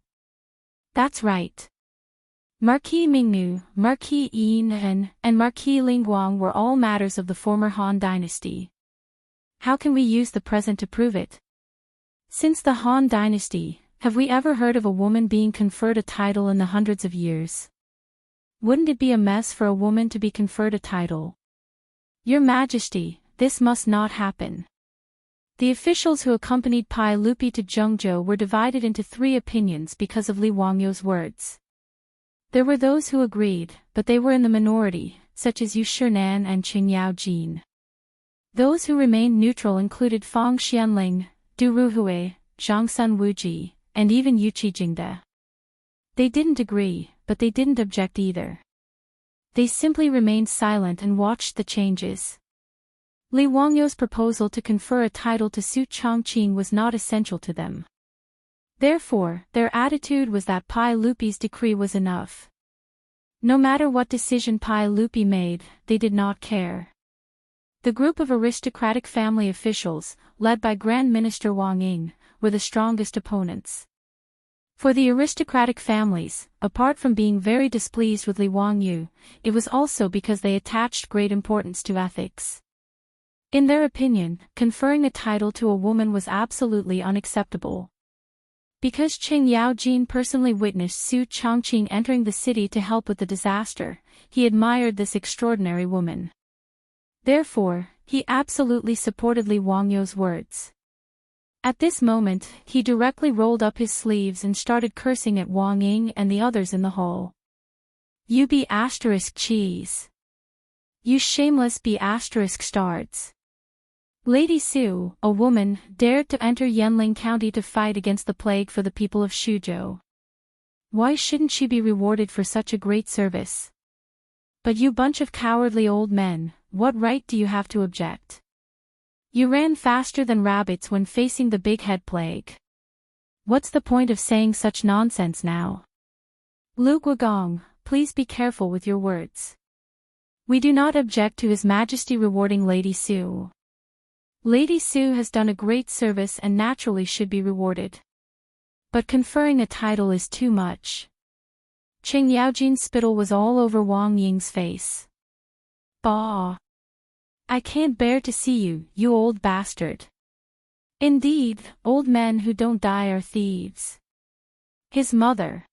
That's right. Marquis Mingnu, Marquis Yinan, and Marquis Lingguang were all matters of the former Han dynasty. How can we use the present to prove it? Since the Han dynasty, have we ever heard of a woman being conferred a title in the hundreds of years? Wouldn't it be a mess for a woman to be conferred a title? Your Majesty, this must not happen. The officials who accompanied Pai Lupi to Zhengzhou were divided into three opinions because of Li Wangyu's words. There were those who agreed, but they were in the minority, such as Yu Shinan and Qing Yaojin. Those who remained neutral included Fang Xianling, Du Ruhui, Zhang Sun Wuji, and even Yu Qijingde. They didn't agree, but they didn't object either. They simply remained silent and watched the changes. Li Wangyu's proposal to confer a title to Su Chongqing was not essential to them. Therefore, their attitude was that Pai Lupi's decree was enough. No matter what decision Pai Lupi made, they did not care. The group of aristocratic family officials, led by Grand Minister Wang Ying, were the strongest opponents. For the aristocratic families, apart from being very displeased with Li Wangyu, it was also because they attached great importance to ethics. In their opinion, conferring a title to a woman was absolutely unacceptable. Because Qing Yaojin personally witnessed Su Chongqing entering the city to help with the disaster, he admired this extraordinary woman. Therefore, he absolutely supported Li Wangyu's words. At this moment, he directly rolled up his sleeves and started cursing at Wang Ying and the others in the hall. You be asterisk cheese. You shameless be asterisk stards. Lady Su, a woman, dared to enter Yanling County to fight against the plague for the people of Shuzhou. Why shouldn't she be rewarded for such a great service? But you bunch of cowardly old men, what right do you have to object? You ran faster than rabbits when facing the big head plague. What's the point of saying such nonsense now? Lu Guogong, please be careful with your words. We do not object to His Majesty rewarding Lady Su. Lady Su has done a great service and naturally should be rewarded. But conferring a title is too much. Qing Yaojin's spittle was all over Wang Ying's face. Bah! I can't bear to see you, you old bastard. Indeed, old men who don't die are thieves. His mother.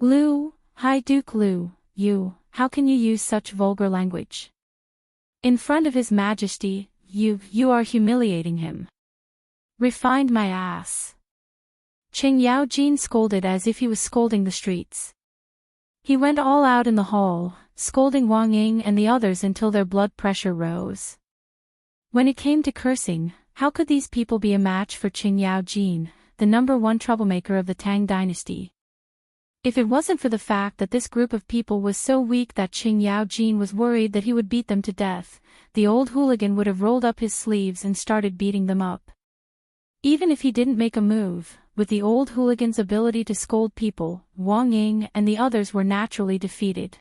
Lu, High Duke Lu, how can you use such vulgar language? In front of His Majesty, you are humiliating him. Refined my ass. Qing Yaojin scolded as if he was scolding the streets. He went all out in the hall, scolding Wang Ying and the others until their blood pressure rose. When it came to cursing, how could these people be a match for Qing Yaojin, the #1 troublemaker of the Tang dynasty. If it wasn't for the fact that this group of people was so weak that Qing Yaojin was worried that he would beat them to death, the old hooligan would have rolled up his sleeves and started beating them up. Even if he didn't make a move, with the old hooligan's ability to scold people, Wang Ying and the others were naturally defeated.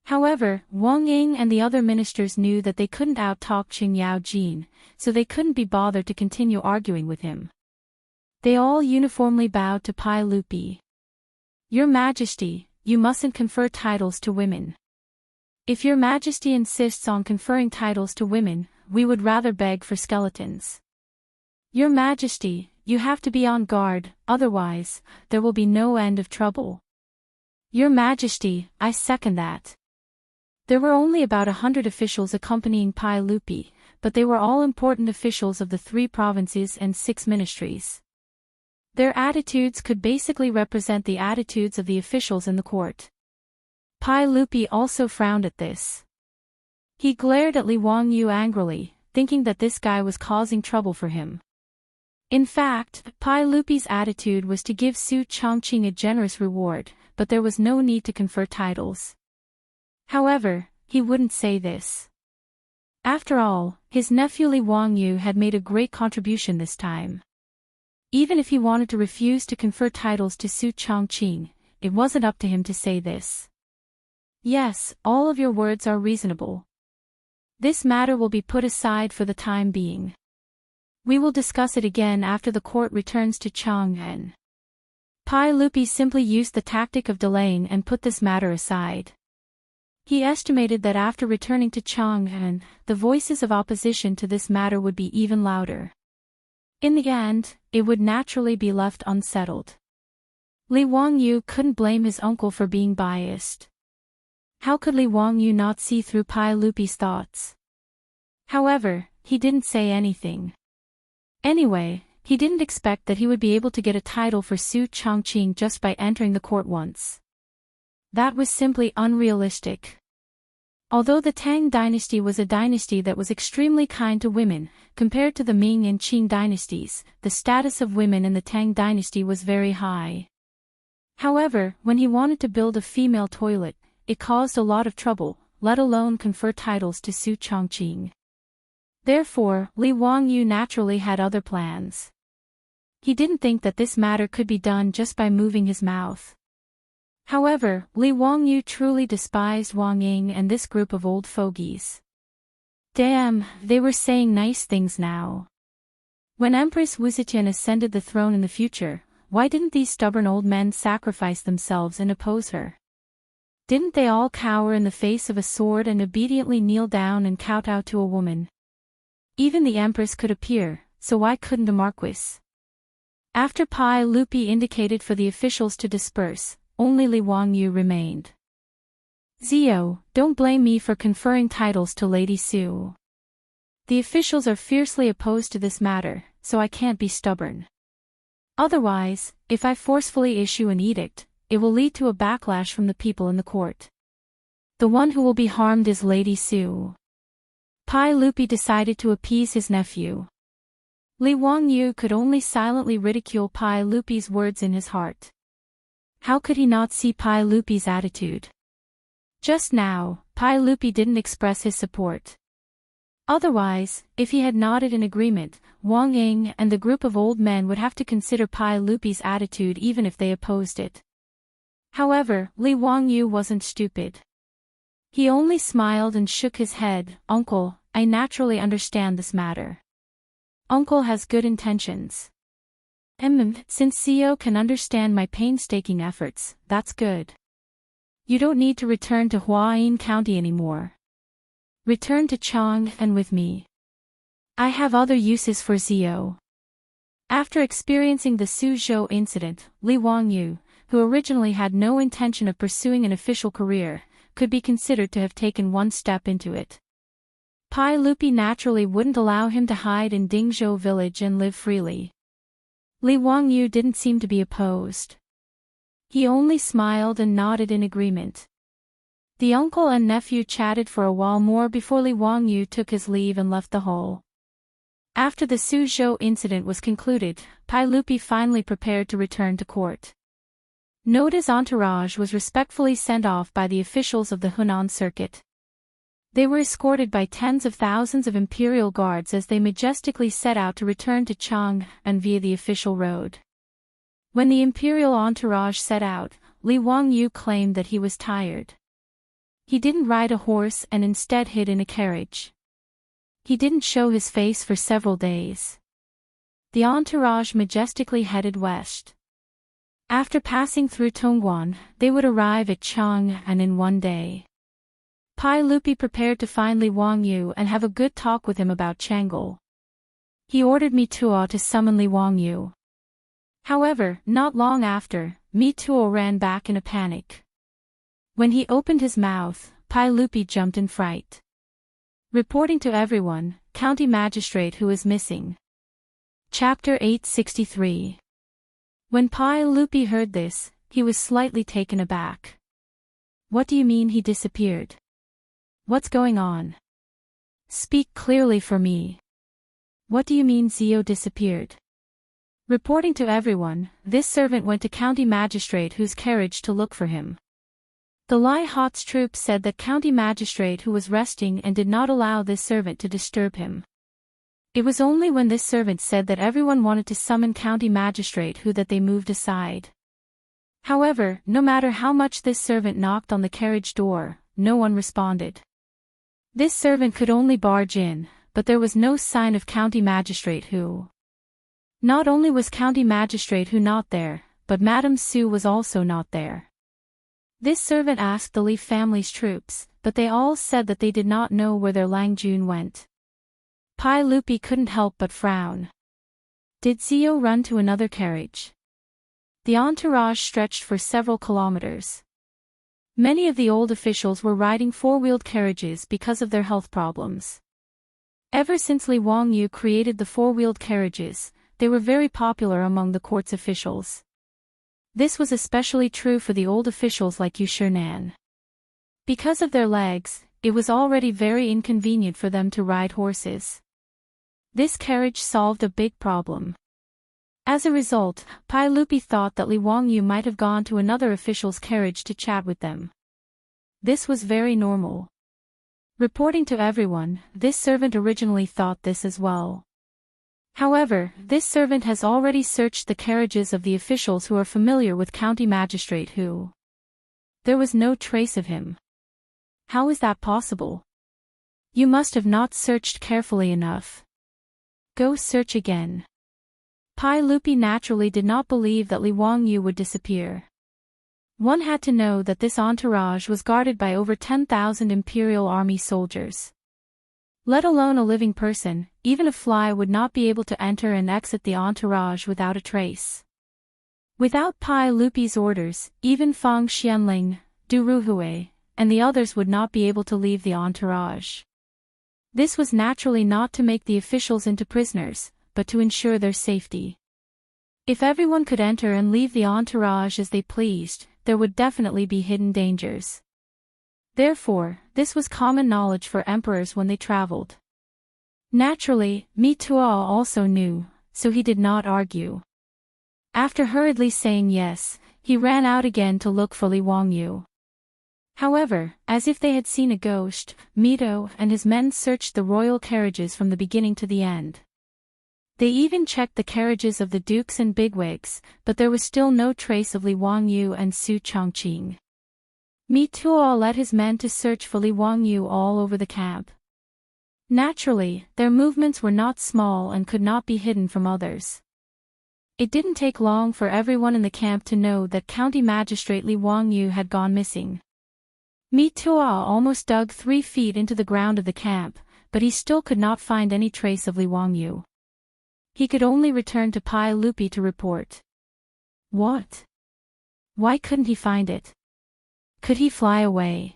However, Wang Ying and the other ministers knew that they couldn't out-talk Qing Yaojin, so they couldn't be bothered to continue arguing with him. They all uniformly bowed to Pai Lupi. "Your Majesty, you mustn't confer titles to women. If your Majesty insists on conferring titles to women, we would rather beg for skeletons. Your Majesty, you have to be on guard, otherwise, there will be no end of trouble." "Your Majesty, I second that." There were only about 100 officials accompanying Pai Lupi, but they were all important officials of the 3 provinces and 6 ministries. Their attitudes could basically represent the attitudes of the officials in the court. Pai Lupi also frowned at this. He glared at Li Wangyu angrily, thinking that this guy was causing trouble for him. In fact, Pai Lupi's attitude was to give Su Chongqing a generous reward, but there was no need to confer titles. However, he wouldn't say this. After all, his nephew Li Wangyu had made a great contribution this time. Even if he wanted to refuse to confer titles to Su Chongqing, it wasn't up to him to say this. "Yes, all of your words are reasonable. This matter will be put aside for the time being. We will discuss it again after the court returns to Chang'an." Pai Lupi simply used the tactic of delaying and put this matter aside. He estimated that after returning to Chang'an, the voices of opposition to this matter would be even louder. In the end, it would naturally be left unsettled. Li Wangyu couldn't blame his uncle for being biased. How could Li Wangyu not see through Pai Lupi's thoughts? However, he didn't say anything. Anyway, he didn't expect that he would be able to get a title for Su Chongqing just by entering the court once. That was simply unrealistic. Although the Tang dynasty was a dynasty that was extremely kind to women, compared to the Ming and Qing dynasties, the status of women in the Tang dynasty was very high. However, when he wanted to build a female toilet, it caused a lot of trouble, let alone confer titles to Su Chongqing. Therefore, Li Wangyu naturally had other plans. He didn't think that this matter could be done just by moving his mouth. However, Li Wangyu truly despised Wang Ying and this group of old fogies. Damn, they were saying nice things now. When Empress Wuxia ascended the throne in the future, why didn't these stubborn old men sacrifice themselves and oppose her? Didn't they all cower in the face of a sword and obediently kneel down and kowtow to a woman? Even the Empress could appear, so why couldn't the Marquis? After Pai Lupi indicated for the officials to disperse, only Li Wangyu remained. "Zio, don't blame me for conferring titles to Lady Su. The officials are fiercely opposed to this matter, so I can't be stubborn. Otherwise, if I forcefully issue an edict, it will lead to a backlash from the people in the court. The one who will be harmed is Lady Su." Pai Lupi decided to appease his nephew. Li Wangyu could only silently ridicule Pai Lupi's words in his heart. How could he not see Pai Lupi's attitude? Just now, Pai Lupi didn't express his support. Otherwise, if he had nodded in agreement, Wang Ying and the group of old men would have to consider Pai Lupi's attitude even if they opposed it. However, Li Wangyu wasn't stupid. He only smiled and shook his head. "Uncle, I naturally understand this matter. Uncle has good intentions. Since CEO can understand my painstaking efforts, that's good. You don't need to return to Huayin County anymore. Return to Chang'an with me. I have other uses for Zio." After experiencing the Suzhou incident, Li Wangyu, who originally had no intention of pursuing an official career, could be considered to have taken one step into it. Pai Lupi naturally wouldn't allow him to hide in Dingzhou village and live freely. Li Wangyu didn't seem to be opposed. He only smiled and nodded in agreement. The uncle and nephew chatted for a while more before Li Wangyu took his leave and left the hall. After the Suzhou incident was concluded, Pai Lupi finally prepared to return to court. Noda's entourage was respectfully sent off by the officials of the Hunan circuit. They were escorted by tens of thousands of imperial guards as they majestically set out to return to Chang'an via the official road. When the imperial entourage set out, Li Wangyu claimed that he was tired. He didn't ride a horse and instead hid in a carriage. He didn't show his face for several days. The entourage majestically headed west. After passing through Tongguan, they would arrive at Chang'an in one day. Pai Lupi prepared to find Li Wangyu and have a good talk with him about Chang'an. He ordered Mi Tuo to summon Li Wangyu. However, not long after, Mi Tuo ran back in a panic. When he opened his mouth, Pai Lupi jumped in fright. Reporting to everyone, County Magistrate who is missing. Chapter 863. When Pai Lupi heard this, he was slightly taken aback. What do you mean he disappeared? What's going on? Speak clearly for me. What do you mean Zio disappeared? Reporting to everyone, this servant went to County Magistrate Hu's carriage to look for him. The Lai Hot's troops said that County Magistrate Hu was resting and did not allow this servant to disturb him. It was only when this servant said that everyone wanted to summon County Magistrate Hu that they moved aside. However, no matter how much this servant knocked on the carriage door, no one responded. This servant could only barge in, but there was no sign of County Magistrate Hu. Not only was County Magistrate Hu not there, but Madame Su was also not there. This servant asked the Li family's troops, but they all said that they did not know where their Lang Jun went. Pai Lupi couldn't help but frown. Did Zio run to another carriage? The entourage stretched for several kilometers. Many of the old officials were riding four-wheeled carriages because of their health problems. Ever since Li Wangyu created the four-wheeled carriages, they were very popular among the court's officials. This was especially true for the old officials like Yu Shinan. Because of their legs, it was already very inconvenient for them to ride horses. This carriage solved a big problem. As a result, Pai Lupi thought that Li Wangyu might have gone to another official's carriage to chat with them. This was very normal. Reporting to everyone, this servant originally thought this as well. However, this servant has already searched the carriages of the officials who are familiar with County Magistrate Hu. There was no trace of him. How is that possible? You must have not searched carefully enough. Go search again. Pai Lupi naturally did not believe that Li Wangyu would disappear. One had to know that this entourage was guarded by over 10,000 Imperial Army soldiers. Let alone a living person, even a fly would not be able to enter and exit the entourage without a trace. Without Pai Lupi's orders, even Fang Xianling, Du Ruhui, and the others would not be able to leave the entourage. This was naturally not to make the officials into prisoners, but to ensure their safety. If everyone could enter and leave the entourage as they pleased, there would definitely be hidden dangers. Therefore, this was common knowledge for emperors when they traveled. Naturally, Mi Tuo also knew, so he did not argue. After hurriedly saying yes, he ran out again to look for Li Wangyu. However, as if they had seen a ghost, Mito and his men searched the royal carriages from the beginning to the end. They even checked the carriages of the dukes and bigwigs, but there was still no trace of Li Wangyu and Su Chongqing. Mi Tuo led his men to search for Li Wangyu all over the camp. Naturally, their movements were not small and could not be hidden from others. It didn't take long for everyone in the camp to know that County Magistrate Li Wangyu had gone missing. Mi Tuo almost dug 3 feet into the ground of the camp, but he still could not find any trace of Li Wangyu. He could only return to Pai Lupi to report. What? Why couldn't he find it? Could he fly away?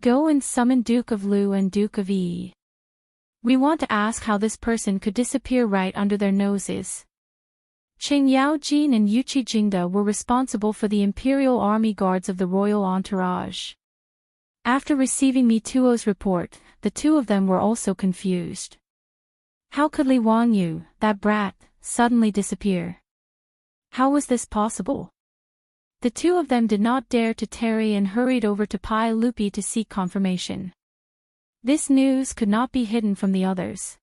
Go and summon Duke of Lu and Duke of Yi. We want to ask how this person could disappear right under their noses. Qing Yaojin and Yuqi Jingda were responsible for the Imperial Army Guards of the royal entourage. After receiving Mi Tuo's report, the two of them were also confused. How could Li Wangyu, that brat, suddenly disappear? How was this possible? The two of them did not dare to tarry and hurried over to Pai Lupi to seek confirmation. This news could not be hidden from the others.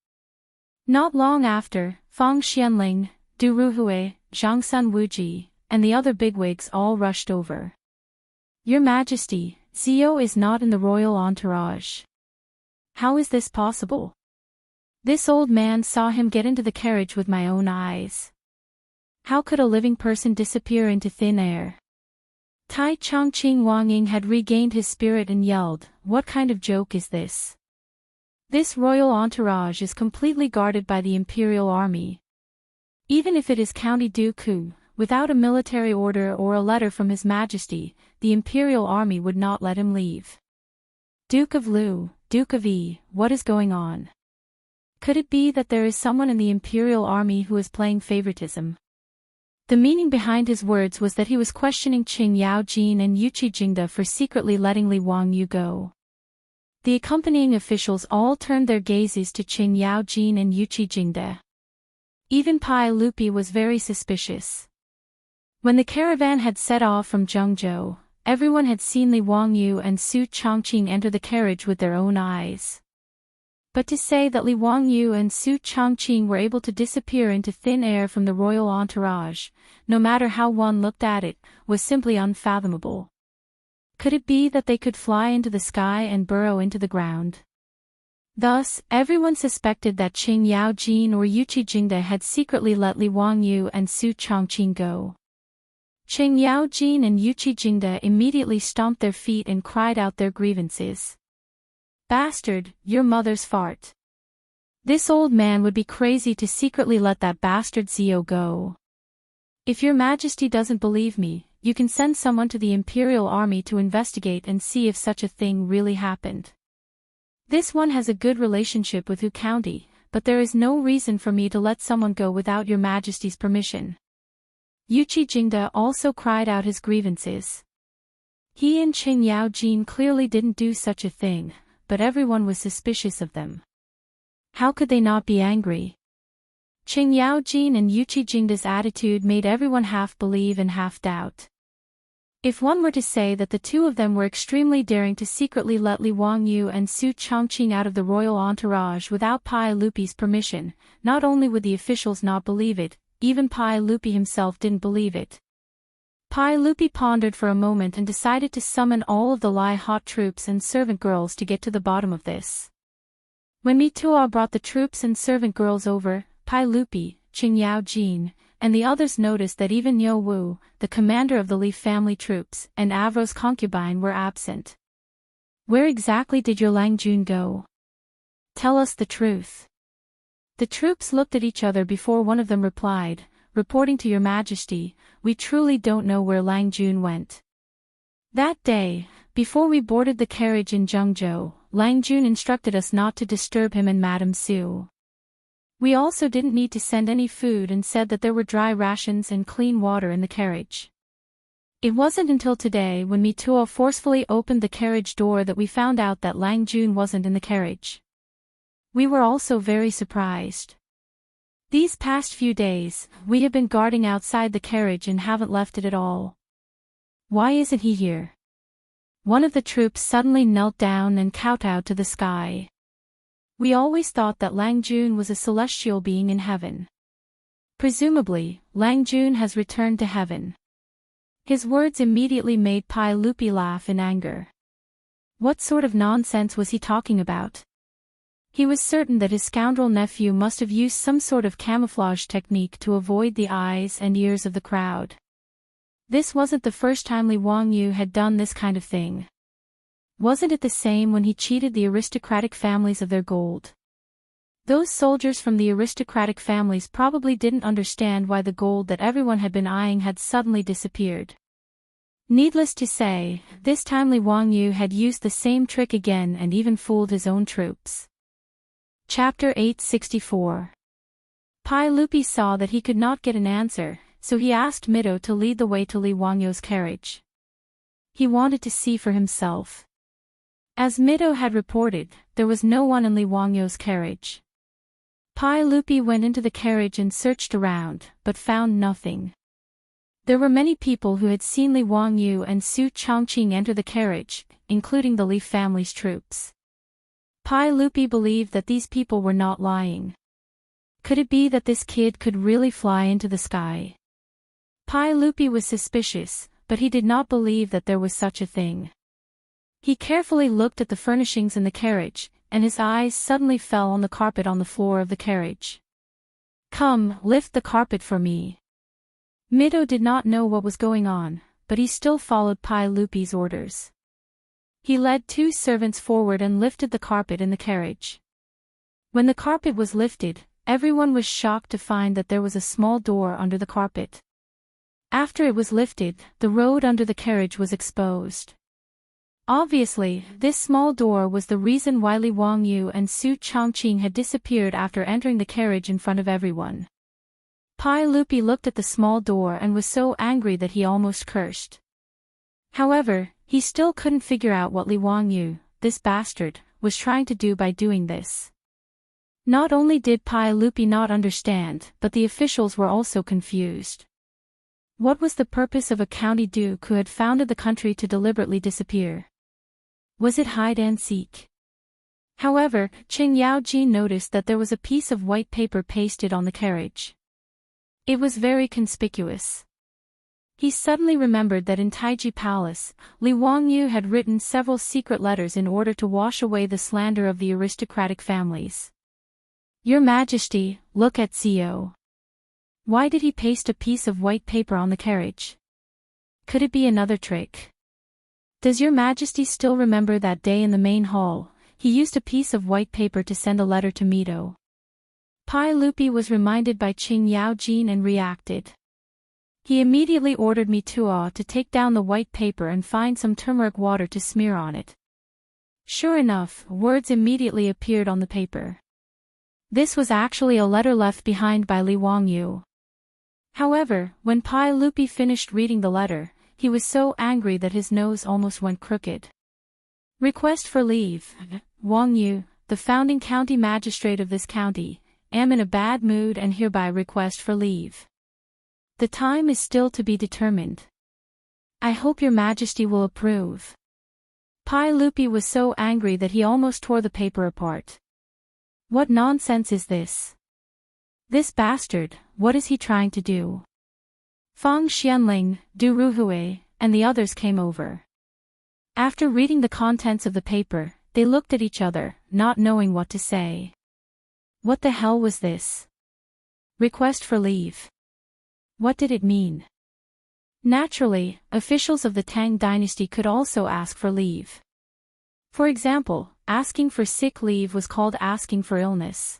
Not long after, Fang Xianling, Du Ruhui, Zhangsun Wuji, and the other bigwigs all rushed over. Your Majesty, Zio is not in the royal entourage. How is this possible? This old man saw him get into the carriage with my own eyes. How could a living person disappear into thin air? Tai Chongqing Wangying had regained his spirit and yelled, "What kind of joke is this? This royal entourage is completely guarded by the imperial army. Even if it is County Dooku, without a military order or a letter from His Majesty, the imperial army would not let him leave. Duke of Lu, Duke of Yi, what is going on? Could it be that there is someone in the imperial army who is playing favoritism?" The meaning behind his words was that he was questioning Qing Yaojin and Yuqi Jingde for secretly letting Li Wangyu go. The accompanying officials all turned their gazes to Qing Yaojin and Yuqi Jingde. Even Pai Lupi was very suspicious. When the caravan had set off from Zhengzhou, everyone had seen Li Wangyu and Su Chongqing enter the carriage with their own eyes. But to say that Li Wangyu and Su Chongqing were able to disappear into thin air from the royal entourage, no matter how one looked at it, was simply unfathomable. Could it be that they could fly into the sky and burrow into the ground? Thus, everyone suspected that Qing Yaojin or Yuqi Jingde had secretly let Li Wangyu and Su Chongqing go. Qing Yaojin and Yuqi Jingde immediately stomped their feet and cried out their grievances. "Bastard, your mother's fart. This old man would be crazy to secretly let that bastard Zio go. If your Majesty doesn't believe me, you can send someone to the Imperial Army to investigate and see if such a thing really happened. This one has a good relationship with Hu County, but there is no reason for me to let someone go without your Majesty's permission." Yuqi Jingde also cried out his grievances. He and Qing Yaojin clearly didn't do such a thing, but everyone was suspicious of them. How could they not be angry? Qing Yaojin and Yuqi Jingde's attitude made everyone half believe and half doubt. If one were to say that the two of them were extremely daring to secretly let Li Wangyu and Su Chongqing out of the royal entourage without Pai Lupi's permission, not only would the officials not believe it, even Pai Lupi himself didn't believe it. Pai Lupi pondered for a moment and decided to summon all of the Lai hot troops and servant girls to get to the bottom of this. When Mitua brought the troops and servant girls over, Pai Lupi, Qing Yaojin, and the others noticed that even Niu Wu, the commander of the Li family troops, and Avro's concubine were absent. "Where exactly did your Lang Jun go? Tell us the truth." The troops looked at each other before one of them replied, "Reporting to your Majesty, we truly don't know where Lang Jun went. That day, before we boarded the carriage in Zhengzhou, Lang Jun instructed us not to disturb him and Madame Su. We also didn't need to send any food and said that there were dry rations and clean water in the carriage. It wasn't until today when Mitua forcefully opened the carriage door that we found out that Lang Jun wasn't in the carriage. We were also very surprised. These past few days, we have been guarding outside the carriage and haven't left it at all. Why isn't he here?" One of the troops suddenly knelt down and kowtowed to the sky. "We always thought that Lang Jun was a celestial being in heaven. Presumably, Lang Jun has returned to heaven." His words immediately made Pai Lupi laugh in anger. What sort of nonsense was he talking about? He was certain that his scoundrel nephew must have used some sort of camouflage technique to avoid the eyes and ears of the crowd. This wasn't the first time Li Wangyu had done this kind of thing. Wasn't it the same when he cheated the aristocratic families of their gold? Those soldiers from the aristocratic families probably didn't understand why the gold that everyone had been eyeing had suddenly disappeared. Needless to say, this time Li Wangyu had used the same trick again and even fooled his own troops. Chapter 864. Pai Lupi saw that he could not get an answer, so he asked Mido to lead the way to Li Wangyu's carriage. He wanted to see for himself. As Mido had reported, there was no one in Li Wangyu's carriage. Pai Lupi went into the carriage and searched around, but found nothing. There were many people who had seen Li Wangyu and Su Chongqing enter the carriage, including the Li family's troops. Pai Lupi believed that these people were not lying. Could it be that this kid could really fly into the sky? Pai Lupi was suspicious, but he did not believe that there was such a thing. He carefully looked at the furnishings in the carriage, and his eyes suddenly fell on the carpet on the floor of the carriage. "Come, lift the carpet for me." Mido did not know what was going on, but he still followed Pai Lupi's orders. He led two servants forward and lifted the carpet in the carriage. When the carpet was lifted, everyone was shocked to find that there was a small door under the carpet. After it was lifted, the road under the carriage was exposed. Obviously, this small door was the reason why Li Wangyu and Su Chongqing had disappeared after entering the carriage in front of everyone. Pai Lupi looked at the small door and was so angry that he almost cursed. However, he still couldn't figure out what Li Wangyu, this bastard, was trying to do by doing this. Not only did Pai Lupi not understand, but the officials were also confused. What was the purpose of a county duke who had founded the country to deliberately disappear? Was it hide and seek? However, Qing Yaojin noticed that there was a piece of white paper pasted on the carriage. It was very conspicuous. He suddenly remembered that in Taiji Palace, Li Wangyu had written several secret letters in order to wash away the slander of the aristocratic families. "Your Majesty, look at CO." Why did he paste a piece of white paper on the carriage? Could it be another trick? Does Your Majesty still remember that day in the main hall, he used a piece of white paper to send a letter to Mido? Pai Lupi was reminded by Qing Yaojin and reacted. He immediately ordered Mitua to take down the white paper and find some turmeric water to smear on it. Sure enough, words immediately appeared on the paper. This was actually a letter left behind by Li Wangyu. However, when Pai Lupi finished reading the letter, he was so angry that his nose almost went crooked. Request for leave. Wangyu, the founding county magistrate of this county, am in a bad mood and hereby request for leave. The time is still to be determined. I hope Your Majesty will approve. Pai Lupi was so angry that he almost tore the paper apart. What nonsense is this? This bastard, what is he trying to do? Fang Xianling, Du Ruhui, and the others came over. After reading the contents of the paper, they looked at each other, not knowing what to say. What the hell was this? Request for leave. What did it mean? Naturally, officials of the Tang dynasty could also ask for leave. For example, asking for sick leave was called asking for illness.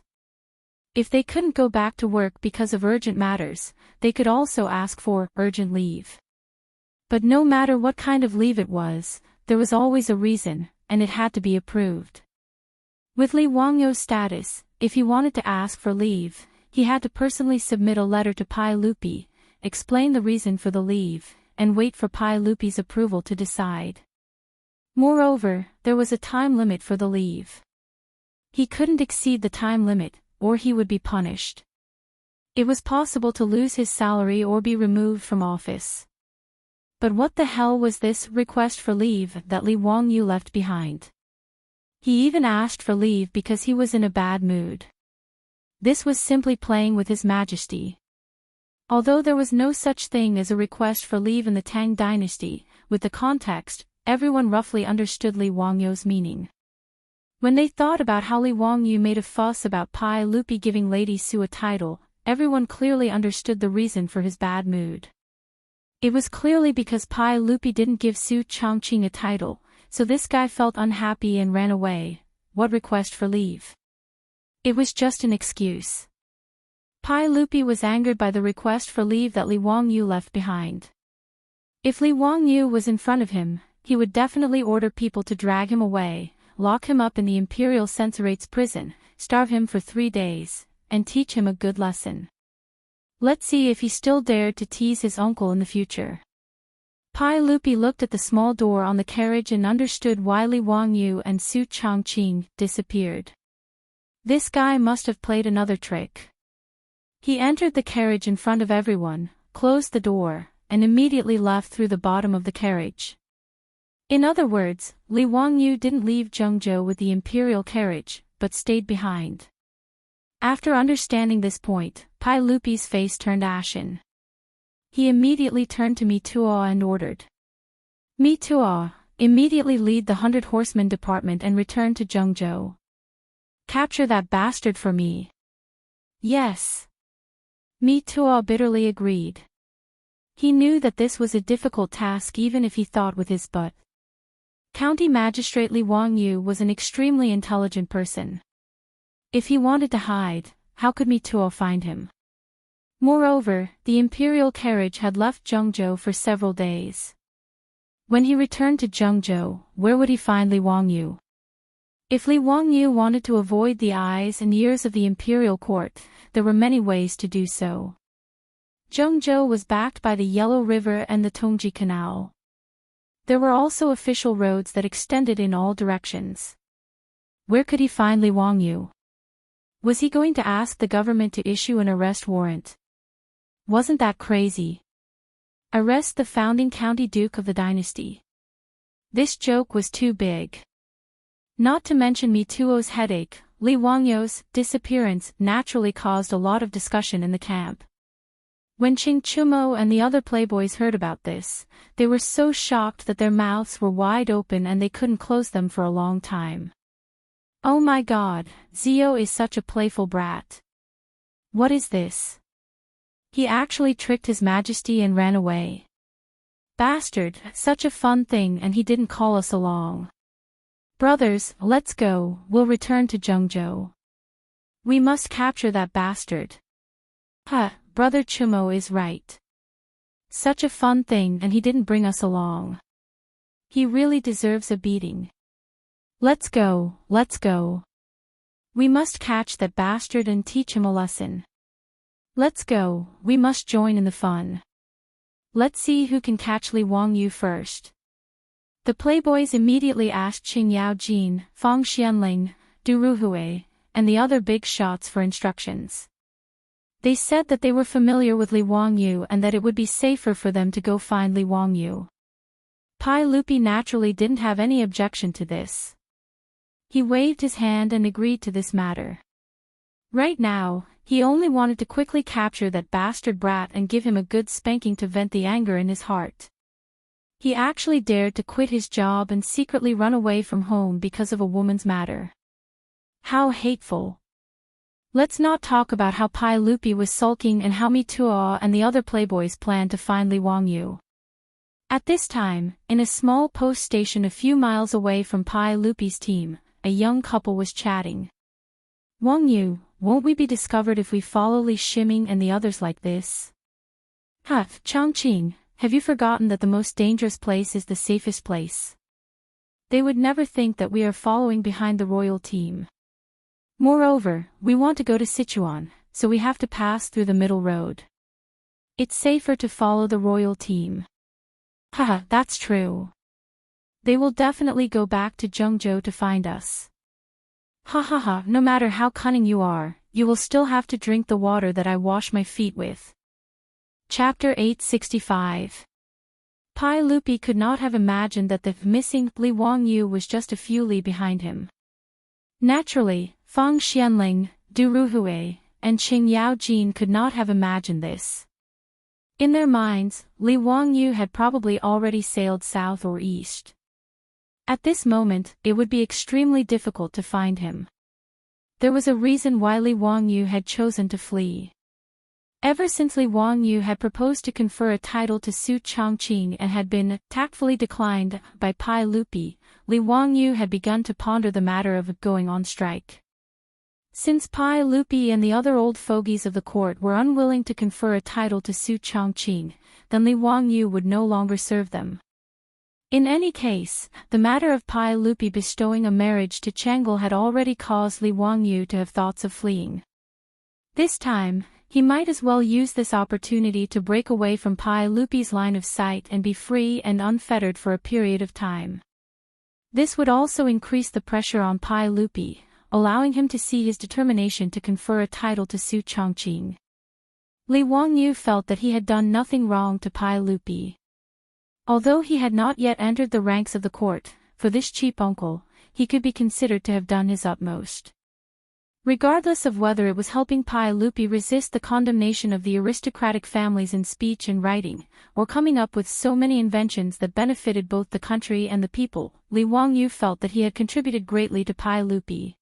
If they couldn't go back to work because of urgent matters, they could also ask for urgent leave. But no matter what kind of leave it was, there was always a reason, and it had to be approved. With Li Wangyu's status, if he wanted to ask for leave, he had to personally submit a letter to Pai Lupi, explain the reason for the leave, and wait for Pai Lupi's approval to decide. Moreover, there was a time limit for the leave. He couldn't exceed the time limit, or he would be punished. It was possible to lose his salary or be removed from office. But what the hell was this request for leave that Li Wangyu left behind? He even asked for leave because he was in a bad mood. This was simply playing with His Majesty. Although there was no such thing as a request for leave in the Tang dynasty, with the context, everyone roughly understood Li Wangyu's meaning. When they thought about how Li Wangyu made a fuss about Pai Lupi giving Lady Su a title, everyone clearly understood the reason for his bad mood. It was clearly because Pai Lupi didn't give Su Chongqing a title, so this guy felt unhappy and ran away. What request for leave? It was just an excuse. Pai Lupi was angered by the request for leave that Li Wangyu left behind. If Li Wangyu was in front of him, he would definitely order people to drag him away, lock him up in the Imperial Censorate's prison, starve him for 3 days, and teach him a good lesson. Let's see if he still dared to tease his uncle in the future. Pai Lupi looked at the small door on the carriage and understood why Li Wangyu and Su Chongqing disappeared. This guy must have played another trick. He entered the carriage in front of everyone, closed the door, and immediately left through the bottom of the carriage. In other words, Li Wangyu didn't leave Zhengzhou with the imperial carriage, but stayed behind. After understanding this point, Pai Lupi's face turned ashen. He immediately turned to Mi Tuo and ordered. Mi Tuo, immediately lead the 100 horsemen department and return to Zhengzhou. Capture that bastard for me. Yes. Mi Tuo bitterly agreed. He knew that this was a difficult task even if he thought with his butt. County Magistrate Li Wangyu was an extremely intelligent person. If he wanted to hide, how could Mi Tuo find him? Moreover, the imperial carriage had left Zhengzhou for several days. When he returned to Zhengzhou, where would he find Li Wangyu? If Li Wangyu wanted to avoid the eyes and ears of the imperial court, there were many ways to do so. Zhengzhou was backed by the Yellow River and the Tongji Canal. There were also official roads that extended in all directions. Where could he find Li Wangyu? Was he going to ask the government to issue an arrest warrant? Wasn't that crazy? Arrest the founding county duke of the dynasty. This joke was too big. Not to mention Mi Tuo's headache, Li Wangyu's disappearance naturally caused a lot of discussion in the camp. When Qing Chumo and the other playboys heard about this, they were so shocked that their mouths were wide open and they couldn't close them for a long time. Oh my god, Zio is such a playful brat. What is this? He actually tricked His Majesty and ran away. Bastard, such a fun thing, and he didn't call us along. Brothers, let's go, we'll return to Zhengzhou. We must capture that bastard. Huh, Brother Chumo is right. Such a fun thing and he didn't bring us along. He really deserves a beating. Let's go, let's go. We must catch that bastard and teach him a lesson. Let's go, we must join in the fun. Let's see who can catch Li Wangyu first. The playboys immediately asked Qing Yaojin, Fang Xianling, Du Ruhui, and the other big shots for instructions. They said that they were familiar with Li Wangyu and that it would be safer for them to go find Li Wangyu. Pai Lupi naturally didn't have any objection to this. He waved his hand and agreed to this matter. Right now, he only wanted to quickly capture that bastard brat and give him a good spanking to vent the anger in his heart. He actually dared to quit his job and secretly run away from home because of a woman's matter. How hateful. Let's not talk about how Pai Lupi was sulking and how Mi Tuo and the other playboys planned to find Li Wangyu. At this time, in a small post station a few miles away from Pai Lupi's team, a young couple was chatting. Wangyu, won't we be discovered if we follow Li Shiming and the others like this? Huh, Changqing, have you forgotten that the most dangerous place is the safest place? They would never think that we are following behind the royal team. Moreover, we want to go to Sichuan, so we have to pass through the middle road. It's safer to follow the royal team. Haha, that's true. They will definitely go back to Zhengzhou to find us. Ha ha ha, no matter how cunning you are, you will still have to drink the water that I wash my feet with. Chapter 865. Pai Lupi could not have imagined that the missing Li Wangyu was just a few li behind him. Naturally, Fang Xianling, Du Ruhui, and Qing Yaojin could not have imagined this. In their minds, Li Wangyu had probably already sailed south or east. At this moment, it would be extremely difficult to find him. There was a reason why Li Wangyu had chosen to flee. Ever since Li Wangyu had proposed to confer a title to Su Changqing and had been tactfully declined by Pai Lupi, Li Wangyu had begun to ponder the matter of going on strike. Since Pai Lupi and the other old fogies of the court were unwilling to confer a title to Su Changqing, then Li Wangyu would no longer serve them. In any case, the matter of Pai Lupi bestowing a marriage to Changel had already caused Li Wangyu to have thoughts of fleeing. This time, he might as well use this opportunity to break away from Pai Lupi's line of sight and be free and unfettered for a period of time. This would also increase the pressure on Pai Lupi, allowing him to see his determination to confer a title to Su Chongqing. Li Wangyu felt that he had done nothing wrong to Pai Lupi. Although he had not yet entered the ranks of the court, for this cheap uncle, he could be considered to have done his utmost. Regardless of whether it was helping Pai Lupi resist the condemnation of the aristocratic families in speech and writing, or coming up with so many inventions that benefited both the country and the people, Li Wangyu felt that he had contributed greatly to Pai Lupi.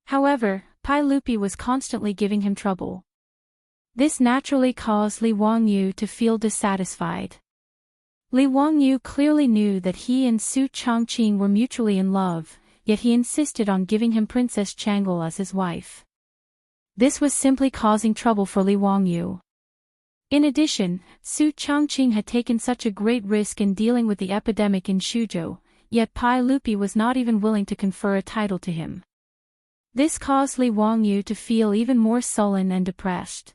However, Pai Lupi was constantly giving him trouble. This naturally caused Li Wangyu to feel dissatisfied. Li Wangyu clearly knew that he and Su Chongqing were mutually in love, yet he insisted on giving him Princess Chang'e as his wife. This was simply causing trouble for Li Wangyu. In addition, Su Chongqing had taken such a great risk in dealing with the epidemic in Shuzhou, yet Pai Lupi was not even willing to confer a title to him. This caused Li Wangyu to feel even more sullen and depressed.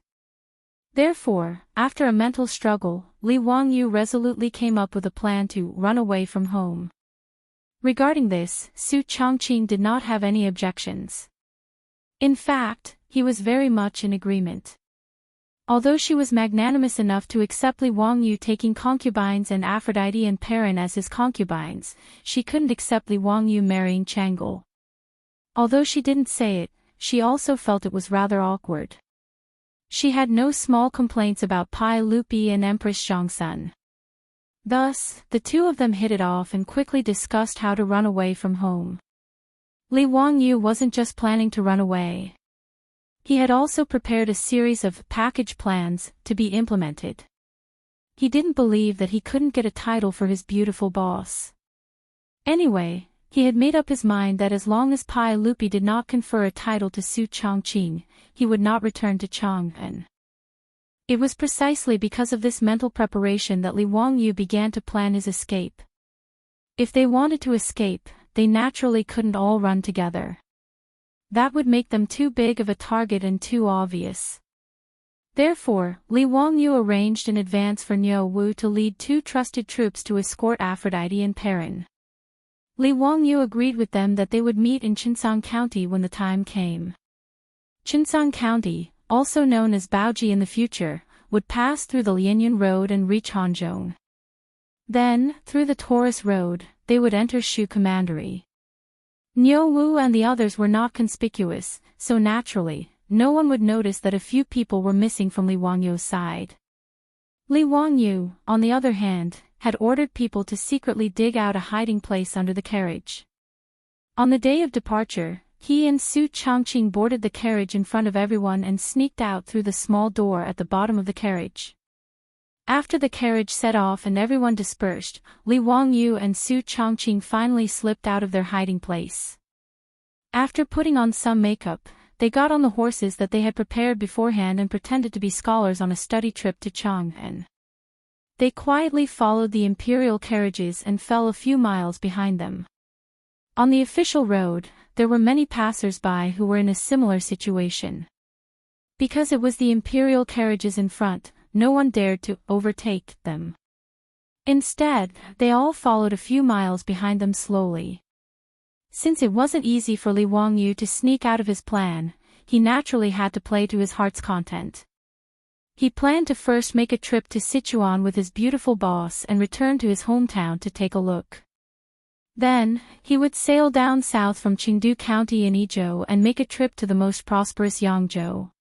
Therefore, after a mental struggle, Li Wangyu resolutely came up with a plan to run away from home. Regarding this, Su Chongqing did not have any objections. In fact, he was very much in agreement. Although she was magnanimous enough to accept Li Wangyu taking concubines and Aphrodite and Perrin as his concubines, she couldn't accept Li Wangyu marrying Chang'e. Although she didn't say it, she also felt it was rather awkward. She had no small complaints about Pai Lupi and Empress Zhongsun. Thus, the two of them hit it off and quickly discussed how to run away from home. Li Wangyu wasn't just planning to run away. He had also prepared a series of package plans to be implemented. He didn't believe that he couldn't get a title for his beautiful boss. Anyway, he had made up his mind that as long as Pai Lupi did not confer a title to Su Chongqing, he would not return to Chang'an. It was precisely because of this mental preparation that Li Wangyu began to plan his escape. If they wanted to escape, they naturally couldn't all run together. That would make them too big of a target and too obvious. Therefore, Li Wangyu arranged in advance for Niu Wu to lead 2 trusted troops to escort Aphrodite and Perrin. Li Wangyu agreed with them that they would meet in Qinshan County when the time came. Qinshan County, also known as Baoji in the future, would pass through the Lianyun Road and reach Hanzhong. Then, through the Taurus Road, they would enter Shu Commandery. Niu Wu and the others were not conspicuous, so naturally, no one would notice that a few people were missing from Li Wangyu's side. Li Wangyu, on the other hand, had ordered people to secretly dig out a hiding place under the carriage. On the day of departure, he and Su Chongqing boarded the carriage in front of everyone and sneaked out through the small door at the bottom of the carriage. After the carriage set off and everyone dispersed, Li Wangyu and Su Chongqing finally slipped out of their hiding place. After putting on some makeup, they got on the horses that they had prepared beforehand and pretended to be scholars on a study trip to Chang'an. They quietly followed the imperial carriages and fell a few miles behind them. On the official road, there were many passers-by who were in a similar situation. Because it was the imperial carriages in front, no one dared to overtake them. Instead, they all followed a few miles behind them slowly. Since it wasn't easy for Li Wangyu to sneak out of his plan, he naturally had to play to his heart's content. He planned to first make a trip to Sichuan with his beautiful boss and return to his hometown to take a look. Then, he would sail down south from Qingdu County in Yizhou and make a trip to the most prosperous Yangzhou.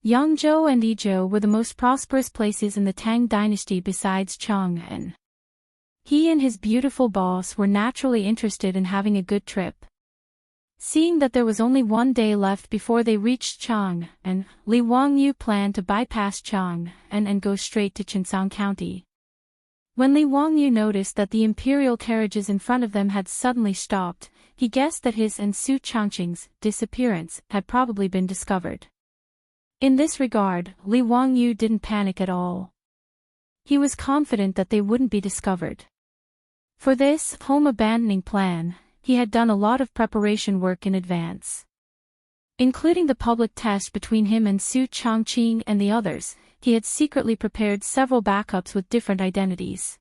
Yangzhou and Yizhou were the most prosperous places in the Tang dynasty besides Chang'an. He and his beautiful boss were naturally interested in having a good trip. Seeing that there was only one day left before they reached Chang'an, Li Wangyu planned to bypass Chang'an and go straight to Qinshan County. When Li Wangyu noticed that the imperial carriages in front of them had suddenly stopped, he guessed that his and Su Chongqing's disappearance had probably been discovered. In this regard, Li Wangyu didn't panic at all. He was confident that they wouldn't be discovered. For this home-abandoning plan, he had done a lot of preparation work in advance. Including the public test between him and Su Chongqing and the others, he had secretly prepared several backups with different identities.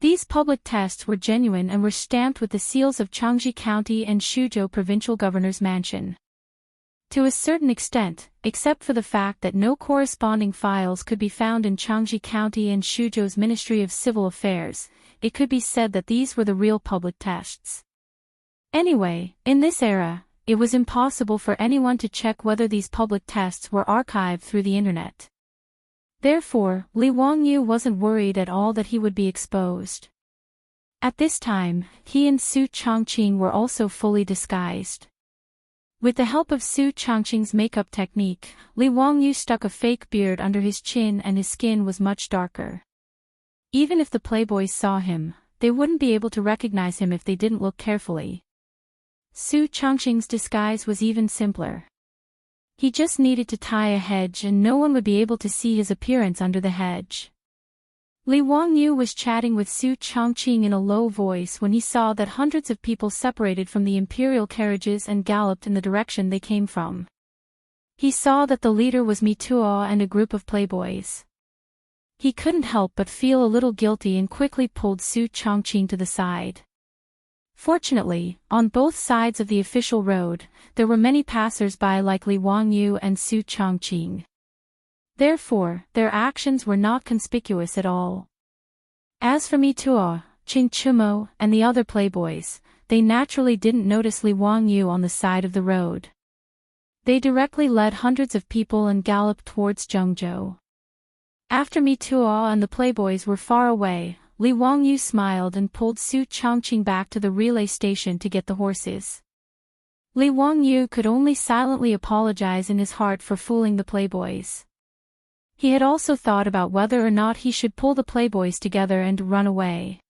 These public tests were genuine and were stamped with the seals of Changji County and Suzhou Provincial Governor's Mansion. To a certain extent, except for the fact that no corresponding files could be found in Changji County and Suzhou's Ministry of Civil Affairs, it could be said that these were the real public tests. Anyway, in this era, it was impossible for anyone to check whether these public tests were archived through the internet. Therefore, Li Wangyu wasn't worried at all that he would be exposed. At this time, he and Su Chongqing were also fully disguised. With the help of Su Chongqing's makeup technique, Li Wangyu stuck a fake beard under his chin and his skin was much darker. Even if the playboys saw him, they wouldn't be able to recognize him if they didn't look carefully. Su Chongqing's disguise was even simpler. He just needed to tie a hedge and no one would be able to see his appearance under the hedge. Li Wangyu was chatting with Su Chongqing in a low voice when he saw that hundreds of people separated from the imperial carriages and galloped in the direction they came from. He saw that the leader was Mituo and a group of playboys. He couldn't help but feel a little guilty and quickly pulled Su Chongqing to the side. Fortunately, on both sides of the official road, there were many passers-by like Li Wangyu and Su Chongqing. Therefore, their actions were not conspicuous at all. As for Mituo, Qing Chumo, and the other playboys, they naturally didn't notice Li Wangyu on the side of the road. They directly led hundreds of people and galloped towards Zhengzhou. After Mituo and the playboys were far away, Li Wangyu smiled and pulled Su Chongqing back to the relay station to get the horses. Li Wangyu could only silently apologize in his heart for fooling the playboys. He had also thought about whether or not he should pull the playboys together and run away.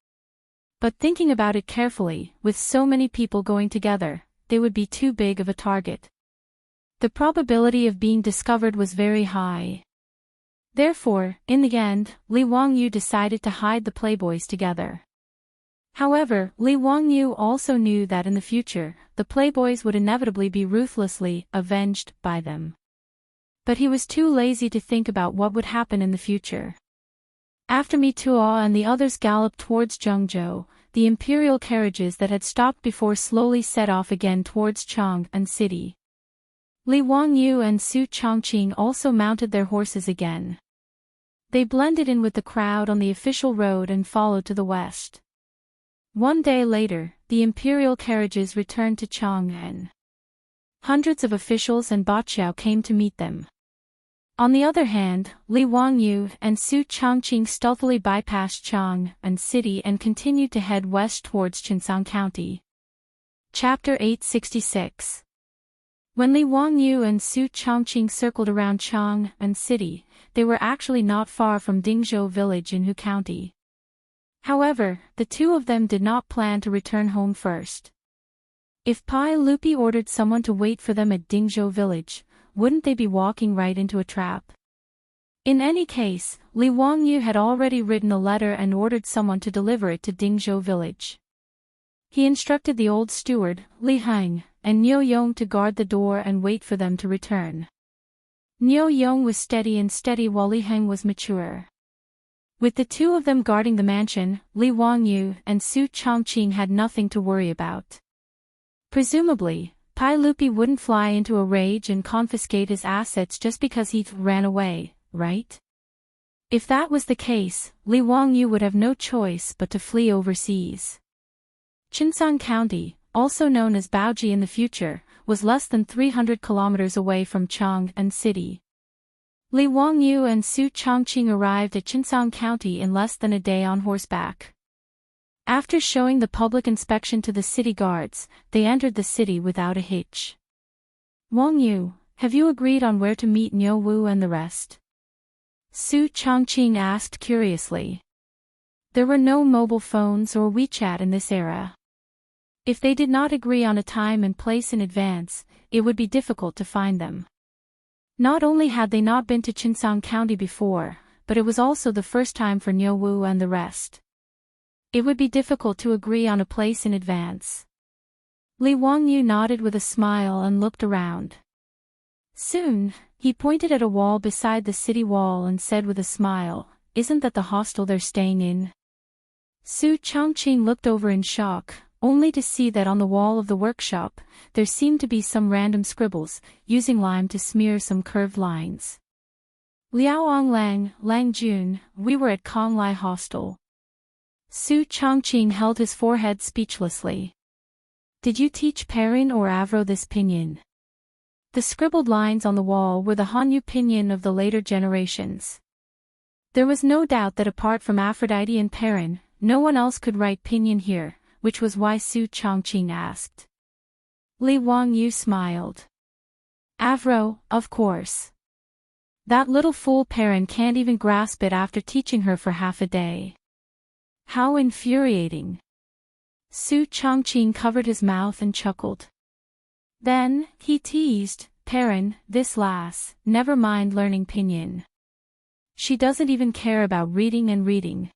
But thinking about it carefully, with so many people going together, they would be too big of a target. The probability of being discovered was very high. Therefore, in the end, Li Wangyu decided to hide the playboys together. However, Li Wangyu also knew that in the future, the playboys would inevitably be ruthlessly avenged by them. But he was too lazy to think about what would happen in the future. After Mituo and the others galloped towards Zhengzhou, the imperial carriages that had stopped before slowly set off again towards Chang'an City. Li Wangyu and Su Chongqing also mounted their horses again. They blended in with the crowd on the official road and followed to the west. One day later, the imperial carriages returned to Chang'an. Hundreds of officials and Baqiao came to meet them. On the other hand, Li Wangyu and Su Chongqing stealthily bypassed Chang'an City and continued to head west towards Qinsong County. Chapter 866. When Li Wangyu and Su Chongqing circled around Chang'an City, they were actually not far from Dingzhou village in Hu County. However, the two of them did not plan to return home first. If Pai Lupi ordered someone to wait for them at Dingzhou village, wouldn't they be walking right into a trap? In any case, Li Wangyu had already written a letter and ordered someone to deliver it to Dingzhou village. He instructed the old steward, Li Heng, and Niu Yong to guard the door and wait for them to return. Niu Yong was steady while Li Heng was mature. With the two of them guarding the mansion, Li Wangyu and Su Chongqing had nothing to worry about. Presumably, Pai Lupi wouldn't fly into a rage and confiscate his assets just because he ran away, right? If that was the case, Li Wangyu would have no choice but to flee overseas. Qinsong County, also known as Baoji in the future, was less than 300 kilometers away from Chang'an City. Li Wangyu and Su Chongqing arrived at Qinsong County in less than a day on horseback. After showing the public inspection to the city guards, they entered the city without a hitch. Wangyu, have you agreed on where to meet Niu Wu and the rest? Su Chongqing asked curiously. There were no mobile phones or WeChat in this era. If they did not agree on a time and place in advance, it would be difficult to find them. Not only had they not been to Qinsong County before, but it was also the first time for Niu Wu and the rest. It would be difficult to agree on a place in advance. Li Wangyu nodded with a smile and looked around. Soon, he pointed at a wall beside the city wall and said with a smile, "Isn't that the hostel they're staying in?" Su Chongqing looked over in shock, only to see that on the wall of the workshop, there seemed to be some random scribbles, using lime to smear some curved lines. Liaoang Lang, Lang Jun, we were at Kong Lai Hostel. Su Chongqing held his forehead speechlessly. Did you teach Perrin or Avro this pinyin? The scribbled lines on the wall were the Hanyu pinyin of the later generations. There was no doubt that apart from Aphrodite and Perrin, no one else could write pinyin here, which was why Su Chongqing asked. Li Wangyu smiled. Avro, of course. That little fool Perrin can't even grasp it after teaching her for half a day. How infuriating. Su Chongqing covered his mouth and chuckled. Then, he teased, Perrin, this lass, never mind learning pinyin. She doesn't even care about reading and reading.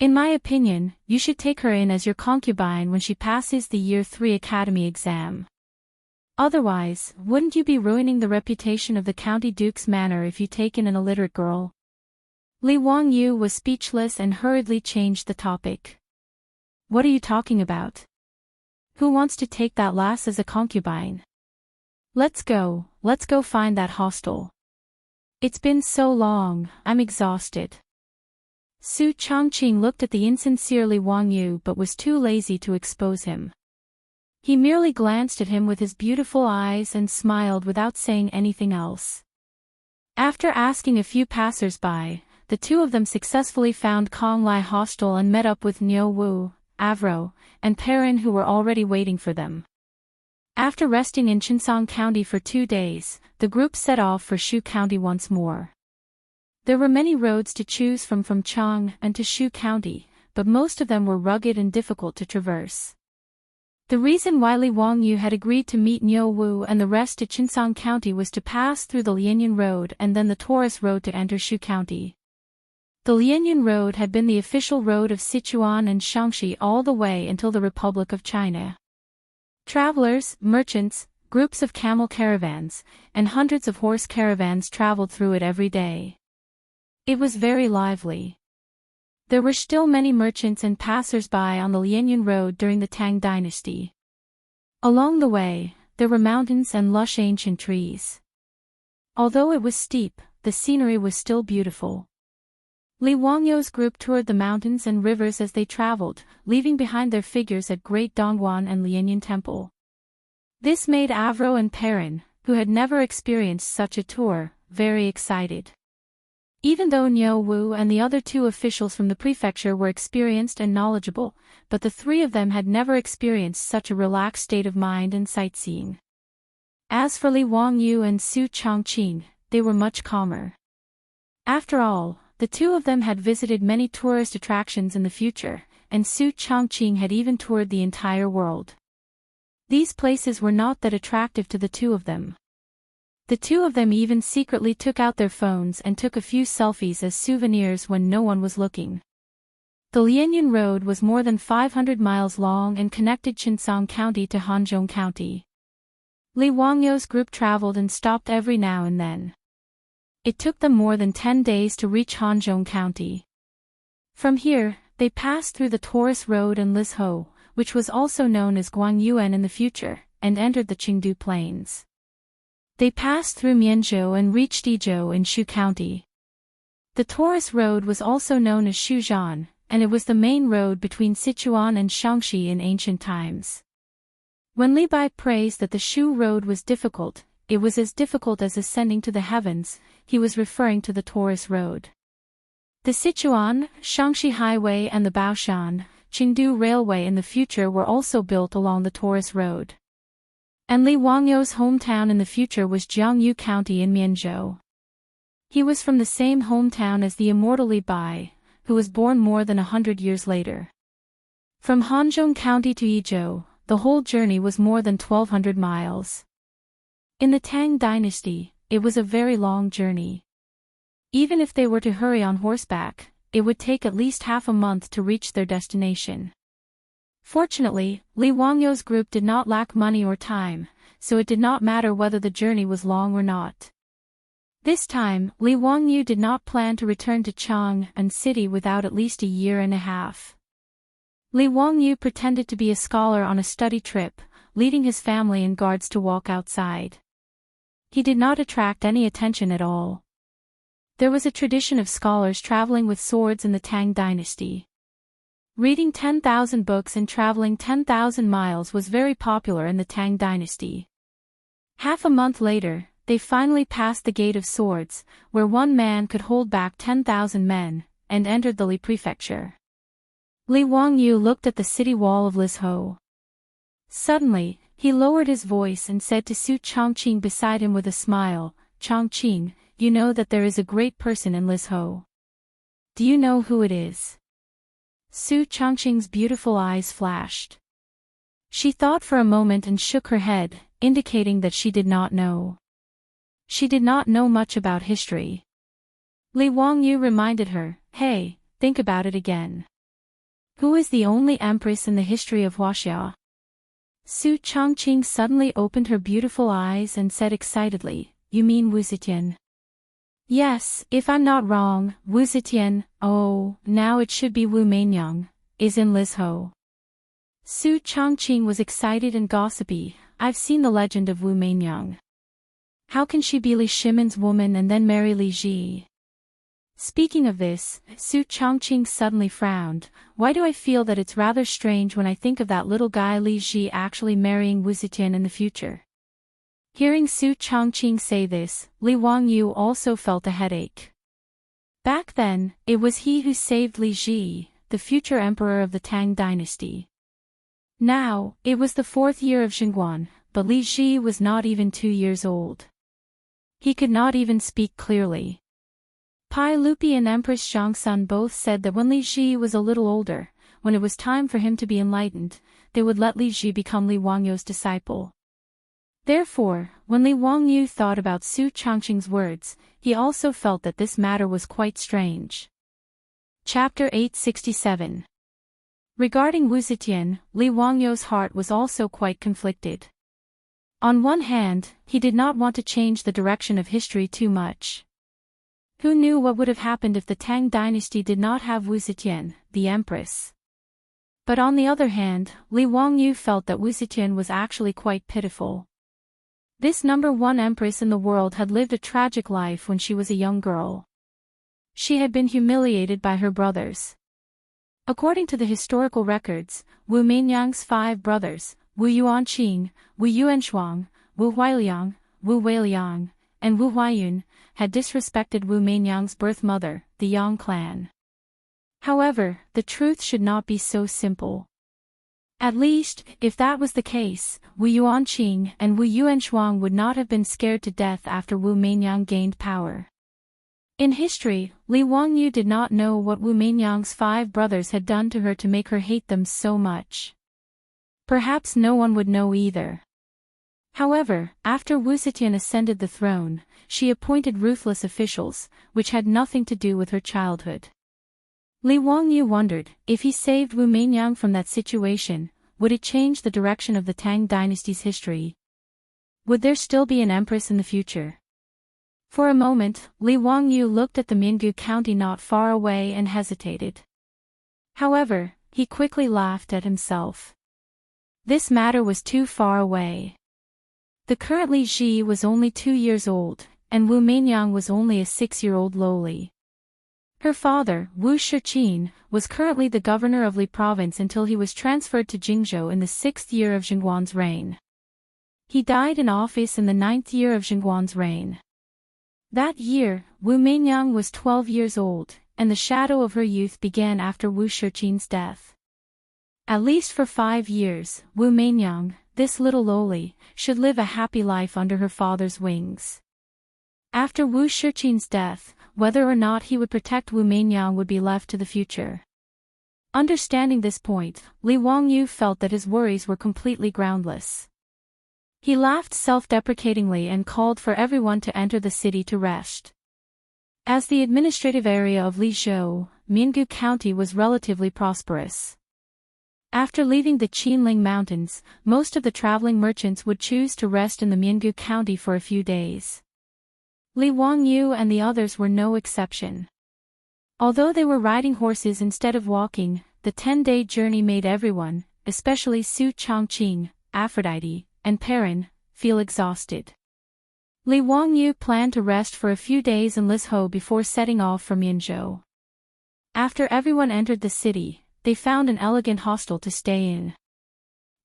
In my opinion, you should take her in as your concubine when she passes the Year 3 Academy exam. Otherwise, wouldn't you be ruining the reputation of the County Duke's manor if you take in an illiterate girl? Li Wangyu was speechless and hurriedly changed the topic. What are you talking about? Who wants to take that lass as a concubine? Let's go find that hostel. It's been so long, I'm exhausted. Su Chongqing looked at the insincere Li Wangyu but was too lazy to expose him. He merely glanced at him with his beautiful eyes and smiled without saying anything else. After asking a few passers-by, the two of them successfully found Kong Lai Hostel and met up with Niu Wu, Avro, and Perrin who were already waiting for them. After resting in Chinsong County for 2 days, the group set off for Shu County once more. There were many roads to choose from Chang and to Shu County, but most of them were rugged and difficult to traverse. The reason why Li Wangyu had agreed to meet Niu Wu and the rest to Chinsong County was to pass through the Lianyan Road and then the Taurus Road to enter Shu County. The Lianyan Road had been the official road of Sichuan and Shaanxi all the way until the Republic of China. Travelers, merchants, groups of camel caravans, and hundreds of horse caravans traveled through it every day. It was very lively. There were still many merchants and passers-by on the Lianyan Road during the Tang dynasty. Along the way, there were mountains and lush ancient trees. Although it was steep, the scenery was still beautiful. Li Wangyu's group toured the mountains and rivers as they traveled, leaving behind their figures at Great Dongguan and Lianyan Temple. This made Avro and Perrin, who had never experienced such a tour, very excited. Even though Niu Wu and the other 2 officials from the prefecture were experienced and knowledgeable, but the 3 of them had never experienced such a relaxed state of mind and sightseeing. As for Li Wangyu and Su Chongqing, they were much calmer. After all, the 2 of them had visited many tourist attractions in the future, and Su Chongqing had even toured the entire world. These places were not that attractive to the 2 of them. The 2 of them even secretly took out their phones and took a few selfies as souvenirs when no one was looking. The Lianyan Road was more than 500 miles long and connected Chinsong County to Hanzhong County. Li Wangyu's group traveled and stopped every now and then. It took them more than 10 days to reach Hanzhong County. From here, they passed through the Taurus Road and Lizhou, which was also known as Guangyuan in the future, and entered the Qingdu Plains. They passed through Mianzhou and reached Yizhou in Shu County. The Taurus Road was also known as Shuzhan, and it was the main road between Sichuan and Shaanxi in ancient times. When Li Bai praised that the Shu Road was difficult, it was as difficult as ascending to the heavens, he was referring to the Taurus Road. The Sichuan, Shaanxi Highway and the Baoshan, Qingdu Railway in the future were also built along the Taurus Road. And Li Wangyu's hometown in the future was Jiangyu County in Mianzhou. He was from the same hometown as the immortal Li Bai, who was born more than 100 years later. From Hanzhong County to Yizhou, the whole journey was more than 1,200 miles. In the Tang dynasty, it was a very long journey. Even if they were to hurry on horseback, it would take at least half a month to reach their destination. Fortunately, Li Wangyu's group did not lack money or time, so it did not matter whether the journey was long or not. This time, Li Wangyu did not plan to return to Chang'an City without at least a year and a half. Li Wangyu pretended to be a scholar on a study trip, leading his family and guards to walk outside. He did not attract any attention at all. There was a tradition of scholars traveling with swords in the Tang dynasty. Reading 10,000 books and traveling 10,000 miles was very popular in the Tang dynasty. Half a month later, they finally passed the Gate of Swords, where one man could hold back 10,000 men, and entered the Li prefecture. Li Wangyu looked at the city wall of Lizhou. Suddenly, he lowered his voice and said to Su Chongqing beside him with a smile, "Chongqing, you know that there is a great person in Lizhou. Do you know who it is?" Su Chongqing's beautiful eyes flashed. She thought for a moment and shook her head, indicating that she did not know. She did not know much about history. Li Wangyu reminded her, "Hey, think about it again. Who is the only empress in the history of Wuxia?" Su Chongqing suddenly opened her beautiful eyes and said excitedly, "You mean Wu Zetian?" "Yes, if I'm not wrong, Wu Zetian, oh, now it should be Wu Mainyang, is in Lizhou." Su Chongqing was excited and gossipy. "I've seen the legend of Wu Mainyang. How can she be Li Shimon's woman and then marry Li Ji?" Speaking of this, Su Chongqing suddenly frowned. "Why do I feel that it's rather strange when I think of that little guy Li Ji actually marrying Wu Zetian in the future?" Hearing Su Chongqing say this, Li Wangyu also felt a headache. Back then, it was he who saved Li Ji, the future emperor of the Tang dynasty. Now, it was the 4th year of Xingguan, but Li Ji was not even 2 years old. He could not even speak clearly. Pai Lupi and Empress Zhangsun both said that when Li Ji was a little older, when it was time for him to be enlightened, they would let Li Ji become Li Wangyu's disciple. Therefore, when Li Wangyu thought about Su Chongqing's words, he also felt that this matter was quite strange. Chapter 867. Regarding Wu Zetian, Li Wangyu's heart was also quite conflicted. On one hand, he did not want to change the direction of history too much. Who knew what would have happened if the Tang dynasty did not have Wu Zetian, the empress? But on the other hand, Li Wangyu felt that Wu Zetian was actually quite pitiful. This #1 empress in the world had lived a tragic life when she was a young girl. She had been humiliated by her brothers. According to the historical records, Wu Mainyang's 5 brothers, Wu Yuanqing, Wu Yuanshuang, Wu Huailiang, Wu Weiliang, and Wu Huayun, had disrespected Wu Mainyang's birth mother, the Yang clan. However, the truth should not be so simple. At least, if that was the case, Wu Yuanqing and Wu Yuanshuang would not have been scared to death after Wu Mainyang gained power. In history, Li Wangyu did not know what Wu Mainyang's 5 brothers had done to her to make her hate them so much. Perhaps no one would know either. However, after Wu Zetian ascended the throne, she appointed ruthless officials, which had nothing to do with her childhood. Li Wangyu wondered, if he saved Wu Mainyang from that situation, would it change the direction of the Tang dynasty's history? Would there still be an empress in the future? For a moment, Li Wangyu looked at the Minggu county not far away and hesitated. However, he quickly laughed at himself. This matter was too far away. The current Li Ji was only 2 years old, and Wu Mainyang was only a 6-year-old lowly. Her father, Wu Shiqin, was currently the governor of Li province until he was transferred to Jingzhou in the 6th year of Xingguan's reign. He died in office in the 9th year of Xingguan's reign. That year, Wu Mainyang was 12 years old, and the shadow of her youth began after Wu Shiqin's death. At least for 5 years, Wu Mainyang, this little lowly, should live a happy life under her father's wings. After Wu Shiqin's death, whether or not he would protect Wu Mainyang would be left to the future. Understanding this point, Li Wangyu felt that his worries were completely groundless. He laughed self-deprecatingly and called for everyone to enter the city to rest. As the administrative area of Lizhou, Minggu County was relatively prosperous. After leaving the Qinling Mountains, most of the traveling merchants would choose to rest in the Minggu County for a few days. Li Wangyu and the others were no exception. Although they were riding horses instead of walking, the 10-day journey made everyone, especially Su Changqing, Aphrodite, and Perrin, feel exhausted. Li Wangyu planned to rest for a few days in Lizhou before setting off from Yinzhou. After everyone entered the city, they found an elegant hostel to stay in.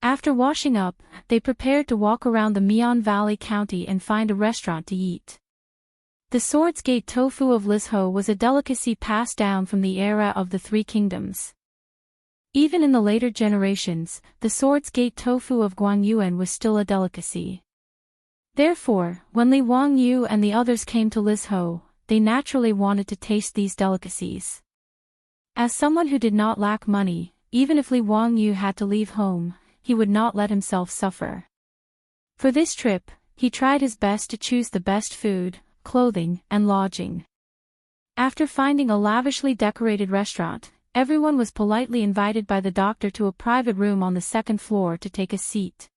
After washing up, they prepared to walk around the Mian Valley County and find a restaurant to eat. The Swords Gate tofu of Lizhou was a delicacy passed down from the era of the Three Kingdoms. Even in the later generations, the Swords Gate tofu of Guangyuan was still a delicacy. Therefore, when Li Wangyu and the others came to Lizhou, they naturally wanted to taste these delicacies. As someone who did not lack money, even if Li Wangyu had to leave home, he would not let himself suffer. For this trip, he tried his best to choose the best food, clothing, and lodging. After finding a lavishly decorated restaurant, everyone was politely invited by the doctor to a private room on the second floor to take a seat.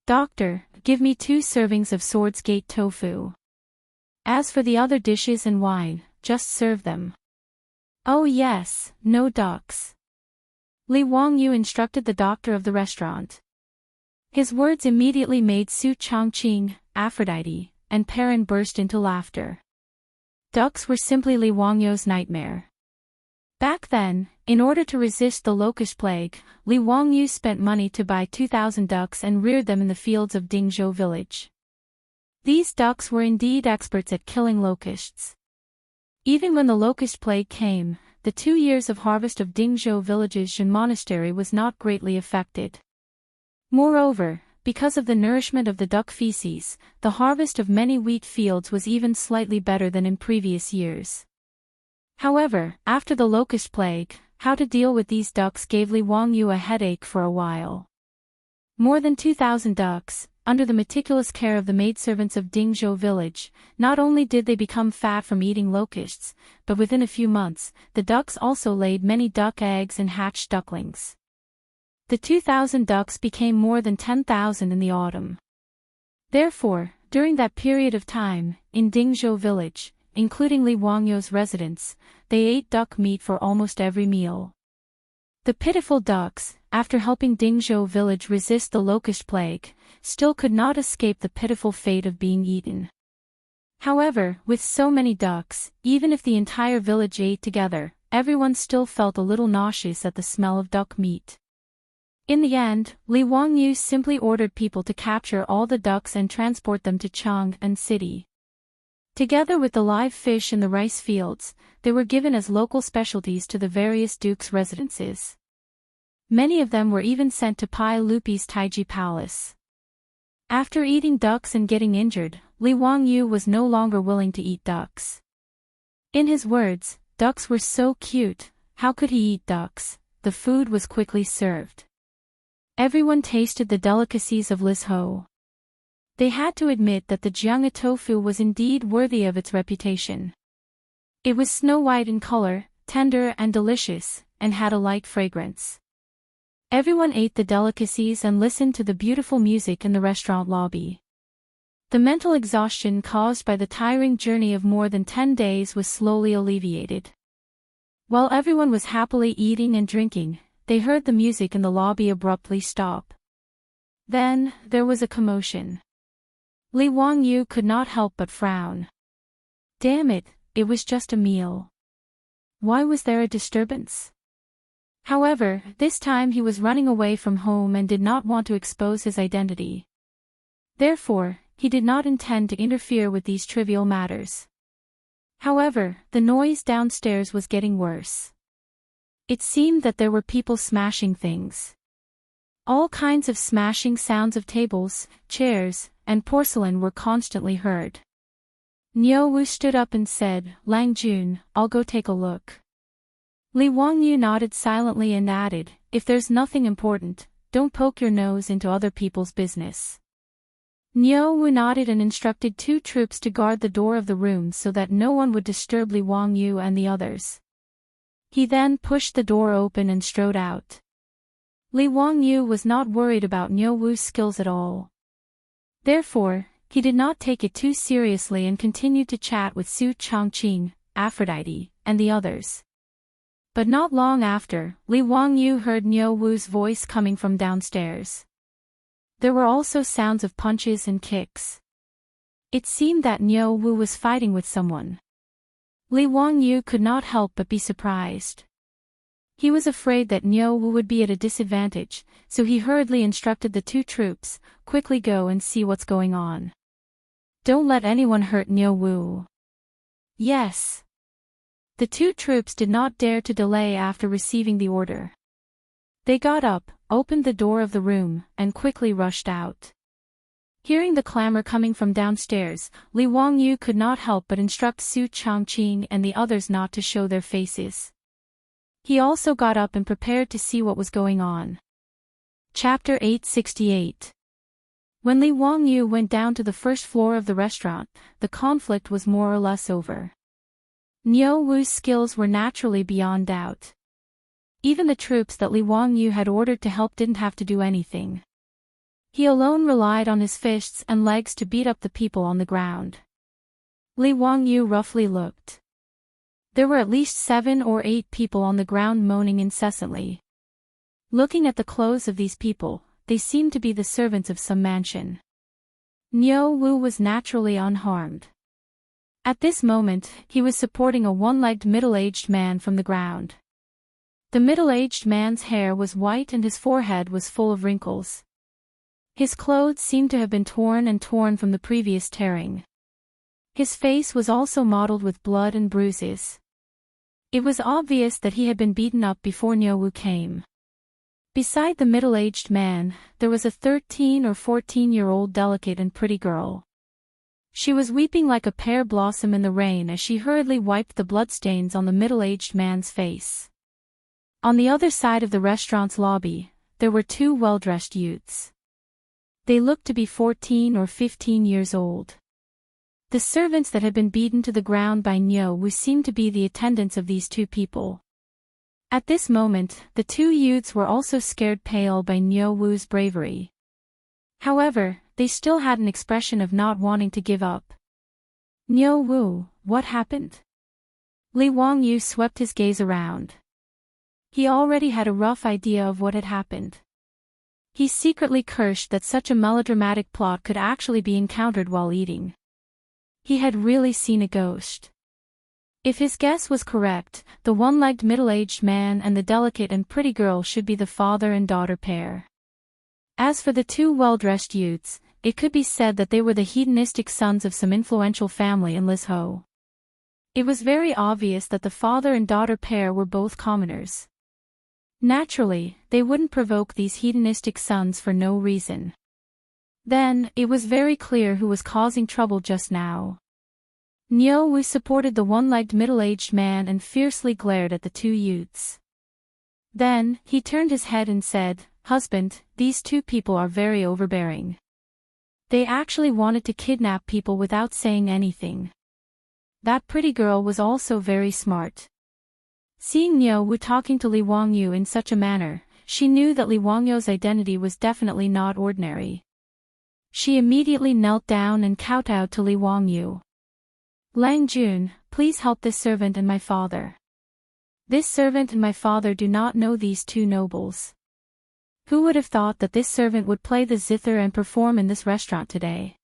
"Doctor, give me 2 servings of Swords Gate tofu. As for the other dishes and wine, just serve them." "Oh yes, no ducks," Li Wangyu instructed the doctor of the restaurant. His words immediately made Su Changqing, Aphrodite, and Perrin burst into laughter. Ducks were simply Li Wangyu's nightmare. Back then, in order to resist the locust plague, Li Wangyu spent money to buy 2,000 ducks and reared them in the fields of Dingzhou village. These ducks were indeed experts at killing locusts. Even when the locust plague came, the 2 years of harvest of Dingzhou village's Zhen monastery was not greatly affected. Moreover, because of the nourishment of the duck feces, the harvest of many wheat fields was even slightly better than in previous years. However, after the locust plague, how to deal with these ducks gave Li Wangyu a headache for a while. More than 2,000 ducks, under the meticulous care of the maidservants of Dingzhou village, not only did they become fat from eating locusts, but within a few months, the ducks also laid many duck eggs and hatched ducklings. The 2,000 ducks became more than 10,000 in the autumn. Therefore, during that period of time, in Dingzhou village, including Li Wangyu's residence, they ate duck meat for almost every meal. The pitiful ducks, after helping Dingzhou village resist the locust plague, still could not escape the pitiful fate of being eaten. However, with so many ducks, even if the entire village ate together, everyone still felt a little nauseous at the smell of duck meat. In the end, Li Wangyu simply ordered people to capture all the ducks and transport them to Chang'an City. Together with the live fish in the rice fields, they were given as local specialties to the various dukes' residences. Many of them were even sent to Pai Lupi's Taiji Palace. After eating ducks and getting injured, Li Wangyu was no longer willing to eat ducks. In his words, ducks were so cute, how could he eat ducks? The food was quickly served. Everyone tasted the delicacies of Lizhou. They had to admit that the jianga tofu was indeed worthy of its reputation. It was snow-white in color, tender and delicious, and had a light fragrance. Everyone ate the delicacies and listened to the beautiful music in the restaurant lobby. The mental exhaustion caused by the tiring journey of more than 10 days was slowly alleviated. While everyone was happily eating and drinking, they heard the music in the lobby abruptly stop. Then, there was a commotion. Li Wangyu could not help but frown. Damn it, it was just a meal. Why was there a disturbance? However, this time he was running away from home and did not want to expose his identity. Therefore, he did not intend to interfere with these trivial matters. However, the noise downstairs was getting worse. It seemed that there were people smashing things. All kinds of smashing sounds of tables, chairs, and porcelain were constantly heard. Niu Wu stood up and said, "Lang Jun, I'll go take a look." Li Wangyu nodded silently and added, "If there's nothing important, don't poke your nose into other people's business." Niu Wu nodded and instructed 2 troops to guard the door of the room so that no one would disturb Li Wangyu and the others. He then pushed the door open and strode out. Li Wangyu was not worried about Niu Wu's skills at all. Therefore, he did not take it too seriously and continued to chat with Su Changqing, Aphrodite, and the others. But not long after, Li Wangyu heard Niu Wu's voice coming from downstairs. There were also sounds of punches and kicks. It seemed that Niu Wu was fighting with someone. Li Wangyu could not help but be surprised. He was afraid that Niu Wu would be at a disadvantage, so he hurriedly instructed the two troops, "Quickly go and see what's going on. Don't let anyone hurt Niu Wu." Yes. The two troops did not dare to delay after receiving the order. They got up, opened the door of the room, and quickly rushed out. Hearing the clamor coming from downstairs, Li Wangyu could not help but instruct Su Changqing and the others not to show their faces. He also got up and prepared to see what was going on. Chapter 868. When Li Wangyu went down to the first floor of the restaurant, the conflict was more or less over. Niu Wu's skills were naturally beyond doubt. Even the troops that Li Wangyu had ordered to help didn't have to do anything. He alone relied on his fists and legs to beat up the people on the ground. Li Wangyu roughly looked. There were at least 7 or 8 people on the ground moaning incessantly. Looking at the clothes of these people, they seemed to be the servants of some mansion. Niu Wu was naturally unharmed. At this moment, he was supporting a one-legged middle-aged man from the ground. The middle-aged man's hair was white and his forehead was full of wrinkles. His clothes seemed to have been torn from the previous tearing. His face was also mottled with blood and bruises. It was obvious that he had been beaten up before Niu Wu came. Beside the middle-aged man, there was a 13 or 14-year-old delicate and pretty girl. She was weeping like a pear blossom in the rain as she hurriedly wiped the bloodstains on the middle-aged man's face. On the other side of the restaurant's lobby, there were 2 well-dressed youths. They looked to be 14 or 15 years old. The servants that had been beaten to the ground by Niu Wu seemed to be the attendants of these 2 people. At this moment, the 2 youths were also scared pale by Niu Wu's bravery. However, they still had an expression of not wanting to give up. "Niu Wu, what happened?" Li Wangyu swept his gaze around. He already had a rough idea of what had happened. He secretly cursed that such a melodramatic plot could actually be encountered while eating. He had really seen a ghost. If his guess was correct, the one-legged middle-aged man and the delicate and pretty girl should be the father and daughter pair. As for the 2 well-dressed youths, it could be said that they were the hedonistic sons of some influential family in Lizhou. It was very obvious that the father and daughter pair were both commoners. Naturally, they wouldn't provoke these hedonistic sons for no reason. Then, it was very clear who was causing trouble just now. Niu Wu supported the one-legged middle-aged man and fiercely glared at the 2 youths. Then, he turned his head and said, "Husband, these 2 people are very overbearing. They actually wanted to kidnap people without saying anything." That pretty girl was also very smart. Seeing Niu Wu talking to Li Wangyu in such a manner, she knew that Li Wangyu's identity was definitely not ordinary. She immediately knelt down and kowtowed to Li Wangyu. "Lang Jun, please help this servant and my father. This servant and my father do not know these 2 nobles. Who would have thought that this servant would play the zither and perform in this restaurant today?"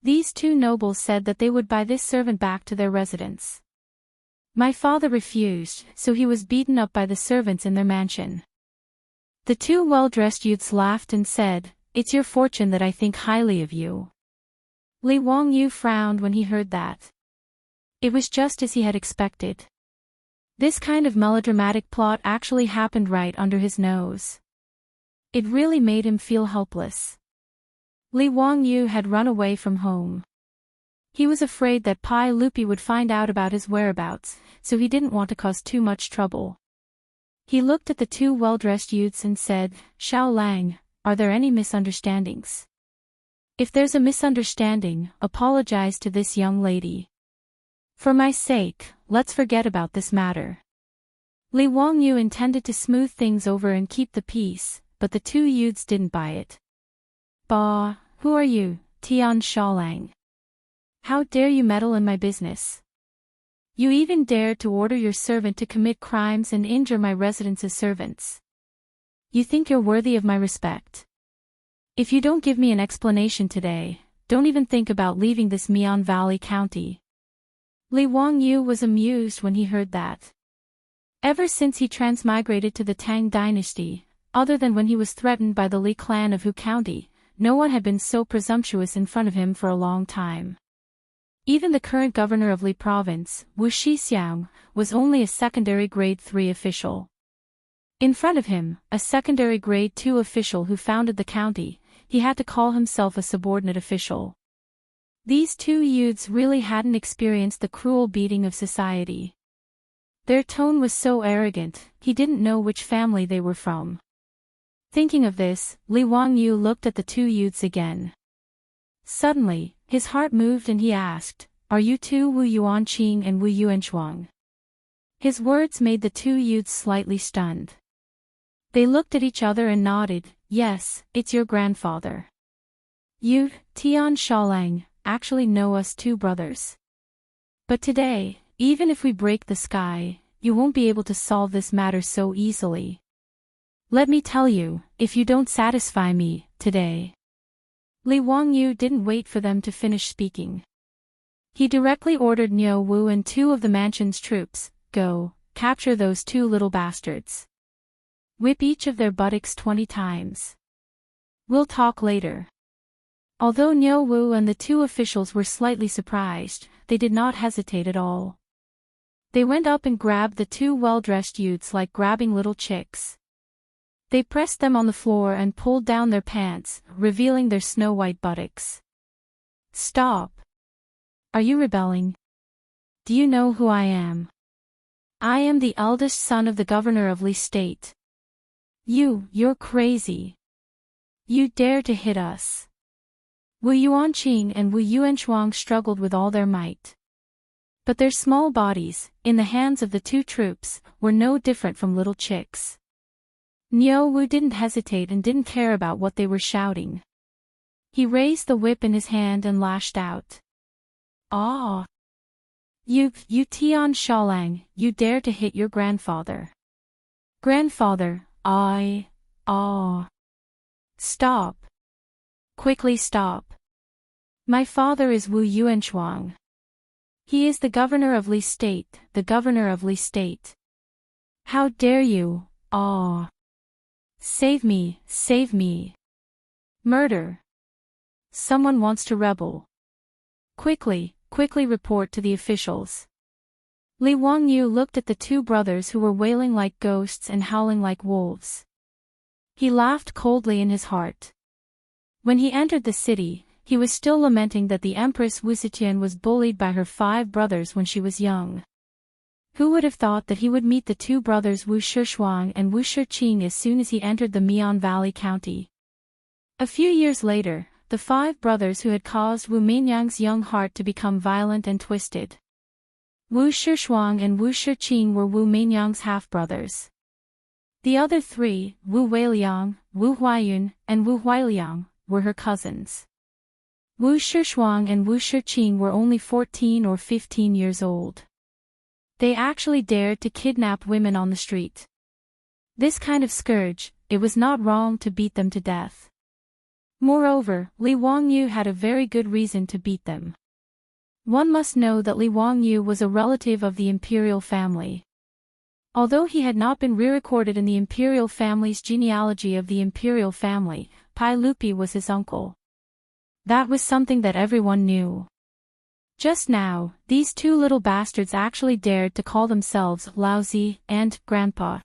These 2 nobles said that they would buy this servant back to their residence. "My father refused, so he was beaten up by the servants in their mansion." The 2 well-dressed youths laughed and said, "It's your fortune that I think highly of you." Li Wangyu frowned when he heard that. It was just as he had expected. This kind of melodramatic plot actually happened right under his nose. It really made him feel helpless. Li Wangyu had run away from home. He was afraid that Pai Lupi would find out about his whereabouts, so he didn't want to cause too much trouble. He looked at the 2 well-dressed youths and said, "Xiao Lang, are there any misunderstandings? If there's a misunderstanding, apologize to this young lady. For my sake, let's forget about this matter." Li Wangyu intended to smooth things over and keep the peace, but the 2 youths didn't buy it. "Bah, who are you, Tian Xiaolang? How dare you meddle in my business?" You even dared to order your servant to commit crimes and injure my residents' servants. You think you're worthy of my respect? If you don't give me an explanation today, don't even think about leaving this Mian Valley County." Li Wangyu was amused when he heard that. Ever since he transmigrated to the Tang dynasty, other than when he was threatened by the Li clan of Hu County, no one had been so presumptuous in front of him for a long time. Even the current governor of Li province, Wuxia, was only a secondary grade 3 official. In front of him, a secondary grade 2 official who founded the county, he had to call himself a subordinate official. These two youths really hadn't experienced the cruel beating of society. Their tone was so arrogant, he didn't know which family they were from. Thinking of this, Li Wangyu looked at the two youths again. Suddenly, his heart moved and he asked, "Are you two Wu Yuanqing and Wu Yuanchuang?" His words made the two youths slightly stunned. They looked at each other and nodded. "Yes, it's your grandfather. You, Tian Shaolang, actually know us two brothers. But today, even if we break the sky, you won't be able to solve this matter so easily. Let me tell you, if you don't satisfy me, today." Li Wangyu didn't wait for them to finish speaking. He directly ordered Niu Wu and 2 of the mansion's troops, "Go, capture those 2 little bastards. Whip each of their buttocks 20 times. We'll talk later." Although Niu Wu and the 2 officials were slightly surprised, they did not hesitate at all. They went up and grabbed the 2 well-dressed youths like grabbing little chicks. They pressed them on the floor and pulled down their pants, revealing their snow-white buttocks. "Stop! Are you rebelling? Do you know who I am? I am the eldest son of the governor of Li State. You're crazy. You dare to hit us." Wu Yuanqing and Wu Yuanchuang struggled with all their might. But their small bodies, in the hands of the 2 troops, were no different from little chicks. Niu Wu didn't hesitate and didn't care about what they were shouting. He raised the whip in his hand and lashed out. "Ah! You Tian Shaolang, you dare to hit your grandfather. Grandfather, Stop. Quickly stop. My father is Wu Yuanchuang. He is the governor of Li State, the governor of Li State. How dare you, Save me. Murder. Someone wants to rebel. Quickly report to the officials." Li Wangyu looked at the 2 brothers who were wailing like ghosts and howling like wolves. He laughed coldly in his heart. When he entered the city, he was still lamenting that the Empress Wuxian was bullied by her 5 brothers when she was young. Who would have thought that he would meet the 2 brothers Wu Shishuang and Wu Shiqing as soon as he entered the Mian Valley County? A few years later, the 5 brothers who had caused Wu Mingyang's young heart to become violent and twisted. Wu Shishuang and Wu Shiqing were Wu Mingyang's half-brothers. The other 3, Wu Weiliang, Wu Huayun, and Wu Huailiang, were her cousins. Wu Shishuang and Wu Shiqing were only 14 or 15 years old. They actually dared to kidnap women on the street. This kind of scourge, it was not wrong to beat them to death. Moreover, Li Wangyu had a very good reason to beat them. One must know that Li Wangyu was a relative of the imperial family. Although he had not been re-recorded in the imperial family's genealogy of the imperial family, Pai Lupi was his uncle. That was something that everyone knew. Just now, these 2 little bastards actually dared to call themselves Laozi and Grandpa.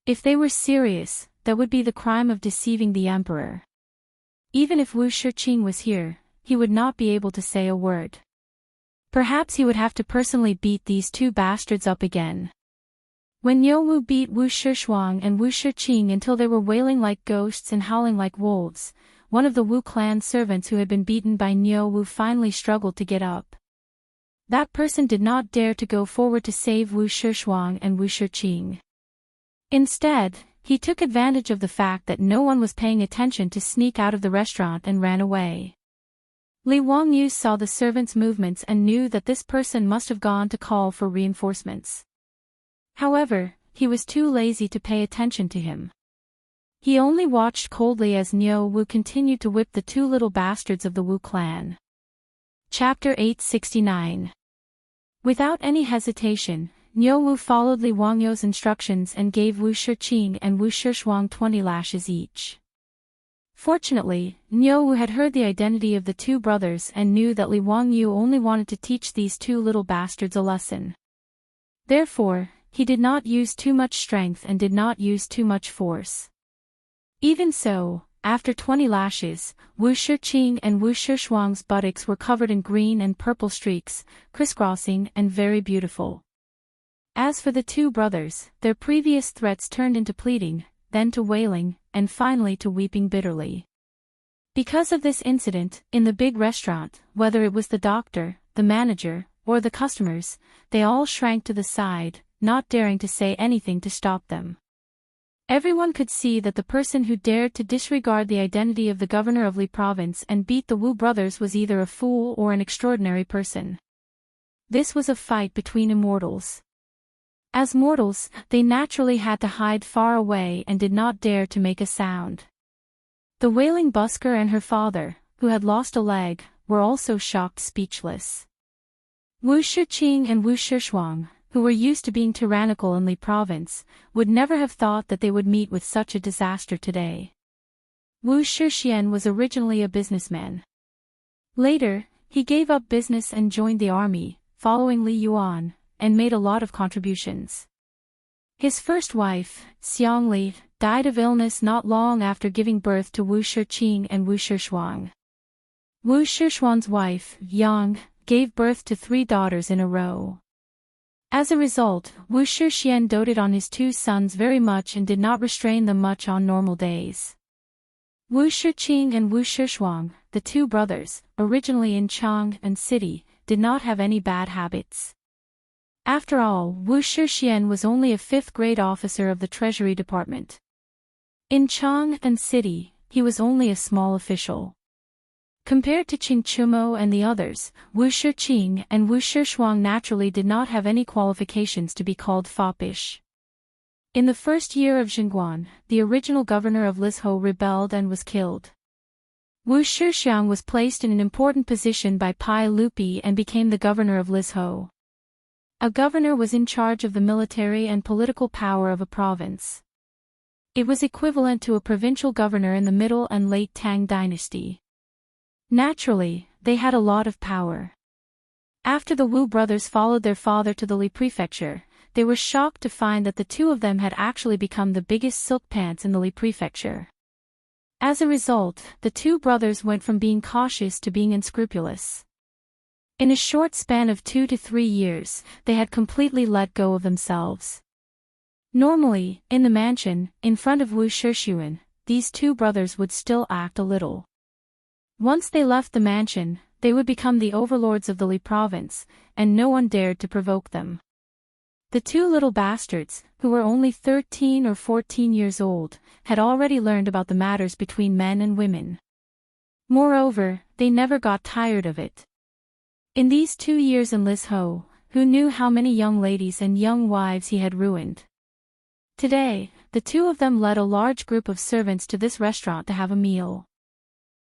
If they were serious, that would be the crime of deceiving the emperor. Even if Wu Shiqing was here, he would not be able to say a word. Perhaps he would have to personally beat these 2 bastards up again. When Niu Wu beat Wu Shishuang and Wu Shiqing until they were wailing like ghosts and howling like wolves, one of the Wu clan servants who had been beaten by Niu Wu finally struggled to get up. That person did not dare to go forward to save Wu Shishuang and Wu Shiqing. Instead, he took advantage of the fact that no one was paying attention to sneak out of the restaurant and ran away. Li Wangyu saw the servant's movements and knew that this person must have gone to call for reinforcements. However, he was too lazy to pay attention to him. He only watched coldly as Niu Wu continued to whip the two little bastards of the Wu clan. Chapter 869. Without any hesitation, Niu Wu followed Li Wangyu's instructions and gave Wu Shiqing and Wu Shixuang 20 lashes each. Fortunately, Niu Wu had heard the identity of the two brothers and knew that Li Wangyu only wanted to teach these two little bastards a lesson. Therefore, he did not use too much strength and did not use too much force. Even so, after 20 lashes, Wu Shiqing and Wu Shixuang's buttocks were covered in green and purple streaks, crisscrossing and very beautiful. As for the two brothers, their previous threats turned into pleading, then to wailing, and finally to weeping bitterly. Because of this incident, in the big restaurant, whether it was the doctor, the manager, or the customers, they all shrank to the side, not daring to say anything to stop them. Everyone could see that the person who dared to disregard the identity of the governor of Li province and beat the Wu brothers was either a fool or an extraordinary person. This was a fight between immortals. As mortals, they naturally had to hide far away and did not dare to make a sound. The wailing busker and her father, who had lost a leg, were also shocked speechless. Wu Shiqing and Wu Shixuang, who were used to being tyrannical in Li province, would never have thought that they would meet with such a disaster today. Wu Shixian was originally a businessman. Later, he gave up business and joined the army, following Li Yuan, and made a lot of contributions. His first wife, Xiangli, died of illness not long after giving birth to Wu Shiqing and Wu Shixuang. Wu Shixuang's wife, Yang, gave birth to 3 daughters in a row. As a result, Wu Shixian doted on his 2 sons very much and did not restrain them much on normal days. Wu Shiqing and Wu Shixuang, the 2 brothers, originally in Chang and City, did not have any bad habits. After all, Wu Shixian was only a 5th-grade officer of the Treasury Department. In Chang and City, he was only a small official. Compared to Qing Chumo and the others, Wu Shiqing and Wu Shixuang naturally did not have any qualifications to be called foppish. In the first year of Jingguan, the original governor of Lizhou rebelled and was killed. Wu Shixiang was placed in an important position by Pai Lupi and became the governor of Lizhou. A governor was in charge of the military and political power of a province. It was equivalent to a provincial governor in the Middle and Late Tang dynasty. Naturally, they had a lot of power. After the Wu brothers followed their father to the Li prefecture, they were shocked to find that the 2 of them had actually become the biggest silk pants in the Li prefecture. As a result, the 2 brothers went from being cautious to being unscrupulous. In a short span of 2 to 3 years, they had completely let go of themselves. Normally, in the mansion, in front of Wu Shixian, these 2 brothers would still act a little. Once they left the mansion, they would become the overlords of the Li province, and no one dared to provoke them. The 2 little bastards, who were only 13 or 14 years old, had already learned about the matters between men and women. Moreover, they never got tired of it. In these 2 years in Lizhou, who knew how many young ladies and young wives he had ruined? Today, the 2 of them led a large group of servants to this restaurant to have a meal.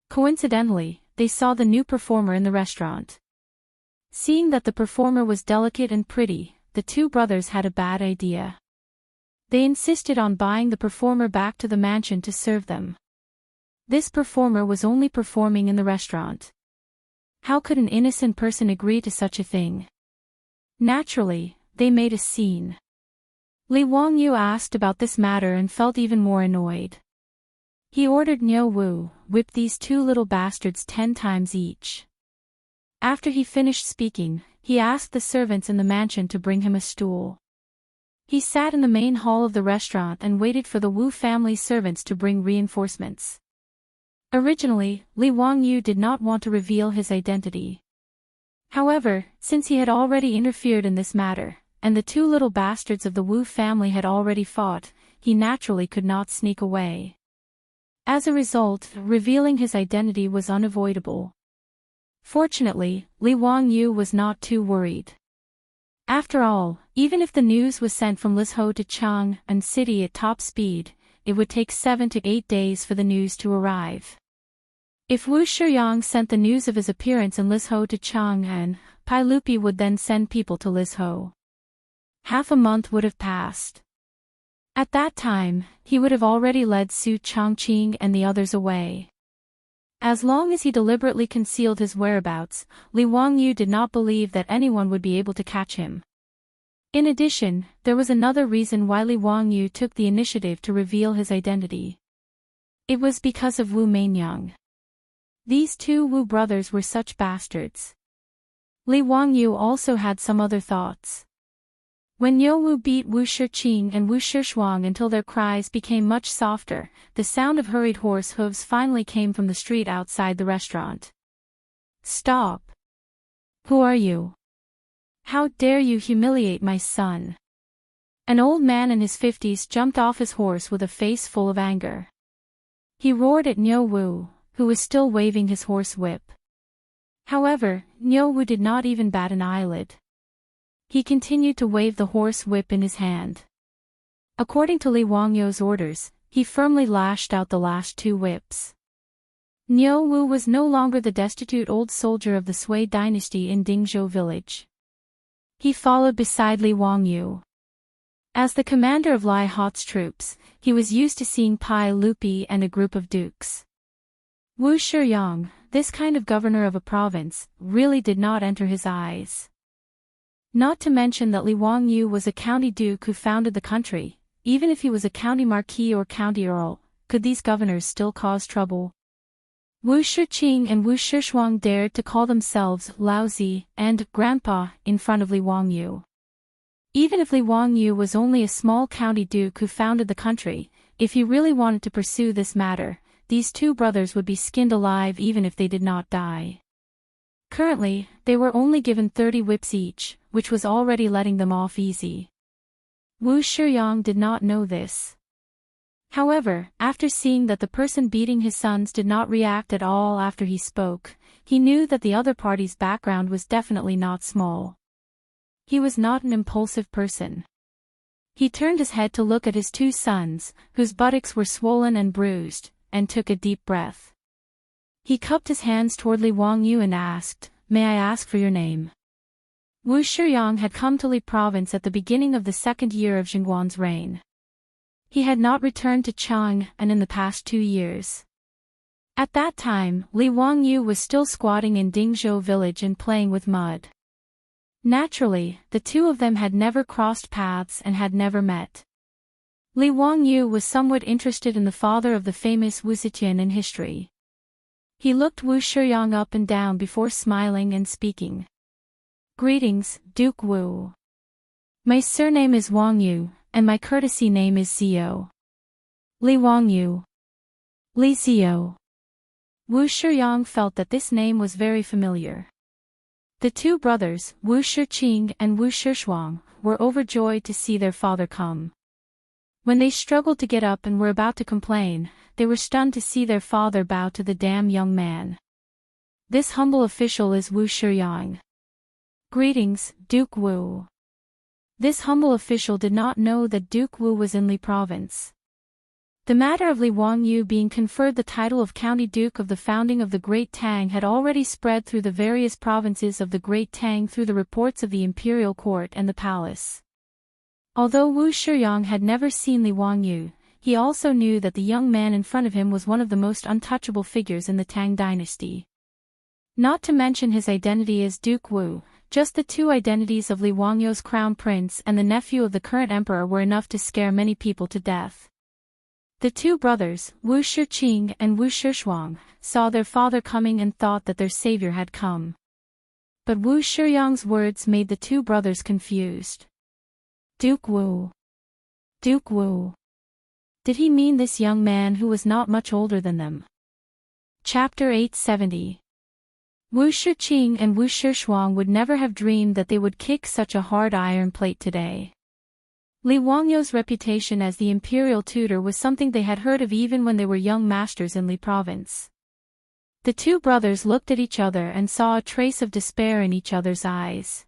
Coincidentally, they saw the new performer in the restaurant. Seeing that the performer was delicate and pretty, the 2 brothers had a bad idea. They insisted on buying the performer back to the mansion to serve them. This performer was only performing in the restaurant. How could an innocent person agree to such a thing? Naturally, they made a scene. Li Wangyu asked about this matter and felt even more annoyed. He ordered Niu Wu, whip these 2 little bastards 10 times each. After he finished speaking, he asked the servants in the mansion to bring him a stool. He sat in the main hall of the restaurant and waited for the Wu family servants to bring reinforcements. Originally, Li Wangyu did not want to reveal his identity. However, since he had already interfered in this matter, and the 2 little bastards of the Wu family had already fought, he naturally could not sneak away. As a result, revealing his identity was unavoidable. Fortunately, Li Wangyu was not too worried. After all, even if the news was sent from Lizhou to Chang and City at top speed, it would take 7 to 8 days for the news to arrive. If Wu Shiyang sent the news of his appearance in Lizhou to Chang'an, Pai Lupi would then send people to Lizhou. Half a month would have passed. At that time, he would have already led Su Chongqing and the others away. As long as he deliberately concealed his whereabouts, Li Wangyu did not believe that anyone would be able to catch him. In addition, there was another reason why Li Wangyu took the initiative to reveal his identity. It was because of Wu Mainyang. These two Wu brothers were such bastards. Li Wangyu also had some other thoughts. When Niu Wu beat Wu Shiqing and Wu Shishuang until their cries became much softer, the sound of hurried horse hooves finally came from the street outside the restaurant. "Stop! Who are you? How dare you humiliate my son?" An old man in his 50s jumped off his horse with a face full of anger. He roared at Niu Wu, who was still waving his horse whip. However, Niu Wu did not even bat an eyelid. He continued to wave the horse whip in his hand. According to Li Wangyu's orders, he firmly lashed out the last two whips. Niu Wu was no longer the destitute old soldier of the Sui dynasty in Dingzhou village. He followed beside Li Wangyu. As the commander of Lai Hot's troops, he was used to seeing Pai Lupi and a group of dukes. Wu Shiyang, this kind of governor of a province, really did not enter his eyes. Not to mention that Li Wangyu was a county duke who founded the country. Even if he was a county marquis or county earl, could these governors still cause trouble? Wu Shiqing and Wu Shishuang dared to call themselves Laozi and Grandpa in front of Li Wangyu. Even if Li Wangyu was only a small county duke who founded the country, if he really wanted to pursue this matter, these two brothers would be skinned alive even if they did not die. Currently, they were only given 30 whips each, which was already letting them off easy. Wu Shiyang did not know this. However, after seeing that the person beating his sons did not react at all after he spoke, he knew that the other party's background was definitely not small. He was not an impulsive person. He turned his head to look at his two sons, whose buttocks were swollen and bruised, and took a deep breath. He cupped his hands toward Li Wangyu and asked, "May I ask for your name?" Wu Shiyang had come to Li province at the beginning of the second year of Xinguan's reign. He had not returned to Chang and in the past 2 years. At that time, Li Wangyu was still squatting in Dingzhou village and playing with mud. Naturally, the two of them had never crossed paths and had never met. Li Wangyu was somewhat interested in the father of the famous Wu Zetian in history. He looked Wu Shiyang up and down before smiling and speaking. "Greetings, Duke Wu. My surname is Wangyu, and my courtesy name is Xiao. Li Wangyu. Li Xiao." Wu Shiyang felt that this name was very familiar. The two brothers, Wu Shiqing and Wu Shishuang, were overjoyed to see their father come. When they struggled to get up and were about to complain, they were stunned to see their father bow to the damn young man. "This humble official is Wu Shiyang. Greetings, Duke Wu." This humble official did not know that Duke Wu was in Li province. The matter of Li Wangyu being conferred the title of County Duke of the founding of the Great Tang had already spread through the various provinces of the Great Tang through the reports of the imperial court and the palace. Although Wu Shiyang had never seen Li Wangyu, he also knew that the young man in front of him was one of the most untouchable figures in the Tang dynasty. Not to mention his identity as Duke Wu, just the two identities of Li Wangyu's crown prince and the nephew of the current emperor were enough to scare many people to death. The two brothers, Wu Shiqing and Wu Shishuang, saw their father coming and thought that their savior had come. But Wu Shiyang's words made the two brothers confused. Duke Wu. Duke Wu. Did he mean this young man who was not much older than them? Chapter 870. Wu Shiqing and Wu Shishuang would never have dreamed that they would kick such a hard iron plate today. Li Wangyu's reputation as the imperial tutor was something they had heard of even when they were young masters in Li province. The two brothers looked at each other and saw a trace of despair in each other's eyes.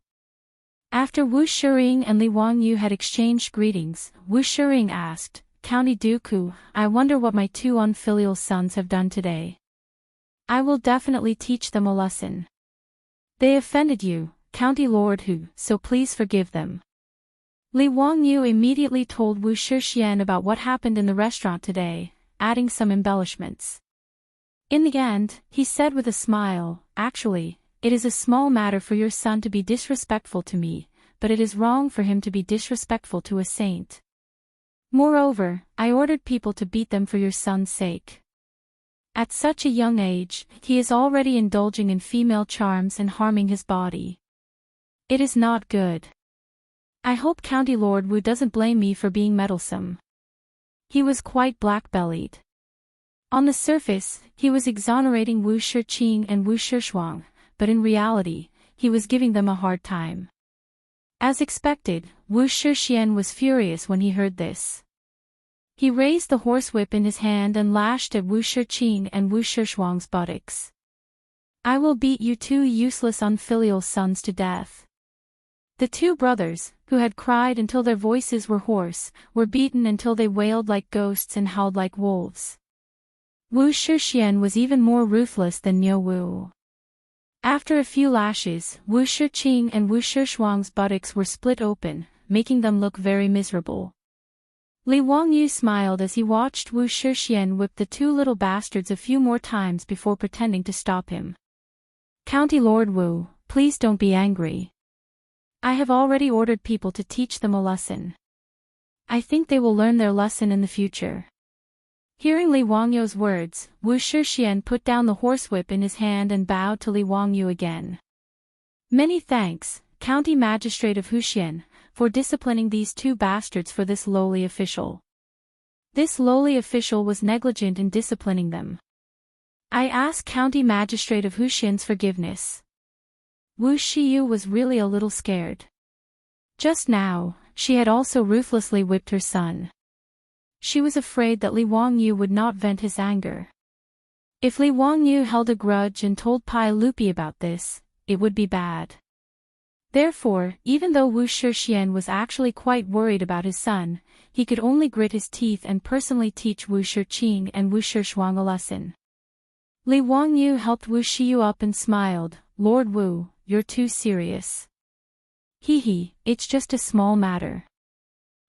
After Wu Shiring and Li Wangyu had exchanged greetings, Wu Shiring asked, "County Dooku, I wonder what my two unfilial sons have done today. I will definitely teach them a lesson. They offended you, County Lord Hu, so please forgive them." Li Wangyu immediately told Wu Shixian about what happened in the restaurant today, adding some embellishments. In the end, he said with a smile, "Actually, it is a small matter for your son to be disrespectful to me, but it is wrong for him to be disrespectful to a saint. Moreover, I ordered people to beat them for your son's sake. At such a young age, he is already indulging in female charms and harming his body. It is not good. I hope County Lord Wu doesn't blame me for being meddlesome." He was quite black-bellied. On the surface, he was exonerating Wu Shiqing and Wu Shixuang, but in reality, he was giving them a hard time. As expected, Wu Shixian was furious when he heard this. He raised the horsewhip in his hand and lashed at Wu Shiqing and Wu Shixuang's buttocks. "I will beat you two useless unfilial sons to death." The two brothers, who had cried until their voices were hoarse, were beaten until they wailed like ghosts and howled like wolves. Wu Shixian was even more ruthless than Niu Wu. After a few lashes, Wu Shiqing and Wu Shixuang's buttocks were split open, making them look very miserable. Li Wangyu smiled as he watched Wu Shixian whip the two little bastards a few more times before pretending to stop him. "County Lord Wu, please don't be angry. I have already ordered people to teach them a lesson. I think they will learn their lesson in the future." Hearing Li Wangyu's words, Wu Shixian put down the horsewhip in his hand and bowed to Li Wangyu again. "Many thanks, County Magistrate of Huxian, for disciplining these two bastards for this lowly official. This lowly official was negligent in disciplining them. I ask County Magistrate of Huxian's forgiveness." Wu Shiyu was really a little scared. Just now, she had also ruthlessly whipped her son. She was afraid that Li Wangyu would not vent his anger. If Li Wangyu held a grudge and told Pai Lupi about this, it would be bad. Therefore, even though Wu Shixian was actually quite worried about his son, he could only grit his teeth and personally teach Wu Shiqing and Wu Shixuang a lesson. Li Wangyu helped Wu Shiyu up and smiled, "Lord Wu, you're too serious. Hee, it's just a small matter.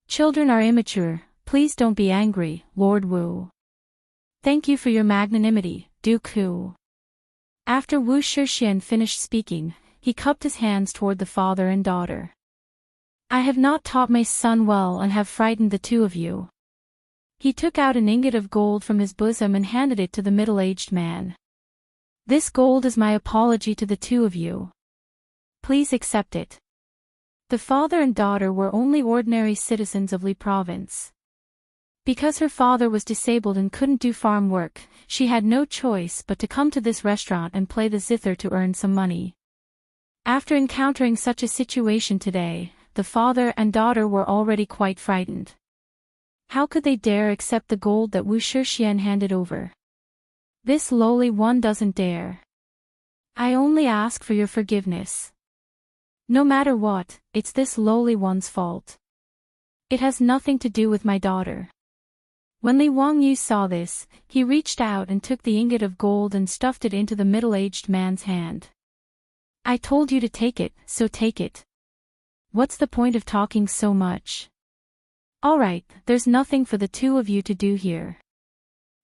Children are immature, please don't be angry, Lord Wu. Thank you for your magnanimity, Dooku." After Wu Shixian finished speaking, he cupped his hands toward the father and daughter. "I have not taught my son well and have frightened the two of you." He took out an ingot of gold from his bosom and handed it to the middle-aged man. "This gold is my apology to the two of you. Please accept it." The father and daughter were only ordinary citizens of Li Province. Because her father was disabled and couldn't do farm work, she had no choice but to come to this restaurant and play the zither to earn some money. After encountering such a situation today, the father and daughter were already quite frightened. How could they dare accept the gold that Wu Shixian handed over? This lowly one doesn't dare. "I only ask for your forgiveness. No matter what, it's this lowly one's fault. It has nothing to do with my daughter." When Li Wangyu saw this, he reached out and took the ingot of gold and stuffed it into the middle-aged man's hand. "I told you to take it, so take it. What's the point of talking so much? Alright, there's nothing for the two of you to do here.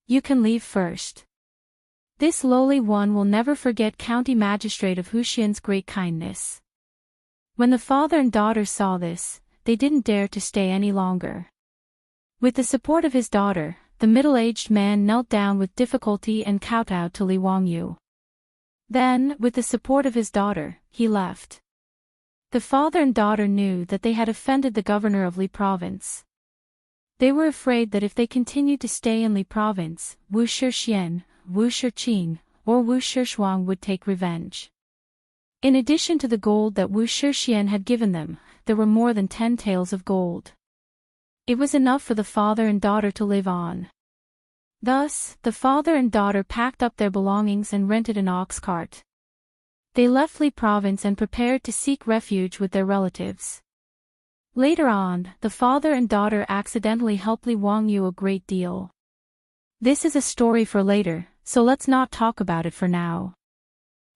You can leave first." This lowly one will never forget County Magistrate of Huxian's great kindness. When the father and daughter saw this, they didn't dare to stay any longer. With the support of his daughter, the middle-aged man knelt down with difficulty and kowtowed to Li Wangyu. Then, with the support of his daughter, he left. The father and daughter knew that they had offended the governor of Li Province. They were afraid that if they continued to stay in Li Province, Wu Shixian, Wu Shiqing, or Wu Shixuang would take revenge. In addition to the gold that Wu Shixian had given them, there were more than 10 taels of gold. It was enough for the father and daughter to live on. Thus, the father and daughter packed up their belongings and rented an ox cart. They left Li province and prepared to seek refuge with their relatives. Later on, the father and daughter accidentally helped Li Wangyu a great deal. This is a story for later, so let's not talk about it for now.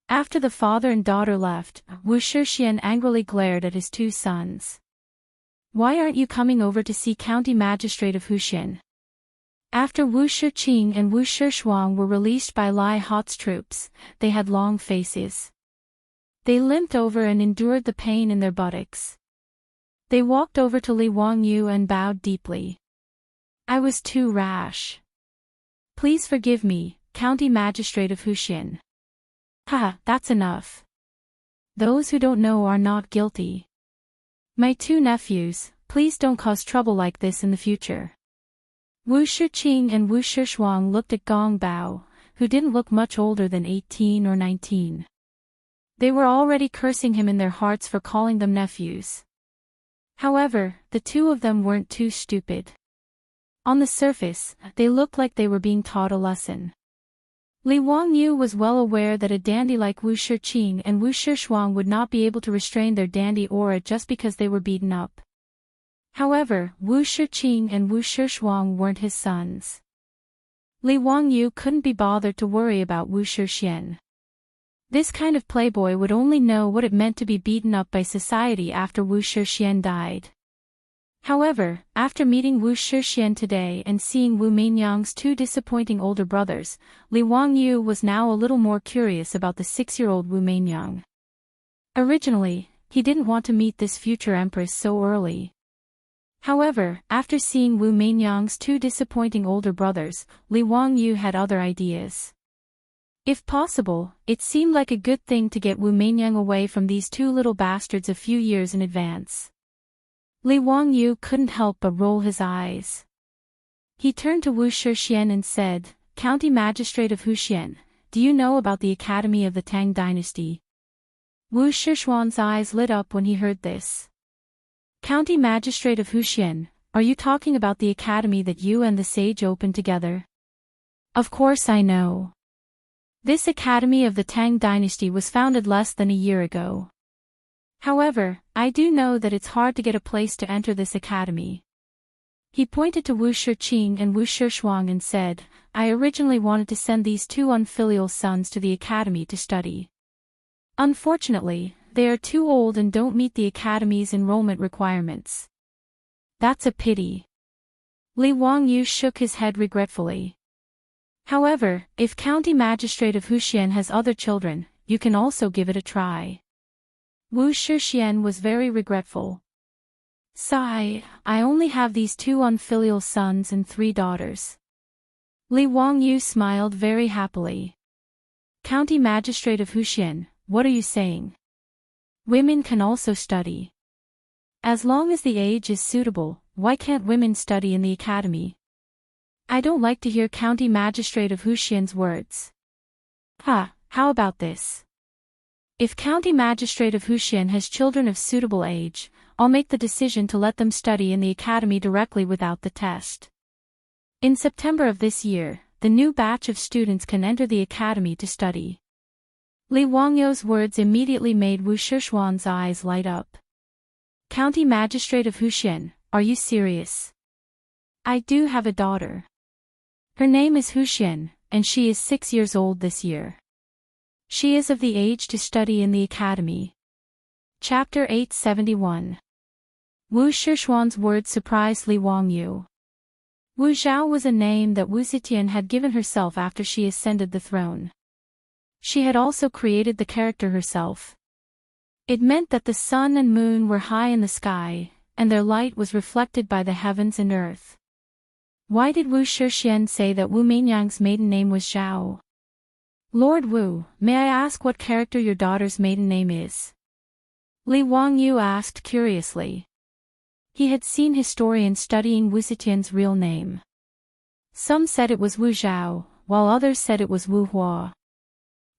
After the father and daughter left, Wuxia and Xianxia angrily glared at his two sons. Why aren't you coming over to see County Magistrate of Wuxian? After Wu Shiqing and Wu Shuang were released by Lai Hot's troops, they had long faces. They limped over and endured the pain in their buttocks. They walked over to Li Wangyu and bowed deeply. I was too rash. Please forgive me, County Magistrate of Wuxian. Haha, that's enough. Those who don't know are not guilty. My two nephews, please don't cause trouble like this in the future. Wu Shiqing and Wu Shuang looked at Gong Bao, who didn't look much older than 18 or 19. They were already cursing him in their hearts for calling them nephews. However, the two of them weren't too stupid. On the surface, they looked like they were being taught a lesson. Li Wangyu was well aware that a dandy like Wu Shiqing and Wu Shuang would not be able to restrain their dandy aura just because they were beaten up. However, Wu Shiqing and Wu Shuang weren't his sons. Li Wangyu couldn't be bothered to worry about Wu Shixian. This kind of playboy would only know what it meant to be beaten up by society after Wu Shixian died. However, after meeting Wu Shixian today and seeing Wu Meinyang's two disappointing older brothers, Li Wangyu was now a little more curious about the 6-year-old Wu Meinyang. Originally, he didn't want to meet this future empress so early. However, after seeing Wu Meinyang's two disappointing older brothers, Li Wangyu had other ideas. If possible, it seemed like a good thing to get Wu Meinyang away from these two little bastards a few years in advance. Li Wangyu couldn't help but roll his eyes. He turned to Wu Shixian and said, County Magistrate of Wuxian, do you know about the Academy of the Tang dynasty? Wu Shishuan's eyes lit up when he heard this. County Magistrate of Wuxian, are you talking about the academy that you and the sage opened together? Of course I know. This academy of the Tang dynasty was founded less than a year ago. However, I do know that it's hard to get a place to enter this academy. He pointed to Wu Shiqing and Wu Shuang and said, I originally wanted to send these two unfilial sons to the academy to study. Unfortunately, they are too old and don't meet the academy's enrollment requirements. That's a pity. Li Wangyu shook his head regretfully. However, if County Magistrate of Wuxian has other children, you can also give it a try. Wu Shixian was very regretful. Sigh, I only have these two unfilial sons and 3 daughters. Li Wangyu smiled very happily. County Magistrate of Wuxian, what are you saying? Women can also study. As long as the age is suitable, why can't women study in the academy? I don't like to hear County Magistrate of Wuxian's words. How about this? If County Magistrate of Wuxian has children of suitable age, I'll make the decision to let them study in the academy directly without the test. In September of this year, the new batch of students can enter the academy to study. Li Wangyu's words immediately made Wu Shishuan's eyes light up. County Magistrate of Wuxian, are you serious? I do have a daughter. Her name is Wuxian, and she is 6 years old this year. She is of the age to study in the academy. Chapter 871. Wu Shishuan's words surprised Li Wangyu. Wu Zhao was a name that Wu Zetian had given herself after she ascended the throne. She had also created the character herself. It meant that the sun and moon were high in the sky, and their light was reflected by the heavens and earth. Why did Wu Shixian say that Wu Meinyang's maiden name was Zhao? Lord Wu, may I ask what character your daughter's maiden name is? Li Wangyu asked curiously. He had seen historians studying Wu Zetian's real name. Some said it was Wu Zhao, while others said it was Wu Hua.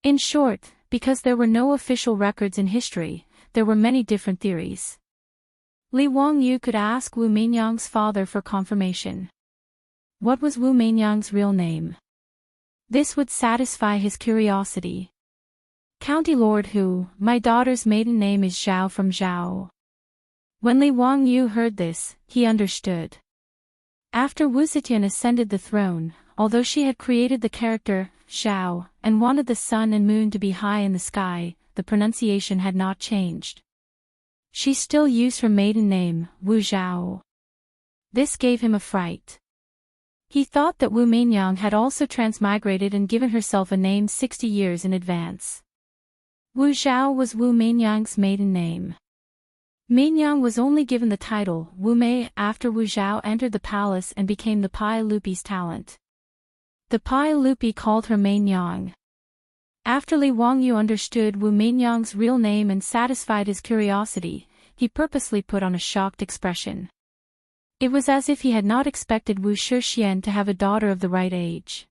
In short, because there were no official records in history, there were many different theories. Li Wangyu could ask Wu Meinyang's father for confirmation. what was Wu Meinyang's real name? This would satisfy his curiosity. County Lord Hu, my daughter's maiden name is Zhao from Zhao. When Li Wangyu heard this, he understood. After Wu Zetian ascended the throne, although she had created the character, Zhao, and wanted the sun and moon to be high in the sky, the pronunciation had not changed. She still used her maiden name, Wu Zhao. This gave him a fright. He thought that Wu Meinyang had also transmigrated and given herself a name 60 years in advance. Wu Zhao was Wu Meinyang's maiden name. Meinyang was only given the title Wu Mei after Wu Zhao entered the palace and became the Pai Lupi's talent. The Pai Lupi called her Meinyang. After Li Wangyu understood Wu Meinyang's real name and satisfied his curiosity, he purposely put on a shocked expression. It was as if he had not expected Wu Shixian to have a daughter of the right age.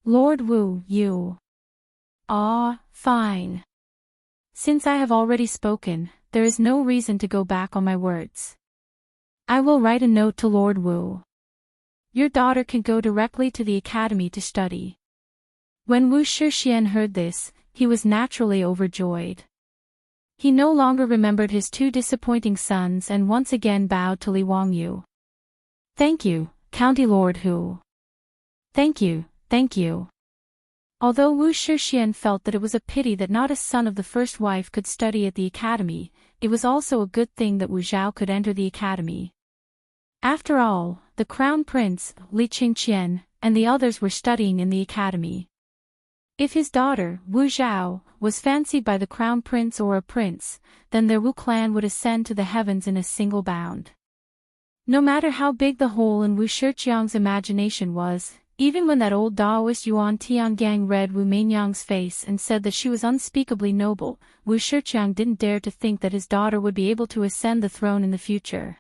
Lord Wu, you. Ah, fine. Since I have already spoken, there is no reason to go back on my words. I will write a note to Lord Wu. Your daughter can go directly to the academy to study. When Wu Shixian heard this, he was naturally overjoyed. He no longer remembered his two disappointing sons and once again bowed to Li Wangyu. Thank you, County Lord Hu. Thank you, thank you. Although Wu Shixian felt that it was a pity that not a son of the first wife could study at the academy, it was also a good thing that Wu Zhao could enter the academy. After all, the crown prince, Li Qingqian, and the others were studying in the academy. If his daughter, Wu Zhao, was fancied by the crown prince or a prince, then their Wu clan would ascend to the heavens in a single bound. No matter how big the hole in Wu Shixiang's imagination was, even when that old Daoist Yuan Tiangang read Wu Meinyang's face and said that she was unspeakably noble, Wu Shixiang didn't dare to think that his daughter would be able to ascend the throne in the future.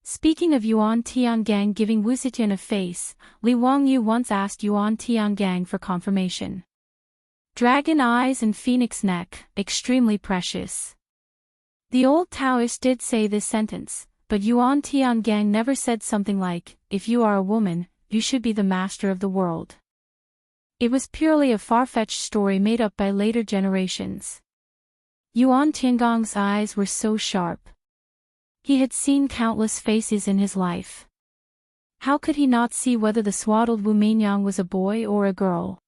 Speaking of Yuan Tiangang giving Wu Zetian a face, Li Wangyu once asked Yuan Tiangang for confirmation. Dragon eyes and phoenix neck, extremely precious. The old Taoist did say this sentence, but Yuan Tiangang never said something like, if you are a woman, you should be the master of the world. It was purely a far-fetched story made up by later generations. Yuan Tiangong's eyes were so sharp. He had seen countless faces in his life. How could he not see whether the swaddled Wu Meinyang was a boy or a girl?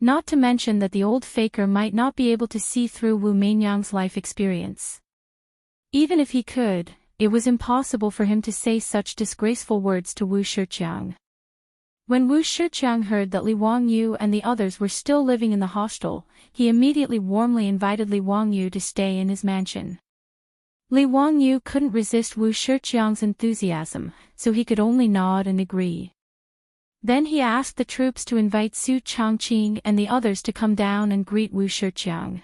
Not to mention that the old faker might not be able to see through Wu Meinyang's life experience. Even if he could, it was impossible for him to say such disgraceful words to Wu Shixiang. When Wu Shixiang heard that Li Wangyu and the others were still living in the hostel, he immediately warmly invited Li Wangyu to stay in his mansion. Li Wangyu couldn't resist Wu Shixiang's enthusiasm, so he could only nod and agree. Then he asked the troops to invite Su Changqing and the others to come down and greet Wu Shixiang.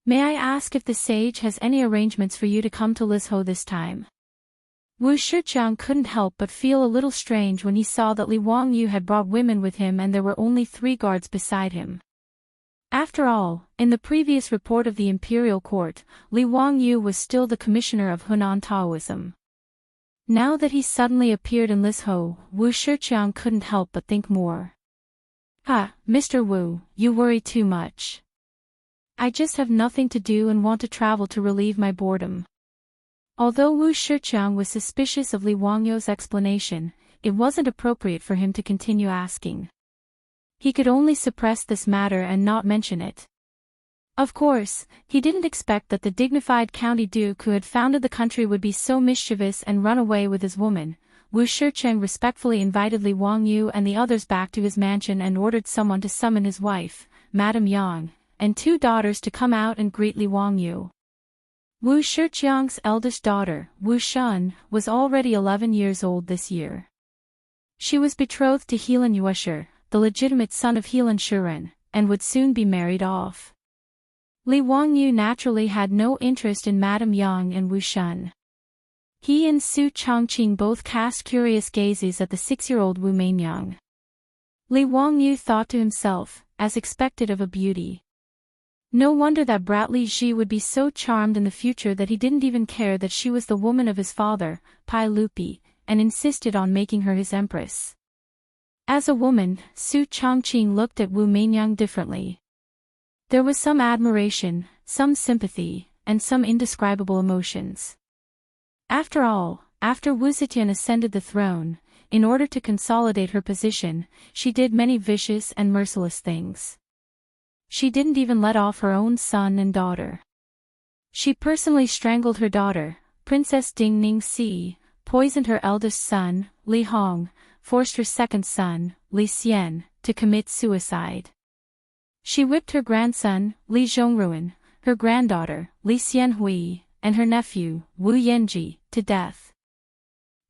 May I ask if the sage has any arrangements for you to come to Lizhou this time? Wu Shixiang couldn't help but feel a little strange when he saw that Li Wangyu had brought women with him and there were only 3 guards beside him. After all, in the previous report of the imperial court, Li Wangyu was still the commissioner of Hunan Taoism. Now that he suddenly appeared in Lizhou, Wu Shixiang couldn't help but think more. Mr. Wu, you worry too much. I just have nothing to do and want to travel to relieve my boredom. Although Wu Shixiang was suspicious of Li Wangyu's explanation, it wasn't appropriate for him to continue asking. He could only suppress this matter and not mention it. Of course, he didn't expect that the dignified county duke who had founded the country would be so mischievous and run away with his woman. Wu Shixiang respectfully invited Li Wangyu and the others back to his mansion and ordered someone to summon his wife, Madame Yang, and 2 daughters to come out and greet Li Wangyu. Wu Shixiang's eldest daughter, Wu Shun, was already 11 years old this year. She was betrothed to Helan Yueshi, the legitimate son of Helan Shuren, and would soon be married off. Li Wangyu naturally had no interest in Madame Yang and Wu Shun. He and Su Changqing both cast curious gazes at the 6-year-old Wu Meinyang. Li Wangyu thought to himself, as expected of a beauty. No wonder that brat Li Ji would be so charmed in the future that he didn't even care that she was the woman of his father, Pai Lupi, and insisted on making her his empress. As a woman, Su Chongqing looked at Wu Meinyang differently. There was some admiration, some sympathy, and some indescribable emotions. After all, after Wu Zetian ascended the throne, in order to consolidate her position, she did many vicious and merciless things. She didn't even let off her own son and daughter. She personally strangled her daughter, Princess Ding Ningxi, poisoned her eldest son, Li Hong, forced her second son, Li Xian, to commit suicide. She whipped her grandson, Li Zhongruan, her granddaughter, Li Xianhui, and her nephew, Wu Yanji, to death.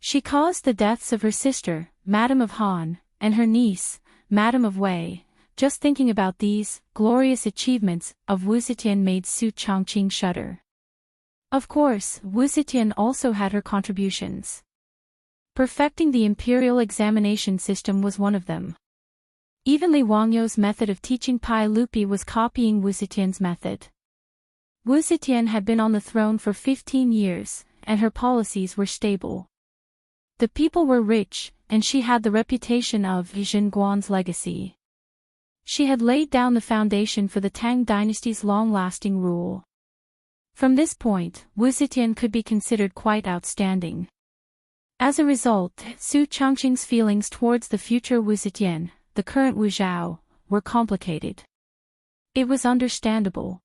She caused the deaths of her sister, Madame of Han, and her niece, Madame of Wei. Just thinking about these glorious achievements of Wu Zetian made Su Chongqing shudder. Of course, Wu Zetian also had her contributions. Perfecting the imperial examination system was one of them. Even Li Wangyou's method of teaching Pai Lupi was copying Wu Zetian's method. Wu Zetian had been on the throne for 15 years, and her policies were stable. The people were rich, and she had the reputation of Xinguan's legacy. She had laid down the foundation for the Tang dynasty's long-lasting rule. From this point, Wu Zetian could be considered quite outstanding. As a result, Su Chongqing's feelings towards the future Wu Zetian, the current Wu Zhao, were complicated. It was understandable.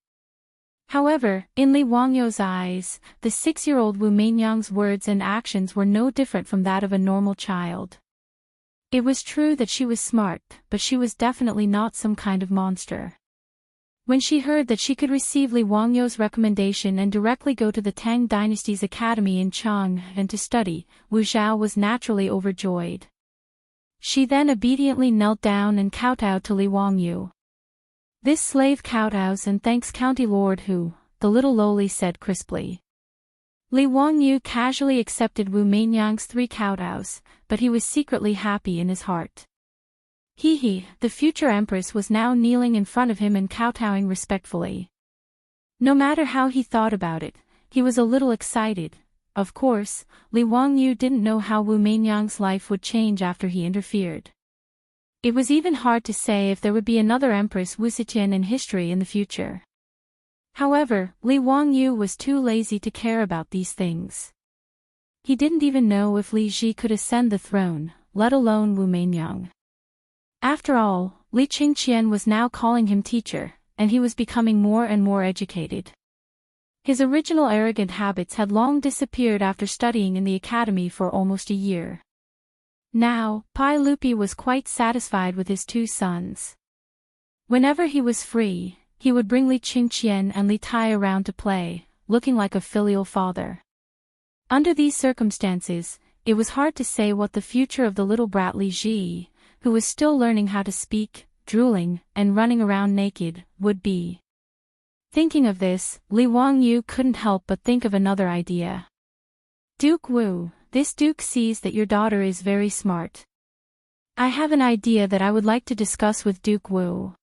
However, in Li Wangyou's eyes, the 6-year-old Wu Meinyang's words and actions were no different from that of a normal child. It was true that she was smart, but she was definitely not some kind of monster. When she heard that she could receive Li Wangyou's recommendation and directly go to the Tang dynasty's academy in Chang and to study, Wu Zhao was naturally overjoyed. She then obediently knelt down and kowtowed to Li Wangyou. "This slave kowtows and thanks County Lord Hu," the little lowly said crisply. Li Wangyou casually accepted Wu Meinyang's 3 kowtows, but he was secretly happy in his heart. The future empress was now kneeling in front of him and kowtowing respectfully. No matter how he thought about it, he was a little excited. Of course, Li Wangyou didn't know how Wu Meinyang's life would change after he interfered. It was even hard to say if there would be another Empress Wu Zetian in history in the future. However, Li Wangyou was too lazy to care about these things. He didn't even know if Li Ji could ascend the throne, let alone Wu Meinyang. After all, Li Qingqian was now calling him teacher, and he was becoming more and more educated. His original arrogant habits had long disappeared after studying in the academy for almost a year. Now, Pai Lupi was quite satisfied with his 2 sons. Whenever he was free, he would bring Li Qingqian and Li Tai around to play, looking like a filial father. Under these circumstances, it was hard to say what the future of the little brat Li Ji, who was still learning how to speak, drooling, and running around naked, would be. Thinking of this, Li Wangyou couldn't help but think of another idea. "Duke Wu, this duke sees that your daughter is very smart. I have an idea that I would like to discuss with Duke Wu."